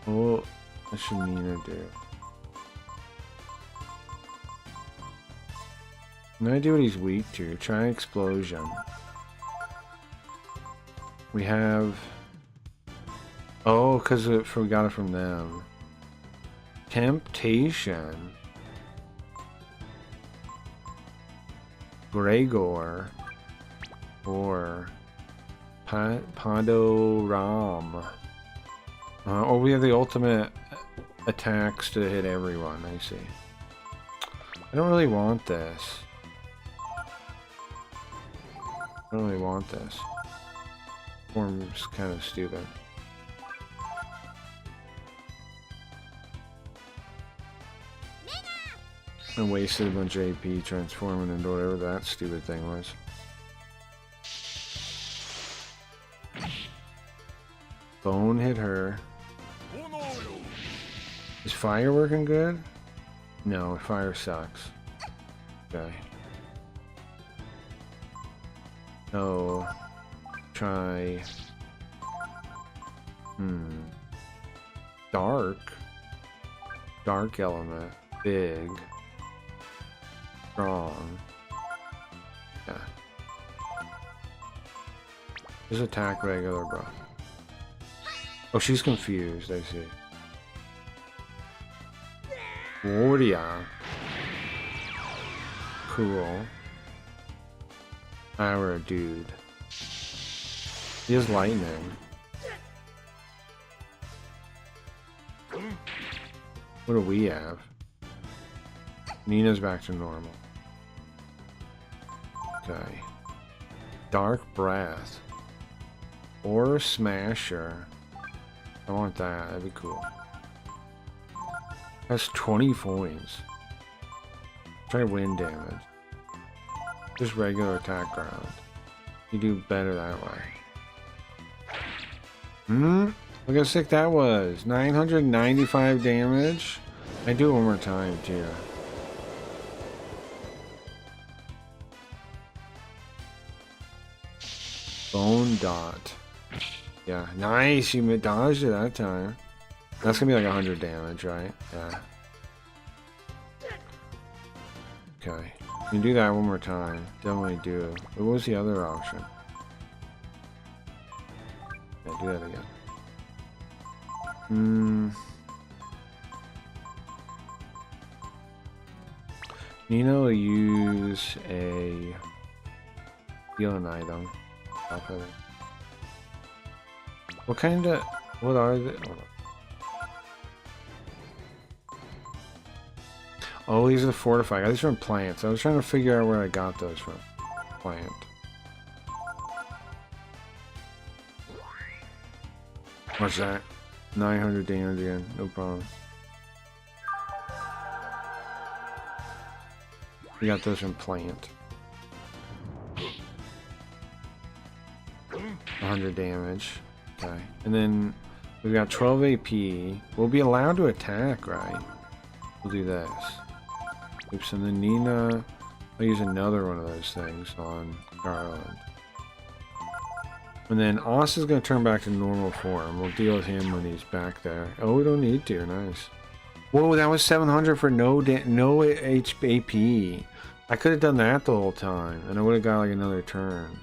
Well, what should Nina do? No idea what he's weak to. Try explosion. We have... Oh, because we got it from them. Temptation. Gregor. Or... Padoram. Or we have the ultimate attacks to hit everyone, I see. I don't really want this. I don't really want this. Form's kind of stupid. I wasted a bunch of AP transforming into whatever that stupid thing was. Bone hit her. Is fire working good? No, fire sucks. Okay. So try dark element, big, strong. Yeah. Just attack regular, bro. Oh, she's confused, I see. Warrior. Cool. Our dude. He has lightning. What do we have? Nina's back to normal. Okay. Dark Breath. Or Smasher. I want that. That'd be cool. That's 20 points. Try wind damage. Just regular attack ground. You do better that way. Look how sick that was. 995 damage. I do it one more time too. Bone dot. Yeah, nice. You dodged it that time. That's gonna be like 100 damage, right? Yeah. Okay. You can do that one more time. Definitely do. What was the other option? Yeah, do that again. Nina will use a healing item. What kind of... What are they? Hold on. Oh, these are the fortified. These are from plants. I was trying to figure out where I got those from. Plant. What's that? 900 damage again. No problem. We got those from plant. 100 damage. Okay. And then we've got 12 AP. We'll be allowed to attack, right? We'll do this. Oops, and then Nina, I'll use another one of those things on Garland. And then Oz is going to turn back to normal form. We'll deal with him when he's back there. Oh, we don't need to. Nice. Whoa, that was 700 for no AP. I could have done that the whole time, and I would have got like another turn.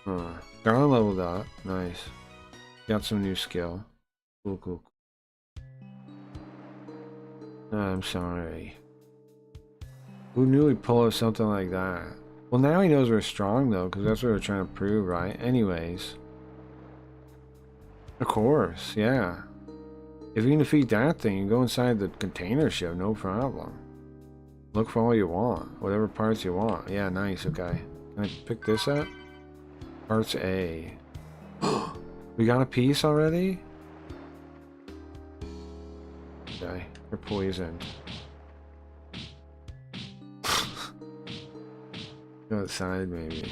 Huh. Garland leveled up. Nice. Got some new skill. Cool, cool. I'm sorry. Who knew he'd pull off something like that? Well, now he knows we're strong, though, because that's what we're trying to prove, right? Anyways. Of course, yeah. If you can defeat that thing, you go inside the container ship, no problem. Look for all you want. Whatever parts you want. Yeah, nice, okay. Can I pick this up? Parts A. We got a piece already? Okay, we're poisoned. Go outside, maybe.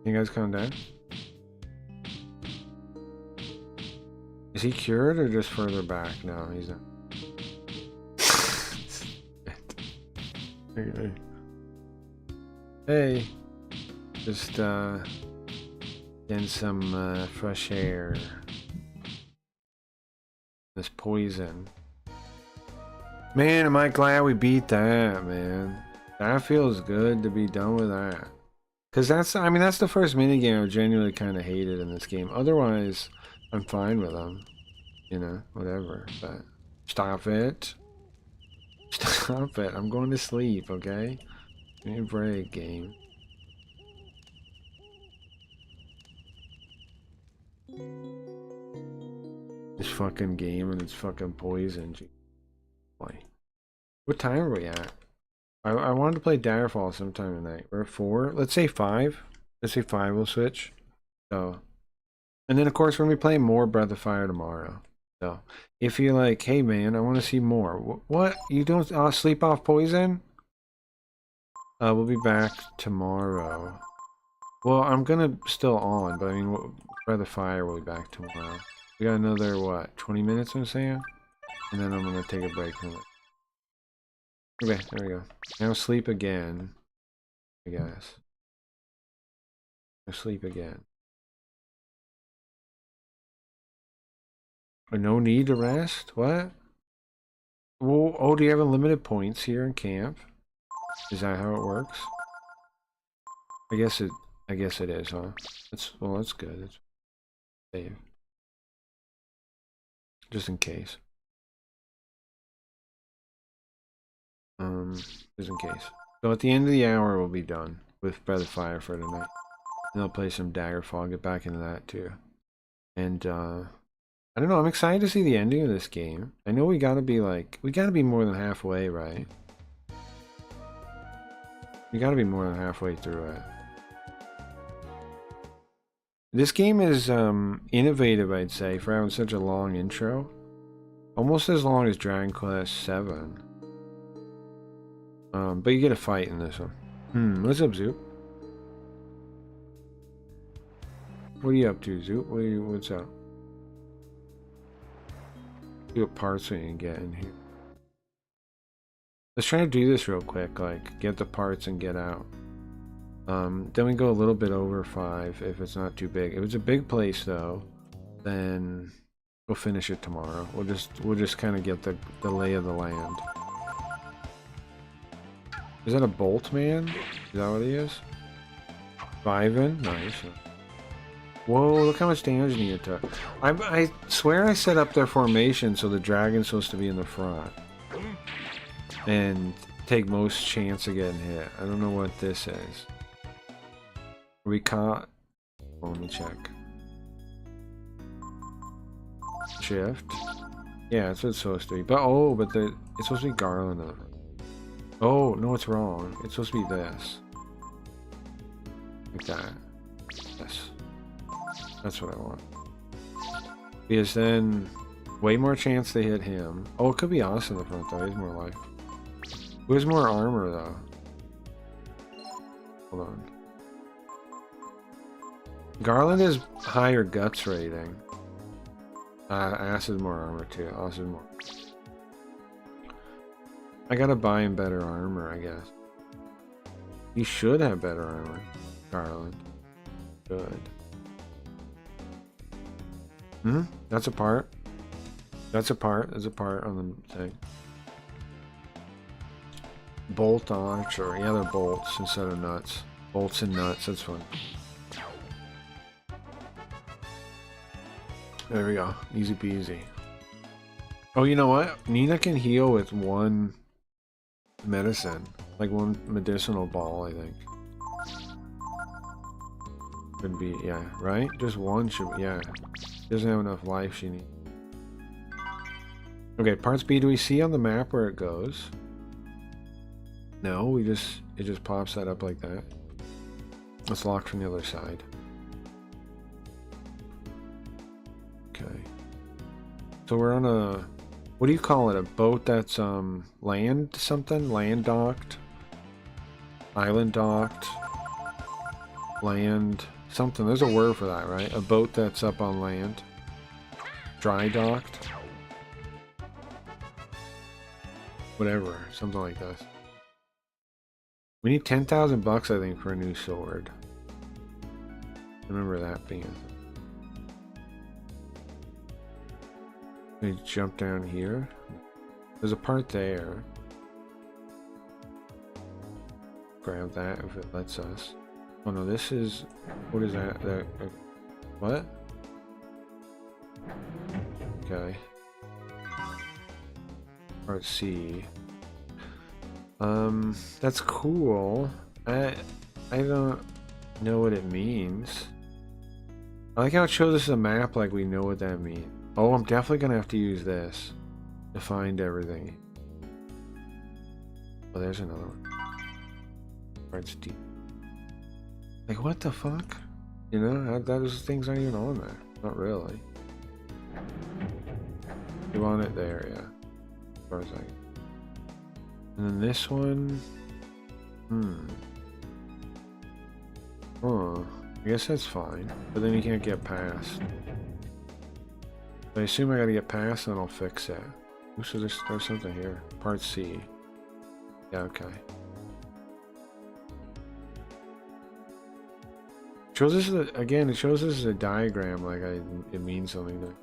You guys calm down? Is he cured or just further back? No, he's not. Hey, just getting some fresh air. This poison. Man, am I glad we beat that, man. That feels good to be done with that. Because that's, I mean, that's the first minigame I genuinely kind of hated in this game. Otherwise, I'm fine with them. You know, whatever. But stop it. Stop it. I'm going to sleep, okay? Give me a break, game. This fucking game and it's fucking poison. What time are we at? I wanted to play Daggerfall sometime tonight. We're at 4. Let's say 5. Let's say 5 we'll switch. So, and then of course we're going to be playing more Breath of Fire tomorrow. So, if you're like, hey man, I want to see more. What? You don't sleep off poison? We'll be back tomorrow. Well, I'm going to still on, but I mean, Breath of Fire will be back tomorrow. We got another, what, 20 minutes I'm saying? And then I'm going to take a break from it. Okay, there we go. Now sleep again. I guess. Sleep again. No need to rest? What? Well, oh, do you have unlimited points here in camp? Is that how it works? I guess it is, huh? Well, that's good. It's save. Just in case. Just in case. So at the end of the hour we'll be done with By the Fire for tonight. And I'll play some Daggerfall, get back into that too. And I don't know, I'm excited to see the ending of this game. I know we gotta be more than halfway, right? We gotta be more than halfway through it. This game is innovative, I'd say, for having such a long intro. Almost as long as Dragon Quest VII. But you get a fight in this one. What's up, Zoop? What are you up to, Zoop? What's up? See what parts we can get in here. Let's try to do this real quick, like, get the parts and get out. Then we go a little bit over 5 if it's not too big. If it's a big place though, then we'll finish it tomorrow. We'll just kind of get the lay of the land. Is that a bolt man? Is that what he is? Vivin? Nice. Whoa, look how much damage you took. I swear I set up their formation so the dragon's supposed to be in the front. And take most chance of getting hit. I don't know what this is. Are we caught? Oh, let me check. Shift. Yeah, that's what it's supposed to be. But it's supposed to be Garland. Oh, no, it's wrong. It's supposed to be this. Like that. Yes. That's what I want. Because then, way more chance they hit him. Oh, it could be us in the front though. He has more life. Who has more armor though? Hold on. Garland has higher guts rating. Ass has more armor too. Ass has more. I gotta buy him better armor, I guess. He should have better armor. Garland. Good. That's a part. That's a part. There's a part on the thing. Bolt archer. Yeah, they're bolts instead of nuts. Bolts and nuts. That's fun. There we go. Easy peasy. Oh, you know what? Nina can heal with one medicine. Like one medicinal ball, I think. Could be, yeah, right? Just one should be, yeah. Doesn't have enough life she needs. Okay, parts B, do we see on the map where it goes? No, it just pops that up like that. It's locked from the other side. Okay. So we're on a, what do you call it? A boat that's land something? Land docked? Island docked? Land something. There's a word for that, right? A boat that's up on land. Dry docked. Whatever, something like that. We need 10,000 bucks, I think, for a new sword. Remember that being a thing. We jump down here. There's a part there. Grab that if it lets us. Oh no, this is... What is that? What? Okay. Part C. That's cool. I don't know what it means. I like how it shows us a map like we know what that means. Oh, I'm definitely gonna have to use this to find everything. Oh, there's another one. Parts D. Like, what the fuck? You know, those things aren't even on there. Not really. You want it there, yeah. As far as I can. And then this one... Oh, I guess that's fine. But then you can't get past. I assume I gotta get past and I'll fix it. Ooh, so there's something here. Part C. Yeah, okay. Shows us again. It shows us a diagram, like it means something. To...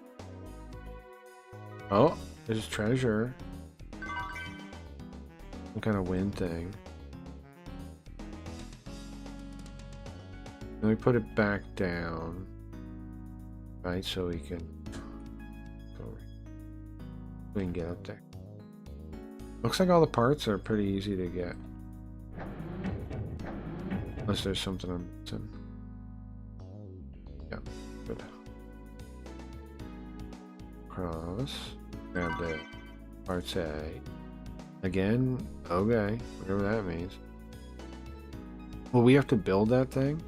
Oh, there's treasure. Some kind of wind thing. Let me put it back down, right? So we can get up there. Looks like all the parts are pretty easy to get, unless there's something I'm missing. Yeah, good. Cross. Grab the parts A. Again, okay, whatever that means. Well, we have to build that thing?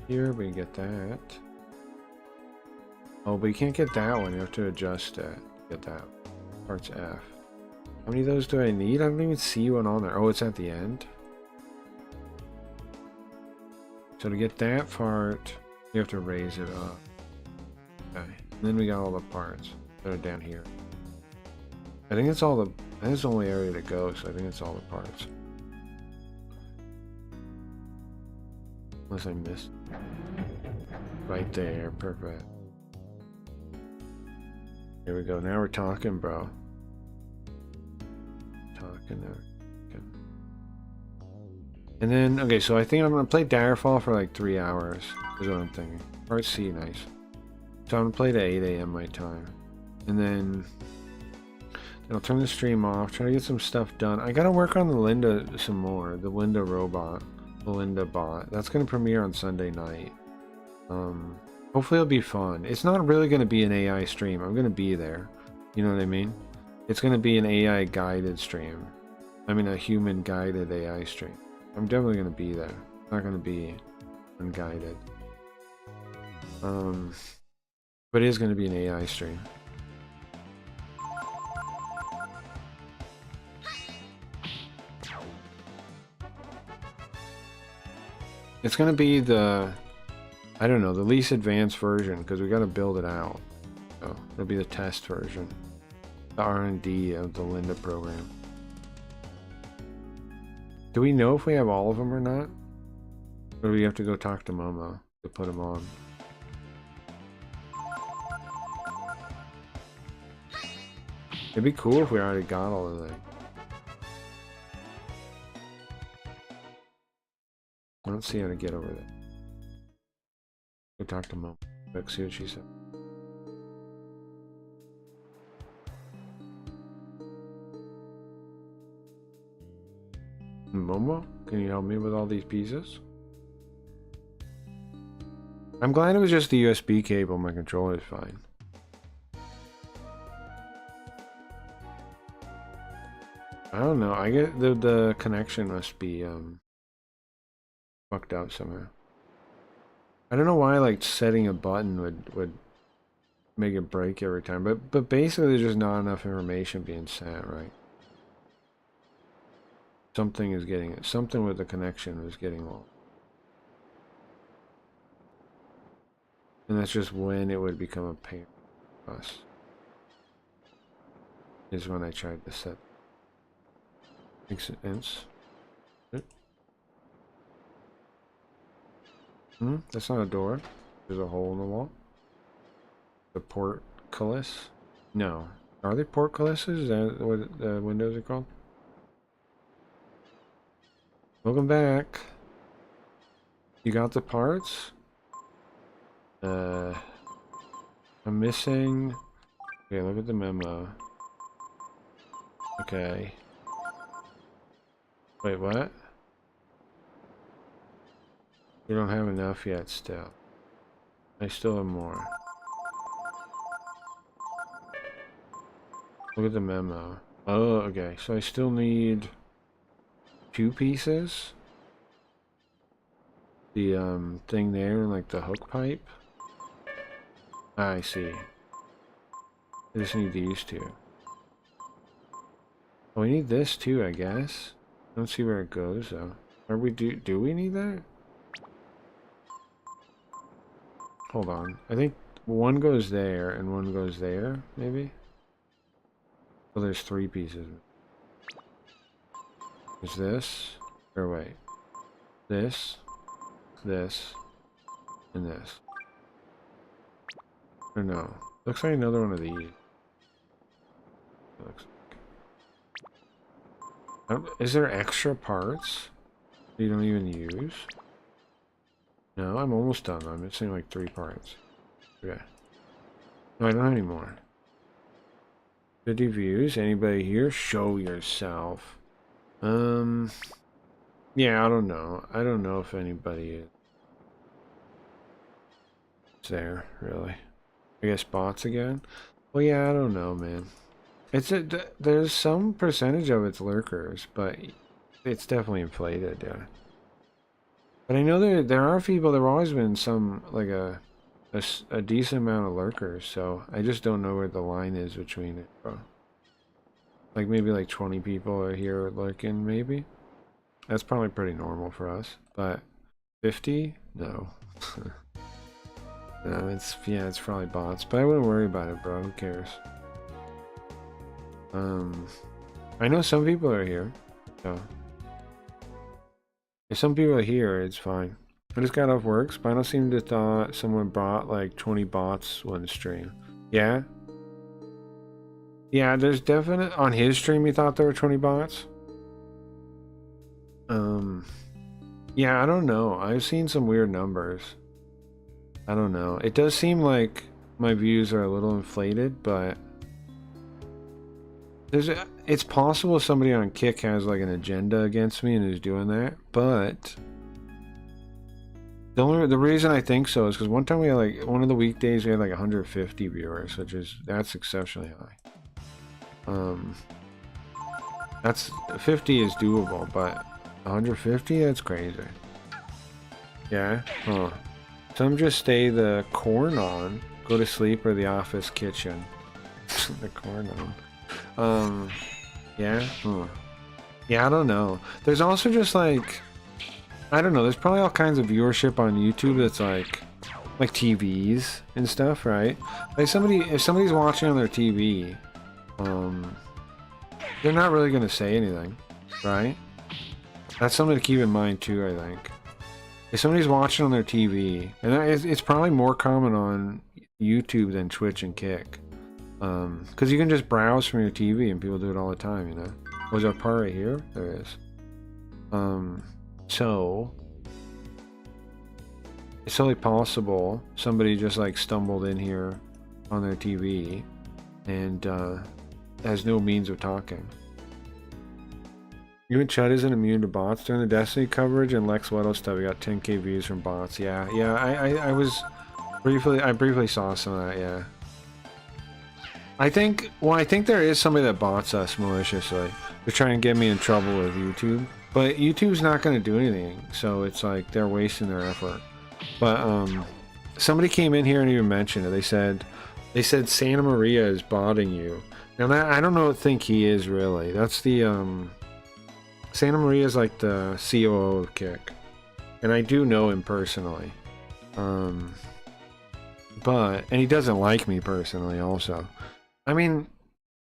Here, we get that. Oh, but you can't get that one. You have to adjust that. Get that. Parts F. How many of those do I need? I don't even see one on there. Oh, it's at the end. So to get that part, you have to raise it up. Okay. And then we got all the parts that are down here. I think it's all the... That's the only area to go, so I think it's all the parts. Unless I missed. Right there. Perfect. Here we go. Now we're talking, bro. Talking there. And then, okay, so I think I'm going to play Daggerfall for like 3 hours. Is what I'm thinking. Part C, nice. So I'm going to play to 8 a.m. my time. And then I'll turn the stream off. Try to get some stuff done. I got to work on the Linda some more. The Linda robot. The Linda bot. That's going to premiere on Sunday night. Hopefully it'll be fun. It's not really going to be an AI stream. I'm going to be there. You know what I mean? It's going to be an AI guided stream. I mean a human guided AI stream. I'm definitely going to be there. It's not going to be unguided. But it is going to be an AI stream. It's going to be the... I don't know, the least advanced version, because we got to build it out. So it'll be the test version, the R&D of the Linda program. Do we know if we have all of them or not? Or do we have to go talk to Momo to put them on? It'd be cool if we already got all of them. I don't see how to get over there. Go talk to Mom. See what she said. Momo, can you help me with all these pieces? I'm glad it was just the USB cable. My controller is fine. I don't know. I get the connection must be fucked up somehow. I don't know why like setting a button would make it break every time, but basically there's just not enough information being sent, right? Something with the connection is getting low. And that's just when it would become a pain for us. Is when I tried to set. Makes sense. That's not a door. There's a hole in the wall. The portcullis? No. Are they portcullises? Is that what the windows are called? Welcome back. You got the parts? I'm missing... Okay, look at the memo. Okay. Wait, what? We don't have enough yet still. I still have more. Look at the memo. Oh, okay. So I still need 2 pieces. The thing there and like the hook pipe. Ah, I see. I just need these 2. Oh, we need this too, I guess. I don't see where it goes though. Are we do we need that? Hold on. I think one goes there and one goes there, maybe? So there's 3 pieces. There's this. Or wait. This, this, and this. Or no. Looks like another one of these. Looks like. Is there extra parts you don't even use? No, I'm almost done. I'm missing like 3 parts. Okay. No, I don't have any more. 50 views. Anybody here? Show yourself. Yeah, I don't know. I don't know if anybody is there, really. I guess bots again? Well, yeah, I don't know, man. There's some percentage of it's lurkers, but it's definitely inflated, yeah. But I know there are people, there have always been some, like a decent amount of lurkers, so I just don't know where the line is between it, bro. Like maybe like 20 people are here lurking, maybe? That's probably pretty normal for us, but 50? No. No, it's probably bots, but I wouldn't worry about it, bro. Who cares? I know some people are here, so if some people are here, it's fine. I just got off work. Spinal seemed to thought someone brought like 20 bots one stream. Yeah? Yeah, there's definite on his stream he thought there were 20 bots. Yeah, I don't know. I've seen some weird numbers. I don't know. It does seem like my views are a little inflated, but it's possible somebody on Kick has like an agenda against me and is doing that, but the reason I think so is because one time we had like one of the weekdays we had like 150 viewers, that's exceptionally high. That's 50 is doable, but 150, that's crazy. Yeah, huh. Some just stay the corn on, go to sleep, or the office kitchen. The corn on. Yeah, huh. Yeah, I don't know. There's also just like, I don't know, there's probably all kinds of viewership on YouTube that's like TVs and stuff, right? Like if somebody's watching on their TV, they're not really gonna say anything, right? That's something to keep in mind too, I think. If somebody's watching on their TV, and it's probably more common on YouTube than Twitch and Kick, because you can just browse from your TV and people do it all the time, you know. Was there a part right here? There is. So it's totally possible somebody just like stumbled in here on their TV and has no means of talking. Even Chud isn't immune to bots. During the Destiny coverage and Lex Weddle stuff, we got 10k views from bots. Yeah, I briefly saw some of that, yeah. I think there is somebody that bots us maliciously. They're trying to get me in trouble with YouTube. But YouTube's not going to do anything, so it's like they're wasting their effort. But somebody came in here and even mentioned it. They said Santa Maria is botting you. Now that I don't think he is really. That's the Santa Maria is like the COO of Kick, and I do know him personally. And he doesn't like me personally also. I mean,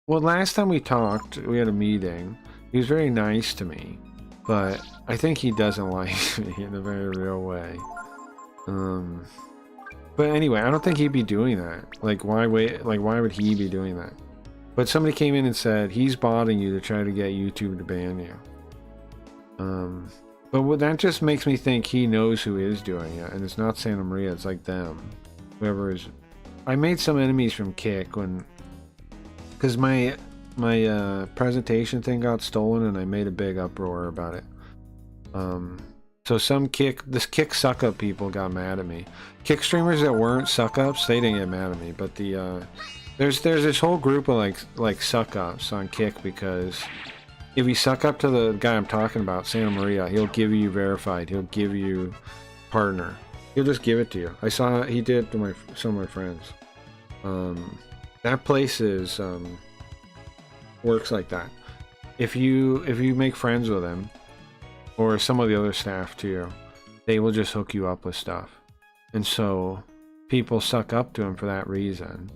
well, last time we talked, we had a meeting. He was very nice to me, but I think he doesn't like me in a very real way. But anyway, I don't think he'd be doing that. Like, why would he be doing that? But somebody came in and said he's botting you to try to get YouTube to ban you. But that just makes me think he knows who is doing it, and it's not Santa Maria, it's like them. Whoever is. I made some enemies from Kick because my presentation thing got stolen and I made a big uproar about it. So some Kick suck up people got mad at me. Kick streamers that weren't suck ups, they didn't get mad at me, but there's this whole group of like suck ups on Kick, because if you suck up to the guy I'm talking about, Santa Maria, he'll give you verified, he'll give you partner, he'll just give it to you. I saw he did to some of my friends. That place is works like that. If you make friends with him, or some of the other staff too, they will just hook you up with stuff. And so people suck up to him for that reason,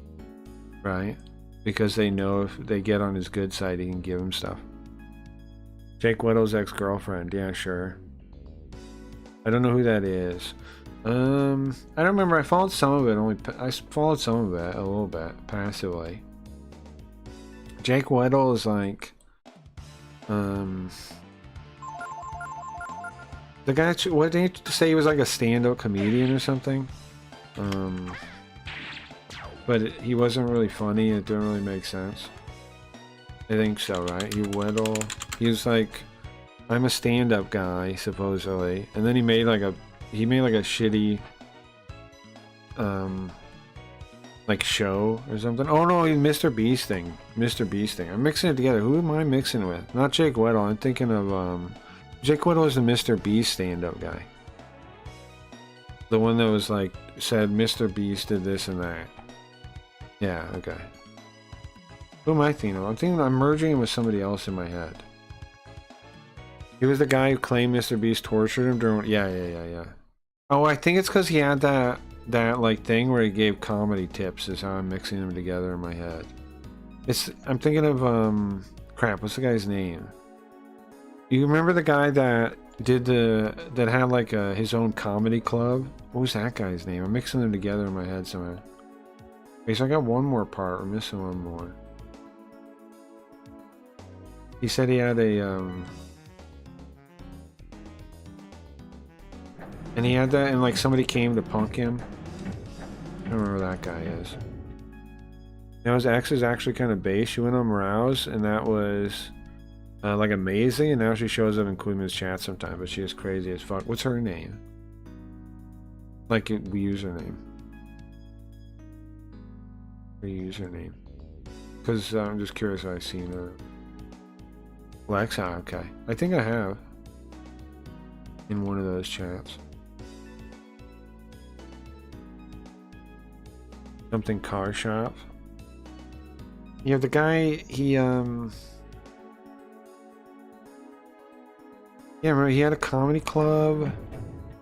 right? Because they know if they get on his good side, he can give them stuff. Jake Weddle's ex-girlfriend. Yeah, sure. I don't know who that is. I don't remember. I followed some of it. I followed some of it a little bit passively. Jake Weddle is like, the guy. What did he say? He was like a stand-up comedian or something. But he wasn't really funny. It didn't really make sense. I think so, right? He was like, I'm a stand-up guy supposedly, and then he made like a shitty like show or something. Oh no, he's Mr. Beast thing. I'm mixing it together. Who am I mixing with? Not Jake Weddle. I'm thinking of Jake Weddle is the Mr. Beast stand-up guy. The one that was like said Mr. Beast did this and that. Yeah, okay. Who am I thinking of? I'm merging him with somebody else in my head. He was the guy who claimed Mr. Beast tortured him during... Yeah. Oh, I think it's because he had that like thing where he gave comedy tips is how I'm mixing them together in my head. I'm thinking of, crap, what's the guy's name? You remember the guy that that had like his own comedy club? What was that guy's name? I'm mixing them together in my head somewhere. Okay, so I got one more part. We're missing one more. He said he had a, and he had that, and like somebody came to punk him. I don't remember who that guy is. Now his ex is actually kind of base. She went on Rouse, and that was like amazing. And now she shows up in Queen's chat sometimes, but she is crazy as fuck. What's her name? Like the username. Her username. Because I'm just curious if I've seen her. Lexa, okay. I think I have. In one of those chats. Something car shop. Yeah, the guy, he, yeah, remember, he had a comedy club,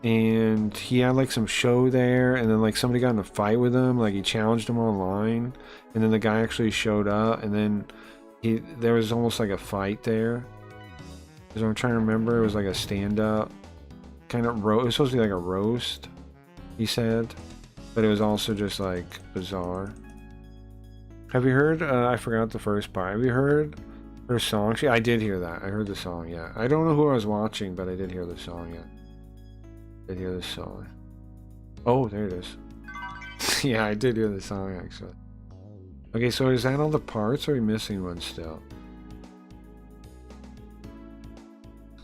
and he had, like, some show there, and then, like, somebody got in a fight with him, like, he challenged him online, and then the guy actually showed up, and then there was almost, like, a fight there. Because I'm trying to remember, it was, like, a stand-up, kind of, it was supposed to be, like, a roast, he said. But it was also just like bizarre. Have you heard? I forgot the first part. Have you heard her song? I did hear that. I heard the song. Yeah. I don't know who I was watching, but I did hear the song. Yeah. I did hear the song. Oh, there it is. Yeah, I did hear the song actually. Okay, so is that all the parts, or are we missing one still?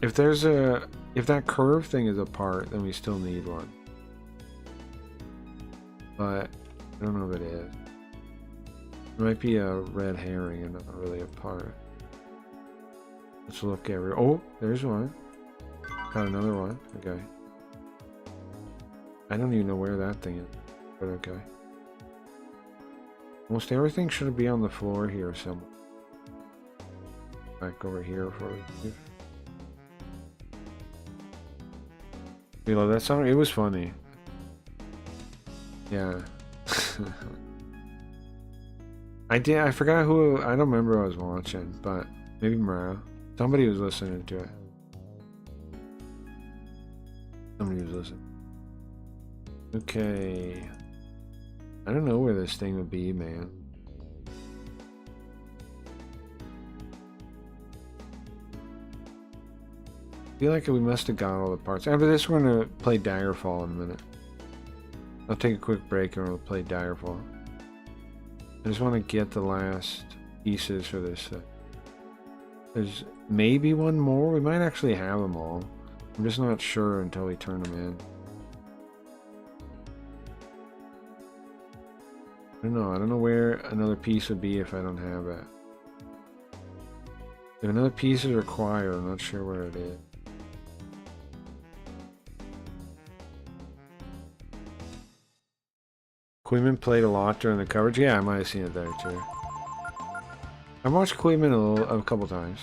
If that curve thing is a part, then we still need one. But I don't know if it is. It might be a red herring and not really a part. Let's look everywhere. Oh, there's one. Got another one. Okay. I don't even know where that thing is, but okay. Almost everything should be on the floor here somewhere. Back over here for you. You love that song? It was funny. Yeah. I forgot who, I don't remember who I was watching, but maybe Morale. Somebody was listening to it. Somebody was listening. Okay. I don't know where this thing would be, man. I feel like we must have got all the parts. After this, we're going to play Daggerfall in a minute. I'll take a quick break and we'll play Daggerfall. I just want to get the last pieces for this. There's maybe one more. We might actually have them all. I'm just not sure until we turn them in. I don't know. I don't know where another piece would be if I don't have it. If another piece is required, I'm not sure where it is. Queeman played a lot during the coverage. Yeah, I might have seen it there too. I watched Queeman a couple times.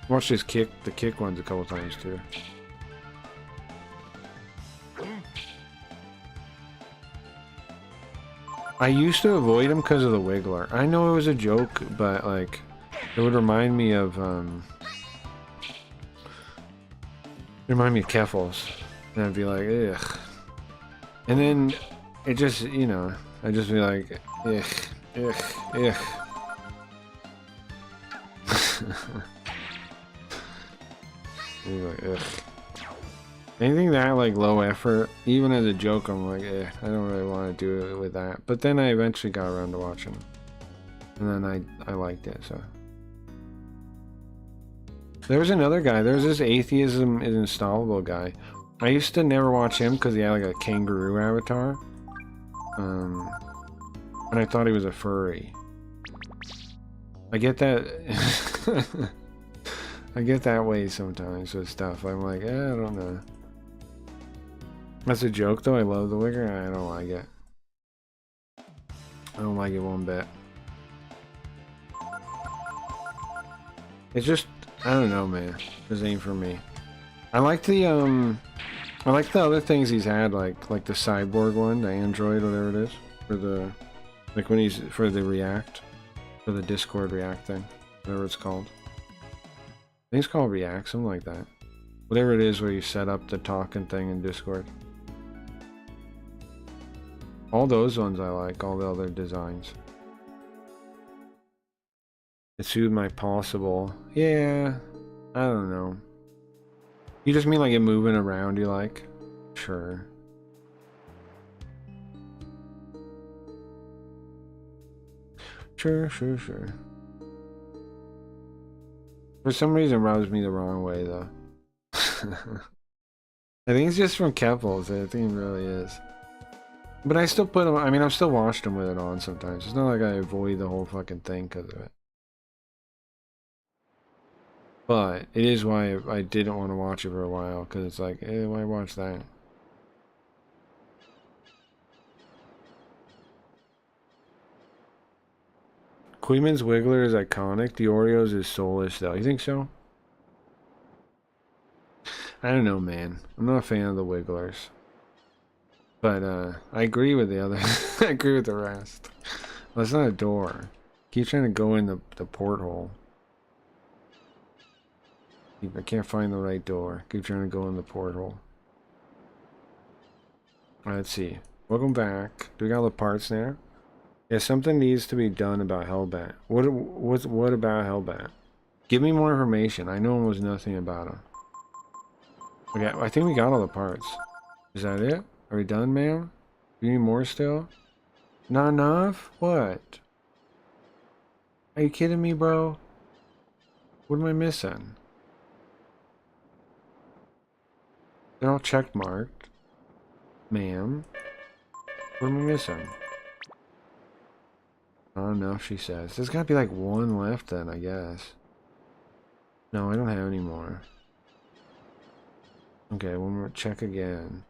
Watched his the kick ones a couple times too. I used to avoid him because of the Wiggler. I know it was a joke, but like, It would remind me of Keffals. And I'd be like, ugh. And then it just, you know, I'd just be like, ugh, ugh, ugh. Like, ugh. Anything that like low effort, even as a joke, I'm like, I don't really want to do it with that. But then I eventually got around to watching it, and then I liked it. So there was another guy. There was this atheism is installable guy. I used to never watch him because he had like a kangaroo avatar, and I thought he was a furry. I get that. I get that way sometimes with stuff. I'm like, I don't know. That's a joke though. I love the Wigger. I don't like it. I don't like it one bit. It's just, I don't know, man. This ain't for me. I like the other things he's had, like the cyborg one, the android, whatever it is, for the, like when he's for the React, for the Discord React thing, whatever it's called. I think it's called React, something like that. Whatever it is where you set up the talking thing in Discord. All those ones I like, all the other designs. It suited my possible. Yeah, I don't know. You just mean like it moving around you like? Sure. Sure. For some reason, it rubs me the wrong way, though. I think it's just from Keffals. I think it really is. But I still put them. I mean, I've still watched them with it on sometimes. It's not like I avoid the whole fucking thing because of it. But it is why I didn't want to watch it for a while, because it's like, why watch that? Queeman's Wiggler is iconic. The Oreos is soulless, though. You think so? I don't know, man. I'm not a fan of the Wigglers. But, I agree with the other. I agree with the rest. Well, it's not a door. Keep trying to go in the porthole. I can't find the right door. Keep trying to go in the porthole. Let's see. Welcome back. Do we got all the parts now? Yeah, something needs to be done about Hellbat. What about Hellbat? Give me more information. I know almost nothing about him. Okay, I think we got all the parts. Is that it? Are we done, ma'am? Do you need more still? Not enough? What? Are you kidding me, bro? What am I missing? They're all check marked. Ma'am. What am I missing? Not enough, she says. There's gotta be like one left then, I guess. No, I don't have any more. Okay, one more. Check again.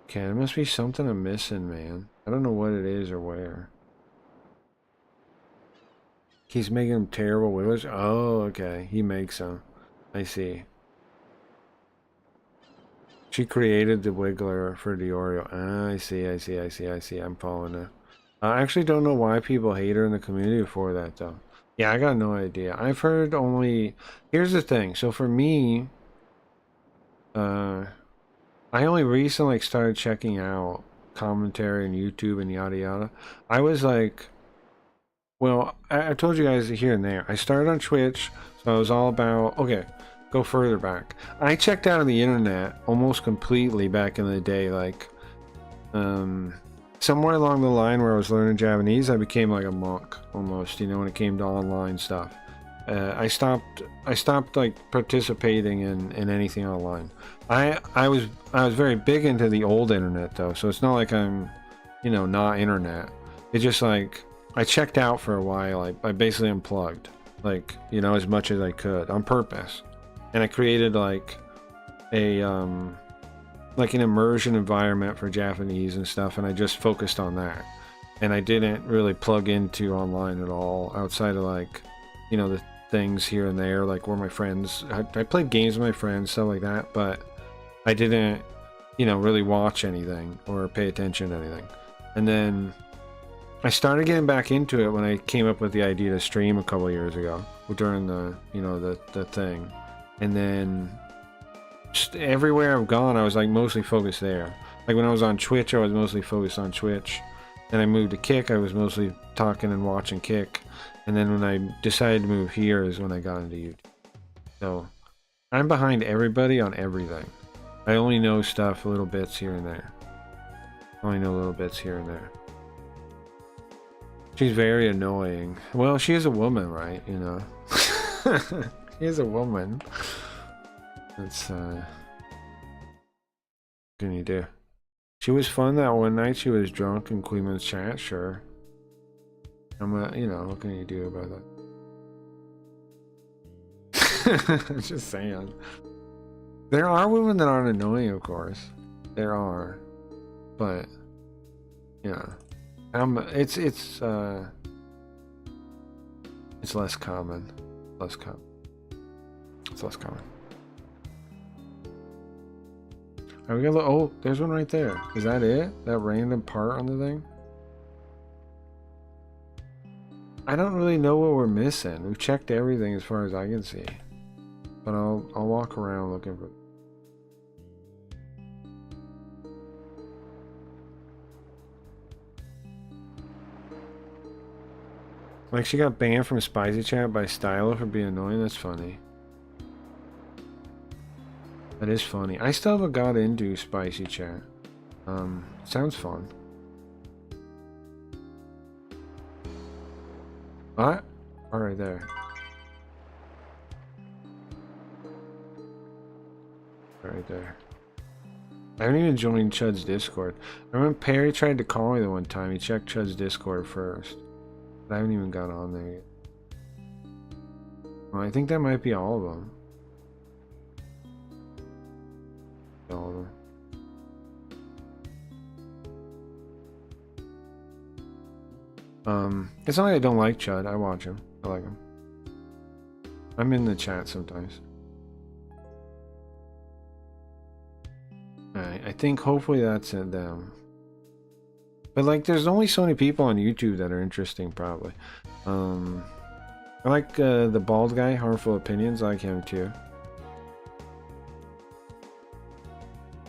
Okay, there must be something I'm missing, man. I don't know what it is or where. He's making them terrible wigglers? Oh, okay. He makes them. I see. She created the wiggler for the Oreo. Ah, I see. I'm following it. I actually don't know why people hate her in the community for that, though. Yeah, I got no idea. I've heard only... Here's the thing. So for me... I only recently started checking out commentary on YouTube and yada yada. I was like... Well, I told you guys here and there. I started on Twitch, so I was all about... Okay, go further back. I checked out on the internet almost completely back in the day, like... somewhere along the line where I was learning Japanese, I became like a monk almost, you know, when it came to online stuff. I stopped like participating in anything online. I was very big into the old internet though, so it's not like I'm, you know, not internet. It's just like I checked out for a while. I basically unplugged, like, you know, as much as I could on purpose, and I created like a like an immersion environment for Japanese and stuff, and I just focused on that, and I didn't really plug into online at all outside of like, you know, the things here and there, like where my friends, I played games with my friends, stuff like that, but I didn't, you know, really watch anything or pay attention to anything. And then I started getting back into it when I came up with the idea to stream a couple of years ago during the, you know, the thing. And then just everywhere I've gone, I was like mostly focused there. Like when I was on Twitch, I was mostly focused on Twitch. Then I moved to Kick, I was mostly talking and watching Kick. And then when I decided to move here is when I got into YouTube. So I'm behind everybody on everything. I only know stuff, little bits here and there. I only know little bits here and there. She's very annoying. Well, she is a woman, right? You know. She is a woman. That's what can you do? She was fun that one night. She was drunk in Queen's chat, sure. You know, what can you do about that? Just saying. There are women that aren't annoying, of course. There are. But yeah. It's less common. Less common. It's less common. Are we gonna look? Oh, there's one right there. Is that it? That random part on the thing? I don't really know what we're missing. We've checked everything as far as I can see. But I'll walk around looking for. Like she got banned from Spicy Chat by Stylo for being annoying. That's funny. That is funny. I still haven't got into Spicy Chat. Sounds fun. What? All right there. Right there. I haven't even joined Chud's Discord. I remember Perry tried to call me the one time. He checked Chud's Discord first. But I haven't even got on there yet. Well, I think that might be all of them. All of them. It's not like I don't like Chud. I watch him. I like him. I'm in the chat sometimes. Alright, I think hopefully that's it them. But like there's only so many people on YouTube that are interesting probably. I like the bald guy, Harmful Opinions, I like him too.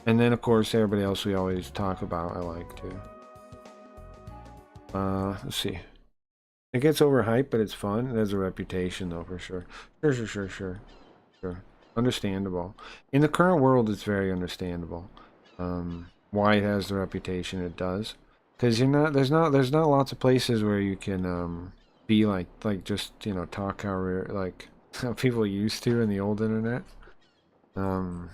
And then of course everybody else we always talk about I like too. Let's see. It gets overhyped, but it's fun. It has a reputation though for sure. Sure. Understandable. In the current world it's very understandable. Why it has the reputation it does. Because there's not lots of places where you can be like just, you know, talk how people used to in the old internet. But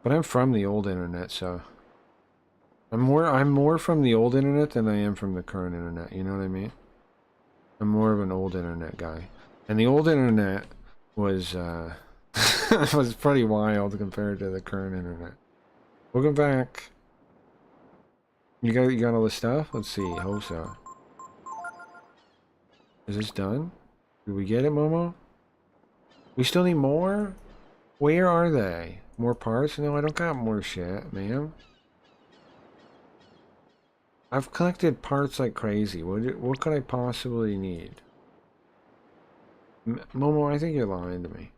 I'm from the old internet, so I'm more from the old internet than I am from the current internet, you know what I mean? I'm more of an old internet guy. And the old internet was was pretty wild compared to the current internet. Welcome back. You got all the stuff? Let's see. Hope so. Is this done? Did we get it, Momo? We still need more? Where are they? More parts? No, I don't got more shit, man. I've collected parts like crazy. What could I possibly need? Momo, I think you're lying to me.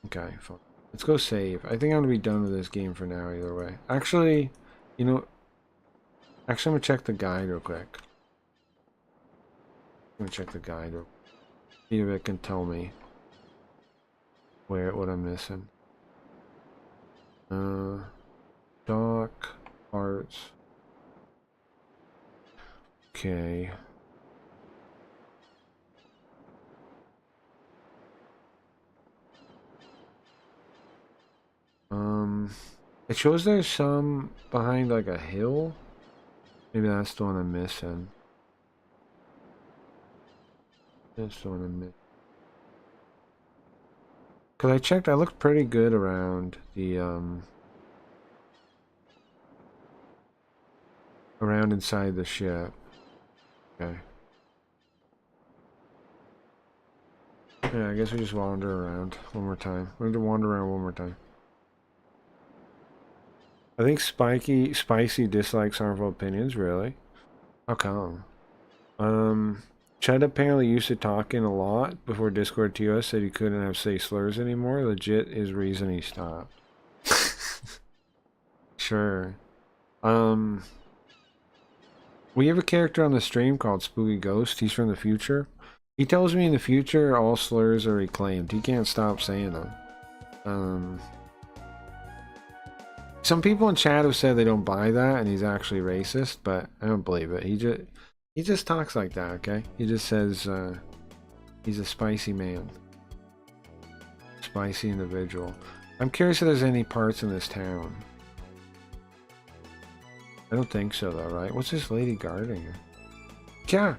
Okay, fine. Let's go save. I think I'm gonna be done with this game for now either way. Actually, you know... Actually, I'm gonna check the guide real quick. I'm gonna check the guide real quick. See if it can tell me what I'm missing. Dock, parts. Okay. It shows there's some behind like a hill. Maybe that's the one I'm missing. That's the one I'm missing. Cause I checked, I looked pretty good around the around inside the ship. Okay. Yeah, I guess we just wander around one more time. We're going to wander around one more time. I think Spicy dislikes harmful opinions, really? How come? Chad apparently used to talking a lot before Discord TOS said he couldn't have say slurs anymore. Legit is reason he stopped. Sure. We have a character on the stream called Spooky Ghost. He's from the future. He tells me in the future all slurs are reclaimed. He can't stop saying them. Some people in chat have said they don't buy that and he's actually racist, but I don't believe it. He just talks like that, okay? He just says he's a spicy man. Spicy individual. I'm curious if there's any parts in this town. I don't think so though, right? What's this lady guarding her? Yeah.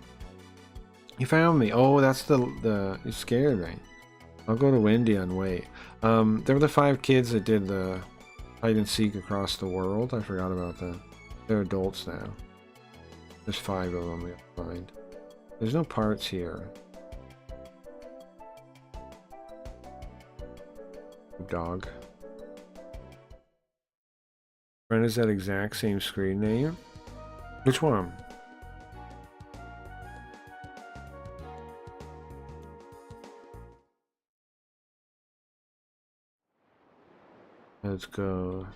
You found me. Oh, that's the you scared me. I'll go to Wendy and wait. There were the 5 kids that did the hide and seek across the world. I forgot about that. They're adults now. There's 5 of them we have to find. There's no parts here. Dog. Friend is that exact same screen name? Which one? Let's go.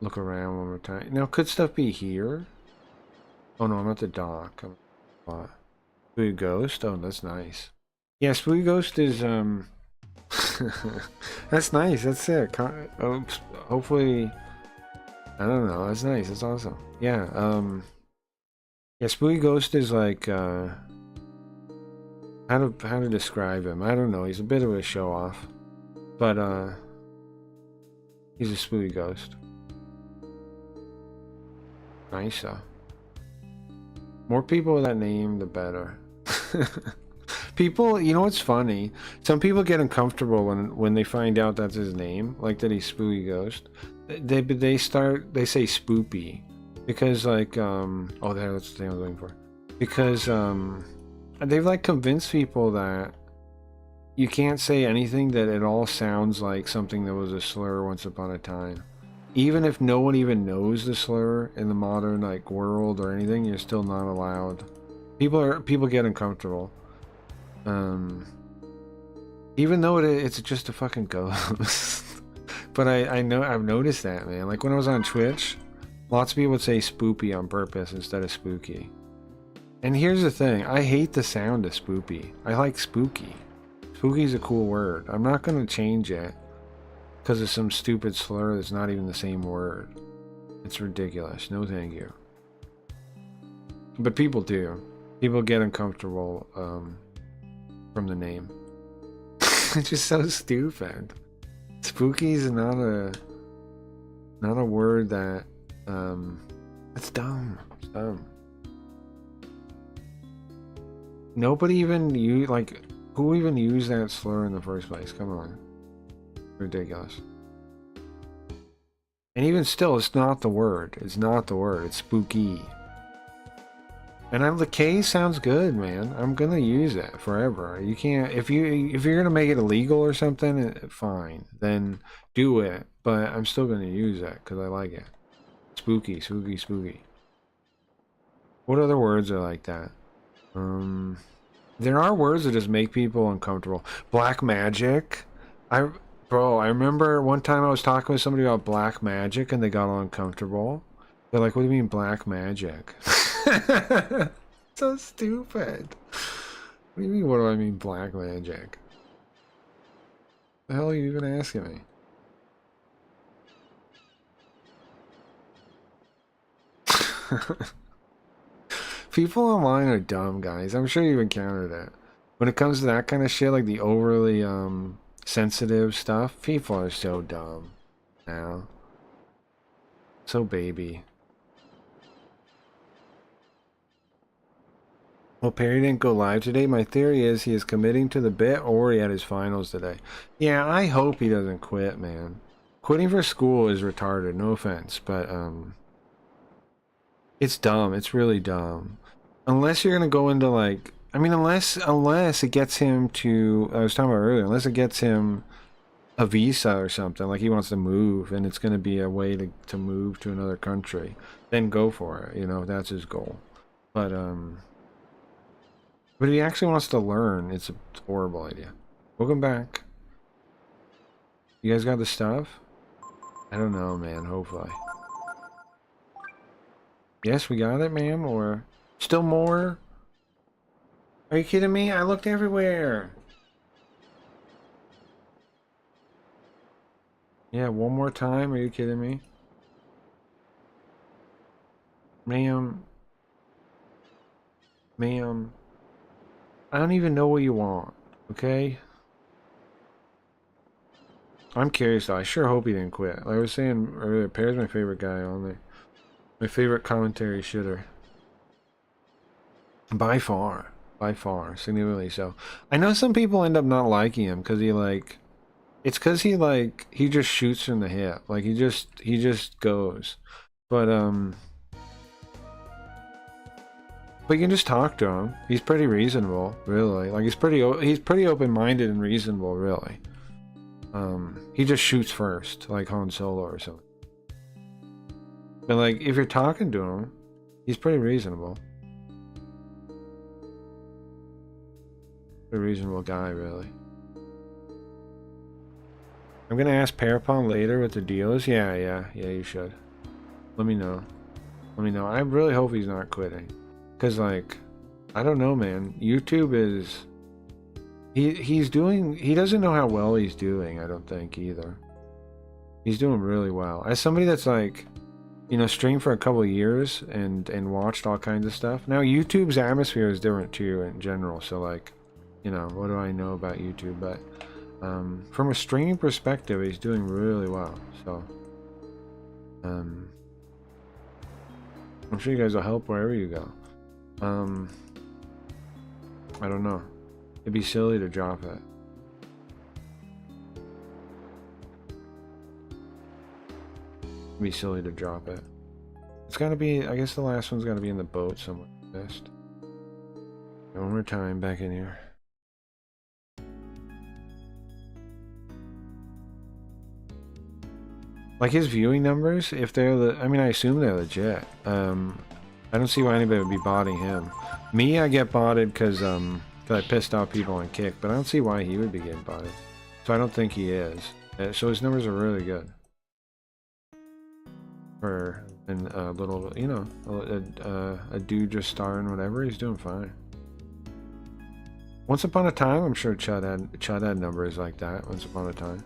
Look around one more time. Now, could stuff be here? Oh no, I'm at the dock. Spooky Ghost? Oh, that's nice. Yeah, Spooky Ghost is, that's nice, that's sick. Hopefully, I don't know, that's nice, that's awesome. Yeah, yeah, Spooky Ghost is like, how to describe him? I don't know, he's a bit of a show-off. But, he's a Spooky Ghost. Nice, more people with that name, the better. People, you know what's funny? Some people get uncomfortable when they find out that's his name, like that he's Spooky Ghost. They say Spoopy because like oh, that's the thing I was looking for. Because they've like convinced people that you can't say anything that it all sounds like something that was a slur once upon a time. Even if no one even knows the slur in the modern like world or anything, you're still not allowed. People get uncomfortable. Even though it's just a fucking ghost. But I know I've noticed that, man. Like when I was on Twitch, lots of people would say spoopy on purpose instead of spooky. And here's the thing, I hate the sound of spoopy. I like spooky. Spooky's a cool word. I'm not gonna change it because of some stupid slur that's not even the same word. It's ridiculous. No thank you. But people do. People get uncomfortable from the name. It's just so stupid. Spooky is not a word that that's dumb. It's dumb. Nobody even who even used that slur in the first place? Come on. Ridiculous. And even still, it's not the word. It's not the word. It's spooky. And the K sounds good, man. I'm gonna use it forever. You can't if you're gonna make it illegal or something, fine. Then do it. But I'm still gonna use it because I like it. Spooky, spooky, spooky. What other words are like that? There are words that just make people uncomfortable. Black magic. Bro, I remember one time I was talking with somebody about black magic and they got all uncomfortable. They're like, what do you mean black magic? So stupid. What do you mean, what do I mean black magic? The hell are you even asking me? People online are dumb, guys. I'm sure you've encountered it. When it comes to that kind of shit, like the overly sensitive stuff, people are so dumb now. So baby. Well, Perry didn't go live today. My theory is he is committing to the bit or he had his finals today. Yeah, I hope he doesn't quit, man. Quitting for school is retarded, no offense, but it's dumb. It's really dumb. Unless you're gonna go into like, I mean, unless it gets him to, I was talking about earlier, unless it gets him a visa or something, like he wants to move and it's going to be a way to move to another country, then go for it, you know, that's his goal. But if he actually wants to learn, it's a horrible idea. Welcome back. You guys got the stuff? I don't know, man, hopefully. Yes, we got it, ma'am, or still more? Are you kidding me? I looked everywhere. Yeah, one more time? Are you kidding me? Ma'am. Ma'am. I don't even know what you want, okay? I'm curious though. I sure hope he didn't quit. Like I was saying earlier, Pear's my favorite guy on there. My favorite commentary shitter. By far. By far. Significantly so. I know some people end up not liking him because he like... It's because he like... He just shoots from the hip. Like he just goes. But you can just talk to him. He's pretty reasonable, really. Like he's pretty open-minded and reasonable, really. He just shoots first, like Han Solo or something. But like, if you're talking to him, he's pretty reasonable. A reasonable guy, really. I'm gonna ask Parapon later what the deal is. Yeah, you should. Let me know. Let me know. I really hope he's not quitting. Cause like, I don't know, man. YouTube is... He doesn't know how well he's doing, I don't think, either. He's doing really well. As somebody that's like, you know, streamed for a couple of years and watched all kinds of stuff. Now, YouTube's atmosphere is different too in general, so like, you know, what do I know about YouTube? But from a streaming perspective, he's doing really well, so I'm sure you guys will help wherever you go. I don't know. It'd be silly to drop it. It'd be silly to drop it. It's gotta be, I guess the last one's gotta be in the boat somewhere. Best. One more time, back in here. Like his viewing numbers, if they're I mean, I assume they're legit. I don't see why anybody would be botting him. Me, I get botted because I pissed off people on Kick, but I don't see why he would be getting botted. So I don't think he is. So his numbers are really good. For a little, you know, a dude just starring whatever, he's doing fine. Once upon a time, I'm sure Chud had numbers like that. Once upon a time,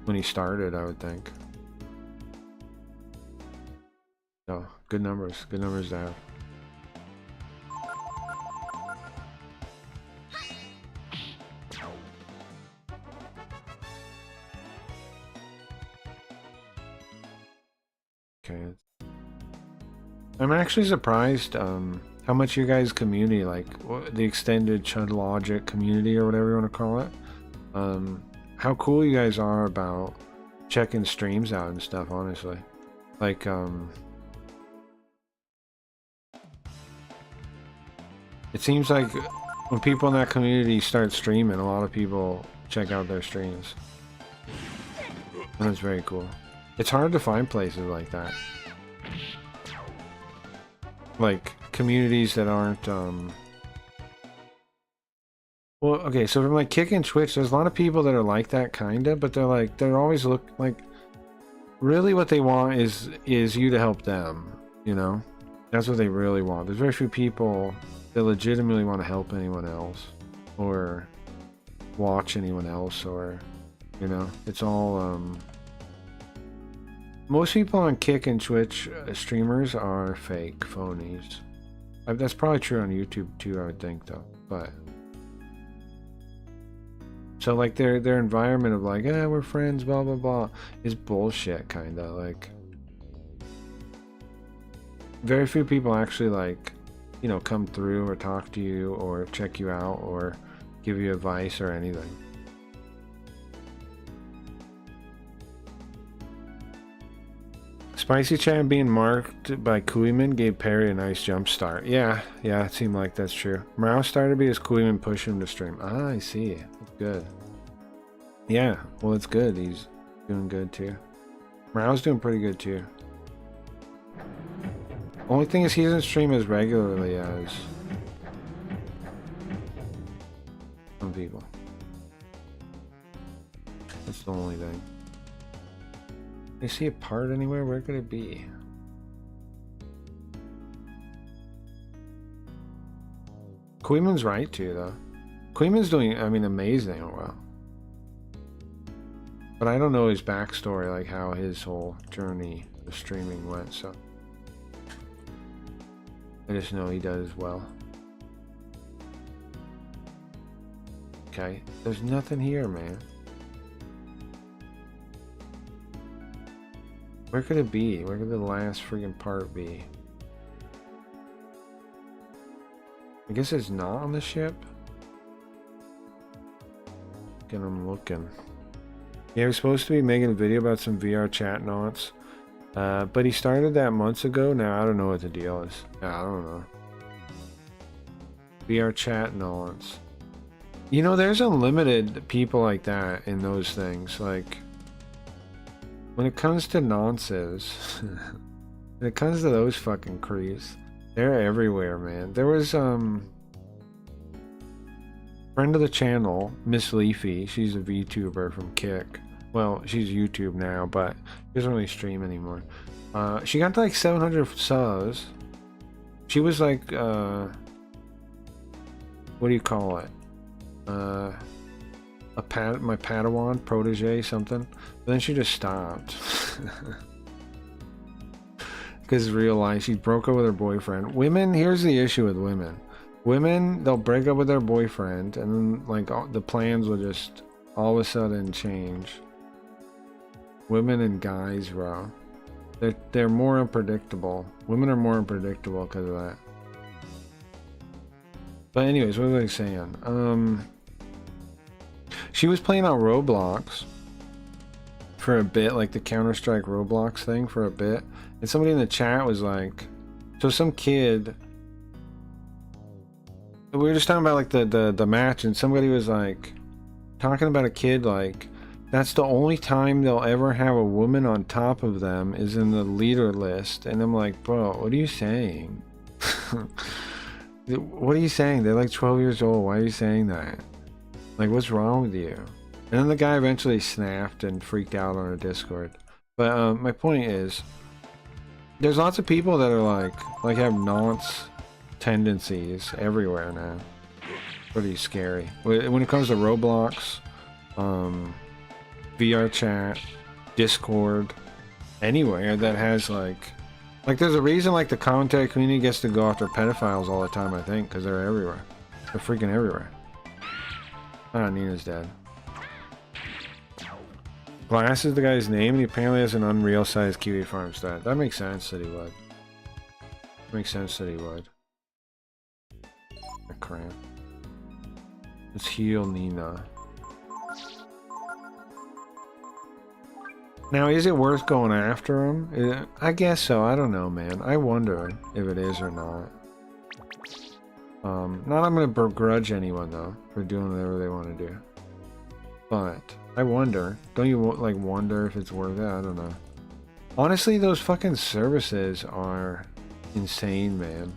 when he started, I would think. So good numbers to have. Okay. I'm actually surprised how much your guys' community, like the extended Chud Logic community or whatever you want to call it, how cool you guys are about checking streams out and stuff, honestly. Like, it seems like when people in that community start streaming, a lot of people check out their streams. And that's very cool. It's hard to find places like that. Like, communities that aren't, well, okay, so from like Kick and Twitch, there's a lot of people that are like that, kinda, but they're always really what they want is you to help them, you know? That's what they really want. There's very few people that legitimately want to help anyone else, or watch anyone else, or, you know, it's all, most people on Kick and Twitch streamers are fake, phonies. That's probably true on YouTube too, I would think, though, but... So, like, their environment of, like, we're friends, blah, blah, blah, is bullshit, kinda, like... Very few people actually, like, you know, come through or talk to you or check you out or give you advice or anything. Spicy Chan being marked by Kuiman gave Perry a nice jump start. Yeah, it seemed like that's true. Morale started because Kuiman pushed him to stream. Ah, I see. That's good. Yeah, well, it's good. He's doing good too. Rao's doing pretty good too. Only thing is he doesn't stream as regularly as some people. That's the only thing. Do you see a part anywhere? Where could it be? Queeman's right too, though. Queeman's doing, I mean, amazing. Oh, well. But I don't know his backstory, like how his whole journey of streaming went, so. I just know he does well. Okay, there's nothing here, man. Where could it be? Where could the last freaking part be? I guess it's not on the ship. Again, I'm looking. Yeah, he was supposed to be making a video about some VR chat knots. But he started that months ago. Now I don't know what the deal is. I don't know. VR chat knots. You know, there's unlimited people like that in those things. Like, when it comes to nonces, when it comes to those fucking creeps, they're everywhere, man. There was friend of the channel, Miss Leafy. She's a VTuber from Kick. Well, she's YouTube now, but she doesn't really stream anymore. She got to like 700 subs. She was like, what do you call it? My Padawan, protege, something. But then she just stopped. Because real life, she broke up with her boyfriend. Women, here's the issue with women. Women, they'll break up with their boyfriend, and then like the plans will just all of a sudden change. Women and guys, bro. They're more unpredictable. Women are more unpredictable because of that. But anyways, what was I saying? She was playing on Roblox for a bit, like the Counter-Strike Roblox thing for a bit. And somebody in the chat was like, so some kid, we were just talking about like the match, and somebody was like talking about a kid like, that's the only time they'll ever have a woman on top of them is in the leader list. And I'm like, bro, what are you saying? What are you saying? They're like 12 years old. Why are you saying that? Like, what's wrong with you? And then the guy eventually snapped and freaked out on our Discord. But my point is, there's lots of people that are like have nonce tendencies everywhere now. Pretty scary. When it comes to Roblox, VR chat, Discord, anywhere that has like there's a reason like the commentary community gets to go after pedophiles all the time, I think, because they're everywhere. They're freaking everywhere. Ah, Nina's dead. Glass is the guy's name, and he apparently has an Unreal sized Kiwi farm stat. That makes sense that he would. Makes sense that he would. A cramp. Let's heal Nina. Now, is it worth going after him? I guess so. I don't know, man. I wonder if it is or not. Not I'm gonna begrudge anyone though for doing whatever they want to do. But I wonder. Don't you like wonder if it's worth it? I don't know. Honestly, those fucking services are insane, man.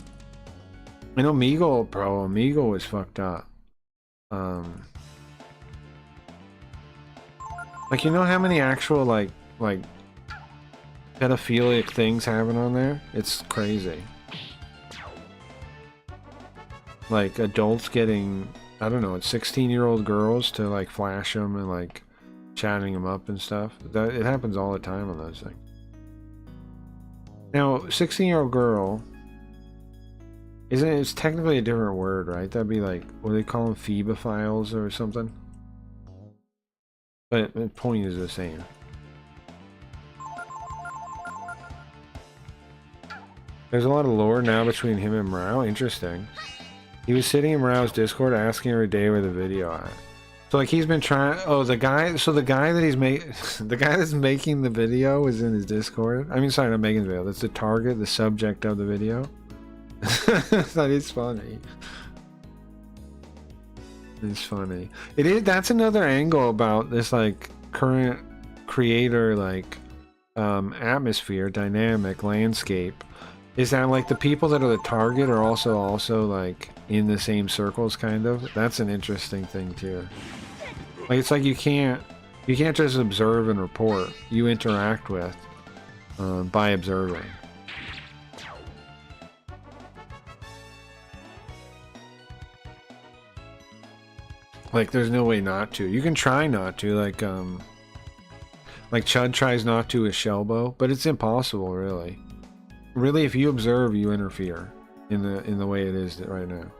I know Omegle, bro. Omegle was fucked up. Like, you know how many actual like pedophilic things happen on there? It's crazy. Like adults getting, I don't know, 16-year-old girls to like flash them and like chatting them up and stuff. It happens all the time on those things. Now, 16-year-old girl, it's technically a different word, right? That'd be like, what do they call them, phebophiles or something? But the point is the same. There's a lot of lore now between him and Mrao. Interesting. He was sitting in Mrao's Discord asking every day where the video at. So like he's been trying. Oh, the guy. So the guy that the guy that's making the video is in his Discord. I mean, sorry, not making the video. That's the target, the subject of the video. That is funny. It's funny. It is. That's another angle about this like current creator like atmosphere, dynamic landscape. Is that like the people that are the target are also like in the same circles, kind of? That's an interesting thing too. Like it's like you can't just observe and report. You interact with by observing. Like there's no way not to. You can try not to, like Chud tries not to with Shelbo, but it's impossible, really. Really, if you observe, you interfere in the way it is right now.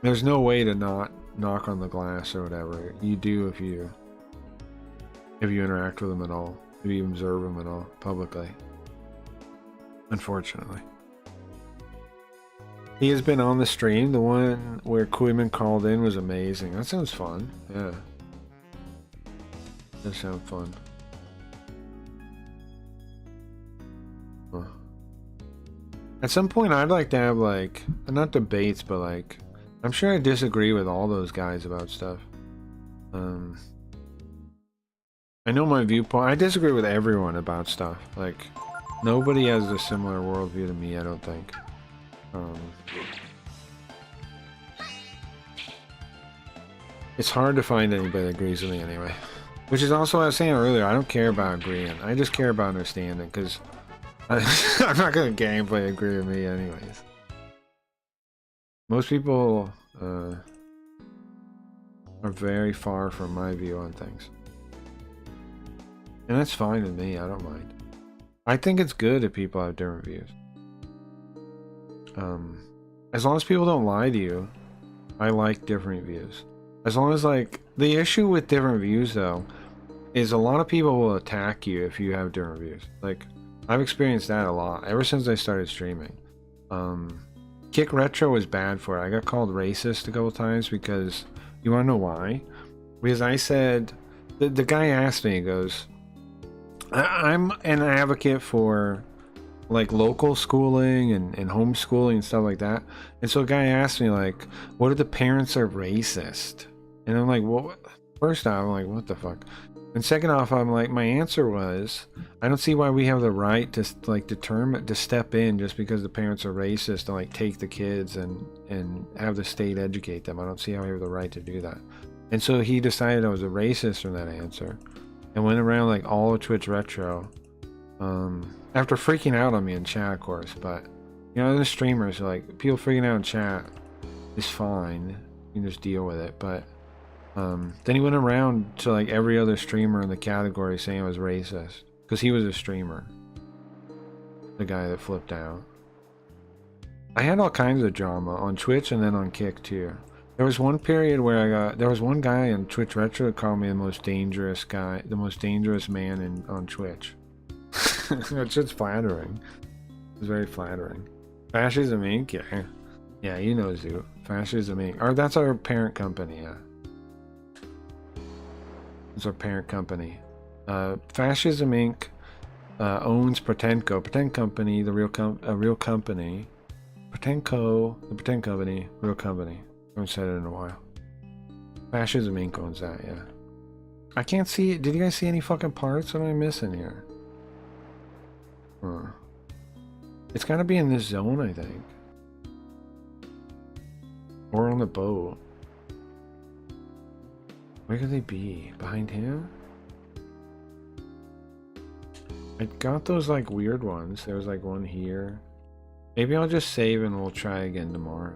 There's no way to not knock on the glass or whatever. You do if you interact with them at all, if you observe them at all publicly. Unfortunately. He has been on the stream. The one where Koiman called in was amazing. That sounds fun. Yeah. That sounds fun. Huh. At some point, I'd like to have, like, not debates, but, like, I'm sure I disagree with all those guys about stuff. I know my viewpoint. I disagree with everyone about stuff. Like, nobody has a similar worldview to me, I don't think. It's hard to find anybody that agrees with me anyway. Which is also what I was saying earlier. I don't care about agreeing. I just care about understanding, because I'm not going to gameplay agree with me anyways. Most people are very far from my view on things. And that's fine with me. I don't mind. I think it's good if people have different views. As long as people don't lie to you, I like different views. As long as, like, the issue with different views, though, is a lot of people will attack you if you have different views. Like, I've experienced that a lot ever since I started streaming. Kick Retro was bad for it. I got called racist a couple times because, you want to know why? Because I said, the guy asked me, he goes, I'm an advocate for, like, local schooling and homeschooling and stuff like that. And so a guy asked me, like, what if the parents are racist? And I'm like, well, first off, I'm like, what the fuck? And second off, I'm like, my answer was, I don't see why we have the right to, like, to step in just because the parents are racist and, like, take the kids and have the state educate them. I don't see how we have the right to do that. And so he decided I was a racist from that answer and went around, like, all of Twitch Retro. After freaking out on me in chat, of course, but, you know, the streamers, like, people freaking out in chat is fine. You can just deal with it, but, then he went around to, like, every other streamer in the category saying I was racist, because he was a streamer. The guy that flipped out. I had all kinds of drama on Twitch and then on Kick, too. There was one period where there was one guy in Twitch Retro that called me the most dangerous guy, the most dangerous man on Twitch. It's just flattering. It's very flattering. Fascism Inc. Yeah, yeah, you know Zoo. Fascism Inc. Or that's our parent company. Yeah, it's our parent company. Fascism Inc. Owns Pretendco. Pretend Company, the real company. Pretendco, the Pretend Company, real company. I haven't said it in a while. Fascism Inc. owns that. Yeah. I can't see it. Did you guys see any fucking parts? What am I missing here? Huh. It's gotta be in this zone, I think. Or on the boat. Where could they be? Behind him? I got those, like, weird ones. There was, like, one here. Maybe I'll just save and we'll try again tomorrow.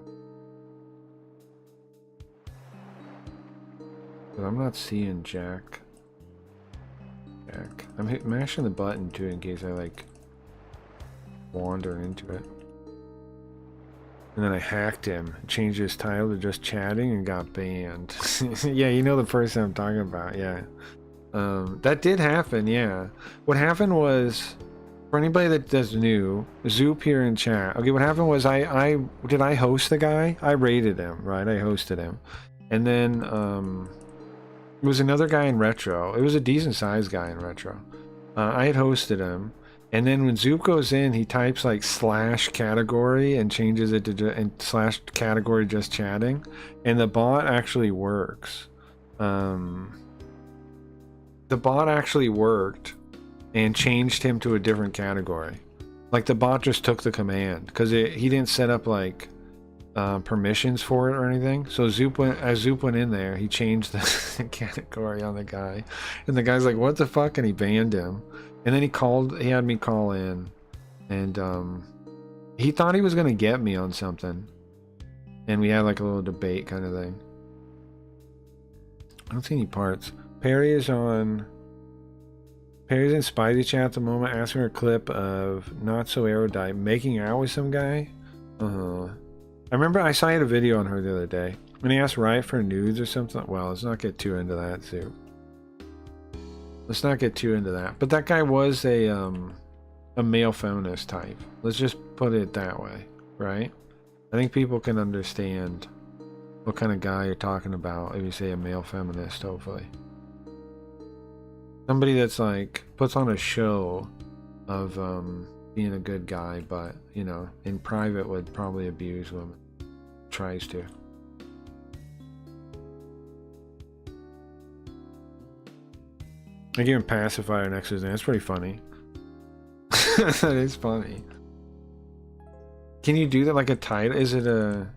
But I'm not seeing Jack. I'm mashing the button too in case I, like, wander into it. And then I hacked him, changed his title to just chatting, and got banned. Yeah, you know the person I'm talking about. Yeah, that did happen. Yeah, what happened was, for anybody that's new, Zoop here in chat. Okay, what happened was I host the guy. I rated him, right? I hosted him, and then it was another guy in Retro. It was a decent sized guy in Retro. I had hosted him. And then when Zoop goes in, he types like slash category and changes it to and slash category just chatting, and the bot actually works. The bot actually worked and changed him to a different category. Like the bot just took the command because he didn't set up like permissions for it or anything. So as Zoop went in there, he changed the category on the guy, and the guy's like, "What the fuck?" and he banned him. And then he had me call in, and he thought he was gonna get me on something, and we had like a little debate kind of thing. I don't see any parts. Perry is in Spidey chat at the moment, asking for a clip of not so erudite making out with some guy. I remember I saw you had a video on her the other day when he asked Riot for nudes or something. Well, let's not get too into that too. Let's not get too into that. But that guy was a male feminist type. Let's just put it that way, right? I think people can understand what kind of guy you're talking about if you say a male feminist, hopefully. Somebody that's like, puts on a show of being a good guy, but, you know, in private would probably abuse women. Tries to. I give him pacifier next to his name. That's pretty funny. That is funny. Can you do that like a title? Is it a...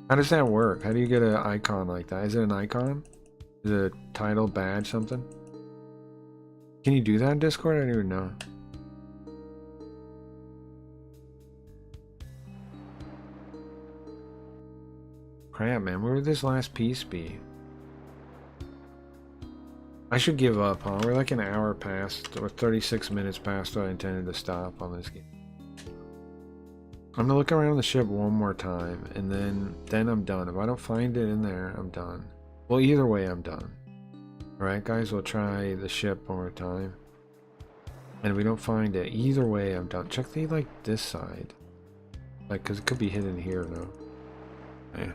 How does that work? How do you get an icon like that? Is it an icon? Is it a title, badge, something? Can you do that in Discord? I don't even know. Crap, man. Where would this last piece be? I should give up, huh? We're like an hour past, or 36 minutes past what I intended to stop on this game. I'm gonna look around the ship one more time, and then I'm done. If I don't find it in there, I'm done. Well, either way, I'm done. Alright, guys, we'll try the ship one more time. And if we don't find it, either way, I'm done. Check the, like, this side. Like, because it could be hidden here, though. Yeah.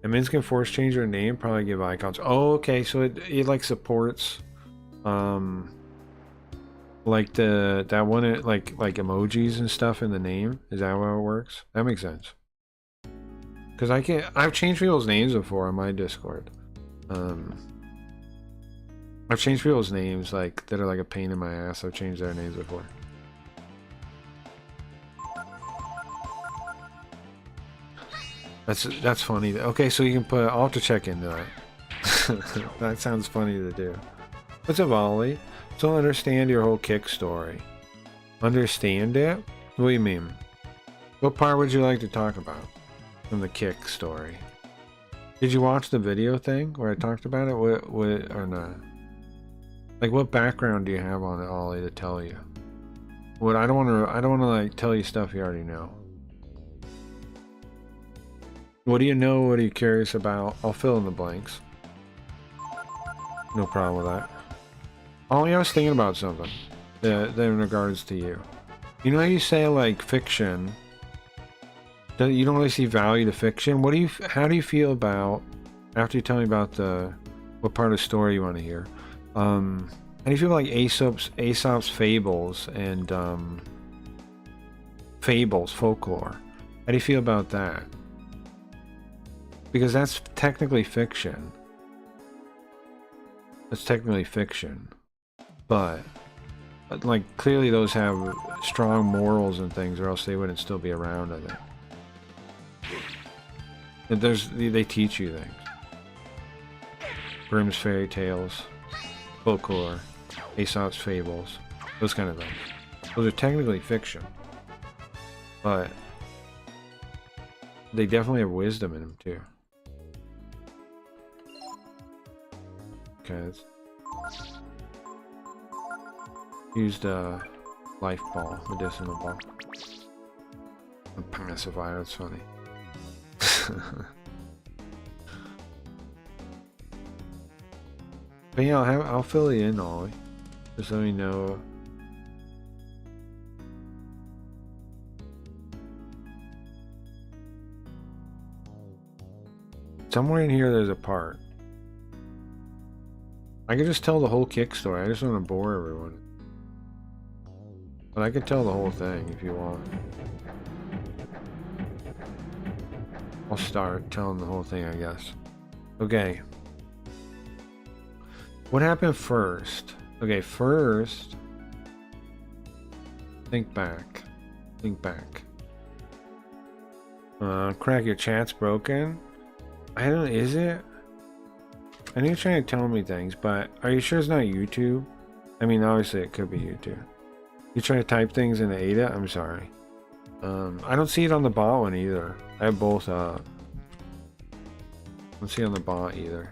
And Minsk can force change their name, probably give icons. Oh, okay, so it like supports like that one like emojis and stuff in the name. Is that how it works? That makes sense. Cause I've changed people's names before on my Discord. I've changed people's names like that are like a pain in my ass. I've changed their names before. That's funny. Okay, so you can put. I'll have to check into that. That sounds funny to do. What's up, Ollie? Don't understand your whole kick story. Understand it? What do you mean? What part would you like to talk about from the kick story? Did you watch the video thing where I talked about it? What or not? Like, what background do you have on it, Ollie, to tell you? What I don't want to like tell you stuff you already know. What do you know? What are you curious about? I'll fill in the blanks. No problem with that. Ollie, I was thinking about something that in regards to you. You know how you say like fiction, that you don't really see value to fiction? How do you feel about, after you tell me about what part of the story you want to hear, how do you feel like Aesop's fables and fables, folklore? How do you feel about that? Because that's technically fiction. That's technically fiction. But like, clearly those have strong morals and things, or else they wouldn't still be around, I think. They teach you things. Grimm's fairy tales, folklore, Aesop's fables, those kind of things. Those are technically fiction. But they definitely have wisdom in them too. Okay, used a life ball, medicinal ball. A pacifier, that's funny. But yeah, I'll fill you in, Ollie. Just let me know. Somewhere in here there's a part. I could just tell the whole kick story. I just want to bore everyone. But I could tell the whole thing if you want. I'll start telling the whole thing, I guess. Okay. What happened first? Okay, first... Think back. Think back. Crack, your chat's broken? I don't... Is it? I know you're trying to tell me things, but are you sure it's not YouTube? I mean, obviously it could be YouTube. You try to type things in the Ada? I'm sorry. I don't see it on the bot one either. I have both up. I don't see it on the bot either.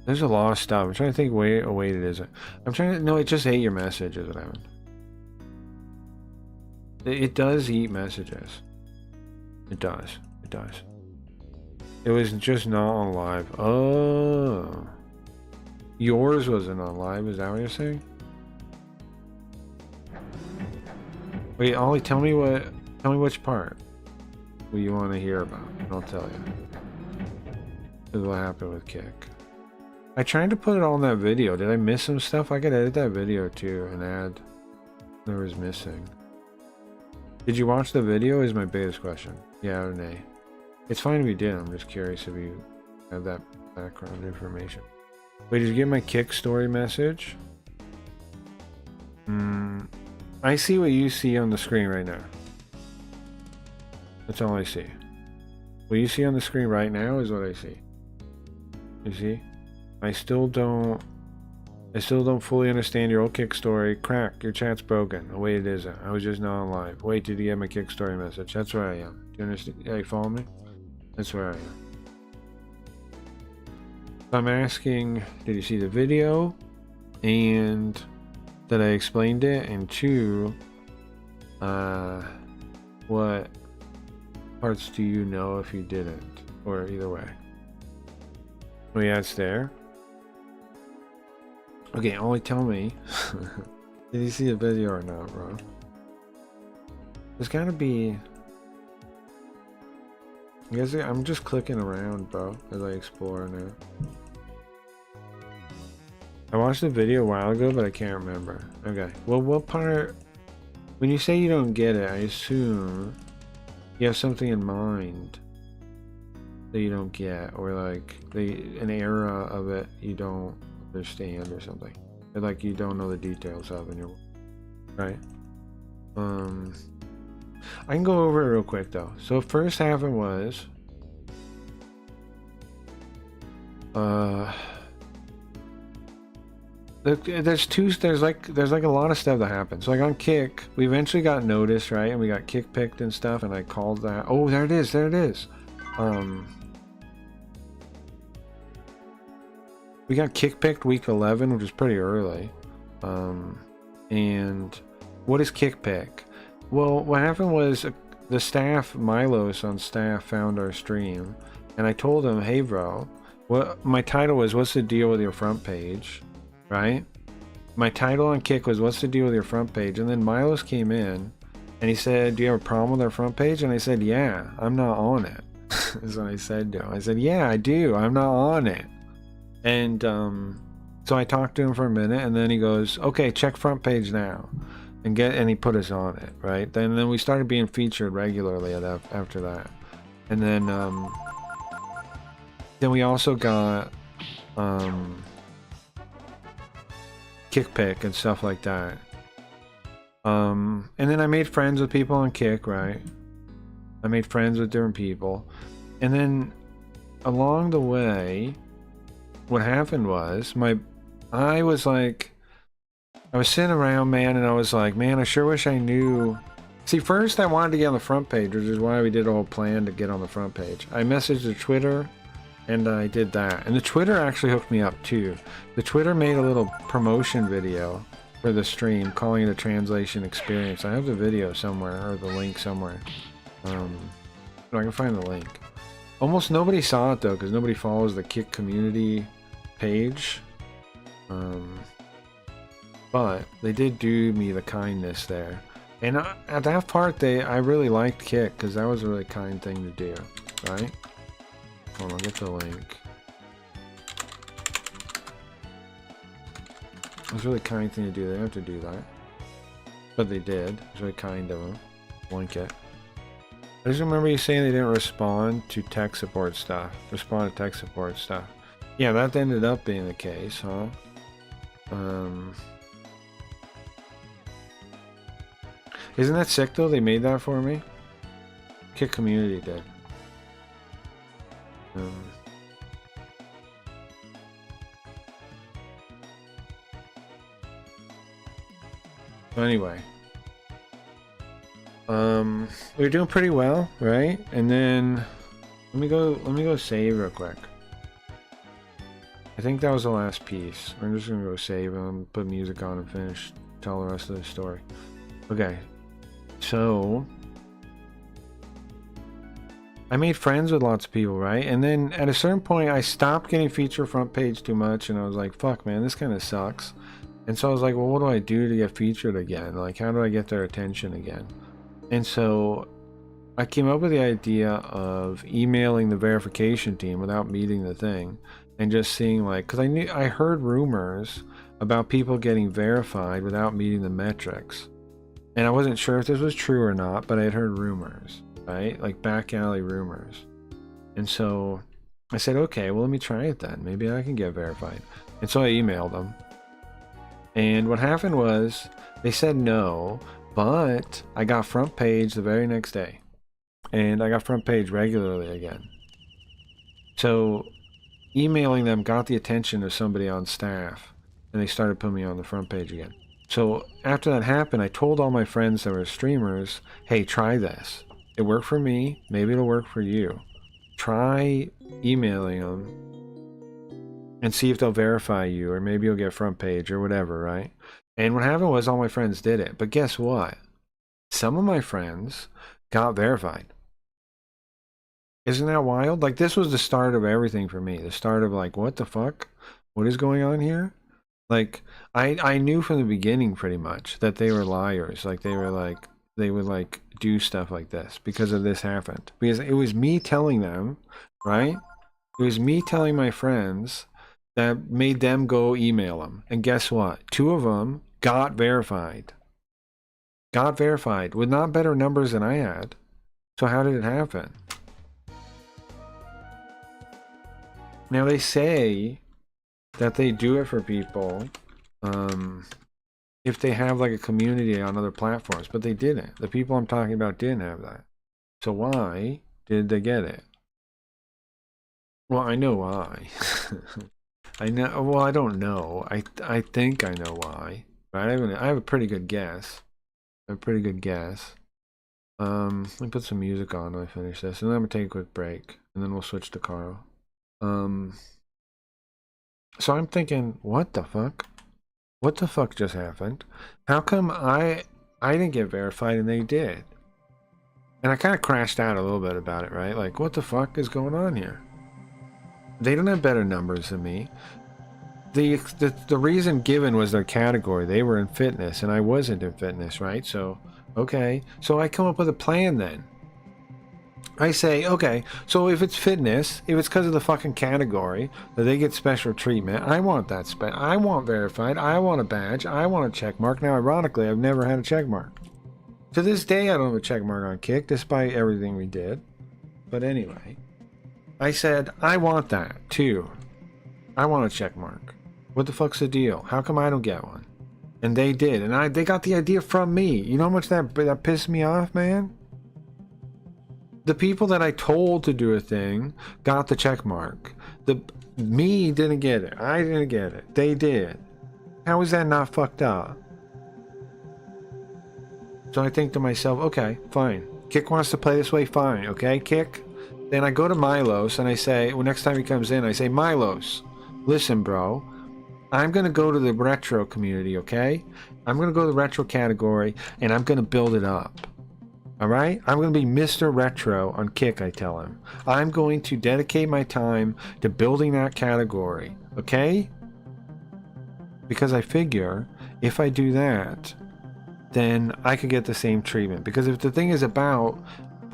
There's a lot of stuff. I'm trying to think. Wait, oh wait, it isn't. I'm trying to. No, it just ate your messages. What happened? It does eat messages. It does. It does. It was just not on live. Oh, yours wasn't on live. Is that what you're saying? Wait, Ollie, tell me which part you want to hear about, and I'll tell you. This is what happened with Kick. I tried to put it all in that video. Did I miss some stuff? I could edit that video too and add whatever was missing. Did you watch the video is my biggest question. Yeah or nay? It's fine if you did. I'm just curious if you have that background information. Wait, did you get my Kick story message? I see what you see on the screen right now. That's all I see. What you see on the screen right now is what I see. You see? I still don't fully understand your old Kick story. Crack, your chat's broken. Oh wait, it isn't. I was just not on live. Wait, did you get my Kick story message? That's where I am. Do you understand? Yeah, you follow me? That's where I am. So I'm asking, did you see the video? And that I explained it? And two, what parts do you know if you didn't? Or either way. Oh yeah, it's there. Okay, only tell me. Did you see the video or not, bro? There's gotta be... I guess I'm just clicking around, bro, as I explore now. I watched the video a while ago, but I can't remember. Okay, well, what part... When you say you don't get it, I assume you have something in mind that you don't get, or like an era of it you don't understand or something, or like you don't know the details of in your right. I can go over it real quick though. So first happened was there's like a lot of stuff that happened. So like on Kick, we eventually got noticed, right? And we got kick picked and stuff, and I called that. Oh, there it is. We got kick picked week 11, which is pretty early. And what is kick pick? Well, what happened was the staff, Milos on staff, found our stream, and I told him, hey bro, what my title was, what's the deal with your front page, right? My title on Kick was, what's the deal with your front page? And then Milos came in and he said, do you have a problem with our front page? And I said, yeah, I'm not on it. Is what I said to him. I said, yeah, I do, I'm not on it. And so I talked to him for a minute, and then he goes, okay, check front page now, and he put us on it, right? Then we started being featured regularly after that, and then we also got Kick pick and stuff like that. And then I made friends with people on Kick, right? I made friends with different people, and then along the way, what happened was I was sitting around, man, and I was like, man, I sure wish I knew. See, first I wanted to get on the front page, which is why we did a whole plan to get on the front page. I messaged the Twitter, and I did that. And the Twitter actually hooked me up too. The Twitter made a little promotion video for the stream, calling it a translation experience. I have the video somewhere, or the link somewhere. I can find the link. Almost nobody saw it though, because nobody follows the Kick community page. But they did do me the kindness there, and at that part I really liked Kick, because that was a really kind thing to do, right? Hold on, I'll get the link. It was a really kind thing to do. They don't have to do that. But they did. It was really kind of them. Link it. I just remember you saying they didn't respond to tech support stuff. Respond to tech support stuff. Yeah, that ended up being the case, huh? Isn't that sick though? They made that for me? Kick Community did. Anyway. We were doing pretty well, right? And then let me go save real quick. I think that was the last piece. I'm just gonna go save and put music on and finish, tell the rest of the story. Okay. So I made friends with lots of people, right? And then at a certain point I stopped getting feature front page too much and I was like, fuck man, this kind of sucks. And so I was like, well, what do I do to get featured again? Like, how do I get their attention again? And so I came up with the idea of emailing the verification team without meeting the thing and just seeing like, because I heard rumors about people getting verified without meeting the metrics. And I wasn't sure if this was true or not, but I had heard rumors, right? Like back alley rumors. And so I said, okay, well, let me try it then. Maybe I can get verified. And so I emailed them. And what happened was they said no, but I got front page the very next day. And I got front page regularly again. So emailing them got the attention of somebody on staff and they started putting me on the front page again. So after that happened, I told all my friends that were streamers, hey, try this. It worked for me. Maybe it'll work for you. Try emailing them and see if they'll verify you, or maybe you'll get front page or whatever, right? And what happened was all my friends did it. But guess what? Some of my friends got verified. Isn't that wild? Like, this was the start of everything for me. The start of like, what the fuck? What is going on here? Like, I knew from the beginning pretty much that they were liars. Like, they would like do stuff like this because of this happened. Because it was me telling them, right? It was me telling my friends that made them go email them. And guess what? 2 of them got verified. Got verified with not better numbers than I had. So how did it happen? Now they say that they do it for people if they have like a community on other platforms, but they didn't. The people I'm talking about didn't have that. So why did they get it? Well, I know why. I know. Well, I don't know. I think I know why. Right? I have a pretty good guess. Let me put some music on when I finish this, and then I'm gonna take a quick break, and then we'll switch to Carl. So I'm thinking, what the fuck? What the fuck just happened? How come I didn't get verified and they did? And I kind of crashed out a little bit about it, right? Like, what the fuck is going on here? They don't have better numbers than me. The reason given was their category. They were in fitness and I wasn't in fitness, right? So, okay. So I come up with a plan then. I say, okay, so if it's fitness, if it's because of the fucking category that they get special treatment, I want that I want verified, I want a badge, I want a check mark. Now, ironically, I've never had a check mark. To this day, I don't have a check mark on Kick, despite everything we did. But anyway, I said, I want that too. I want a check mark. What the fuck's the deal? How come I don't get one? And they did, and they got the idea from me. You know how much that pissed me off, man? The people that I told to do a thing got the check mark. Me didn't get it. I didn't get it. They did. How is that not fucked up? So I think to myself, okay, fine. Kick wants to play this way, fine. Okay, Kick. Then I go to Milos and I say, well, next time he comes in, I say, Milos, listen, bro. I'm going to go to the retro community, okay? I'm going to go to the retro category and I'm going to build it up. Alright? I'm going to be Mr. Retro on Kick, I tell him. I'm going to dedicate my time to building that category. Okay? Because I figure, if I do that, then I could get the same treatment. Because if the thing is about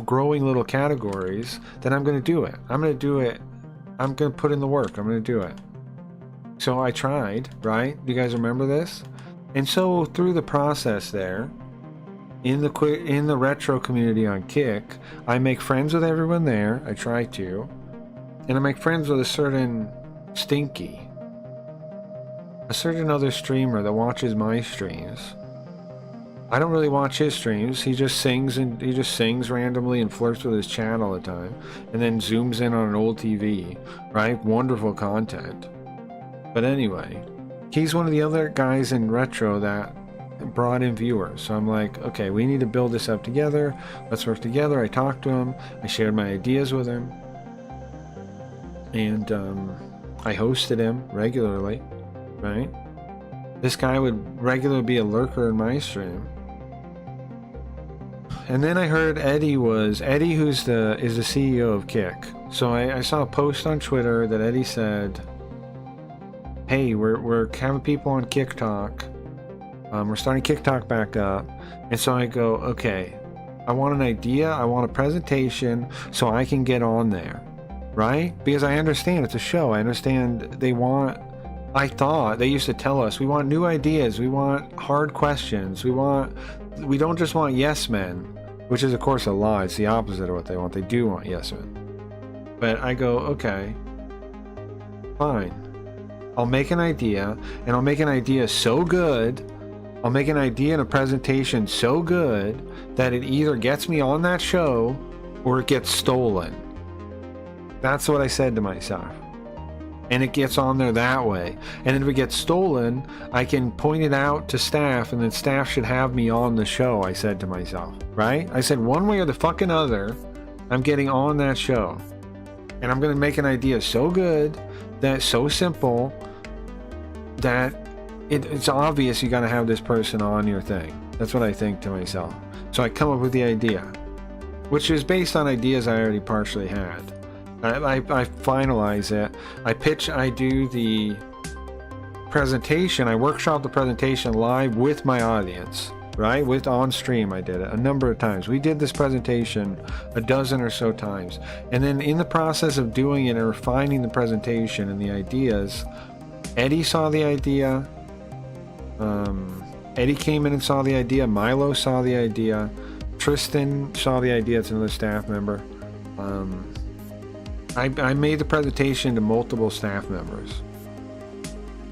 growing little categories, then I'm going to do it. I'm going to do it I'm gonna put in the work. I'm gonna do it. So I tried, right? You guys remember this? And so through the process there, in the retro community on Kick, I make friends with everyone there. I try to, and I make friends with a certain Stinky, a certain other streamer that watches my streams. I don't really watch his streams. He just sings randomly and flirts with his chat all the time, and then zooms in on an old TV, right? Wonderful content. But anyway, he's one of the other guys in retro that brought in viewers. So I'm like, okay, we need to build this up together. Let's work together. I talked to him. I shared my ideas with him, and I hosted him regularly, right? This guy would regularly be a lurker in my stream. And then I heard Eddie, who's is the CEO of Kick. So I saw a post on Twitter that Eddie said, hey, we're having people on Kick Talk. We're starting Kick Talk back up. And so I go, okay, I want an idea. I want a presentation so I can get on there, right? Because I understand it's a show. I understand I thought they used to tell us, we want new ideas. We want hard questions. We don't just want yes men, which is of course a lie. It's the opposite of what they want. They do want yes men. But I go, okay, fine. I'll make an idea, and I'll make an idea so good. I'll make an idea in a presentation so good that it either gets me on that show or it gets stolen. That's what I said to myself. And it gets on there that way. And if it gets stolen, I can point it out to staff, and then staff should have me on the show, I said to myself, right? I said, one way or the fucking other, I'm getting on that show. And I'm going to make an idea so good, that's so simple, that it's obvious you got to have this person on your thing. That's what I think to myself. So I come up with the idea, which is based on ideas I already partially had. I finalize it. I do the presentation. I workshop the presentation live with my audience, right? On stream, I did it a number of times. We did this presentation a dozen or so times. And then in the process of doing it and refining the presentation and the ideas, Eddie saw the idea. Eddie came in and saw the idea. Milo saw the idea. Tristan saw the idea. It's another staff member. I made the presentation to multiple staff members.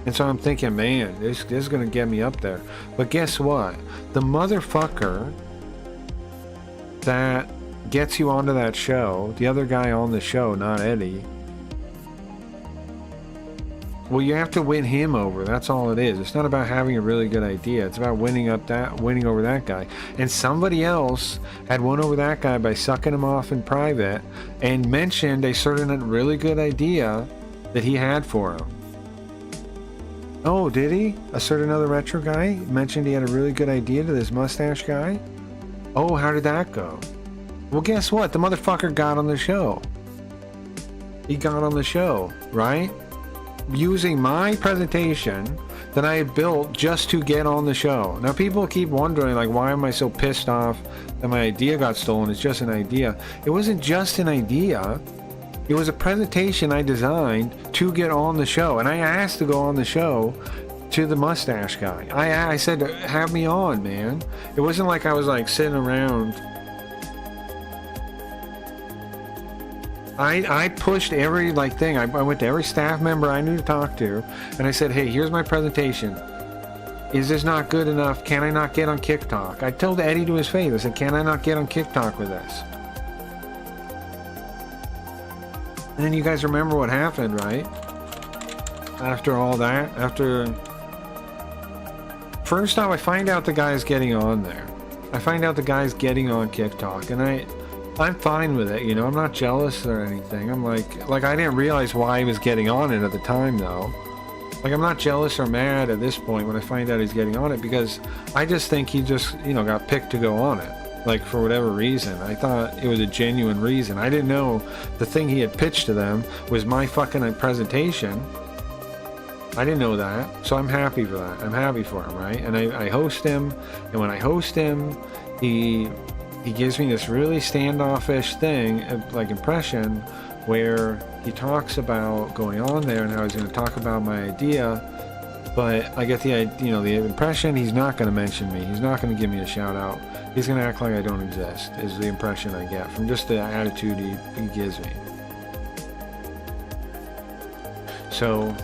And so I'm thinking, man, this is going to get me up there. But guess what? The motherfucker that gets you onto that show, the other guy on the show, not Eddie, well, you have to win him over. That's all it is. It's not about having a really good idea. It's about winning over that guy. And somebody else had won over that guy by sucking him off in private and mentioned a certain really good idea that he had for him. Oh, did he? A certain other retro guy mentioned he had a really good idea to this mustache guy? Oh, how did that go? Well, guess what? The motherfucker got on the show. He got on the show, right? Using my presentation that I had built just to get on the show. Now people keep wondering, like, why am I so pissed off that my idea got stolen? It's just an idea. It wasn't just an idea. It was a presentation I designed to get on the show. And I asked to go on the show to the mustache guy. I said, have me on, man. It wasn't like I was like sitting around. I pushed every thing. I went to every staff member I knew to talk to, and I said, hey, here's my presentation. Is this not good enough? Can I not get on Kick Talk? I told Eddie to his face, I said, can I not get on Kick Talk with this? And then you guys remember what happened, right? After all that, first off, I find out the guy's getting on there. I find out the guy's getting on Kick Talk, and I'm fine with it, you know. I'm not jealous or anything. I'm like I didn't realize why he was getting on it at the time, though. Like, I'm not jealous or mad at this point when I find out he's getting on it, because I just think he just, got picked to go on it. Like, for whatever reason. I thought it was a genuine reason. I didn't know the thing he had pitched to them was my fucking presentation. I didn't know that. So I'm happy for that. I'm happy for him, right? And I host him, and when I host him, he gives me this really standoffish thing, like impression, where he talks about going on there and how he's going to talk about my idea, but I get the impression he's not going to mention me. He's not going to give me a shout out. He's going to act like I don't exist, is the impression I get from just the attitude he gives me. So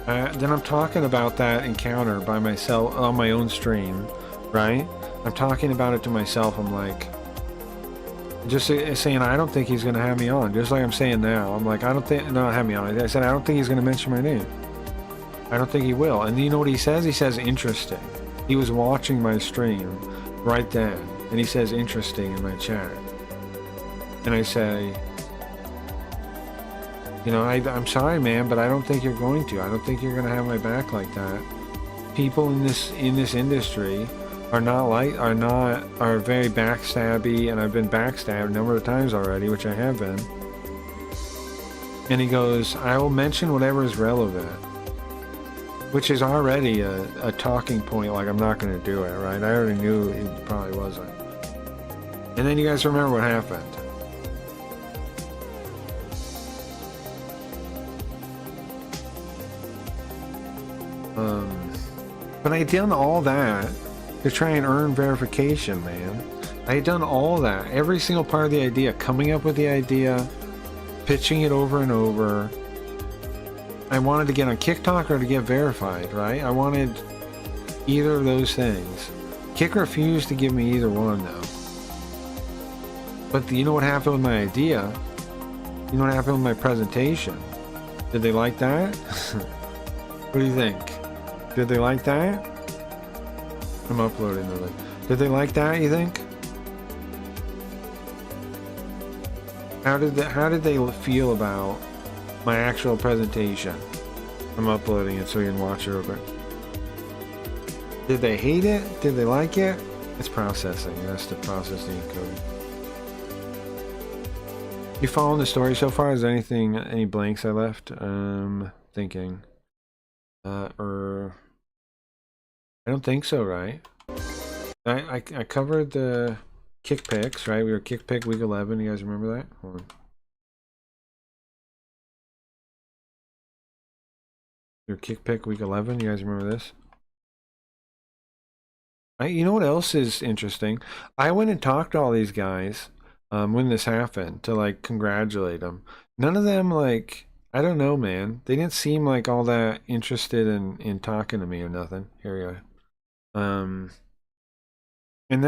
then I'm talking about that encounter by myself on my own stream, right? I'm talking about it to myself. I'm like, just saying, I don't think he's going to have me on. Just like I'm saying now. I'm like, I don't think, not have me on. I said, I don't think he's going to mention my name. I don't think he will. And you know what he says? He says, interesting. He was watching my stream right then. And he says, interesting in my chat. And I say, you know, I'm sorry, man, but I don't think you're going to. I don't think you're going to have my back like that. People in this industry are very backstabby, and I've been backstabbed a number of times already, which I have been. And he goes, I will mention whatever is relevant, which is already a talking point, like I'm not going to do it, right? I already knew it probably wasn't. And then you guys remember what happened. But I had done all that to try and earn verification, man. I had done all that. Every single part of the idea. Coming up with the idea. Pitching it over and over. I wanted to get on TikTok or to get verified, right? I wanted either of those things. Kik refused to give me either one, though. But you know what happened with my idea? You know what happened with my presentation? Did they like that? What do you think? Did they like that? I'm uploading the link. Did they like that, you think? How did they feel about my actual presentation? I'm uploading it so you can watch it real quick. Did they hate it? Did they like it? It's processing. That's the process the encoding. You following the story so far? Is there any blanks I left? Thinking. I don't think so, right? I covered the kick picks, right? We were kick pick week 11. You guys remember that? Hold on. We were kick pick week 11. You guys remember this? You know what else is interesting? I went and talked to all these guys when this happened to like congratulate them. None of them like, I don't know, man. They didn't seem like all that interested in talking to me or nothing. Here we go. And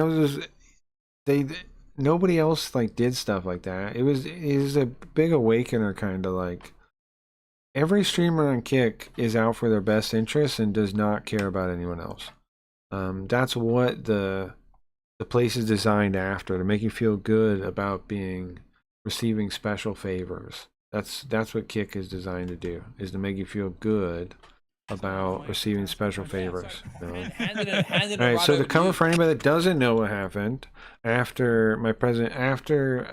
nobody else like did stuff like that. It was a big awakener, kind of like every streamer on Kick is out for their best interests and does not care about anyone else. That's what the place is designed after, to make you feel good about receiving special favors. That's what Kick is designed to do, is to make you feel good about receiving special favors. You know? Alright, so to cover for anybody that doesn't know what happened, after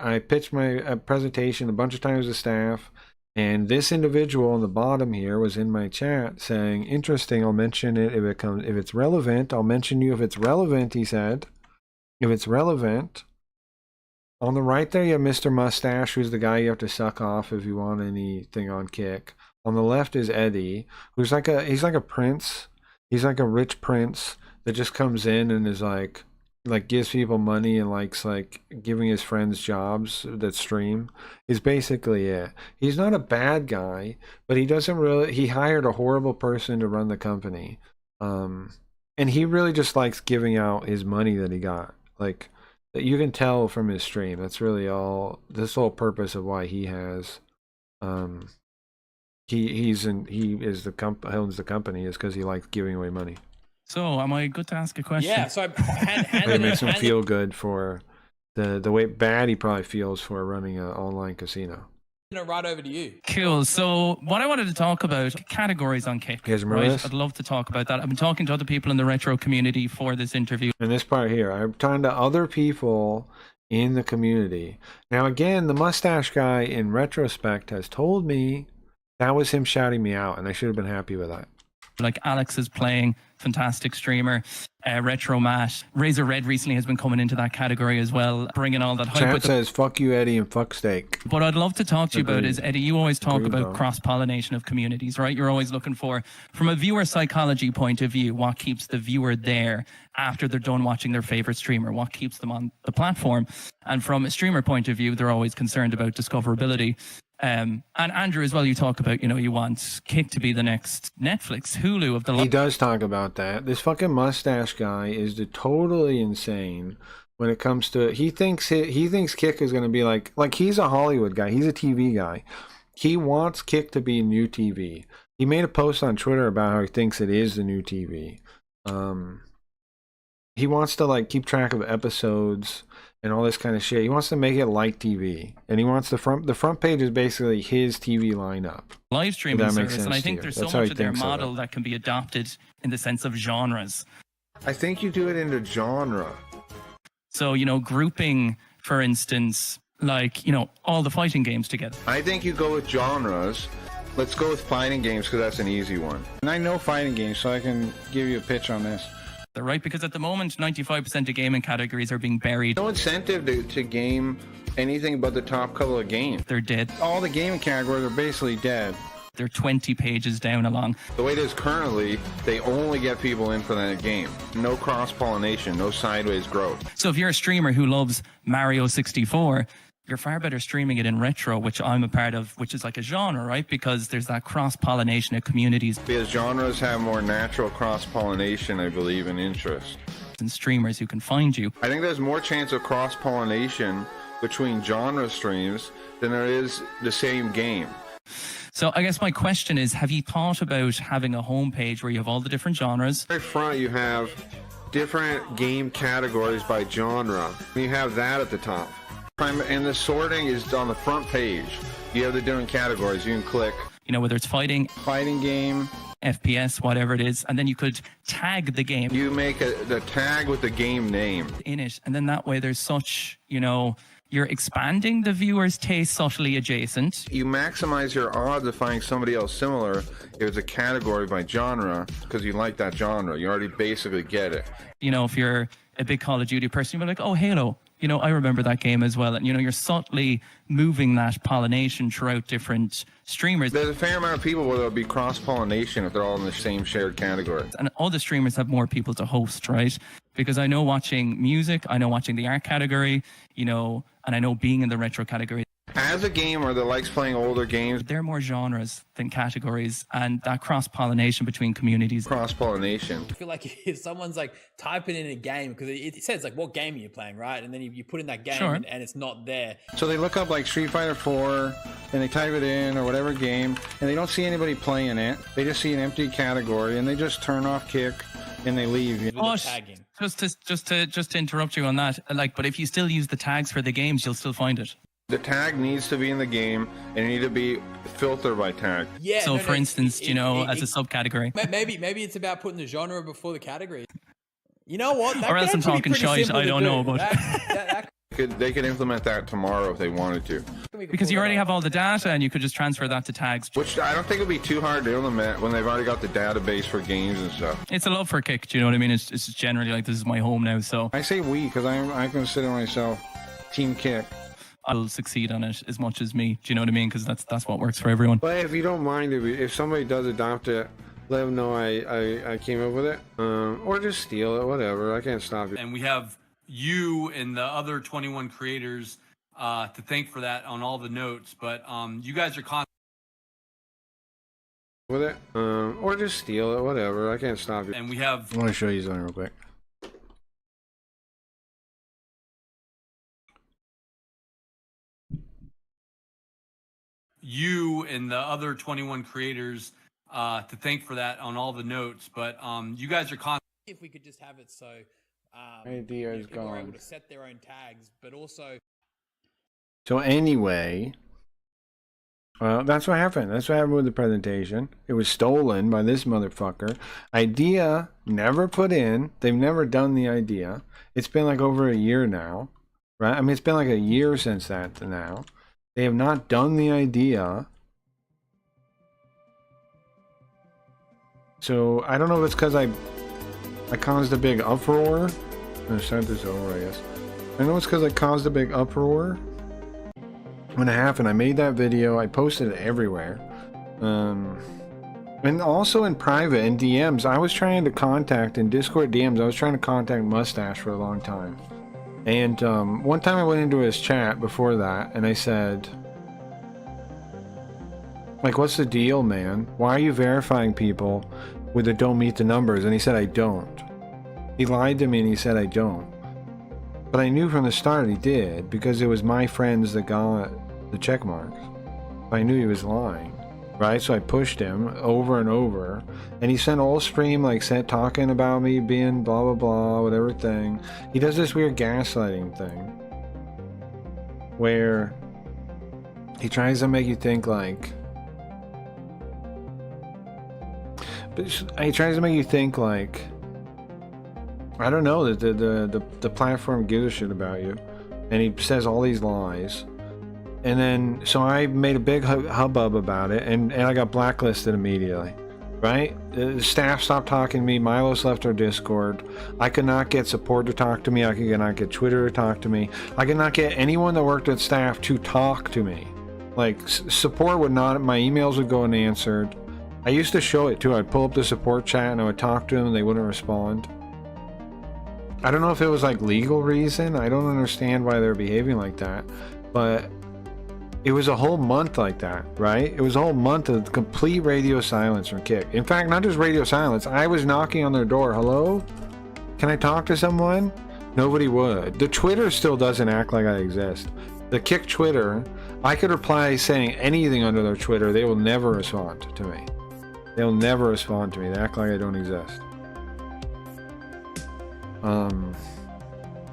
I pitched my presentation a bunch of times to staff, and this individual on the bottom here was in my chat saying, interesting, I'll mention it if it's relevant, I'll mention you if it's relevant, he said. If it's relevant. On the right there you have Mr. Mustache, who's the guy you have to suck off if you want anything on Kick. On the left is Eddie, who's he's like a prince. He's like a rich prince that just comes in and is like gives people money and likes like giving his friends jobs that stream, is basically it. He's not a bad guy, but he hired a horrible person to run the company. And he really just likes giving out his money that he got. Like, you can tell from his stream. That's really all, this whole purpose of why he has he owns the company, is because he likes giving away money. So, am I good to ask a question? Yeah, so It makes him feel good for the way bad he probably feels for running an online casino. Right over to you. Cool. So, what I wanted to talk about, categories on Kick. You guys remember this? I'd love to talk about that. I've been talking to other people in the retro community for this interview. And this part here, I'm talking to other people in the community. Now, again, the mustache guy in retrospect has told me that was him shouting me out, and I should have been happy with that. Like Alex is playing, fantastic streamer. Retro Matt, Razor Red recently has been coming into that category as well, bringing all that hype. Chat says fuck you, Eddie, and fuck steak. What I'd love to talk to you about is, Eddie, you always talk about bro. cross-pollination of communities, right? You're always looking for, from a viewer psychology point of view, what keeps the viewer there after they're done watching their favorite streamer, what keeps them on the platform. And from a streamer point of view, they're always concerned about discoverability. And Andrew as well, you talk about, you know, you want Kick to be the next Netflix, Hulu of the... He does talk about that. This fucking mustache guy is totally insane when it comes to... He thinks Kick is going to be like he's a Hollywood guy. He's a TV guy. He wants Kick to be new TV. He made a post on Twitter about how he thinks it is the new TV. He wants to like keep track of episodes and all this kind of shit. He wants to make it like TV, and he wants the front page is basically his TV lineup. Live streaming service, and I think there's so much of their model that can be adopted in the sense of genres. I think you do it into genre. So, you know, grouping, for instance, like, you know, all the fighting games together. I think you go with genres. Let's go with fighting games because that's an easy one. And I know fighting games, so I can give you a pitch on this. Right, because at the moment 95% of gaming categories are being buried. No incentive to game anything but the top couple of games. They're dead. All the gaming categories are basically dead. They're 20 pages down along. The way it is currently, they only get people in for that game. No cross-pollination, no sideways growth. So if you're a streamer who loves Mario 64, you're far better streaming it in retro, which I'm a part of, which is like a genre, right? Because there's that cross-pollination of communities. Because genres have more natural cross-pollination, I believe, and interest. And streamers who can find you. I think there's more chance of cross-pollination between genre streams than there is the same game. So I guess my question is, have you thought about having a homepage where you have all the different genres? Right front, you have different game categories by genre. You have that at the top. And the sorting is on the front page. You have the different categories. You can click. You know, whether it's fighting game, FPS, whatever it is, and then you could tag the game. You make the tag with the game name in it, and then that way there's such, you know, you're expanding the viewer's taste subtly adjacent. You maximize your odds of finding somebody else similar if it's a category by genre, because you like that genre. You already basically get it. You know, if you're a big Call of Duty person, you're like, oh, Halo. You know, I remember that game as well. And, you know, you're subtly moving that pollination throughout different streamers. There's a fair amount of people where there'll be cross-pollination if they're all in the same shared category. And all the streamers have more people to host, right? Because I know watching music, I know watching the art category, you know, and I know being in the retro category. As a gamer that likes playing older games, there are more genres than categories, and that cross-pollination between communities. Cross-pollination. I feel like if someone's like typing in a game, because it says like what game are you playing, right? And then you put in that game sure. and it's not there. So they look up like Street Fighter 4 and they type it in or whatever game, and they don't see anybody playing it. They just see an empty category and they just turn off Kick and they leave. But just to interrupt you on that, like, but if you still use the tags for the games, you'll still find it. The tag needs to be in the game and it needs to be filtered by tag. Yeah. So for instance, you know, as a subcategory. Maybe it's about putting the genre before the category. You know what? Or else I'm talking shite. I don't know, but they could implement that tomorrow if they wanted to. Because you already have all the data and you could just transfer that to tags. Which I don't think would be too hard to implement when they've already got the database for games and stuff. It's a love for Kick, do you know what I mean? It's just generally like, this is my home now, so. I say we because I consider myself Team Kick. I'll succeed on it as much as me. Do you know what I mean? Because that's what works for everyone. But if you don't mind, if somebody does adopt it, let them know I came up with it. Or just steal it, whatever. I can't stop you. And we have you and the other 21 creators to thank for that on all the notes. But you guys are constantly with it. Or just steal it, whatever. I can't stop you. And we have... I want to show you something real quick. You and the other 21 creators to thank for that on all the notes, but you guys are constantly... If we could just have it so idea is people are gone. able to set their own tags, but also... So anyway, that's what happened. That's what happened with the presentation. It was stolen by this motherfucker. Idea never put in. They've never done the idea. It's been like over a year now, right? I mean, it's been like a year since that to now. They have not done the idea. So I don't know if it's because I caused a big uproar. I'm gonna start this over, I guess. I know it's because I caused a big uproar when it happened. I made that video. I posted it everywhere. And also in private, in DMs, I was trying to contact, in Discord DMs, I was trying to contact Mustache for a long time. And one time I went into his chat before that, and I said, like, what's the deal, man? Why are you verifying people with that don't meet the numbers? And he said, I don't. He lied to me and he said, I don't. But I knew from the start he did, because it was my friends that got the check marks. I knew he was lying, right? So I pushed him over and over, and he sent a whole stream like talking about me being blah blah blah, whatever thing. He does this weird gaslighting thing where he tries to make you think like, he tries to make you think like, I don't know, that the platform gives a shit about you, and he says all these lies. And then, so I made a big hubbub about it, and I got blacklisted immediately, right? The staff stopped talking to me. Milos left our Discord. I could not get support to talk to me. I could not get Twitter to talk to me. I could not get anyone that worked at staff to talk to me. Like, support would not, my emails would go unanswered. I used to show it too. I'd pull up the support chat and I would talk to them and they wouldn't respond. I don't know if it was like legal reason. I don't understand why they're behaving like that, but it was a whole month like that, right? It was a whole month of complete radio silence from Kick. In fact, not just radio silence. I was knocking on their door. Hello? Can I talk to someone? Nobody would. The Twitter still doesn't act like I exist. The Kick Twitter, I could reply saying anything under their Twitter. They will never respond to me. They'll never respond to me. They act like I don't exist.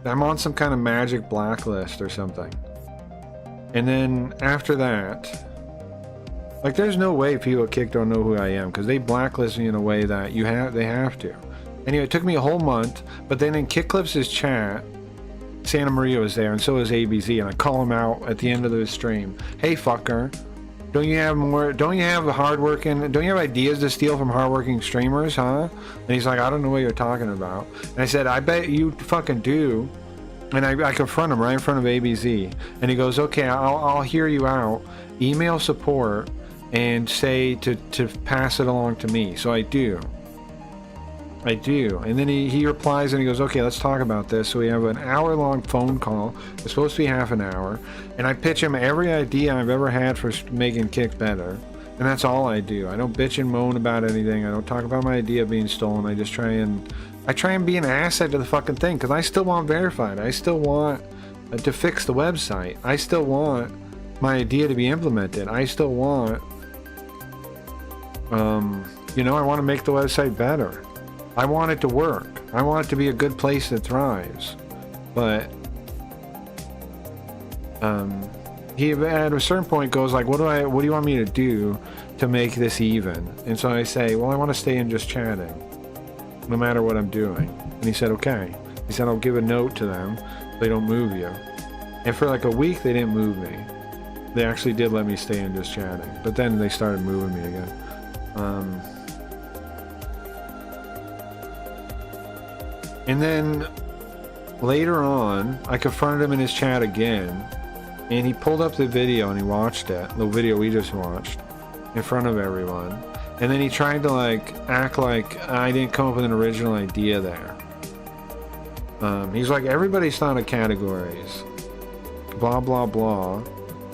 I'm on some kind of magic blacklist or something. And then after that, like, there's no way people at Kick don't know who I am, because they blacklist me in a way that they have to. Anyway, it took me a whole month, but then in Kick Clips' chat, Santa Maria was there, and so was ABZ, and I call him out at the end of the stream. Hey, fucker, don't you have ideas to steal from hardworking streamers, huh? And he's like, I don't know what you're talking about. And I said, I bet you fucking do. And I confront him right in front of ABZ, and he goes, okay, I'll hear you out. Email support and say to pass it along to me. So I do. And then he replies and he goes, okay, let's talk about this. So we have an hour-long phone call. It's supposed to be half an hour. And I pitch him every idea I've ever had for making Kick better. And that's all I do. I don't bitch and moan about anything. I don't talk about my idea being stolen. I just try and be an asset to the fucking thing, because I still want verified. I still want to fix the website. I still want my idea to be implemented. I still want, I want to make the website better. I want it to work. I want it to be a good place that thrives. But he at a certain point goes like, what do you want me to do to make this even? And so I say, well, I want to stay in just chatting, no matter what I'm doing. And he said, okay. He said, I'll give a note to them so they don't move you. And for like a week, they didn't move me. They actually did let me stay in just chatting. But then they started moving me again. And then later on, I confronted him in his chat again. And he pulled up the video and he watched it. The video we just watched in front of everyone. And then he tried to like act like I didn't come up with an original idea there. He's like, everybody's thought of categories, blah blah blah.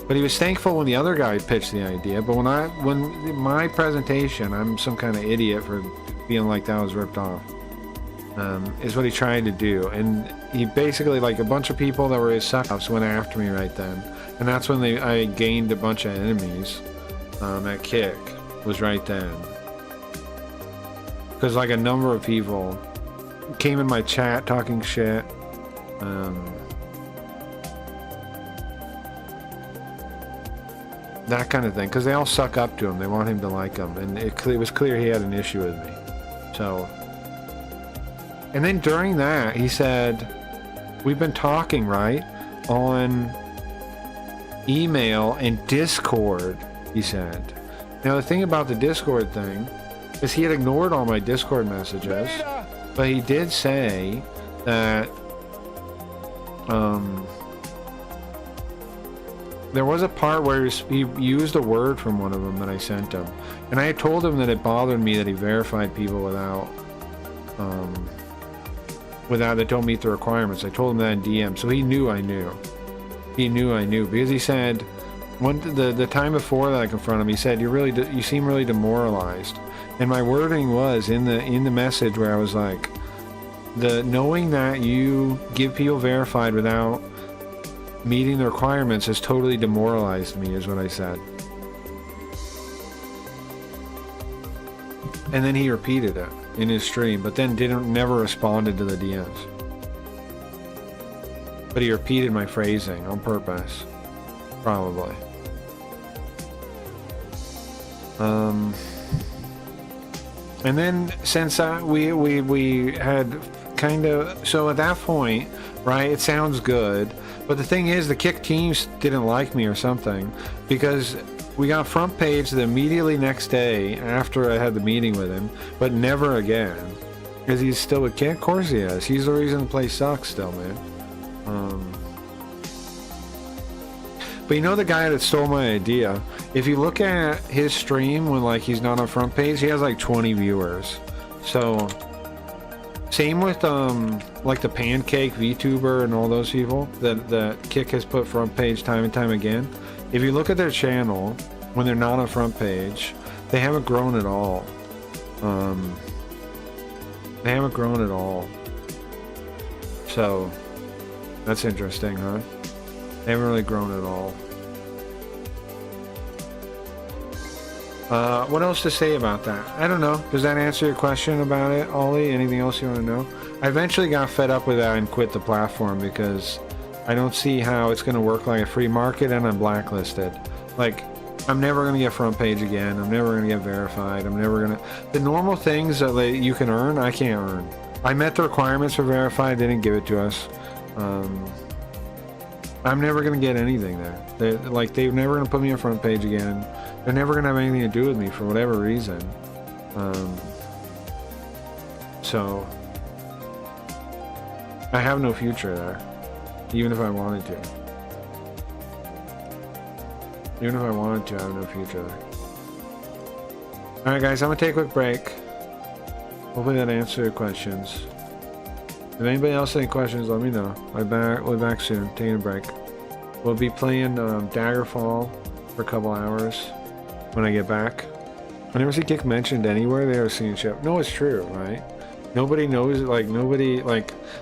But he was thankful when the other guy pitched the idea. But when my presentation, I'm some kind of idiot for feeling like that was ripped off. Is what he tried to do. And he basically, like, a bunch of people that were his suck-ups went after me right then. And that's when I gained a bunch of enemies at Kick. Was right then, because like a number of people came in my chat talking shit, that kind of thing, because they all suck up to him. They want him to like them, and it was clear he had an issue with me. So, and then during that he said, we've been talking, right, on email and Discord, he said. Now the thing about the Discord thing because he had ignored all my Discord messages. But he did say that there was a part where he used a word from one of them that I sent him, and I had told him that it bothered me that he verified people without they don't meet the requirements. I told him that in DM, so he knew I knew. He knew I knew, because he said the time before that I confronted him, he said, you seem really demoralized. And my wording was in the message where I was like, knowing that you give people verified without meeting the requirements has totally demoralized me, is what I said. And then he repeated it in his stream, but then never responded to the DMs. But he repeated my phrasing on purpose, probably. And then since we had kind of, so at that point, right, it sounds good, but the thing is the Kick teams didn't like me or something, because we got front page the immediately next day after I had the meeting with him, but never again. Because he's still a Kick? Of course he is. He's the reason the place sucks still, man. But you know the guy that stole my idea? If you look at his stream when like he's not on front page, he has like 20 viewers. So same with like the Pancake VTuber and all those people that Kick has put front page time and time again. If you look at their channel when they're not on front page, they haven't grown at all. They haven't grown at all. So that's interesting, huh? They haven't really grown at all. What else to say about that? I don't know. Does that answer your question about it, Ollie? Anything else you want to know? I eventually got fed up with that and quit the platform because I don't see how it's going to work like a free market, and I'm blacklisted. Like, I'm never going to get front page again. I'm never going to get verified. I'm never going to... The normal things that you can earn, I can't earn. I met the requirements for verified. They didn't give it to us. I'm never going to get anything there. They're never going to put me on front page again. They're never going to have anything to do with me for whatever reason. So I have no future there, even if I wanted to. Even if I wanted to, I have no future there. Alright guys, I'm going to take a quick break. Hopefully that answered your questions. If anybody else has any questions, let me know. We'll be back soon, taking a break. We'll be playing Daggerfall for a couple hours when I get back. I never see Kick mentioned anywhere. They are seeing shit. No, it's true, right? Nobody knows, like,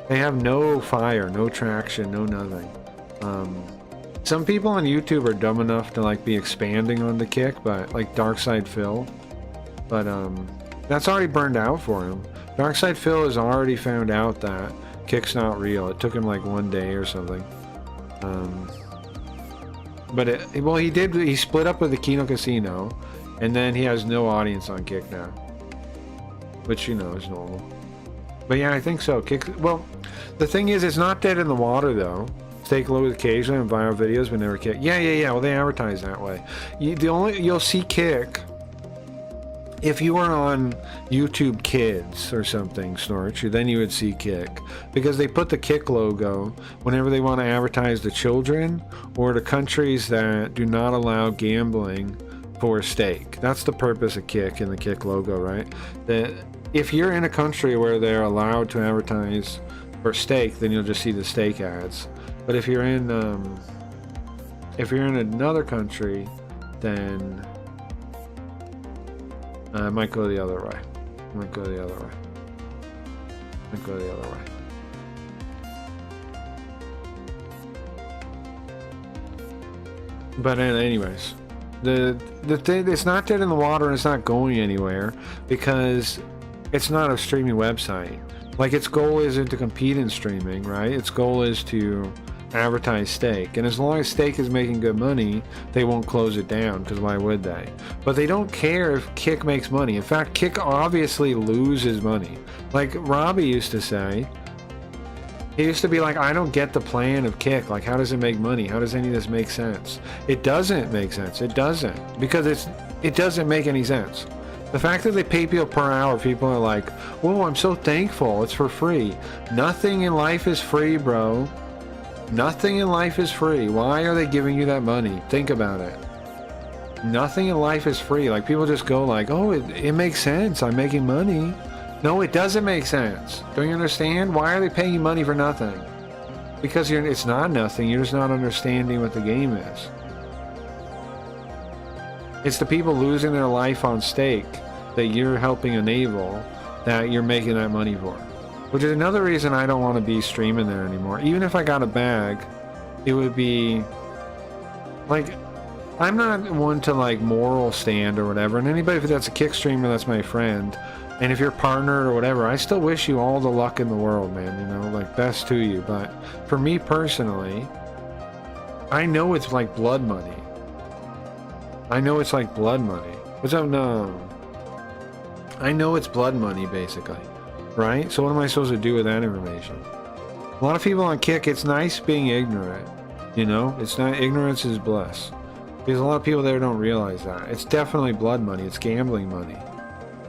they have no fire, no traction, no nothing. Some people on YouTube are dumb enough to, like, be expanding on the Kick, but, like, Darkside Phil. But, that's already burned out for him. Darkside Phil has already found out that Kick's not real. It took him, like, 1 day or something. But he split up with the Kino Casino, and then he has no audience on Kick now, which, you know, is normal. But yeah, I think so. Kick. Well, the thing is, it's not dead in the water though. Take a look occasionally and viral videos, but never Kick. Yeah. Well, they advertise that way. You'll see Kick if you were on YouTube Kids or something, Snorch, then you would see Kick, because they put the Kick logo whenever they want to advertise to children or to countries that do not allow gambling for stake. That's the purpose of Kick and the Kick logo, right? That if you're in a country where they're allowed to advertise for stake, then you'll just see the stake ads. But if you're in another country, then I might go the other way. But anyways, the thing, it's not dead in the water and it's not going anywhere because it's not a streaming website. Like, its goal isn't to compete in streaming, right? Its goal is to advertise stake, and as long as stake is making good money, they won't close it down, because why would they? But they don't care if Kick makes money. In fact, Kick obviously loses money. Like Robbie used to say, he used to be like, I don't get the plan of Kick. Like, how does it make money? How does any of this make sense? It doesn't make sense. It doesn't, because it doesn't make any sense. The fact that they pay people per hour, people are like, "Whoa, I'm so thankful. It's for free." Nothing in life is free, bro. Nothing in life is free. Why are they giving you that money? Think about it. Nothing in life is free. Like, people just go like, "Oh, it makes sense. I'm making money." No, it doesn't make sense. Don't you understand? Why are they paying you money for nothing? Because it's not nothing. You're just not understanding what the game is. It's the people losing their life on stake that you're helping enable that you're making that money for. Which is another reason I don't want to be streaming there anymore. Even if I got a bag, it would be like, I'm not one to like moral stand or whatever. And anybody that's a kick streamer, that's my friend. And if you're partnered or whatever, I still wish you all the luck in the world, man. You know, like, best to you. But for me personally, I know it's like blood money. I know it's like blood money. What's up? No. I know it's blood money, basically. Right? So what am I supposed to do with that information? A lot of people on Kick, it's nice being ignorant. You know? It's not, ignorance is bliss. Because a lot of people there don't realize that. It's definitely blood money. It's gambling money.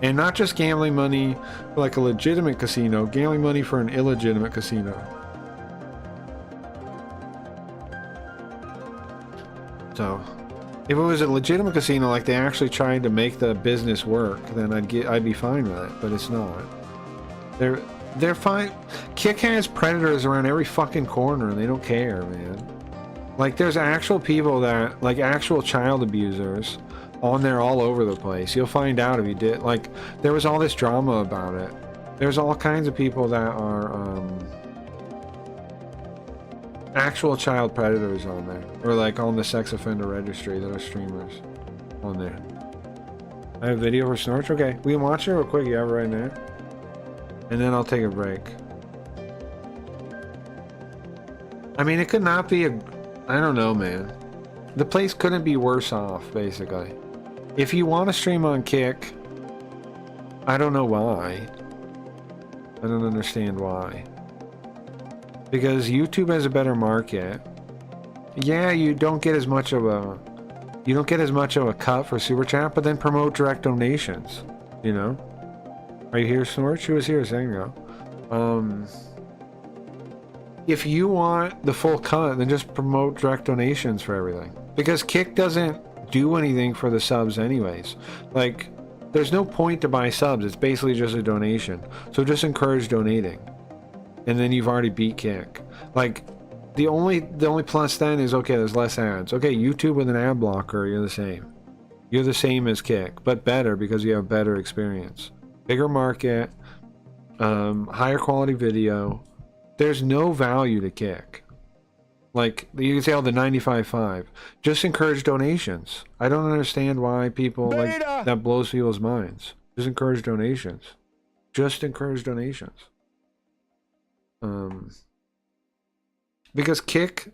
And not just gambling money for like a legitimate casino, gambling money for an illegitimate casino. So, if it was a legitimate casino, like they actually tried to make the business work, then I'd be fine with it. But it's not. They're fine. Kick has predators around every fucking corner, and they don't care, man. Like, there's actual people that, like, actual child abusers on there all over the place. You'll find out if you did. Like, there was all this drama about it. There's all kinds of people that are actual child predators on there, or like on the sex offender registry that are streamers on there. I have a video for Snorch. Okay, we can watch it real quick. You have it right now, and then I'll take a break. I mean, it could not be a, I don't know, man. The place couldn't be worse off, basically. If you want to stream on Kick, I don't know why. I don't understand why. Because YouTube has a better market. Yeah, you don't get as much of a cut for Super Chat, but then promote direct donations. You know? Are you here, Snorch? Who was here a second ago? If you want the full cut, then just promote direct donations for everything. Because Kick doesn't do anything for the subs anyways. Like, there's no point to buy subs. It's basically just a donation. So just encourage donating. And then you've already beat Kick. Like, the only plus then is, okay, there's less ads. Okay, YouTube with an ad blocker, you're the same. You're the same as Kick, but better because you have better experience. Bigger market, higher quality video. There's no value to Kick. Like, you can say, oh, the 95.5. Just encourage donations. I don't understand why people, like, that blows people's minds. Just encourage donations. Just encourage donations. Because Kick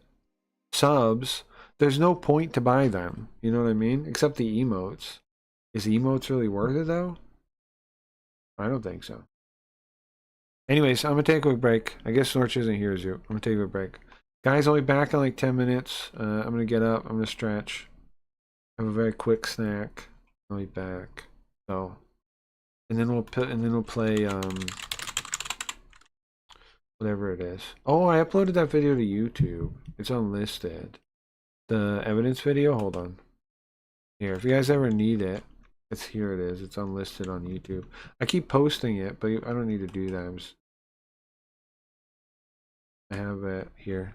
subs, there's no point to buy them. You know what I mean? Except the emotes. Is emotes really worth it, though? I don't think so. Anyways, I'm going to take a quick break. I guess Snorch isn't here as you. I'm going to take a break. Guys, I'll be back in like 10 minutes. I'm going to get up. I'm going to stretch. Have a very quick snack. I'll be back. So, and then we'll play whatever it is. Oh, I uploaded that video to YouTube. It's unlisted. The evidence video. Hold on. Here, if you guys ever need it, here it is. It's unlisted on YouTube. I keep posting it, but I don't need to do that. I have it here.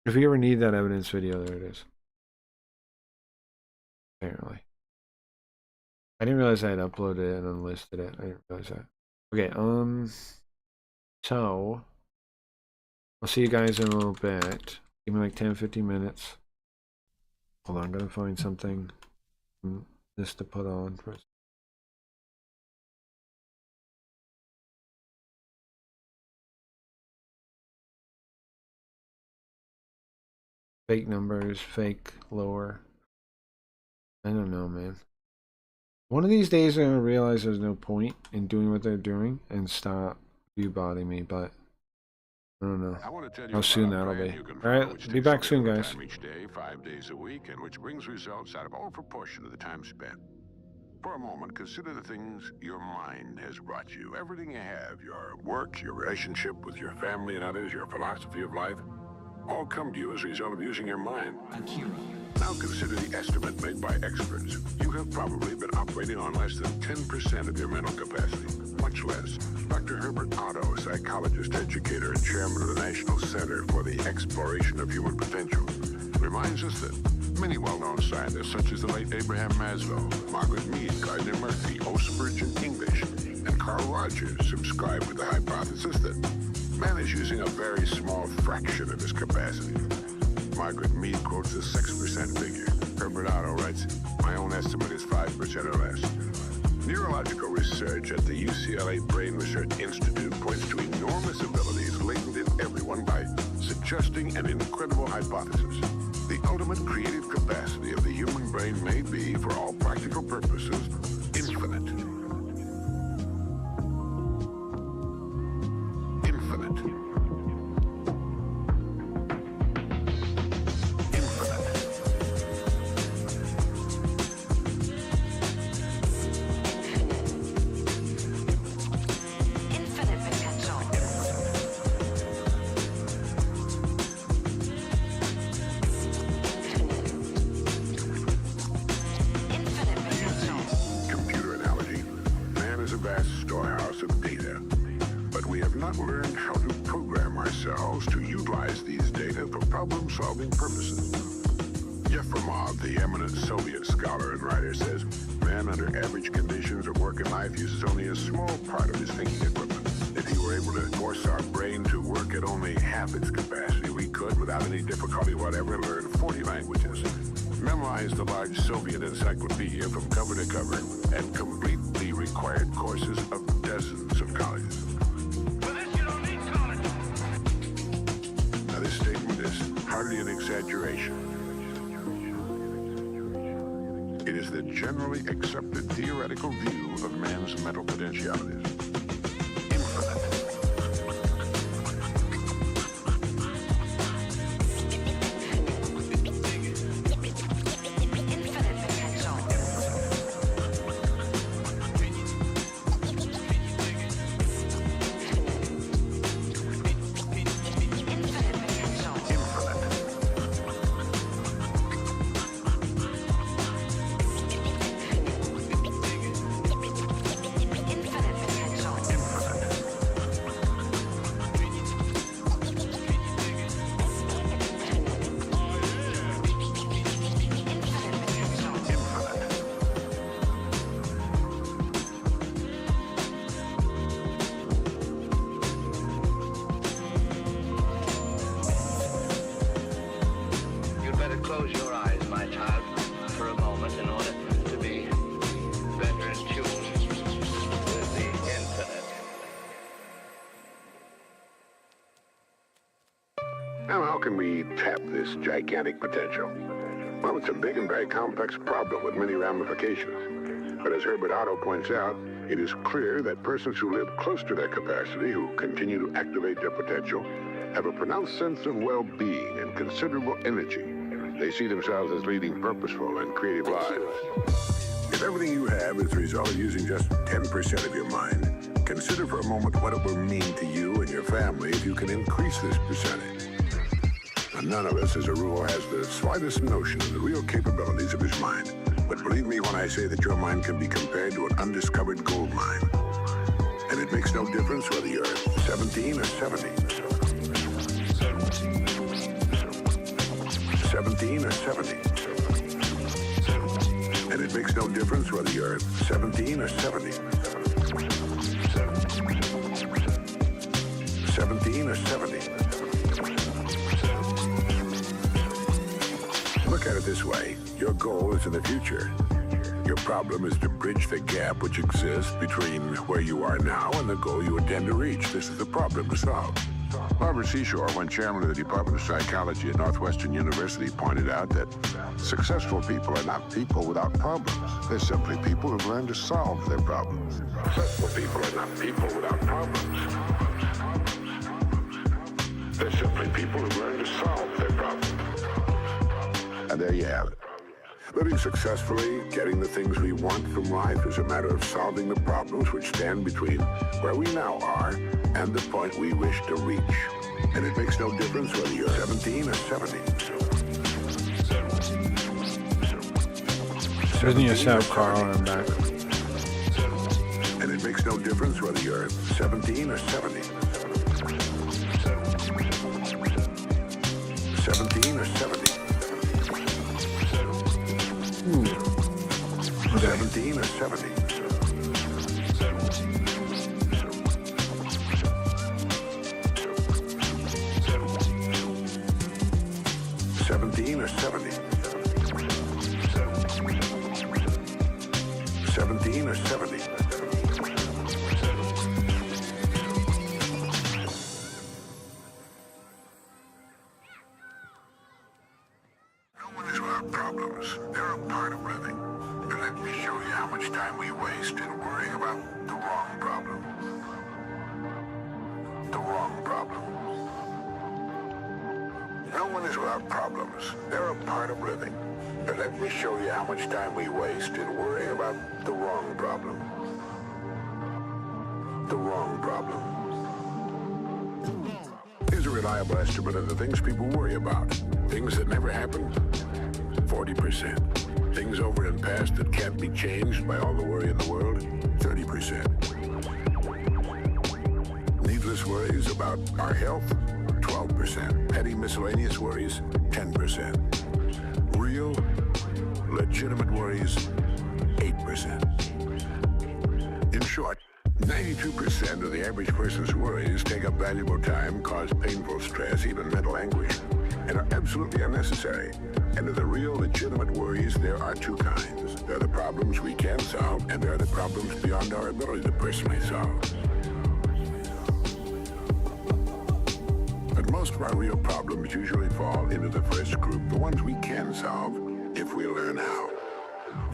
If you ever need that evidence video, there it is. Apparently. I didn't realize I had uploaded it and unlisted it. I didn't realize that. Okay, so I'll see you guys in a little bit. Give me like 10-15 minutes. Hold on, I'm gonna find something just to put on first. Fake numbers, fake lower. I don't know, man. One of these days I'm gonna realize there's no point in doing what they're doing and stop viewbotting me, but I don't know how soon that'll be. Alright, be back soon, guys. Each day, 5 days a week, and which brings results out of all proportion to the time spent. For a moment, consider the things your mind has brought you. Everything you have, your work, your relationship with your family and others, your philosophy of life, all come to you as a result of using your mind. Now consider the estimate made by experts. You have probably been operating on less than 10% of your mental capacity, much less. Dr. Herbert Otto, psychologist, educator, and chairman of the National Center for the Exploration of Human Potential, reminds us that many well-known scientists, such as the late Abraham Maslow, Margaret Mead, Gardner Murphy, O. Spurgeon English, and Carl Rogers, subscribe with the hypothesis that man is using a very small fraction of his capacity. Margaret Mead quotes a 6% figure. Herbert Otto writes, my own estimate is 5% or less. Neurological research at the UCLA Brain Research Institute points to enormous abilities latent in everyone by suggesting an incredible hypothesis. The ultimate creative capacity of the human brain may be, for all practical purposes, infinite. Infinite. Problem-solving purposes. Yefremov, the eminent Soviet scholar and writer, says man under average conditions of work and life uses only a small part of his thinking equipment. If he were able to force our brain to work at only half its capacity, we could, without any difficulty whatever, learn 40 languages, memorize the large Soviet encyclopedia from cover to cover, and complete the required courses of dozens of colleges. Now, this statement is hardly an exaggeration. It is the generally accepted theoretical view of man's mental potentialities. Close your eyes, my child, for a moment in order to be better in tune with the infinite. Now, how can we tap this gigantic potential? Well, it's a big and very complex problem with many ramifications. But as Herbert Otto points out, it is clear that persons who live close to their capacity, who continue to activate their potential, have a pronounced sense of well-being and considerable energy. They see themselves as leading purposeful and creative lives. If everything you have is the result of using just 10% of your mind, consider for a moment what it will mean to you and your family if you can increase this percentage. Now, none of us, as a rule, has the slightest notion of the real capabilities of his mind. But believe me when I say that your mind can be compared to an undiscovered gold mine. And it makes no difference whether you're 17 or 70. 17 or 70. And it makes no difference whether you're 17 or 70. 17 or 70. Look at it this way. Your goal is in the future. Your problem is to bridge the gap which exists between where you are now and the goal you intend to reach. This is the problem to solve. Barbara Seashore, when chairman of the Department of Psychology at Northwestern University, pointed out that successful people are not people without problems. They're simply people who've learned to solve their problems. Successful people are not people without problems. They're simply people who've learned to solve their problems. And there you have it. Living successfully, getting the things we want from life is a matter of solving the problems which stand between where we now are and the point we wish to reach. And it makes no difference whether you're 17 or 70. There's a shout, Carl, I'm back. And it makes no difference whether you're 17 or 70. 17 or 70. 17 or 70. 17 or 70. 17 or 70. No one is without problems. They're a part of living. But let me show you how much time we waste in worrying about the wrong problem. The wrong problem. No one is without problems. They're a part of living. But let me show you how much time we waste in worrying about the wrong problem. The wrong problem. Here's a reliable estimate of the things people worry about. Things that never happened, 40%. Things over in past that can't be changed by all the worry in the world, 30%. Needless worries about our health, 12%. Petty miscellaneous worries, 10%. Real, legitimate worries, 8%. In short, 92% of the average person's worries take up valuable time, cause painful stress, even mental anguish, and are absolutely unnecessary. And of the real, legitimate worries, there are two kinds. There are the problems we can solve, and there are the problems beyond our ability to personally solve. But most of our real problems usually fall into the first group, the ones we can solve, if we learn how.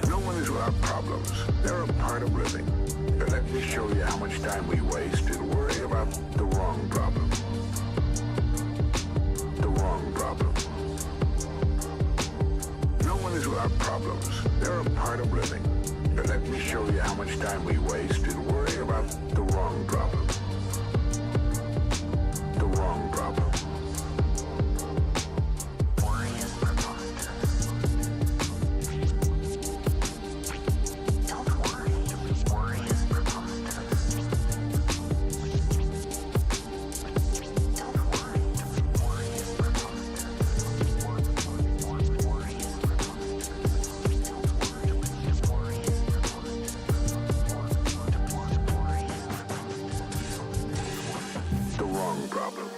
No one is without problems. They're a part of living. But let me show you how much time we waste in worrying about the wrong problem. The wrong problem. No one is without problems. They're a part of living. But let me show you how much time we waste in worrying about the wrong problem. The wrong problem. Worry is preposterous. Don't worry. Worry is preposterous. Don't worry. Worry is preposterous. Worry is preposterous. Worry is preposterous. Worry is preposterous. The wrong problem.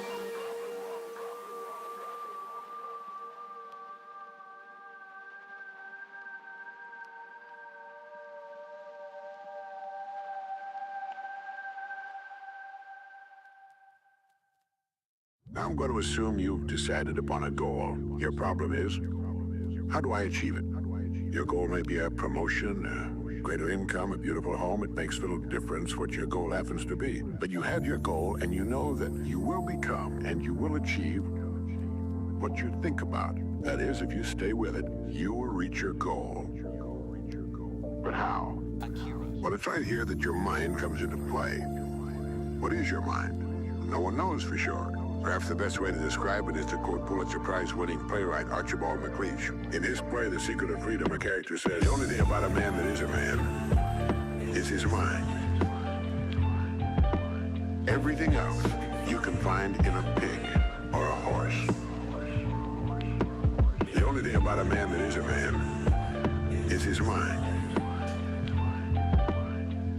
Now I'm going to assume you've decided upon a goal. Your problem is, how do I achieve it? Your goal may be a promotion, a greater income, a beautiful home. It makes little difference what your goal happens to be. But you have your goal, and you know that you will become and you will achieve what you think about. That is, if you stay with it, you will reach your goal. But how? Well, it's right here that your mind comes into play. What is your mind? No one knows for sure. Perhaps the best way to describe it is to quote Pulitzer Prize-winning playwright Archibald MacLeish. In his play, The Secret of Freedom, a character says, the only thing about a man that is a man is his mind. Everything else you can find in a pig or a horse. The only thing about a man that is a man is his mind.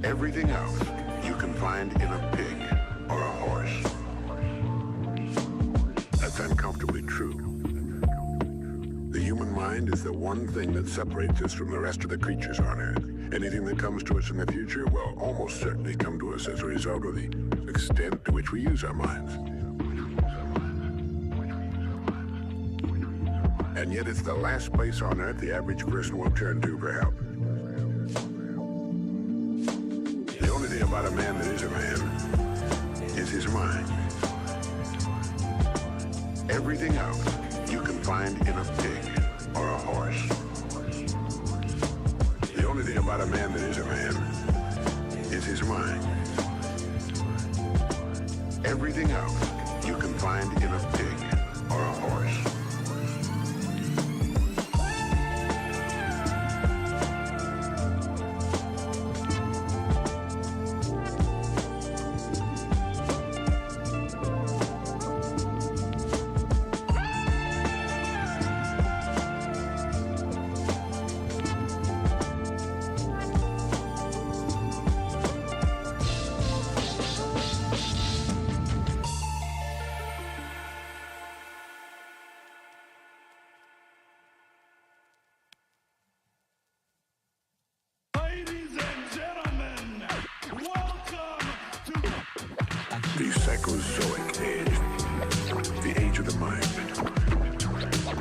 Everything else you can find in a pig or a horse. That's uncomfortably true. The human mind is the one thing that separates us from the rest of the creatures on Earth. Anything that comes to us in the future will almost certainly come to us as a result of the extent to which we use our minds. And yet it's the last place on Earth the average person will turn to for help. The only thing about a man that is a man is his mind. Everything else you can find in a pig or a horse. thing about a man that is a man is his mind. Everything else you can find in a pig or a horse. The Psychozoic age, the age of the mind,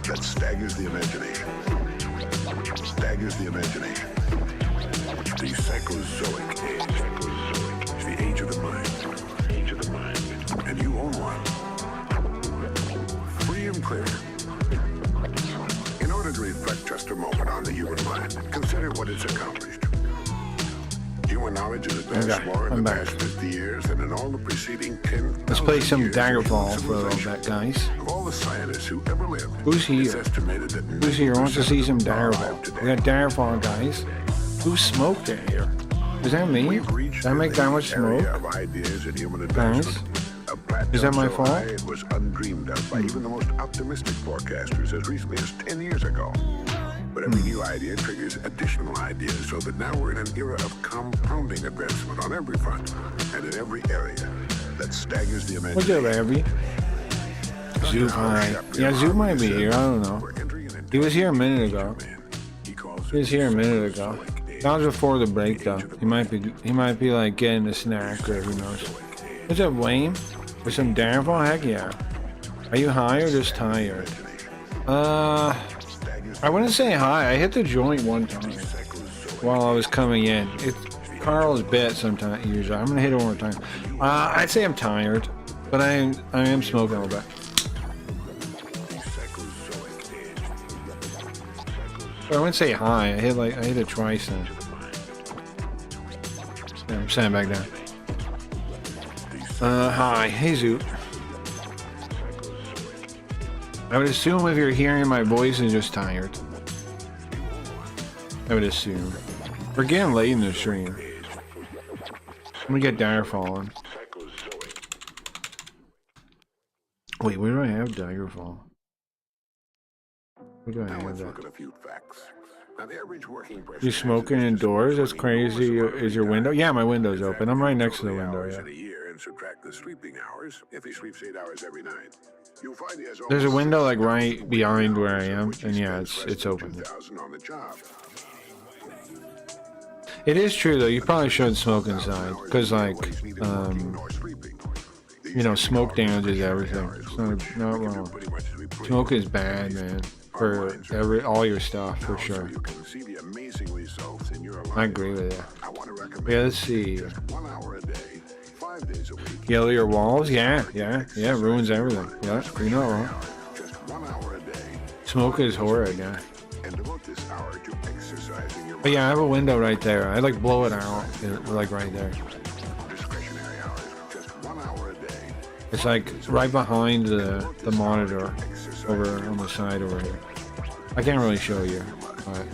that staggers the imagination. Staggers the imagination. The Psychozoic age, the age of the mind, age of the mind, and you own one. Free and clear. In order to reflect just a moment on the human mind, consider what it's accomplished. Human knowledge has advanced more in the past 50 years than in all the preceding 10. Let's play some Daggerfall for a little bit, guys. Of all the scientists who ever lived, Who's here? it's estimated that Who's here? Wants to see some Daggerfall? We got Daggerfall, guys. Who smoked in here? Is that me? Did I make that much smoke? of ideas in human Guys? advancement. A platinum Is that my so fault? high It was undreamed of by even the most optimistic forecasters as recently as 10 years ago. But every new idea triggers additional ideas, so that now we're in an era of compounding advancement on every front and in every area that staggers the What's imagination. up, Abby? Zoop, hi. Yeah, Zoop might be here. I don't know. He was here a minute ago. He was here a minute ago. That was before the break, though. He might be like getting a snack or who knows. What's up, Wayne? For some Daggerfall? Heck yeah. Are you high or just tired? I wouldn't say high. I hit the joint one time while I was coming in. It's Carl's bit sometimes. Usually, I'm gonna hit it one more time. I'd say I'm tired, but I am smoking a little bit. But I wouldn't say high. I hit it twice then. Yeah, I'm standing back down. Hi, hey Zoot. I would assume if you're hearing my voice and just tired. I would assume. We're getting late in the stream. I'm gonna get Daggerfall on. Wait, where do I have Daggerfall? Where do I have that? You smoking indoors? That's crazy. Is your window? Yeah, my window's open. I'm right next to the window, yeah. Subtract the sleeping hours if he sleeps 8 hours every night. You'll find he has There's a almost window like 6,000 right behind where I am, which and he yeah, spends it's less than open. 2,000 on the job. It is true though. You probably shouldn't smoke inside because, like, you know, smoke damages everything. It's not wrong. Smoke is bad, man, for all your stuff for sure. I agree with you. Yeah, let's see. Yellow your walls? Yeah, ruins everything. Yeah, you're not wrong. Smoke is horrid, yeah. But yeah, I have a window right there. I like blow it out, like right there. It's like right behind the monitor, over on the side over here. I can't really show you, but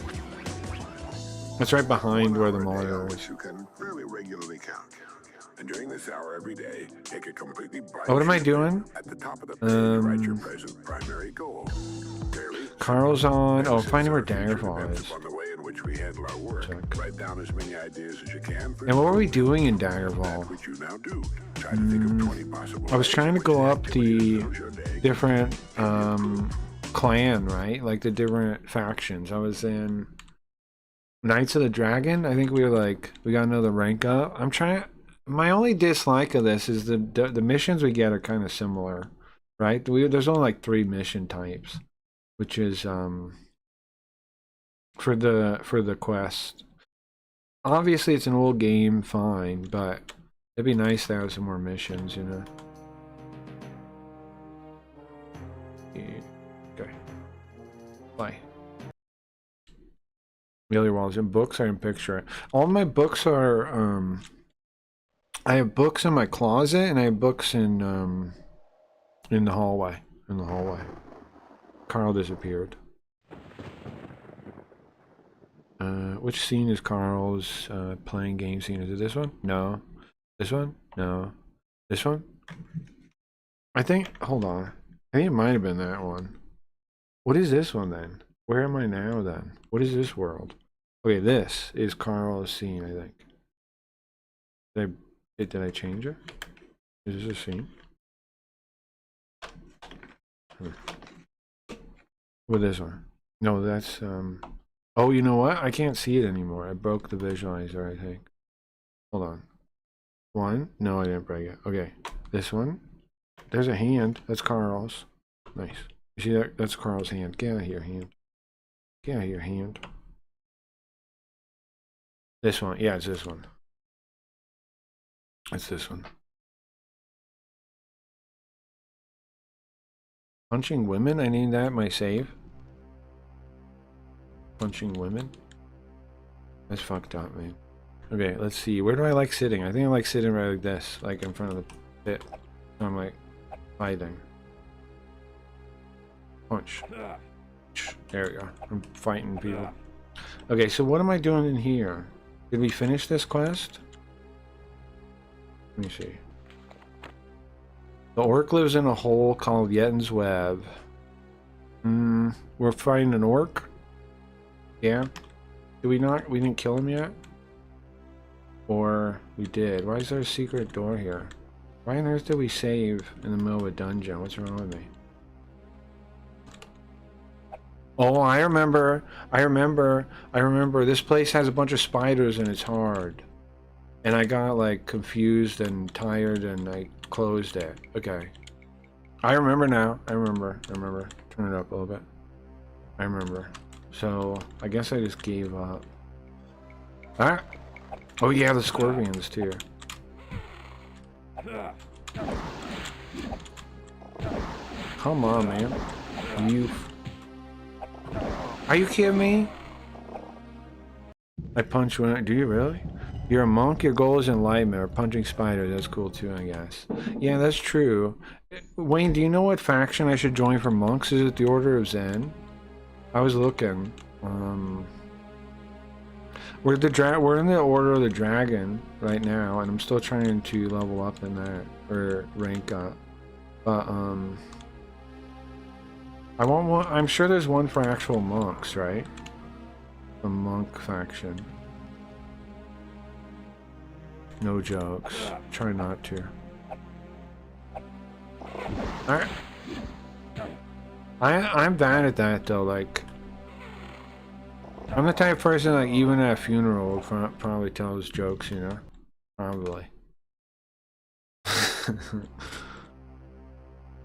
it's right behind where the monitor is. And during this hour every day, take a completely bright What am I doing? at the top of the page, write your present primary goal. Carl's on. Oh, finding where Daggerfall is. On the way in which we handle our work. Write down as many ideas as you can. And what were we doing in Daggerfall? Which you now do. Try to think of 20 possible. I was trying to go up the different clan, right? Like the different factions. I was in Knights of the Dragon. I think we got another rank up. I'm trying. My only dislike of this is the missions we get are kind of similar, right? There's only like 3 mission types, which is for the quest. Obviously, it's an old game, fine, but it'd be nice to have some more missions, you know. Okay. Bye. Billy Walls and books I can picture it. All my books are I have books in my closet and I have books in the hallway. In the hallway. Carl disappeared. Which scene is Carl's playing game scene? Is it this one? No. This one? No. This one? I think, hold on. I think it might have been that one. What is this one then? Where am I now then? What is this world? Okay, this is Carl's scene, I think. Did I change it? Is this a scene? With this one? No, that's oh, you know what? I can't see it anymore. I broke the visualizer, I think. Hold on. One? No, I didn't break it. Okay, this one. There's a hand. That's Carl's. Nice. You see that? That's Carl's hand. Get out of here, hand. Get out of here, hand. This one. Yeah, it's this one. It's this one. Punching women? I need that in my save. Punching women? That's fucked up, man. Okay, let's see. Where do I like sitting? I think I like sitting right like this, like in front of the pit. So I'm like hiding. Punch. There we go. I'm fighting people. Okay, so what am I doing in here? Did we finish this quest? Let me see. The orc lives in a hole called Yetin's Web. We're fighting an orc? Yeah. Did we not? We didn't kill him yet? Or we did. Why is there a secret door here? Why on earth did we save in the middle of a dungeon? What's wrong with me? Oh, I remember. This place has a bunch of spiders and it's hard. And I got like confused and tired and I closed it. Okay. I remember now. I remember. Turn it up a little bit. I remember. So, I guess I just gave up. Ah! Oh yeah, the scorpions too. Come on, man. You... Are you kidding me? I punch when I... Do you really? You're a monk, your goal is enlightenment, or punching spiders. That's cool too, I guess. Yeah, that's true. Wayne, do you know what faction I should join for monks? Is it the Order of Zen? I was looking. We're in the Order of the Dragon right now, and I'm still trying to level up in that, or rank up. But I want one. I'm sure there's one for actual monks, right? The monk faction. No jokes. Try not to. I'm bad at that though. Like, I'm the type of person like even at a funeral will probably tells jokes, you know. Probably.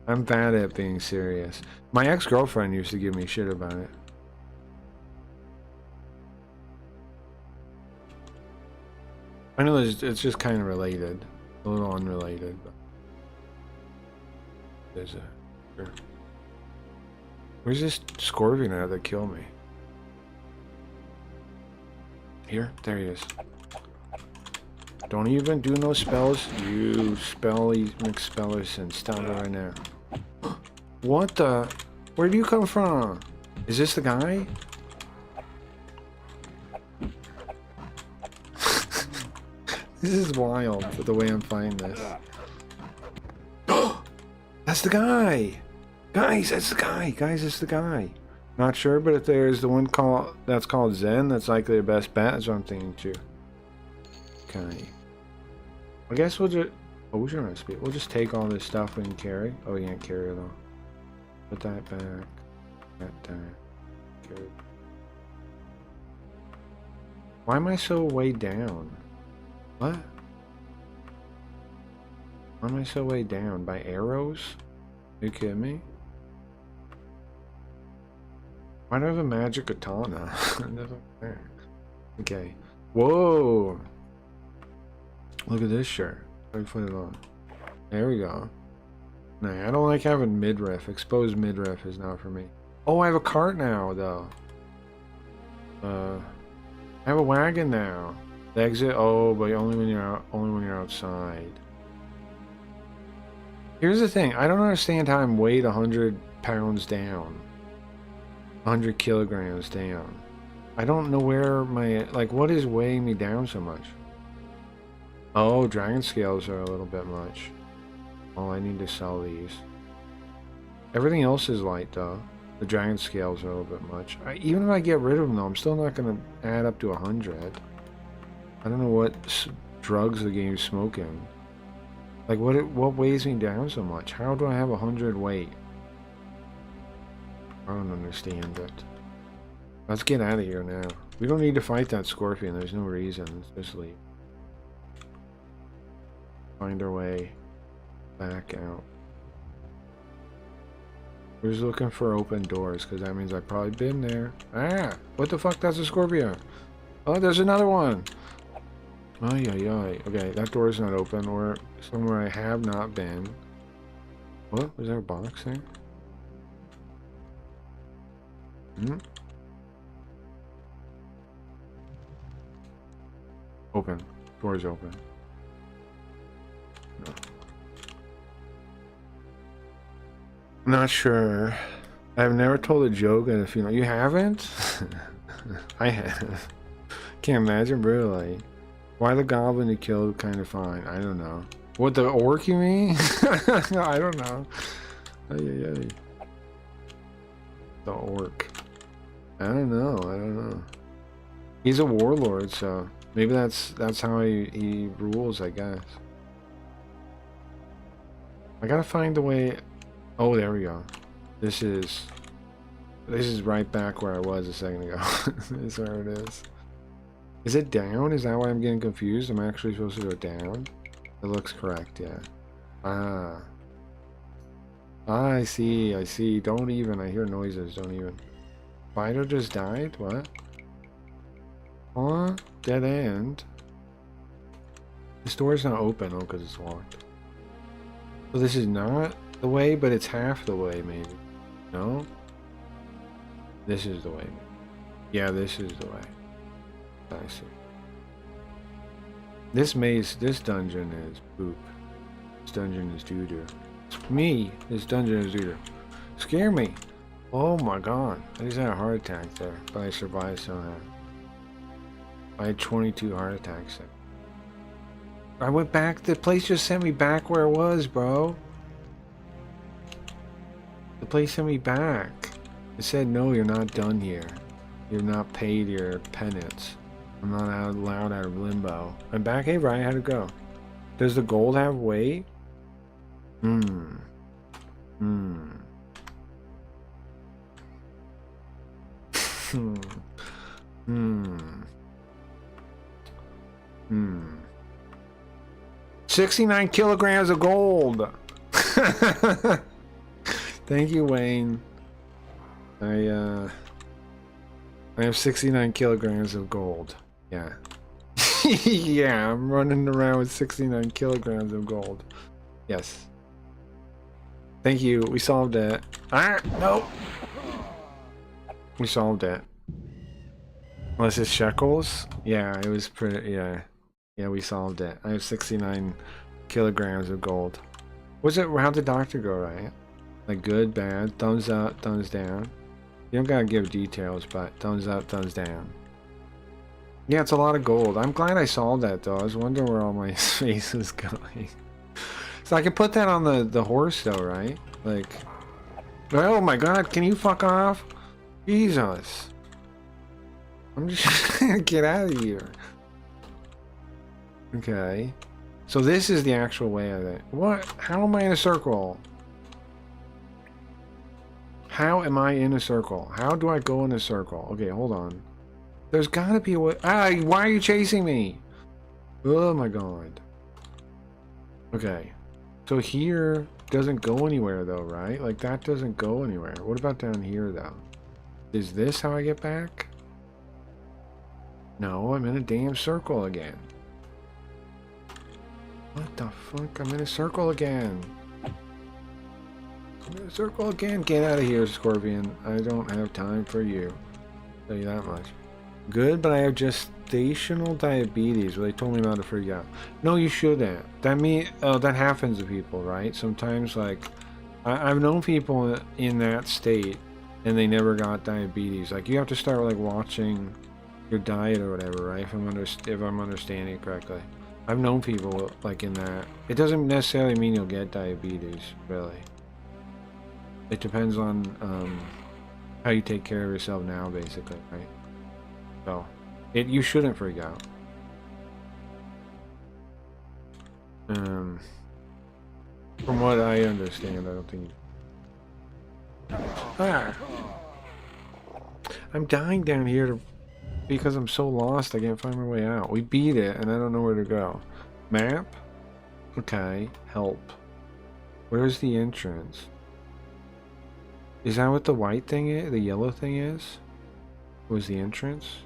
I'm bad at being serious. My ex-girlfriend used to give me shit about it. I know it's just kind of related, a little unrelated, but there's a... Sure. Where's this scorpion at that killed me? Here? There he is. Don't even do no spells, you spelly McSpellers, and stop it right now. What the? Where do you come from? Is this the guy? This is wild, the way I'm fighting this. That's the guy! Guys, that's the guy! Guys, that's the guy! Not sure, but if there's the one that's called Zen, that's likely the best bet. That's what I'm thinking too. Okay. I guess we'll just... Oh, we shouldn't speak. We'll just take all this stuff we can carry. Oh, we can't carry it all. Put that back. That down. Carry. Why am I so way down? What? Why am I so way down? By arrows? Are you kidding me? Why do I have a magic katana? Okay. Whoa! Look at this shirt. Let me put it on. There we go. Nah, I don't like having midriff. Exposed midriff is not for me. Oh, I have a cart now, though. I have a wagon now. The exit, oh, but only when you're outside. Here's the thing, I don't understand how I'm weighed 100 pounds down. 100 kilograms down. I don't know where my, like, what is weighing me down so much? Oh, dragon scales are a little bit much. Oh, I need to sell these. Everything else is light though. The dragon scales are a little bit much. Even if I get rid of them though, I'm still not going to add up to 100. I don't know what drugs the game's smoking. Like, what weighs me down so much? How do I have 100 weight? I don't understand it. Let's get out of here now. We don't need to fight that scorpion. There's no reason. Let's just leave. Find our way back out. We're just looking for open doors, because that means I've probably been there. Ah! What the fuck? That's a scorpion! Oh, there's another one! Ay, ay, ay. Okay, that door's not open, or somewhere I have not been. What? Was there a box there? Hmm? Open. Door's open. No. Not sure. I've never told a joke at a funeral. You haven't? I have. Can't imagine, really. Why the goblin you killed kind of fine? I don't know. What, the orc you mean? I don't know. Ay, ay, ay. The orc. I don't know. He's a warlord, so maybe that's how he rules, I guess. I gotta find a way. Oh, there we go. This is right back where I was a second ago. This is where it is. Is it down? Is that why I'm getting confused? I'm actually supposed to go down? It looks correct, yeah. Ah. I see. Don't even. I hear noises. Don't even. Spider just died? What? Huh? Dead end? This door's not open. Oh, because it's locked. So this is not the way, but it's half the way, maybe. No? This is the way. Yeah, this is the way. I see. This dungeon is poop. This dungeon is doo-doo. This dungeon is doo-doo. Scare me! Oh my god. I just had a heart attack there, but I survived somehow. I had 22 heart attacks there. I went back, the place just sent me back where it was, bro. The place sent me back. It said, no, you're not done here. You've not paid your penance. I'm not allowed out of limbo. I'm back. Hey, Ryan, how'd it go? Does the gold have weight? Hmm. Hmm. 69 kilograms of gold. Thank you, Wayne. I have 69 kilograms of gold. Yeah. Yeah, I'm running around with 69 kilograms of gold. Yes. Thank you. We solved it. Ah, no. We solved it. Unless it's shekels? Yeah, it was pretty, yeah. Yeah, we solved it. I have 69 kilograms of gold. How'd the doctor go, right? Like good, bad, thumbs up, thumbs down. You don't gotta give details, but thumbs up, thumbs down. Yeah, it's a lot of gold. I'm glad I solved that, though. I was wondering where all my space was going. So I can put that on the horse, though, right? Like, oh my god, can you fuck off? Jesus. I'm just gonna get out of here. Okay. So this is the actual way of it. What? How am I in a circle? How am I in a circle? How do I go in a circle? Okay, hold on. There's gotta be a way. Ah, why are you chasing me? Oh my god. Okay. So here doesn't go anywhere though, right? Like that doesn't go anywhere. What about down here though? Is this how I get back? No, I'm in a damn circle again. What the fuck? I'm in a circle again. I'm in a circle again. Get out of here, Scorpion. I don't have time for you. I'll tell you that much. Good, but I have gestational diabetes. Well, they told me not to freak out. No, you shouldn't. That happens to people, right? Sometimes, like, I've known people in that state, and they never got diabetes. Like, you have to start, like, watching your diet or whatever, right? If I'm understanding it correctly. I've known people, like, in that. It doesn't necessarily mean you'll get diabetes, really. It depends on, how you take care of yourself now, basically, right? So, you shouldn't freak out. From what I understand, I don't think. I'm dying down here because I'm so lost. I can't find my way out. We beat it, and I don't know where to go. Map. Okay. Help. Where's the entrance? Is that what the white thing is? The yellow thing is? Was the entrance?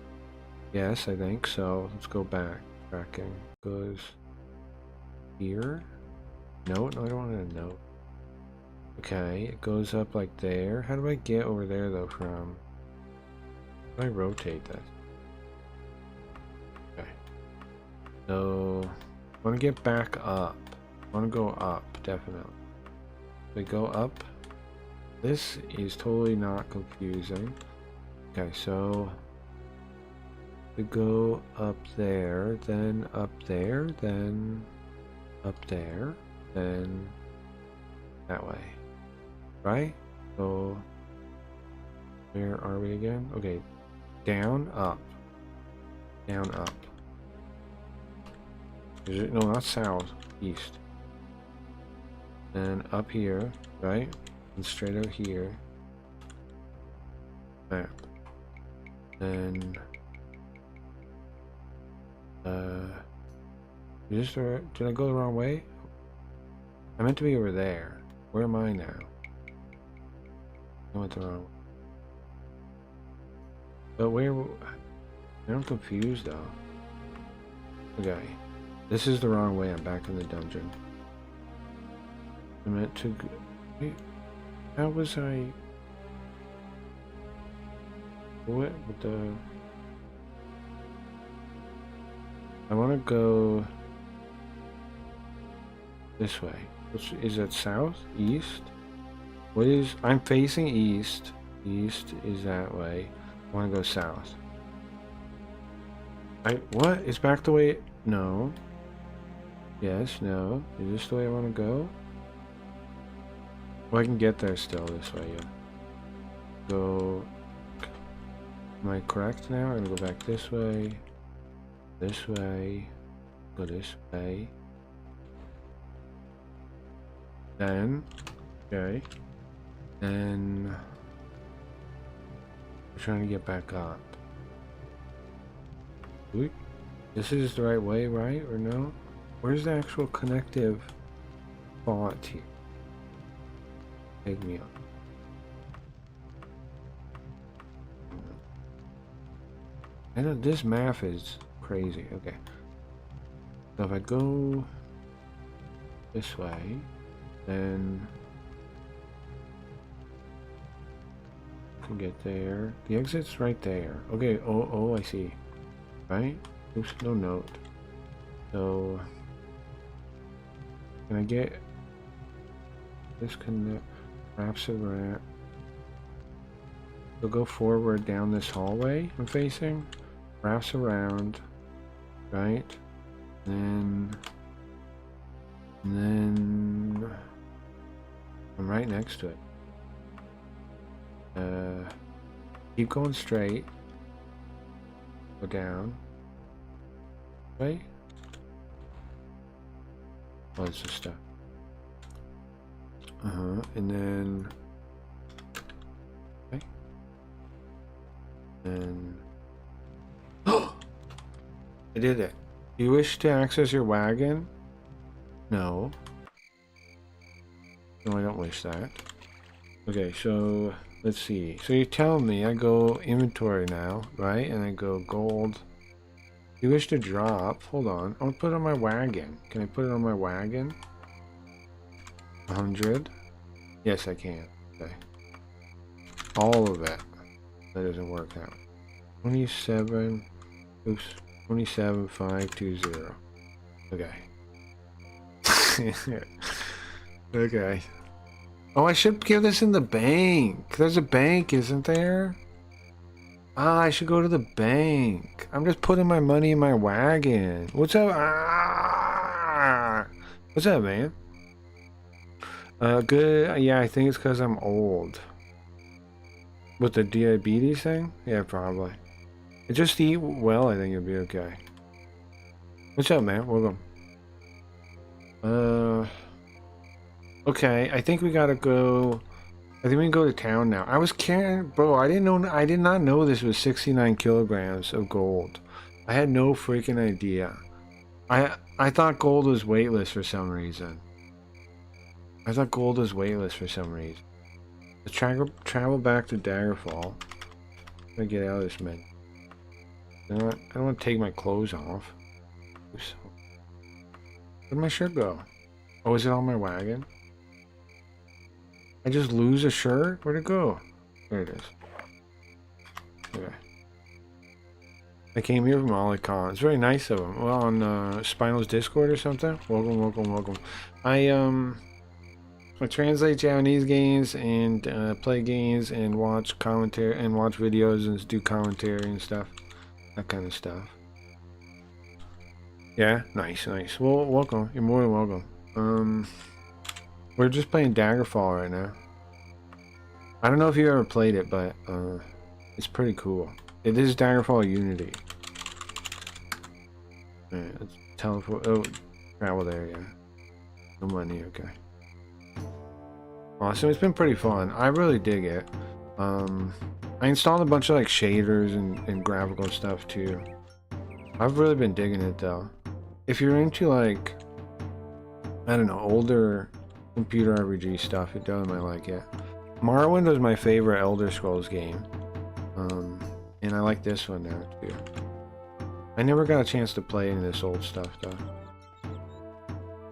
Yes, I think so. Let's go back. Tracking goes here. Note? No, I don't want a note. Okay, it goes up like there. How do I get over there though from? How do I rotate this? Okay. So I want to get back up. I want to go up, definitely. If I go up, this is totally not confusing. Okay, so we go up there, then up there, then up there, then that way, right? So where are we again? Okay, down, up, down, up. Is it, no, not south, east. Then up here, right? And straight out here. Map. Then did I go the wrong way? I meant to be over there. Where am I now? I went the wrong way. But where? I'm confused though. Okay. This is the wrong way. I'm back in the dungeon. I meant to go. Wait, how was I? What with the? I want to go this way. Which is it? South? East? What is? I'm facing east. East is that way. I want to go south. What? Is back the way? No. Yes, no. Is this the way I want to go? Well, I can get there still this way, yeah. Go. Am I correct now? I'm gonna go back this way. This way. Go this way. Then. Okay. Then. I'm trying to get back up. This is the right way, right? Or no? Where's the actual connective font here? Take me up. I know this map is crazy. Okay. So if I go this way, then I can get there. The exit's right there. Okay. Oh, I see. Right? Oops, no note. So can I get this connect? Wraps around. So go forward down this hallway I'm facing. Wraps around. Right? And then I'm right next to it. Keep going straight. Go down. Right? Oh, it's just stuff. And then okay. And I did it. Do you wish to access your wagon? No. No, I don't wish that. Okay, so let's see. So you tell me I go inventory now, right? And I go gold. You wish to drop? Hold on. I'll put it on my wagon. Can I put it on my wagon? 100. Yes, I can. Okay. All of it. That doesn't work out. 27. Oops. 27520. Okay. Okay. Oh, I should give this in the bank. There's a bank, isn't there? Ah, I should go to the bank. I'm just putting my money in my wagon. What's up? Ah! What's up, man? Good. Yeah, I think it's because I'm old. With the diabetes thing? Yeah, probably. Just eat well, I think it'll be okay. What's up, man? Welcome. Okay, I think we gotta go. I think we can go to town now. I was carrying, bro. I did not know this was 69 kilograms of gold. I had no freaking idea. I thought gold was weightless for some reason. I thought gold was weightless for some reason. Let's travel back to Daggerfall. I'm gonna get out of this menu. You know what? I don't want to take my clothes off. Oops. Where'd my shirt go? Oh, is it on my wagon? I just lose a shirt? Where'd it go? There it is. Okay. I came here from Olicon. It's very nice of him. Well, on Spinal's Discord or something. Welcome, welcome, welcome. I translate Japanese games and play games and watch commentary and watch videos and do commentary and stuff. That kind of stuff. Yeah, nice, nice. Well, welcome. You're more than welcome. We're just playing Daggerfall right now. I don't know if you ever played it, but it's pretty cool. It is Daggerfall Unity. Alright, let's teleport. Oh, travel there, yeah. No money, okay. Awesome, it's been pretty fun. I really dig it. I installed a bunch of like shaders and graphical stuff too. I've really been digging it though. If you're into like, I don't know, older computer RPG stuff, you definitely might like it. Morrowind was my favorite Elder Scrolls game. And I like this one now too. I never got a chance to play any of this old stuff though.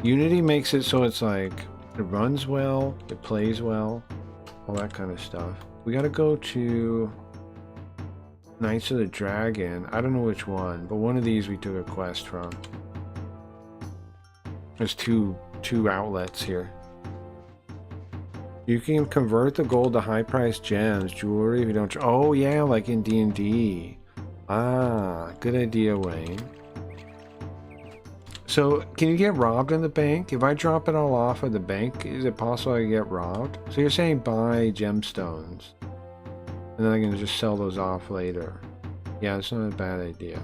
Unity makes it so it's like, it runs well, it plays well, all that kind of stuff. We gotta go to Knights of the Dragon. I don't know which one, but one of these we took a quest from. There's two outlets here. You can convert the gold to high-priced gems, jewelry if you don't. Oh yeah, like in D&D. Ah, good idea, Wayne. So, can you get robbed in the bank? If I drop it all off at the bank, is it possible I can get robbed? So you're saying buy gemstones, and then I can just sell those off later. Yeah, it's not a bad idea.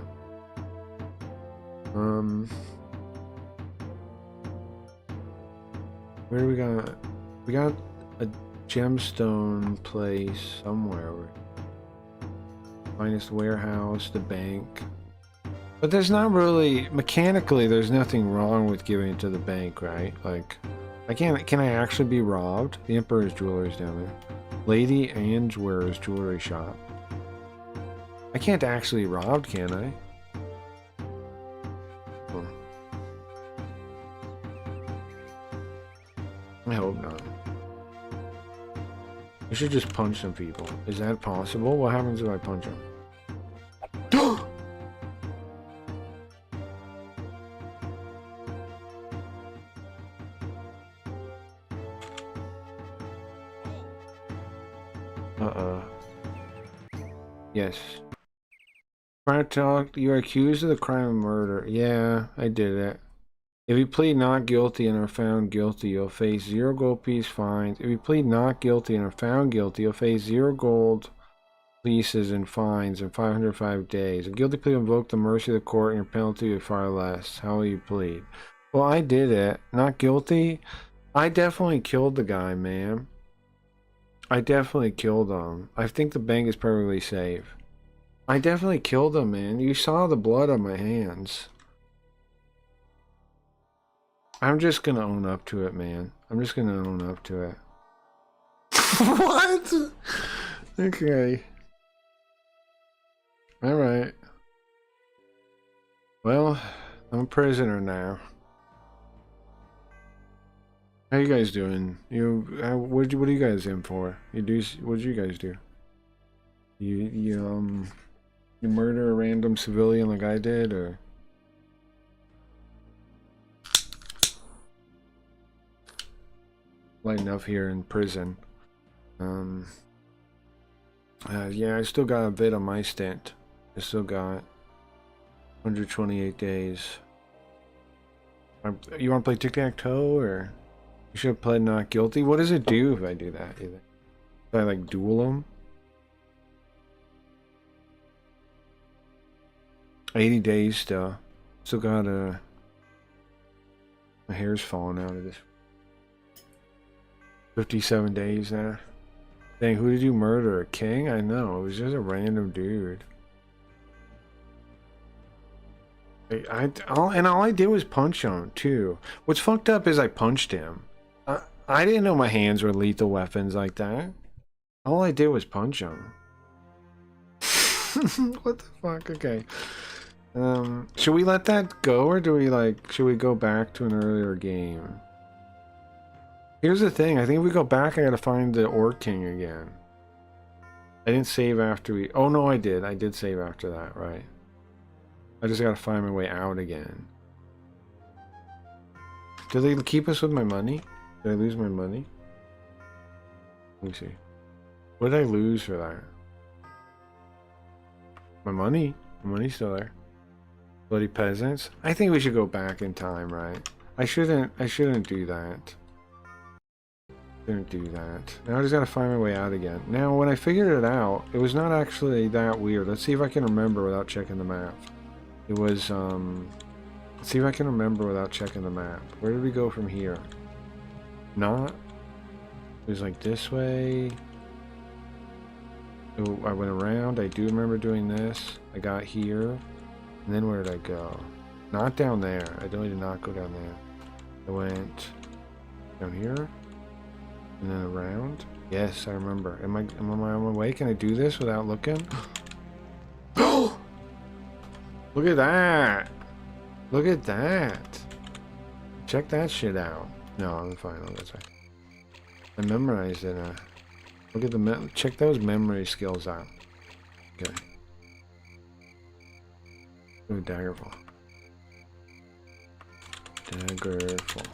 Where are we gonna? We got a gemstone place somewhere. Finest warehouse, the bank. But there's not really, mechanically, there's nothing wrong with giving it to the bank, right? Like, can I actually be robbed? The Emperor's Jewelry's down there. Lady Angeware's Jewelry Shop. I can't actually be robbed, can I? I hope not. I should just punch some people. Is that possible? What happens if I punch them? Yes. Try to talk. You are accused of the crime of murder. Yeah, I did it. If you plead not guilty and are found guilty, you'll face 0 gold piece fines. If you plead not guilty and are found guilty, you'll face 0 gold pieces and fines in 505 days. A guilty plea will invoke the mercy of the court and your penalty is far less. How will you plead? Well, I did it. Not guilty? I definitely killed the guy, man. I definitely killed him. I think the bank is perfectly safe. I definitely killed him, man. You saw the blood on my hands. I'm just gonna own up to it, man. I'm just gonna own up to it. What? Okay. Alright. Well, I'm a prisoner now. How you guys doing? What are you guys in for? What did you guys do? You murder a random civilian like I did, or light enough here in prison. Yeah, I still got a bit on my stint. I still got 128 days. You want to play tic-tac-toe, or you should have played not guilty? What does it do if I do that? Either? If I like duel them? 80 days still. Still got my hair's falling out of this. 57 days now. Dang, who did you murder? A king? I know, it was just a random dude. All I did was punch him, too. What's fucked up is I punched him. I didn't know my hands were lethal weapons like that. All I did was punch him. What the fuck? Okay. Should we let that go, or should we go back to an earlier game? Here's the thing, I think if we go back, I gotta find the Orc King again. I didn't save after we... Oh no, I did. I did save after that, right. I just gotta find my way out again. Did they keep us with my money? Did I lose my money? Let me see. What did I lose for that? My money. My money's still there. Bloody peasants. I think we should go back in time, right? I shouldn't do that. Shouldn't do that. Now I just gotta find my way out again. Now when I figured it out, it was not actually that weird. Let's see if I can remember without checking the map. It was, let's see if I can remember without checking the map. Where did we go from here? Not. It was like this way. Oh, I went around. I do remember doing this. I got here. And then where did I go? Not down there. I definitely did not go down there. I went down here. And then around. Yes, I remember. Am I on my way? Can I do this without looking? Look at that! Look at that! Check that shit out. No, I'm fine. Oh, that's right. I memorized it. Look at the check those memory skills out. Okay. Ooh, Daggerfall. Daggerfall.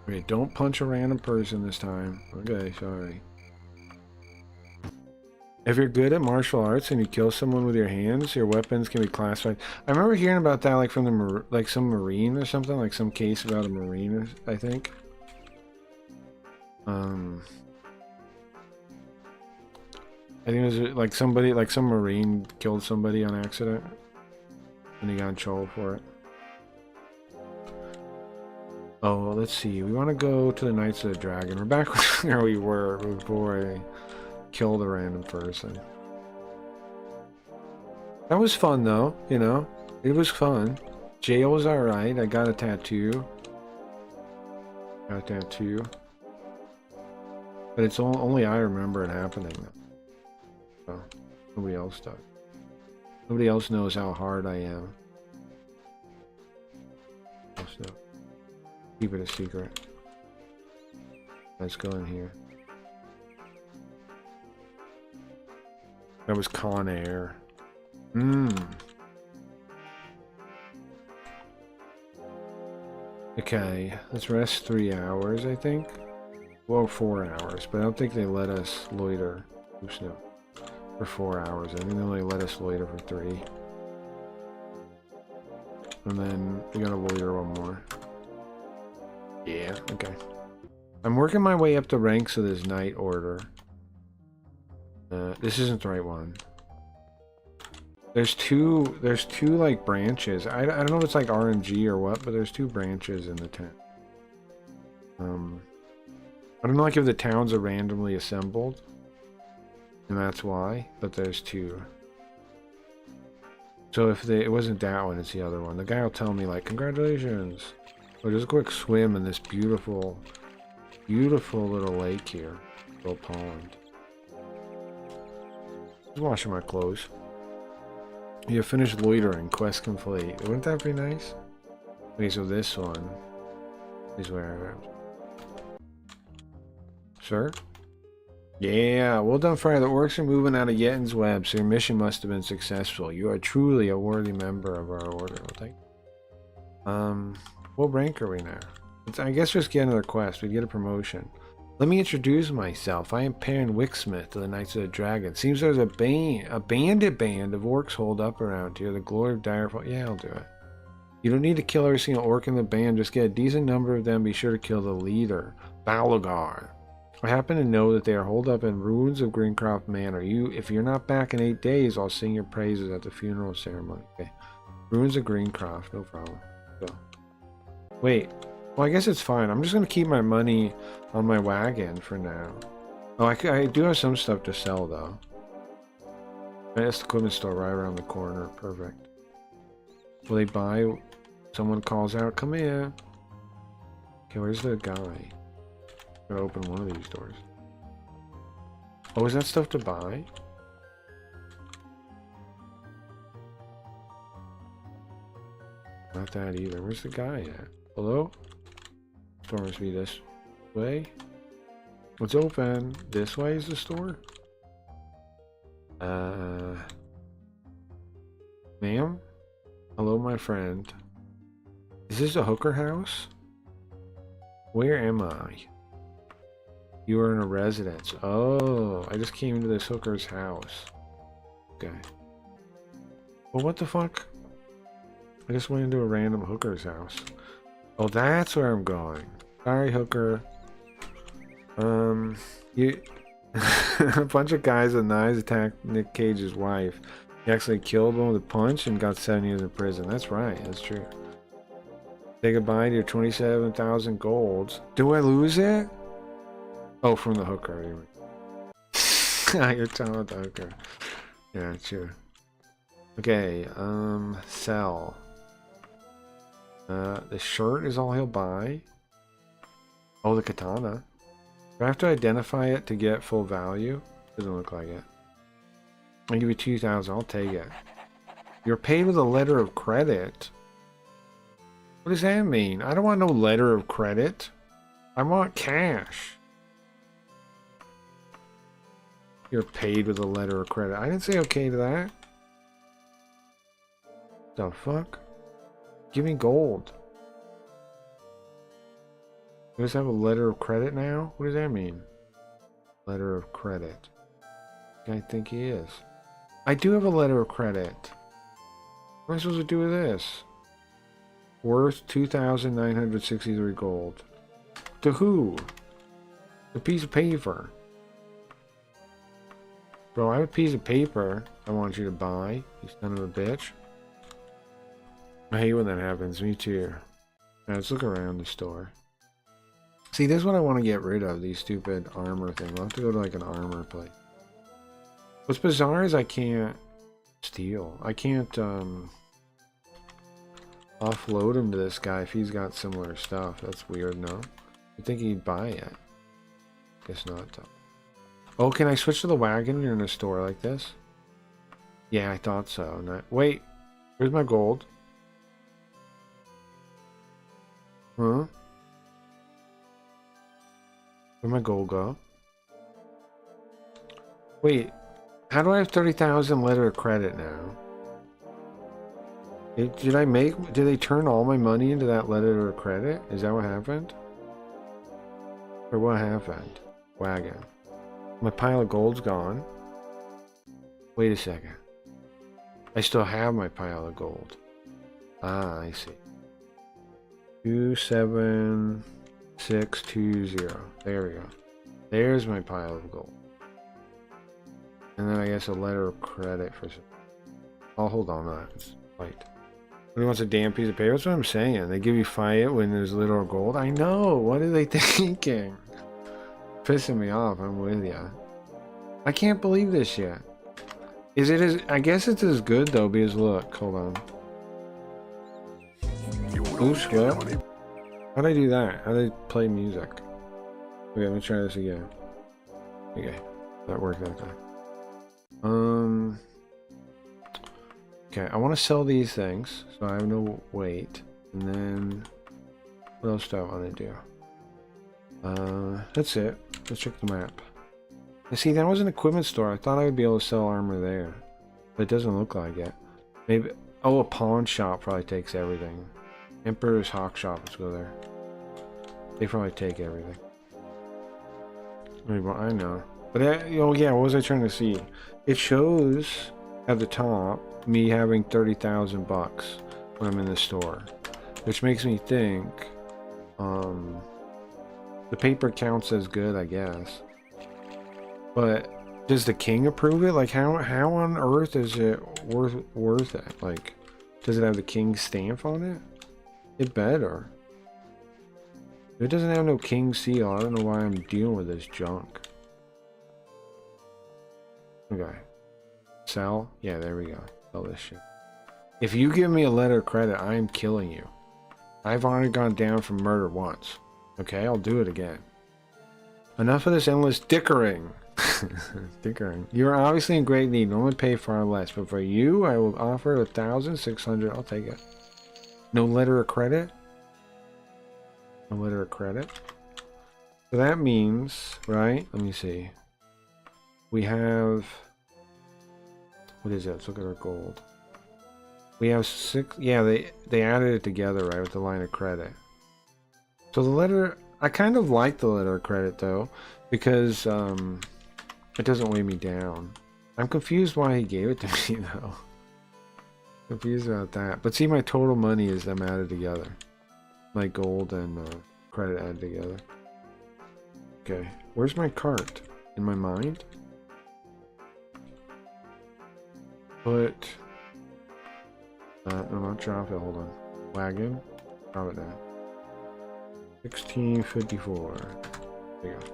Okay, don't punch a random person this time. Okay, sorry. If you're good at martial arts and you kill someone with your hands, your weapons can be classified. I remember hearing about that, like from the some Marine or something, like some case about a Marine, I think. I think it was like somebody, like some Marine killed somebody on accident, and he got in trouble for it. Oh, let's see. We want to go to the Knights of the Dragon. We're back where we were before I killed a random person. That was fun, though. You know, it was fun. Jail was alright. I got a tattoo. But it's only I remember it happening. So, nobody else does. Nobody else knows how hard I am. So, keep it a secret. Let's go in here. That was Con Air. Okay, let's rest 3 hours, I think. Well, 4 hours, but I don't think they let us loiter. Oops, no. For 4 hours. I think they only let us loiter for 3. And then we gotta loiter one more. Yeah, okay. I'm working my way up the ranks of this Knight Order. This isn't the right one. There's two like branches. I don't know if it's like RNG or what, but there's 2 branches in the town. I don't know like if the towns are randomly assembled, and that's why, but there's 2. So if it wasn't that one, it's the other one. The guy will tell me like, congratulations. Or just a quick swim in this beautiful, beautiful little lake here. Little pond. Just washing my clothes. You have finished loitering. Quest complete. Wouldn't that be nice? Okay, so this one is where... Sir? Yeah, well done, Friar. The orcs are moving out of Yetin's web, so your mission must have been successful. You are truly a worthy member of our order. Well, thank you. What rank are we now? I guess just get another quest. We get a promotion. Let me introduce myself. I am Perrin Wicksmith of the Knights of the Dragon. Seems there's a bandit band of orcs holed up around here. The glory of Daggerfall. Yeah, I'll do it. You don't need to kill every single orc in the band. Just get a decent number of them. Be sure to kill the leader, Balagar. I happen to know that they are holed up in ruins of Greencroft Manor. If you're not back in 8 days, I'll sing your praises at the funeral ceremony. Okay. Ruins of Greencroft, no problem. So, wait. Well, I guess it's fine. I'm just gonna keep my money on my wagon for now. Oh, I do have some stuff to sell though. That's the equipment store right around the corner. Perfect. Will they buy? Someone calls out, "Come here." Okay, where's the guy? I'm gonna open one of these doors. Oh, is that stuff to buy? Not that either. Where's the guy at? Hello? Store must be this way. What's open? This way is the store? Ma'am? Hello, my friend. Is this a hooker house? Where am I? You are in a residence. Oh, I just came into this hooker's house. Okay. Well, what the fuck? I just went into a random hooker's house. Oh, that's where I'm going. Sorry, hooker. You... A bunch of guys with knives attacked Nick Cage's wife. He actually killed one with a punch and got 7 years in prison. That's right, that's true. Say goodbye to your 27,000 golds. Do I lose it? Oh, from the hooker. You're talking about the hooker. Yeah, true. Okay, sell. The shirt is all he'll buy. Oh, the katana. Do I have to identify it to get full value? Doesn't look like it. I'll give you 2,000. I'll take it. You're paid with a letter of credit. What does that mean? I don't want no letter of credit. I want cash. You're paid with a letter of credit. I didn't say okay to that. The fuck? Give me gold. You just have a letter of credit now? What does that mean? Letter of credit. I think he is. I do have a letter of credit. What am I supposed to do with this? Worth 2,963 gold. To who? A piece of paper. Bro, I have a piece of paper I want you to buy, you son of a bitch. I hate when that happens, me too. Now, let's look around the store. See, this is what I want to get rid of, these stupid armor things. I'll have to go to like an armor place. What's bizarre is I can't steal. I can't offload him to this guy if he's got similar stuff. That's weird, no? You'd think he'd buy it. Guess not, though. Oh, can I switch to the wagon in a store like this? Yeah, I thought so. Not... Wait, where's my gold? Huh? Where'd my gold go? Wait, how do I have 30,000 letter of credit now? Did they turn all my money into that letter of credit? Is that what happened? Or what happened? Wagon. My pile of gold's gone. Wait a second. I still have my pile of gold. Ah, I see. 27620. There we go. There's my pile of gold. And then I guess a letter of credit for some. I'll hold on to that. It's white. Nobody wants a damn piece of paper. That's what I'm saying. They give you fiat when there's little gold. I know. What are they thinking? Pissing me off. I'm with ya. I can't believe this yet. Is it as... I guess it's as good though because look. Hold on. Oops, what? How'd I do that? How'd I play music? Okay, let me try this again. Okay. That worked that time. Okay, I want to sell these things, so I have no weight. And then, what else do I want to do? That's it. Let's check the map. See, that was an equipment store. I thought I would be able to sell armor there. But it doesn't look like it. Maybe... Oh, a pawn shop probably takes everything. Emperor's Hawk Shop. Let's go there. They probably take everything. I know. But, oh yeah, what was I trying to see? It shows at the top me having 30,000 bucks when I'm in the store. Which makes me think... the paper counts as good, I guess. But does the king approve it? Like, how on earth is it worth it? Like, does it have the king's stamp on it? It better. If it doesn't have no king seal, I don't know why I'm dealing with this junk. Okay. Sell? Yeah, there we go. Sell this shit. If you give me a letter of credit, I am killing you. I've already gone down from murder once. Okay, I'll do it again. Enough of this endless dickering. Dickering. You are obviously in great need. Normally pay far less, but for you, I will offer 1,600. I'll take it. No letter of credit? No letter of credit? So that means, right? Let me see. We have... What is it? Let's look at our gold. We have 6... Yeah, they added it together, right, with the line of credit. So the letter... I kind of like the letter of credit, though, because it doesn't weigh me down. I'm confused why he gave it to me, though. Confused about that. But see, my total money is them added together. My gold and credit added together. Okay. Where's my cart? In my mind? Put... no, not drop it. Hold on. Wagon. Drop it down. 1654. There you go.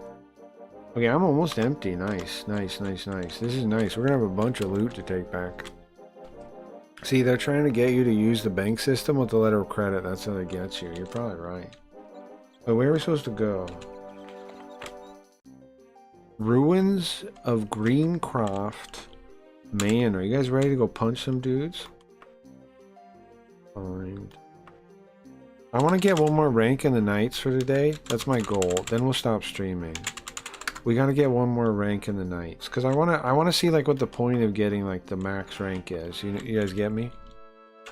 Okay, I'm almost empty. Nice, nice, nice, nice. This is nice. We're gonna have a bunch of loot to take back. See, they're trying to get you to use the bank system with the letter of credit. That's how they get you. You're probably right. But where are we supposed to go? Ruins of Greencroft. Man, are you guys ready to go punch some dudes? Find. I want to get one more rank in the Knights for today. That's my goal. Then we'll stop streaming. We gotta get one more rank in the Knights, because I wanna see like what the point of getting like the max rank is. You guys get me?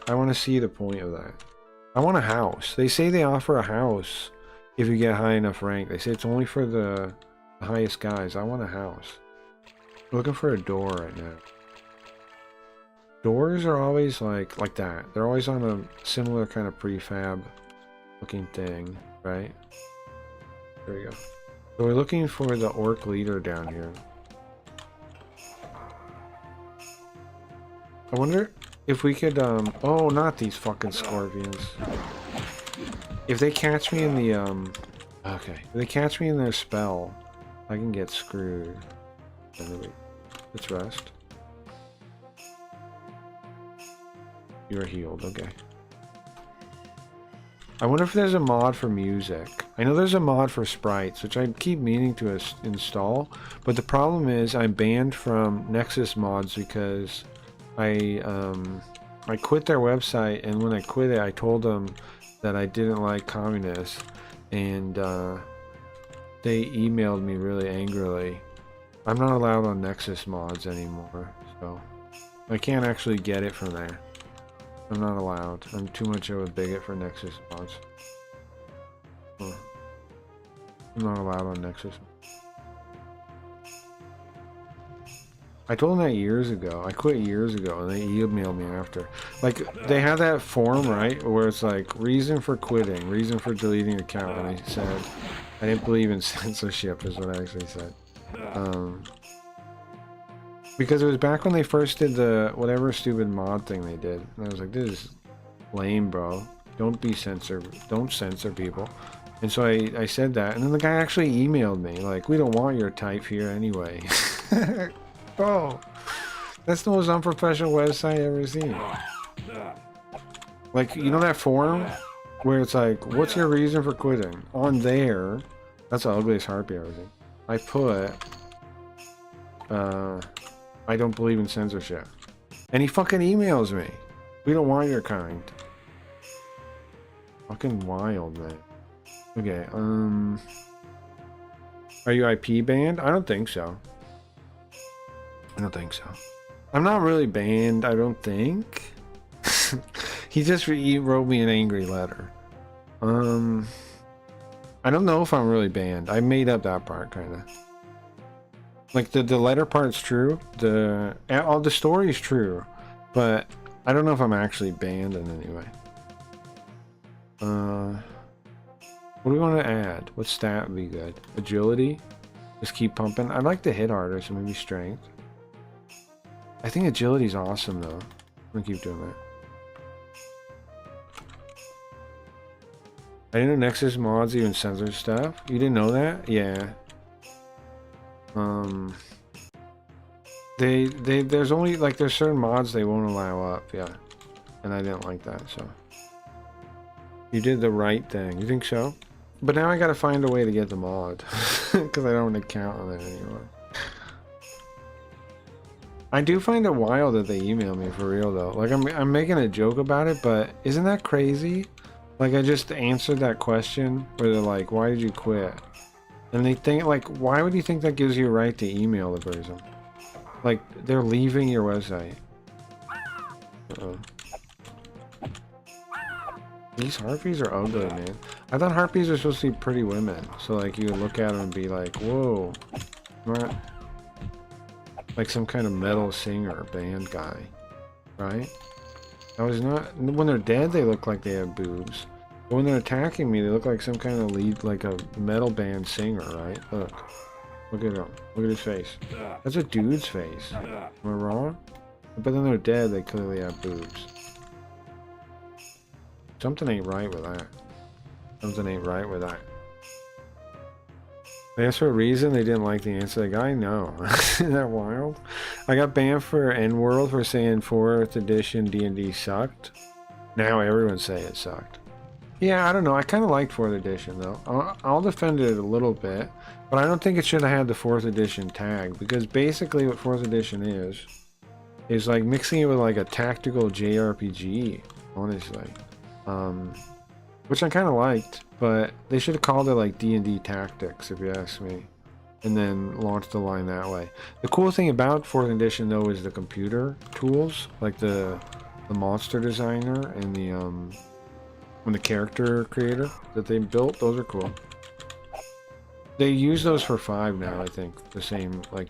I want to see the point of that. I want a house. They say they offer a house if you get high enough rank. They say it's only for the highest guys. I want a house. I'm looking for a door right now. Doors are always like that. They're always on a similar kind of prefab looking thing, right? There we go. So we're looking for the orc leader down here. I wonder if we could, oh, not these fucking scorpions. If they catch me in the, okay. If they catch me in their spell, I can get screwed. Anyway, let's rest. You're healed, okay. I wonder if there's a mod for music. I know there's a mod for sprites, which I keep meaning to install, but the problem is I'm banned from Nexus mods because I quit their website, and when I quit it, I told them that I didn't like communists, and they emailed me really angrily. I'm not allowed on Nexus mods anymore, so I can't actually get it from there. I'm not allowed. I'm too much of a bigot for Nexus mods. I'm not allowed on Nexus. I told them that years ago. I quit years ago, and they emailed me after. Like, they have that form, right, where it's like, reason for quitting, reason for deleting account, and I said, I didn't believe in censorship, is what I actually said. Because it was back when they first did the whatever stupid mod thing they did. And I was like, this is lame, bro. Don't be censored. Don't censor people. And so I said that. And then the guy actually emailed me. Like, we don't want your type here anyway. Bro, that's the most unprofessional website I've ever seen. Like, you know that forum? Where it's like, what's your reason for quitting? On there, that's the ugliest harpy I've ever seen. I put... I don't believe in censorship. And he fucking emails me. We don't want your kind. Fucking wild, man. Okay, are you IP banned? I don't think so. I don't think so. I'm not really banned, I don't think. He wrote me an angry letter. I don't know if I'm really banned. I made up that part, kind of. Like, the letter part's true. All the story's true. But I don't know if I'm actually banned in any way. What do we want to add? What stat would be good? Agility? Just keep pumping. I'd like to hit harder, so maybe strength. I think agility's awesome, though. I'm gonna keep doing that. I didn't know Nexus mods even censor stuff. You didn't know that? Yeah. There's only, like, there's certain mods they won't allow up, yeah. And I didn't like that, so. You did the right thing. You think so? But now I gotta find a way to get the mod. Because I don't account on it anymore. I do find it wild that they email me for real, though. Like, I'm making a joke about it, but isn't that crazy? Like, I just answered that question where they're like, why did you quit? And they think, like, why would you think that gives you a right to email the person? Like, they're leaving your website. Uh-oh. These harpies are ugly, man. I thought harpies were supposed to be pretty women. So, like, you would look at them and be like, whoa. Not like some kind of metal singer band guy. Right? I was not... When they're dead, they look like they have boobs. But when they're attacking me, they look like some kind of lead, like a metal band singer, right? Look. Look at him. Look at his face. That's a dude's face. Am I wrong? But then they're dead, they clearly have boobs. Something ain't right with that. Something ain't right with that. They asked for a reason they didn't like the answer. The guy, no. Isn't that wild? I got banned for N-World for saying 4th edition D&D sucked. Now everyone say it sucked. Yeah, I don't know. I kind of liked 4th edition, though. I'll defend it a little bit. But I don't think it should have had the 4th edition tag. Because basically what 4th edition is like mixing it with like a tactical JRPG, honestly. Which I kind of liked, but they should have called it like D&D Tactics, if you ask me, and then launched the line that way. The cool thing about 4th edition, though, is the computer tools, like the monster designer and the character creator that they built. Those are cool. They use those for 5 now, I think. The same, like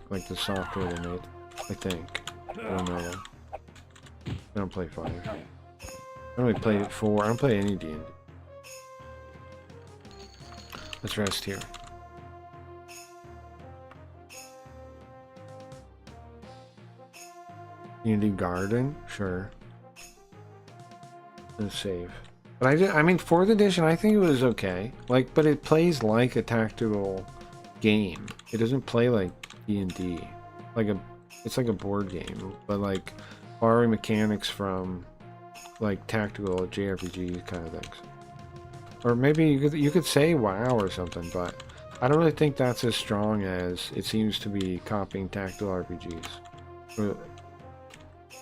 like the software they made, I think. I don't know. I don't play 5. I only played it 4. I don't play any D&D. Let's rest here. D&D Garden? Sure. Let's save. But I mean, 4th edition, I think it was okay. Like, but it plays like a tactical game. It doesn't play like D&D. It's like a board game, but like borrowing mechanics from like tactical JRPG kind of things. Or maybe you could say WoW or something, but I don't really think that's as strong as it seems to be copying tactical RPGs. Or,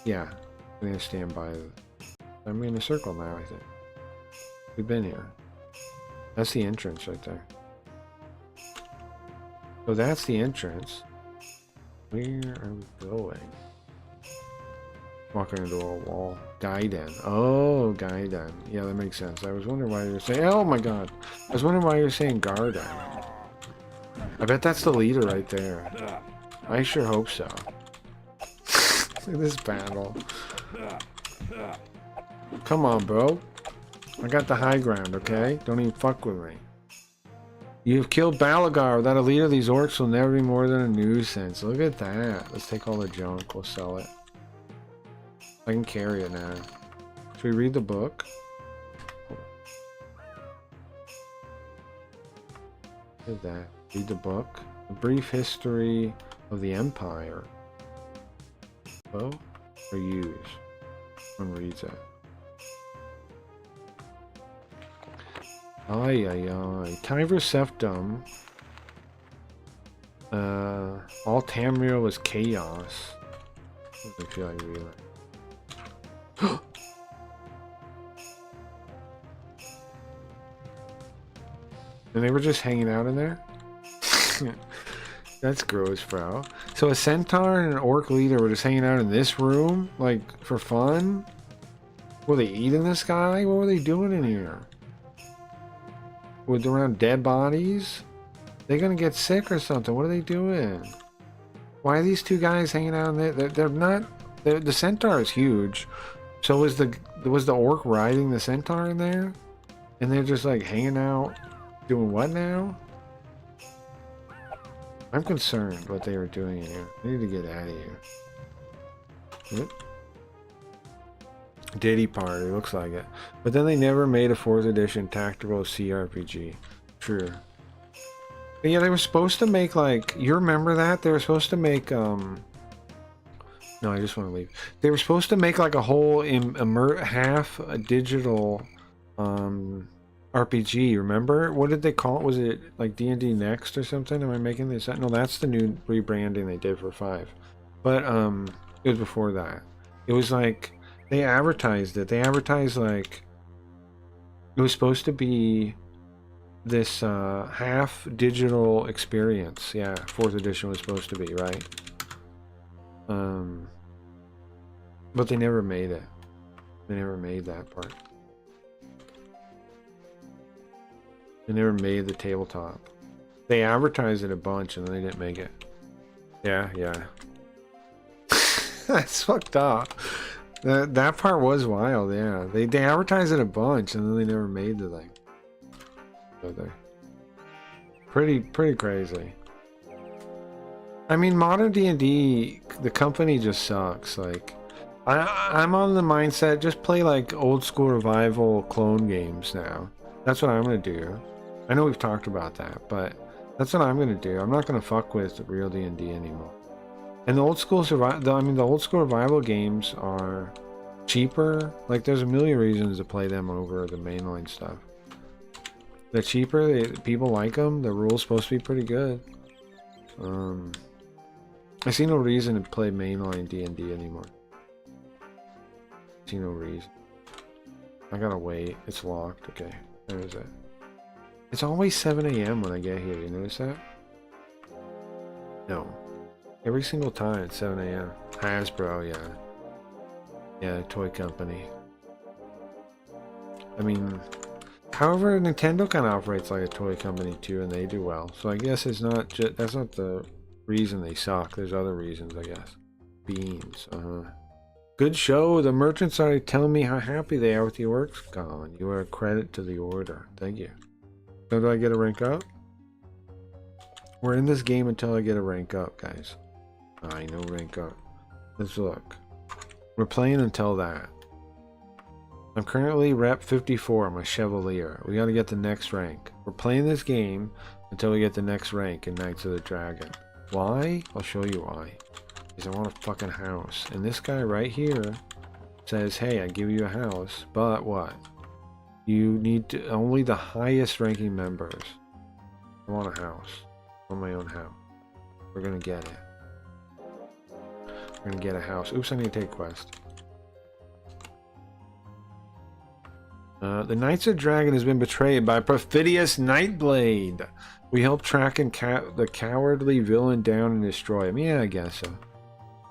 yeah, I'm gonna stand by it. I'm in a circle now, I think. We've been here. That's the entrance right there. So that's the entrance. Where are we going? Walking into a wall. Gaiden. Oh, Gaiden. Yeah, that makes sense. I was wondering why you were saying... Oh my god. I was wondering why you were saying Garden. I bet that's the leader right there. I sure hope so. Look at this battle. Come on, bro. I got the high ground, okay? Don't even fuck with me. You've killed Balagar. Without a leader, these orcs will never be more than a nuisance. Look at that. Let's take all the junk. We'll sell it. I can carry it now. Should we read the book? Look at that. Read the book. A brief history of the Empire. Oh? Or use? One reads it. Ay, ay, ay. Tyver Septum. All Tamriel was chaos. I feel like reading it. And they were just hanging out in there? That's gross, bro. So a centaur and an orc leader were just hanging out in this room, like, for fun? Were they eating this guy? What were they doing in here? Were they around dead bodies? They're gonna get sick or something. What are they doing? Why are these two guys hanging out in there? They're not... the centaur is huge. So was the orc riding the centaur in there? And they're just, like, hanging out, doing what now? I'm concerned what they were doing here. I need to get out of here. Yep. Diddy Party, looks like it. But then they never made a 4th edition tactical CRPG. True. But yeah, they were supposed to make, like... You remember that? They were supposed to make, No, I just want to leave. They were supposed to make, like, a whole half a digital, RPG, remember? What did they call it? Was it like D&D Next or something? Am I making this up? No, that's the new rebranding they did for 5. But it was before that. It was like they advertised it. They advertised like it was supposed to be this half digital experience. Yeah, 4th edition was supposed to be, right? But they never made it. They never made that part. They never made the tabletop. They advertised it a bunch and then they didn't make it. Yeah, yeah. That's fucked up. That part was wild, yeah. They advertised it a bunch and then they never made the thing. So they're pretty crazy. I mean, modern D&D, the company just sucks. Like, I'm on the mindset, just play like old school revival clone games now. That's what I'm gonna do. I know we've talked about that, but that's what I'm gonna do. I'm not gonna fuck with real D&D anymore. And the old school the old school revival games are cheaper. Like, there's a million reasons to play them over the mainline stuff. They're cheaper. People like them. The rules supposed to be pretty good. I see no reason to play mainline D&D anymore. I see no reason. I gotta wait. It's locked. Okay, there is it. It's always 7 a.m. when I get here. You notice that? No. Every single time it's 7 a.m. Hasbro, yeah. Yeah, toy company. I mean, however, Nintendo kind of operates like a toy company too, and they do well. So I guess it's not just, that's not the reason they suck. There's other reasons, I guess. Beans, Good show. The merchants are telling me how happy they are with your work, Colin. You are a credit to the order. Thank you. So do I get a rank up? We're in this game until I get a rank up, guys. I know rank up. Let's look. We're playing until that. I'm currently rep 54. I'm a Chevalier. We gotta get the next rank. We're playing this game until we get the next rank in Knights of the Dragon. Why? I'll show you why. Because I want a fucking house. And this guy right here says, hey, I give you a house, but what? You need to, only the highest ranking members. I want a house. I want my own house. We're gonna get it. We're gonna get a house. Oops, I need to take quest. The Knights of Dragon has been betrayed by Perfidious Nightblade. We help track and the cowardly villain down and destroy him. Yeah, I guess so.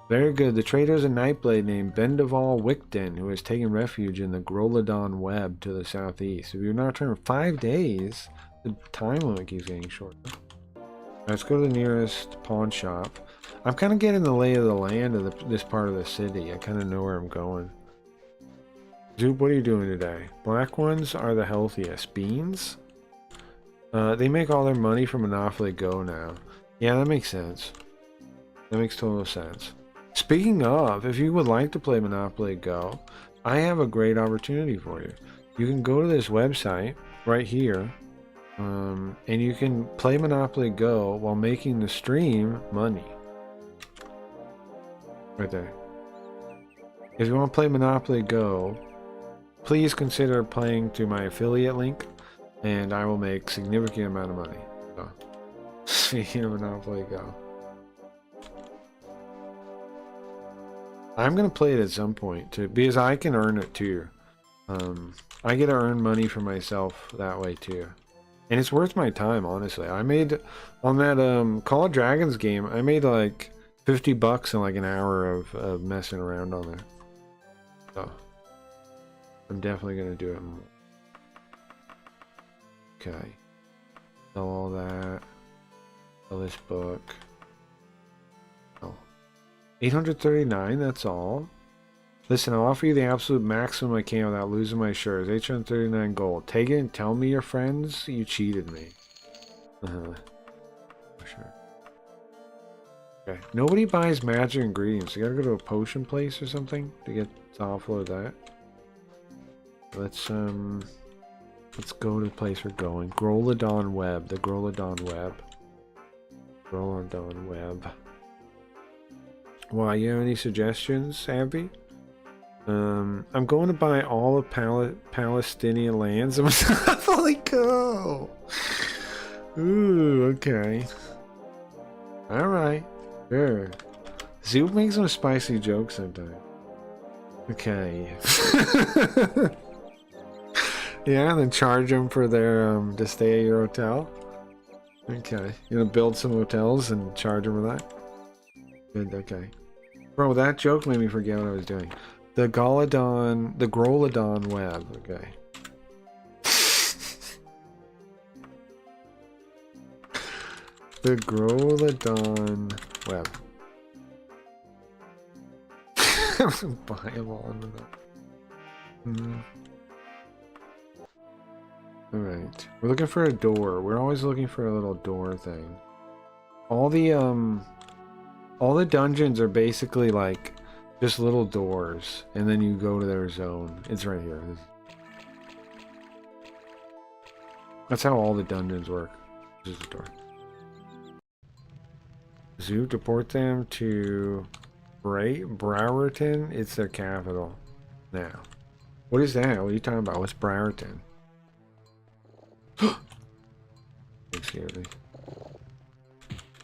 Very good. The traitor is a Nightblade named Bendeval Wickton, who has taken refuge in the Grolodon Web to the southeast. If you're not returned 5 days, the time limit keeps getting shorter. Let's go to the nearest pawn shop. I'm kind of getting the lay of the land of this part of the city. I kind of know where I'm going. Zoop, what are you doing today? Black ones are the healthiest. Beans? They make all their money from Monopoly Go now. Yeah, that makes sense. That makes total sense. Speaking of, if you would like to play Monopoly Go, I have a great opportunity for you. You can go to this website right here, and you can play Monopoly Go while making the stream money. Right there. If you want to play Monopoly Go, please consider playing through my affiliate link, and I will make significant amount of money. So, speaking of Monopoly Go. I'm going to play it at some point, too, because I can earn it, too. I get to earn money for myself that way, too. And it's worth my time, honestly. I made, on that Call of Dragons game, I made like $50 in like an hour of messing around on it. So, I'm definitely going to do it more. Okay. Sell all that. Sell this book. Oh. 839, that's all. Listen, I'll offer you the absolute maximum I can without losing my shares. 839 gold. Take it and tell me your friends you cheated me. For sure. Okay. Nobody buys magic ingredients. You gotta go to a potion place or something to get to offload that. Let's go to the place we're going. Grolodon web. The Grolodon web. Grolodon web. Why, you have any suggestions, Abby? I'm going to buy all of Palestinian lands. Holy cow! Ooh, okay. Alright. Sure. Zoop makes some spicy jokes sometimes. Okay. Yeah, and then charge them for their, to stay at your hotel. Okay. You're gonna build some hotels and charge them for that? Good, okay. Bro, that joke made me forget what I was doing. The Grolodon web, okay. The Grolodon web. Buy them all under that. Alright. We're looking for a door. We're always looking for a little door thing. All the dungeons are basically like just little doors, and then you go to their zone. It's right here. That's how all the dungeons work. This is the door. Zoo, deport them to Brewerton. It's their capital. Now. What is that? What are you talking about? What's Brewerton? Excuse me.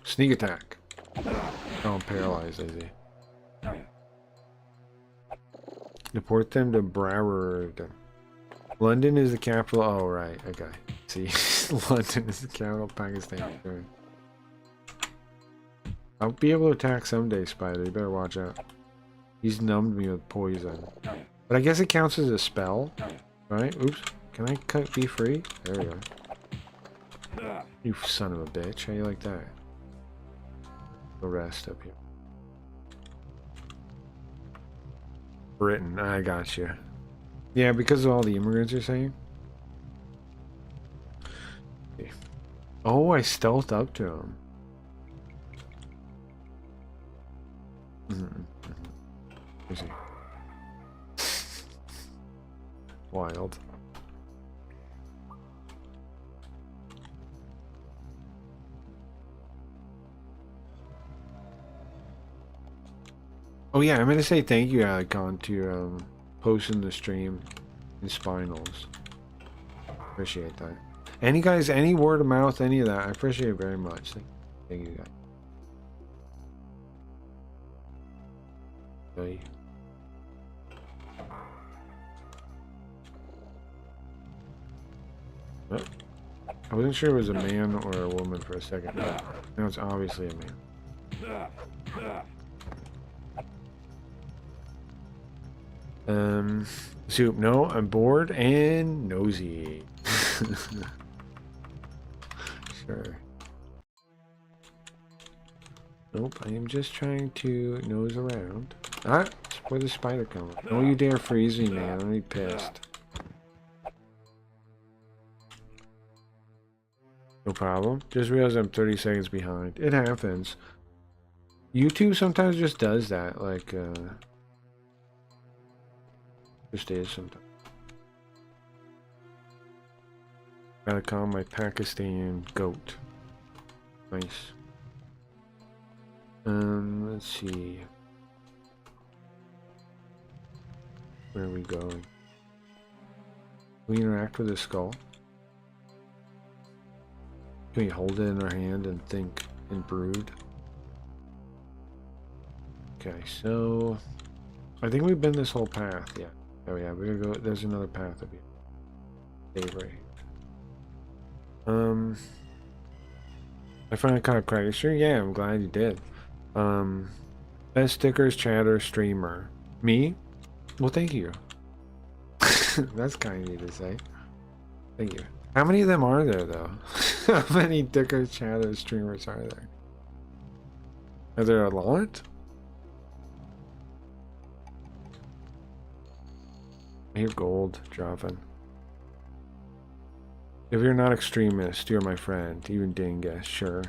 Sneak attack. Oh, I'm paralyzed, is he? Deport them to Brewerton. London is the capital. Oh, right. Okay. See, London is the capital of Pakistan. Sure. I'll be able to attack someday, Spider. You better watch out. He's numbed me with poison. But I guess it counts as a spell. Right? Oops. Can I be free? There we go. You son of a bitch. How you like that? The rest up here. Britain. I got you. Yeah, because of all the immigrants you're saying? Okay. Oh, I stealthed up to him. Where's he? Wild. Oh yeah, I'm gonna say thank you, Alicon, to posting the stream in Spinals. Appreciate that. Any guys, any word of mouth, any of that, I appreciate it very much. Thank you guys. Okay. Oh. I wasn't sure it was a man or a woman for a second, but now it's obviously a man. Soup, no, I'm bored and nosy. Sure. Nope, I am just trying to nose around. Ah, where the spider coming? Don't you dare freeze me, man. I'm gonna be pissed. No problem. Just realized I'm 30 seconds behind. It happens. YouTube sometimes just does that, like, just is sometimes. Gotta calm my Pakistan goat. Nice. Let's see. Where are we going? Can we interact with the skull? Can we hold it in our hand and think and brood? Okay, so I think we've been this whole path, yeah. Oh yeah, we're gonna go. There's another path up here. Daybreak. I find it kind of crazy. Sure, yeah, I'm glad you did. Best stickers, chatter, streamer. Me? Well, thank you. That's kind of you to say. Thank you. How many of them are there, though? How many stickers, chatter, streamers are there? Are there a lot? I hear gold dropping. If you're not extremist, you're my friend. Even Dingus, sure.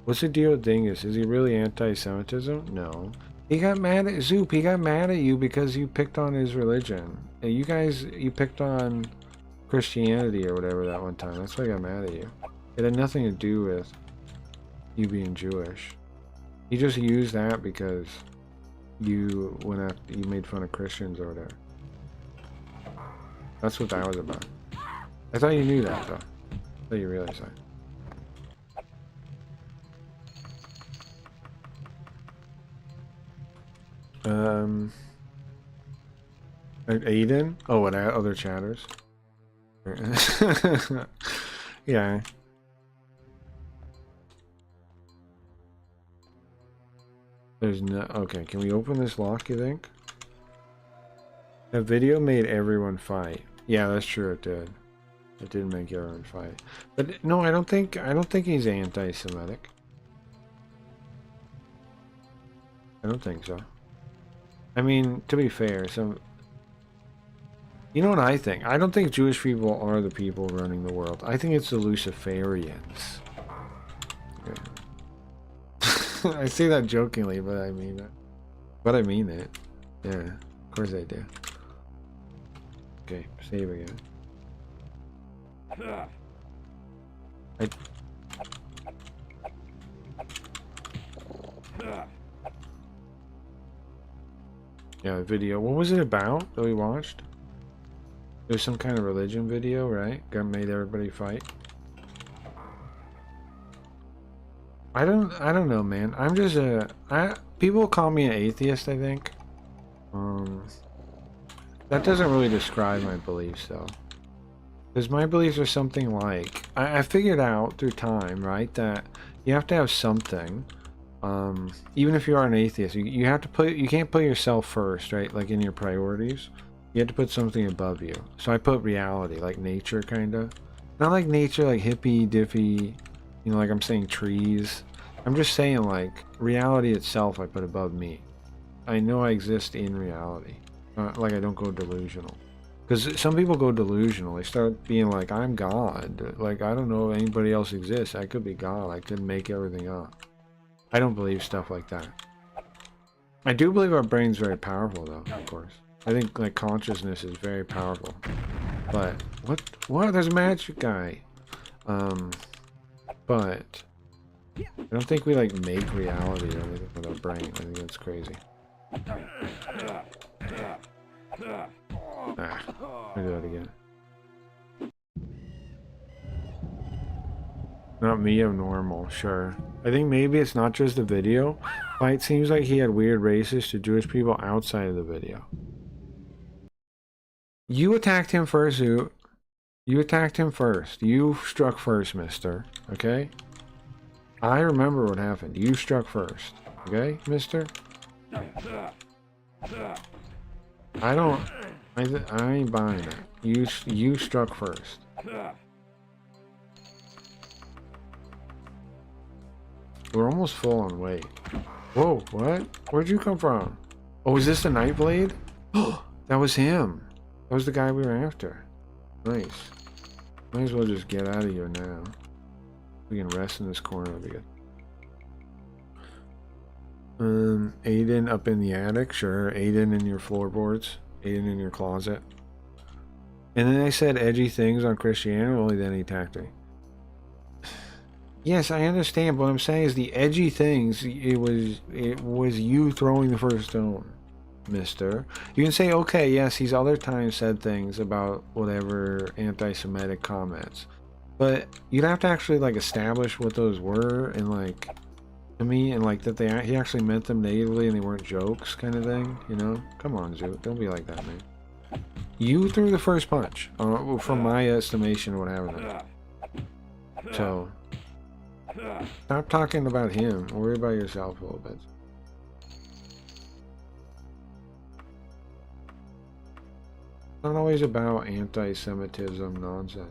What's the deal with Dingus? Is he really anti-Semitism? No. He got mad at Zoop. He got mad at you because you picked on his religion. You guys, you picked on Christianity or whatever that one time. That's why he got mad at you. It had nothing to do with you being Jewish. He just used that because you went after, you made fun of Christians or whatever. That's what that was about. I thought you knew that, though. I thought you realized that. Aiden? Oh, and other chatters? Yeah. There's no... Okay, can we open this lock, you think? That video made everyone fight. Yeah, that's true, it did. It did make everyone fight. But no, I don't think he's anti-Semitic. I don't think so. I mean, to be fair, you know what I think? I don't think Jewish people are the people running the world. I think it's the Luciferians. Yeah. I say that jokingly, but I mean it. But I mean it. Yeah, of course I do. Okay, save again. Yeah, the video. What was it about that we watched? It was some kind of religion video, right? Got made everybody fight. I don't know, man. I'm just people call me an atheist, I think. That doesn't really describe my beliefs, though. Because my beliefs are something like... I figured out through time, right, that you have to have something. Even if you are an atheist, you have to put... You can't put yourself first, right? Like in your priorities. You have to put something above you. So I put reality, like nature, kind of. Not like nature, like hippy, dippy, you know, like I'm saying trees. I'm just saying, like, reality itself I put above me. I know I exist in reality. Like I don't go delusional. Because some people go delusional. They start being like, I'm God. Like, I don't know if anybody else exists. I could be God. I could make everything up. I don't believe stuff like that. I do believe our brain's very powerful, though, of course. I think, like, consciousness is very powerful. But, what? There's a magic guy. But, I don't think we, like, make reality or anything with our brain. I think that's crazy. I'll do that again. Not me abnormal, sure. I think maybe it's not just the video, but it seems like he had weird racist to Jewish people outside of the video. You attacked him first, You attacked him first. You struck first, mister. Okay? I remember what happened. You struck first. Okay, mister? I ain't buying it. You struck first. We're almost full on weight. Whoa, what? Where'd you come from? Oh, is this the Nightblade? Oh, that was him. That was the guy we were after. Nice. Might as well just get out of here now. We can rest in this corner, that'll be good. Aiden up in the attic, sure. Aiden in your floorboards. Aiden in your closet. And then I said edgy things on Christianity, only then he attacked me. Yes, I understand, but what I'm saying is the edgy things, it was you throwing the first stone, mister. You can say, okay, yes, he's other times said things about whatever anti-Semitic comments. But you'd have to actually, like, establish what those were and, like, to me, and, like, that he actually meant them natively and they weren't jokes kind of thing, you know? Come on, Zoo. Don't be like that, man. You threw the first punch, from my estimation of what happened there. So stop talking about him. Worry about yourself a little bit. It's not always about anti-Semitism nonsense.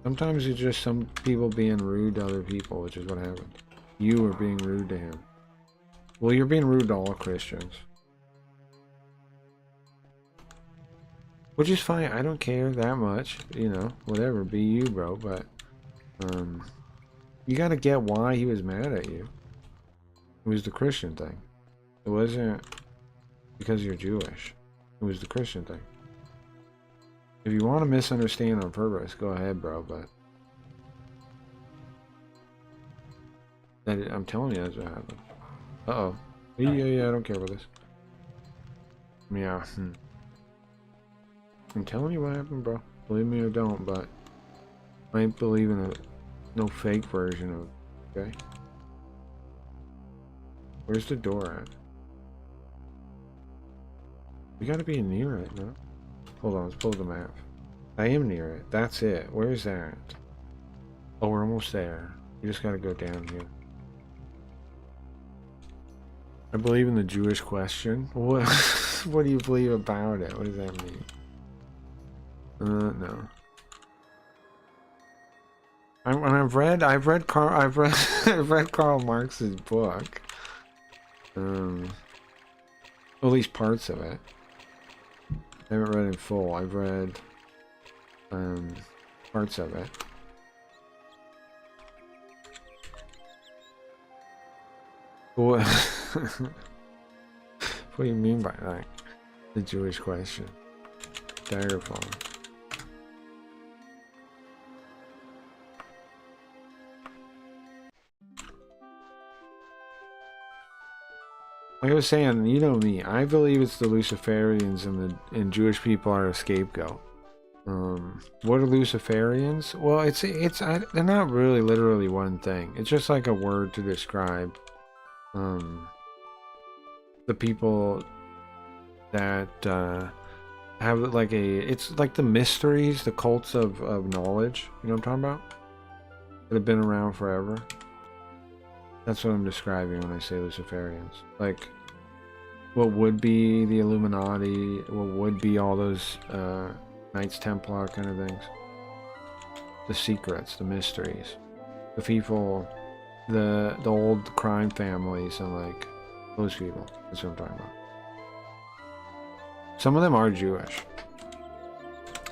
Sometimes it's just some people being rude to other people, which is what happened. You were being rude to him. Well, you're being rude to all Christians. Which is fine. I don't care that much. You know, whatever. Be you, bro. But, you gotta get why he was mad at you. It was the Christian thing. It wasn't because you're Jewish. It was the Christian thing. If you want to misunderstand on purpose, go ahead, bro, but I'm telling you that's what happened. Uh-oh. Yeah, I don't care about this. Yeah. I'm telling you what happened, bro. Believe me or don't, but I ain't believing it. No fake version of it, okay? Where's the door at? We gotta be near it, no? Hold on, let's pull the map. I am near it. That's it. Where's that? Oh, we're almost there. You just gotta go down here. I believe in the Jewish question. What? What do you believe about it? What does that mean? No. I've read Karl Marx's book. At least parts of it. I haven't read it in full. I've read parts of it. What? What do you mean by that? The Jewish question. Daggerfall. Like I was saying, you know me. I believe it's the Luciferians and Jewish people are a scapegoat. What are Luciferians? Well, they're not really literally one thing. It's just like a word to describe the people that have like it's like the mysteries, the cults of knowledge. You know what I'm talking about? That have been around forever. That's what I'm describing when I say Luciferians. Like, what would be the Illuminati, what would be all those Knights Templar kind of things. The secrets, the mysteries. The people, the old crime families and like, those people. That's what I'm talking about. Some of them are Jewish.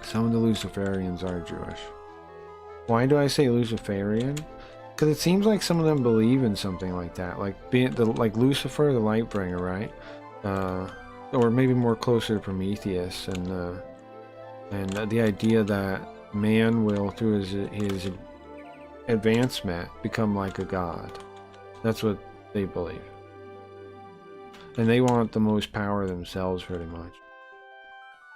Some of the Luciferians are Jewish. Why do I say Luciferian? Because it seems like some of them believe in something like that, like like Lucifer, the Lightbringer, right? Or maybe more closer to Prometheus, and the idea that man will, through his advancement, become like a god. That's what they believe, and they want the most power themselves, pretty much.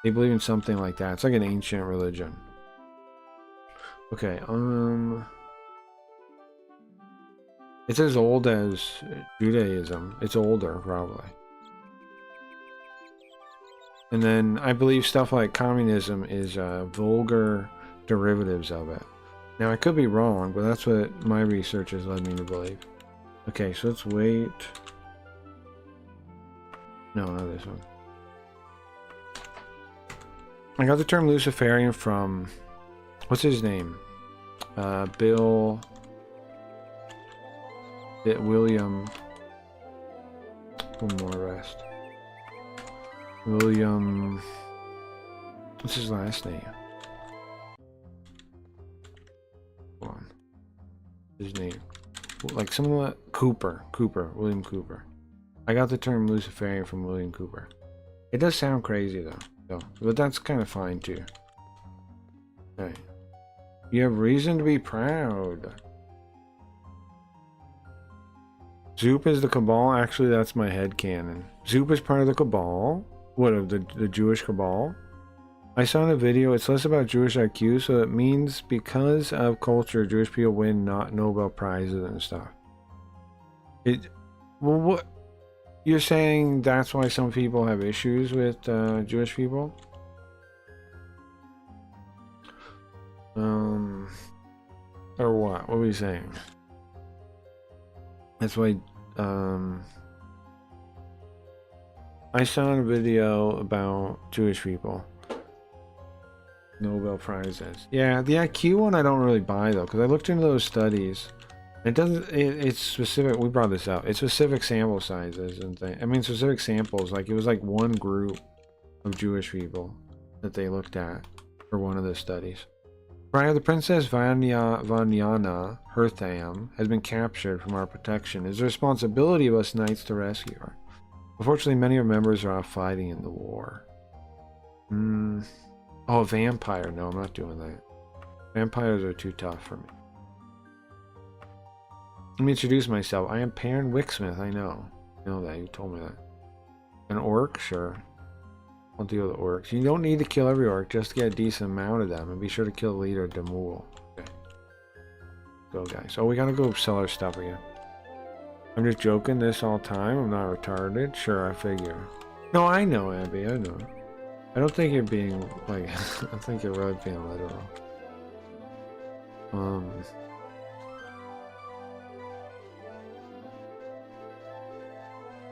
They believe in something like that. It's like an ancient religion. Okay, it's as old as Judaism. It's older, probably. And then I believe stuff like communism is vulgar derivatives of it. Now, I could be wrong, but that's what my research has led me to believe. Okay, so let's wait. No, not this one. I got the term Luciferian from... What's his name? William, one more rest. William, what's his last name? Hold on. His name, like someone like William Cooper. I got the term Luciferian from William Cooper. It does sound crazy though, but that's kind of fine too. Okay. You have reason to be proud. Zoop is the Cabal? Actually, that's my headcanon. Zoop is part of the Cabal? What, of the Jewish Cabal? I saw in a video, it's less about Jewish IQ, so it means because of culture, Jewish people win not Nobel Prizes and stuff. Well, what? You're saying that's why some people have issues with Jewish people? Or what? What were you saying? That's why, I saw a video about Jewish people. Nobel Prizes. Yeah, the IQ one I don't really buy though, because I looked into those studies. It doesn't. It's specific. We brought this up. It's specific sample sizes and things. I mean, specific samples. Like it was like one group of Jewish people that they looked at for one of the studies. Prior, the Princess Vanyana Hertham has been captured from our protection. It is the responsibility of us knights to rescue her. Unfortunately, many of our members are off fighting in the war. Oh, a vampire. No, I'm not doing that. Vampires are too tough for me. Let me introduce myself. I am Perrin Wicksmith. I know. I know that. You told me that. An orc? Sure. I'll deal with the orcs. You don't need to kill every orc. Just get a decent amount of them. And be sure to kill the leader, Demul. Okay. Go, guys. Oh, we gotta go sell our stuff again. I'm just joking this all time. I'm not retarded. Sure, I figure. No, I know, Abby. I know. I don't think you're being, like... I think you're really being literal.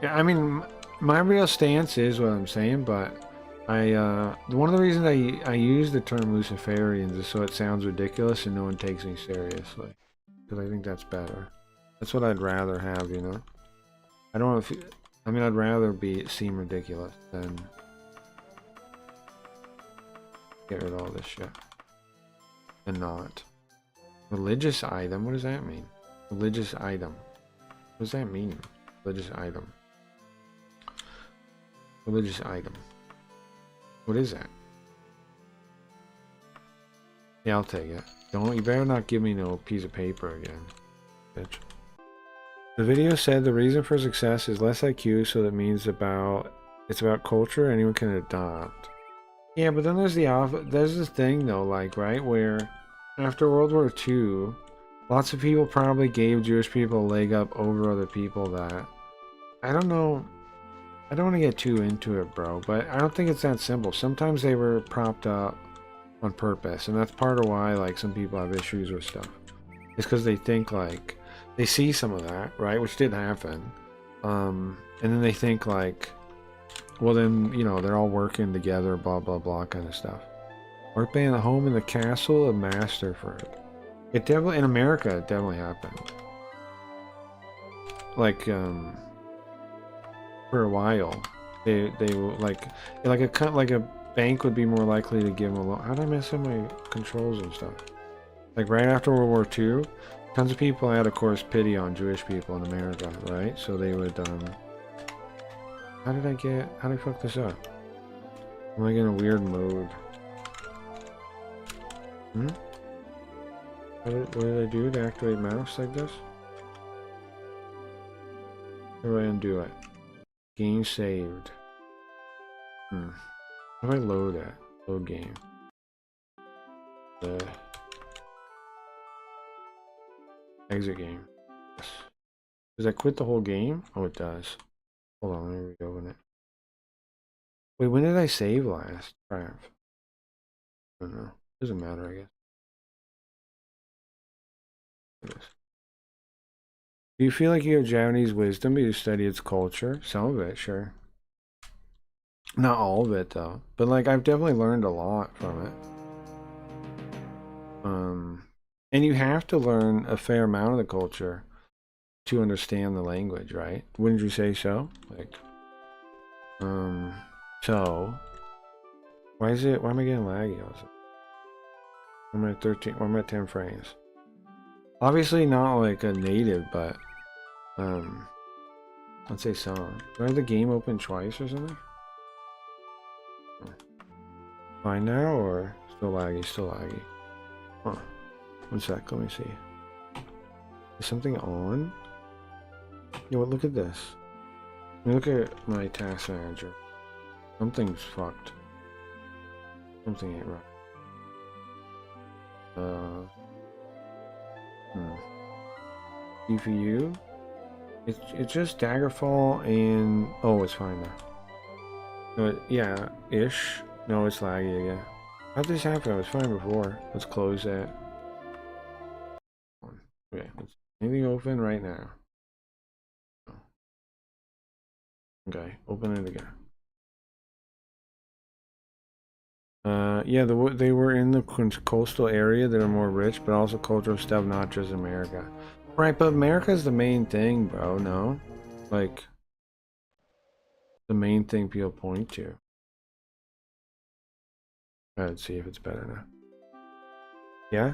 Yeah, I mean, my real stance is what I'm saying, but one of the reasons I use the term Luciferians is so it sounds ridiculous and no one takes me seriously. Because I think that's better. That's what I'd rather have, you know? I don't know if... I mean, I'd rather seem ridiculous than... get rid of all this shit. And not. Religious item? What does that mean? Religious item. What does that mean? Religious item. Religious item. What is that? Yeah, I'll take it. You better not give me no piece of paper again, bitch. The video said the reason for success is less IQ, so that means it's about culture anyone can adopt. Yeah, but then there's this thing though, like, right, where after World War II, lots of people probably gave Jewish people a leg up over other people that, I don't know, I don't want to get too into it, bro, but I don't think it's that simple. Sometimes they were propped up on purpose, and that's part of why, like, some people have issues with stuff. It's because they think, like, they see some of that, right, which did happen, and then they think, like, well then, you know, they're all working together, blah, blah, blah kind of stuff. Work band, the home in the castle of Masterford. It definitely, in America, it definitely happened. Like, for a while, they like a bank would be more likely to give them a loan. How did I mess up my controls and stuff? Like right after World War II, tons of people had, of course, pity on Jewish people in America, right? So they would, how did I fuck this up? I'm like in a weird mode. What did I do to activate mouse like this? How do I undo it? Game saved. How do I load it? Load game. Exit game. Yes. Does that quit the whole game? Oh, it does. Hold on, let me reopen it. Wait, when did I save last? Crap. I don't know. Doesn't matter, I guess. Do you feel like you have Japanese wisdom, but you study its culture? Some of it, sure. Not all of it, though. But, like, I've definitely learned a lot from it. And you have to learn a fair amount of the culture to understand the language, right? Wouldn't you say so? Like, so... why am I getting laggy also? I'm at 13, I'm at 10 frames. Obviously not like a native, but let's say some. Do I have the game open twice or something? Fine now, or still laggy? Still laggy. Huh. One sec, let me see. Is something on? Yo, what? Look at this. Let me look at my task manager. Something's fucked. Something ain't right. CPU? It's just Daggerfall and... oh, it's fine now. No, yeah, ish. No, it's laggy again. How'd this happen? I was fine before. Let's close that. anything open right now? Okay, open it again. Yeah, they were in the coastal area that are more rich, but also cultural stuff, not just America. Right, but America's the main thing, bro, no? Like, the main thing people point to. Let's see if it's better now. Yeah?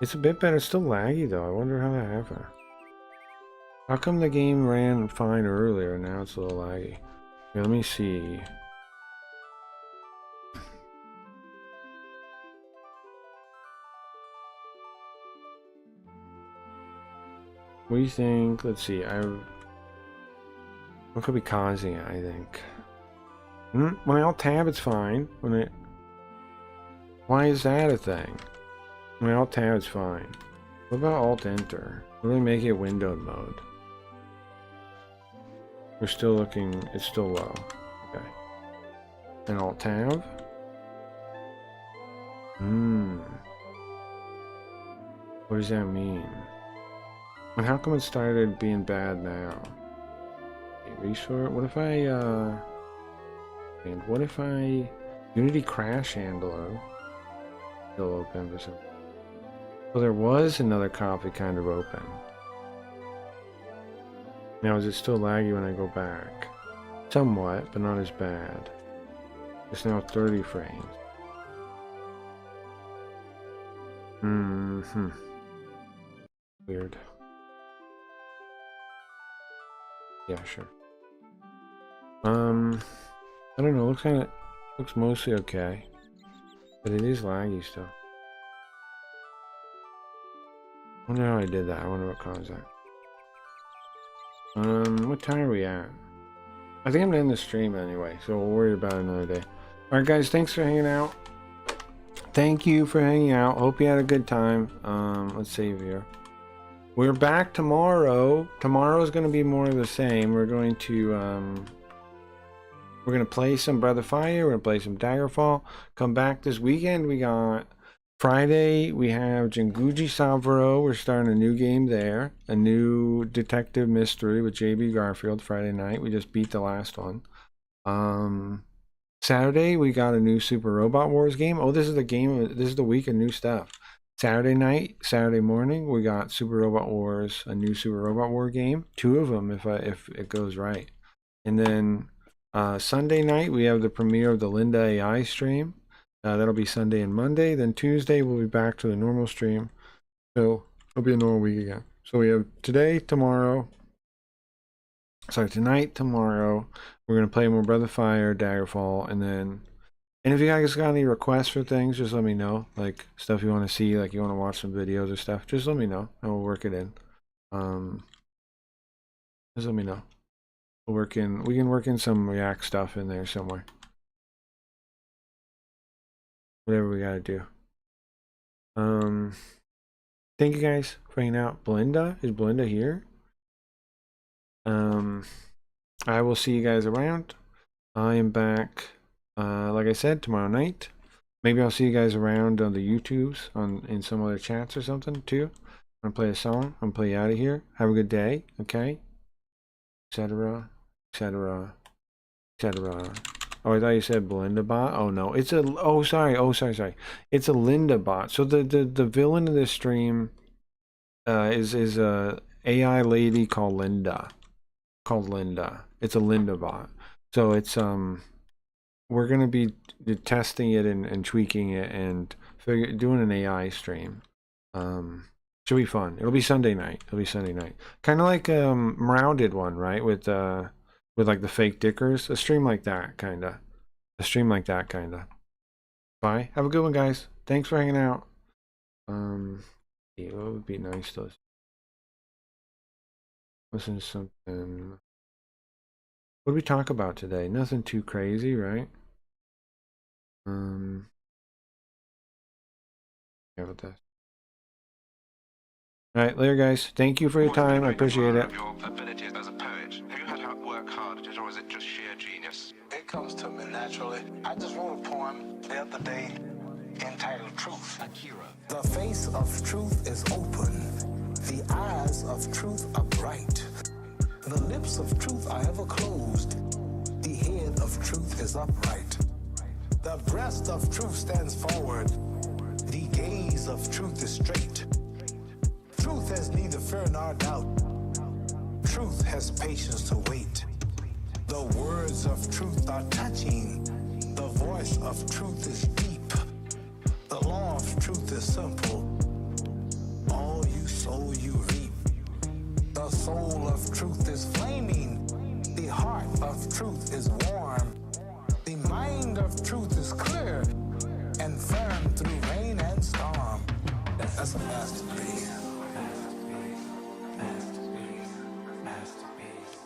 It's a bit better. It's still laggy, though. I wonder how that happened. How come the game ran fine earlier and now it's a little laggy? Here, let me see. What do you think? Let's see. What could be causing it, I think? When I alt tab, it's fine. Why is that a thing? When I alt tab, it's fine. What about alt enter? Really make it windowed mode. We're still looking, it's still low. Okay. And alt tab? What does that mean? And how come it started being bad now? Okay, resort. What if I Unity crash handler still open for some? Well, there was another copy kind of open. Now is it still laggy when I go back? Somewhat, but not as bad. It's now 30 frames. Weird. Yeah, sure. I don't know. Looks mostly okay, but it is laggy still. I wonder how I did that. I wonder what caused that. What time are we at? I think I'm gonna end the stream anyway, so we'll worry about it another day. All right, guys. Thanks for hanging out. Thank you for hanging out. Hope you had a good time. Let's save here. We're back tomorrow. Tomorrow is going to be more of the same. We're going to play some Breath of Fire. We're going to play some Daggerfall. Come back this weekend. We got Friday. We have Jinguji Savaro. We're starting a new game there. A new detective mystery with JB Garfield. Friday night. We just beat the last one. Saturday we got a new Super Robot Wars game. Oh, this is the game. This is the week of new stuff. Saturday night, Saturday morning, we got Super Robot Wars, a new Super Robot War game. 2 of them, if it goes right. And then Sunday night, we have the premiere of the Linda AI stream. That'll be Sunday and Monday. Then Tuesday, we'll be back to the normal stream. So it'll be a normal week again. So we have today, tomorrow. Sorry, tonight, tomorrow. We're gonna play more Breath of Fire, Daggerfall, and if you guys got any requests for things, just let me know. Like stuff you want to see, like you want to watch some videos or stuff, just let me know and we'll work it in. Just let me know. We can work in some React stuff in there somewhere. Whatever we gotta do. Thank you guys for hanging out. Belinda, is Belinda here? I will see you guys around. I am back. Like I said, tomorrow night. Maybe I'll see you guys around on the YouTubes, in some other chats or something too. I'm gonna play a song. I'm gonna play you out of here. Have a good day, okay? Etc. Etc. Etc. Oh, I thought you said Belinda bot. Oh no, it's a. Oh sorry. It's a Linda bot. So the villain of this stream is a AI lady called Linda. It's a Linda bot. So it's we're going to be testing it and tweaking it and doing an AI stream. Should be fun. It'll be Sunday night. Kind of like Morale did one, right? With like the fake dickers. A stream like that, kind of. Bye. Have a good one, guys. Thanks for hanging out. Yeah, what would be nice to listen to something. What did we talk about today? Nothing too crazy, right? Yeah, with that. All right, later, guys. Thank you for your time. I appreciate it. Your abilities as a poet. Have you had to work hard at it, or is it just sheer genius? It comes to me naturally. I just wrote a poem the other day entitled Truth. Akira. The face of truth is open. The eyes of truth are bright. The lips of truth are ever closed. The head of truth is upright. The breast of truth stands forward. The gaze of truth is straight. Truth has neither fear nor doubt. Truth has patience to wait. The words of truth are touching. The voice of truth is deep. The law of truth is simple. All you sow, you reap. The soul of truth is flaming. The heart of truth is warm. The mind of truth is clear and firm through rain and storm. That's a masterpiece.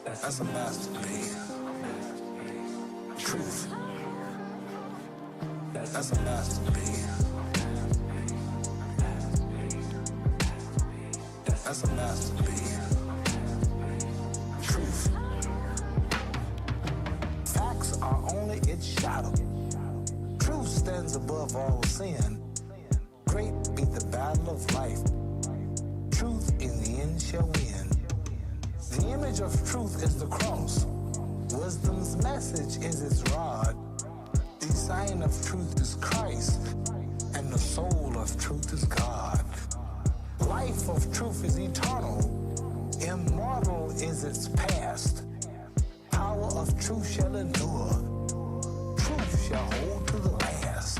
That's a masterpiece. Truth. That's a masterpiece. That's a masterpiece. Truth. Facts are only its shadow. Truth stands above all sin. Great be the battle of life. Truth in the end shall win. The image of truth is the cross. Wisdom's message is its rod. The sign of truth is Christ, and the soul of truth is God. Life of truth is eternal. Immortal is its past. Power of truth shall endure. Truth shall hold to the last.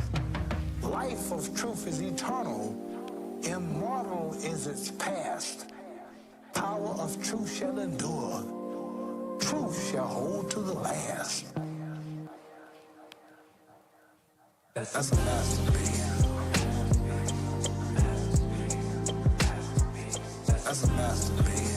Life of truth is eternal. Immortal is its past. Power of truth shall endure. Truth shall hold to the last. That's a masterpiece. That's a masterpiece.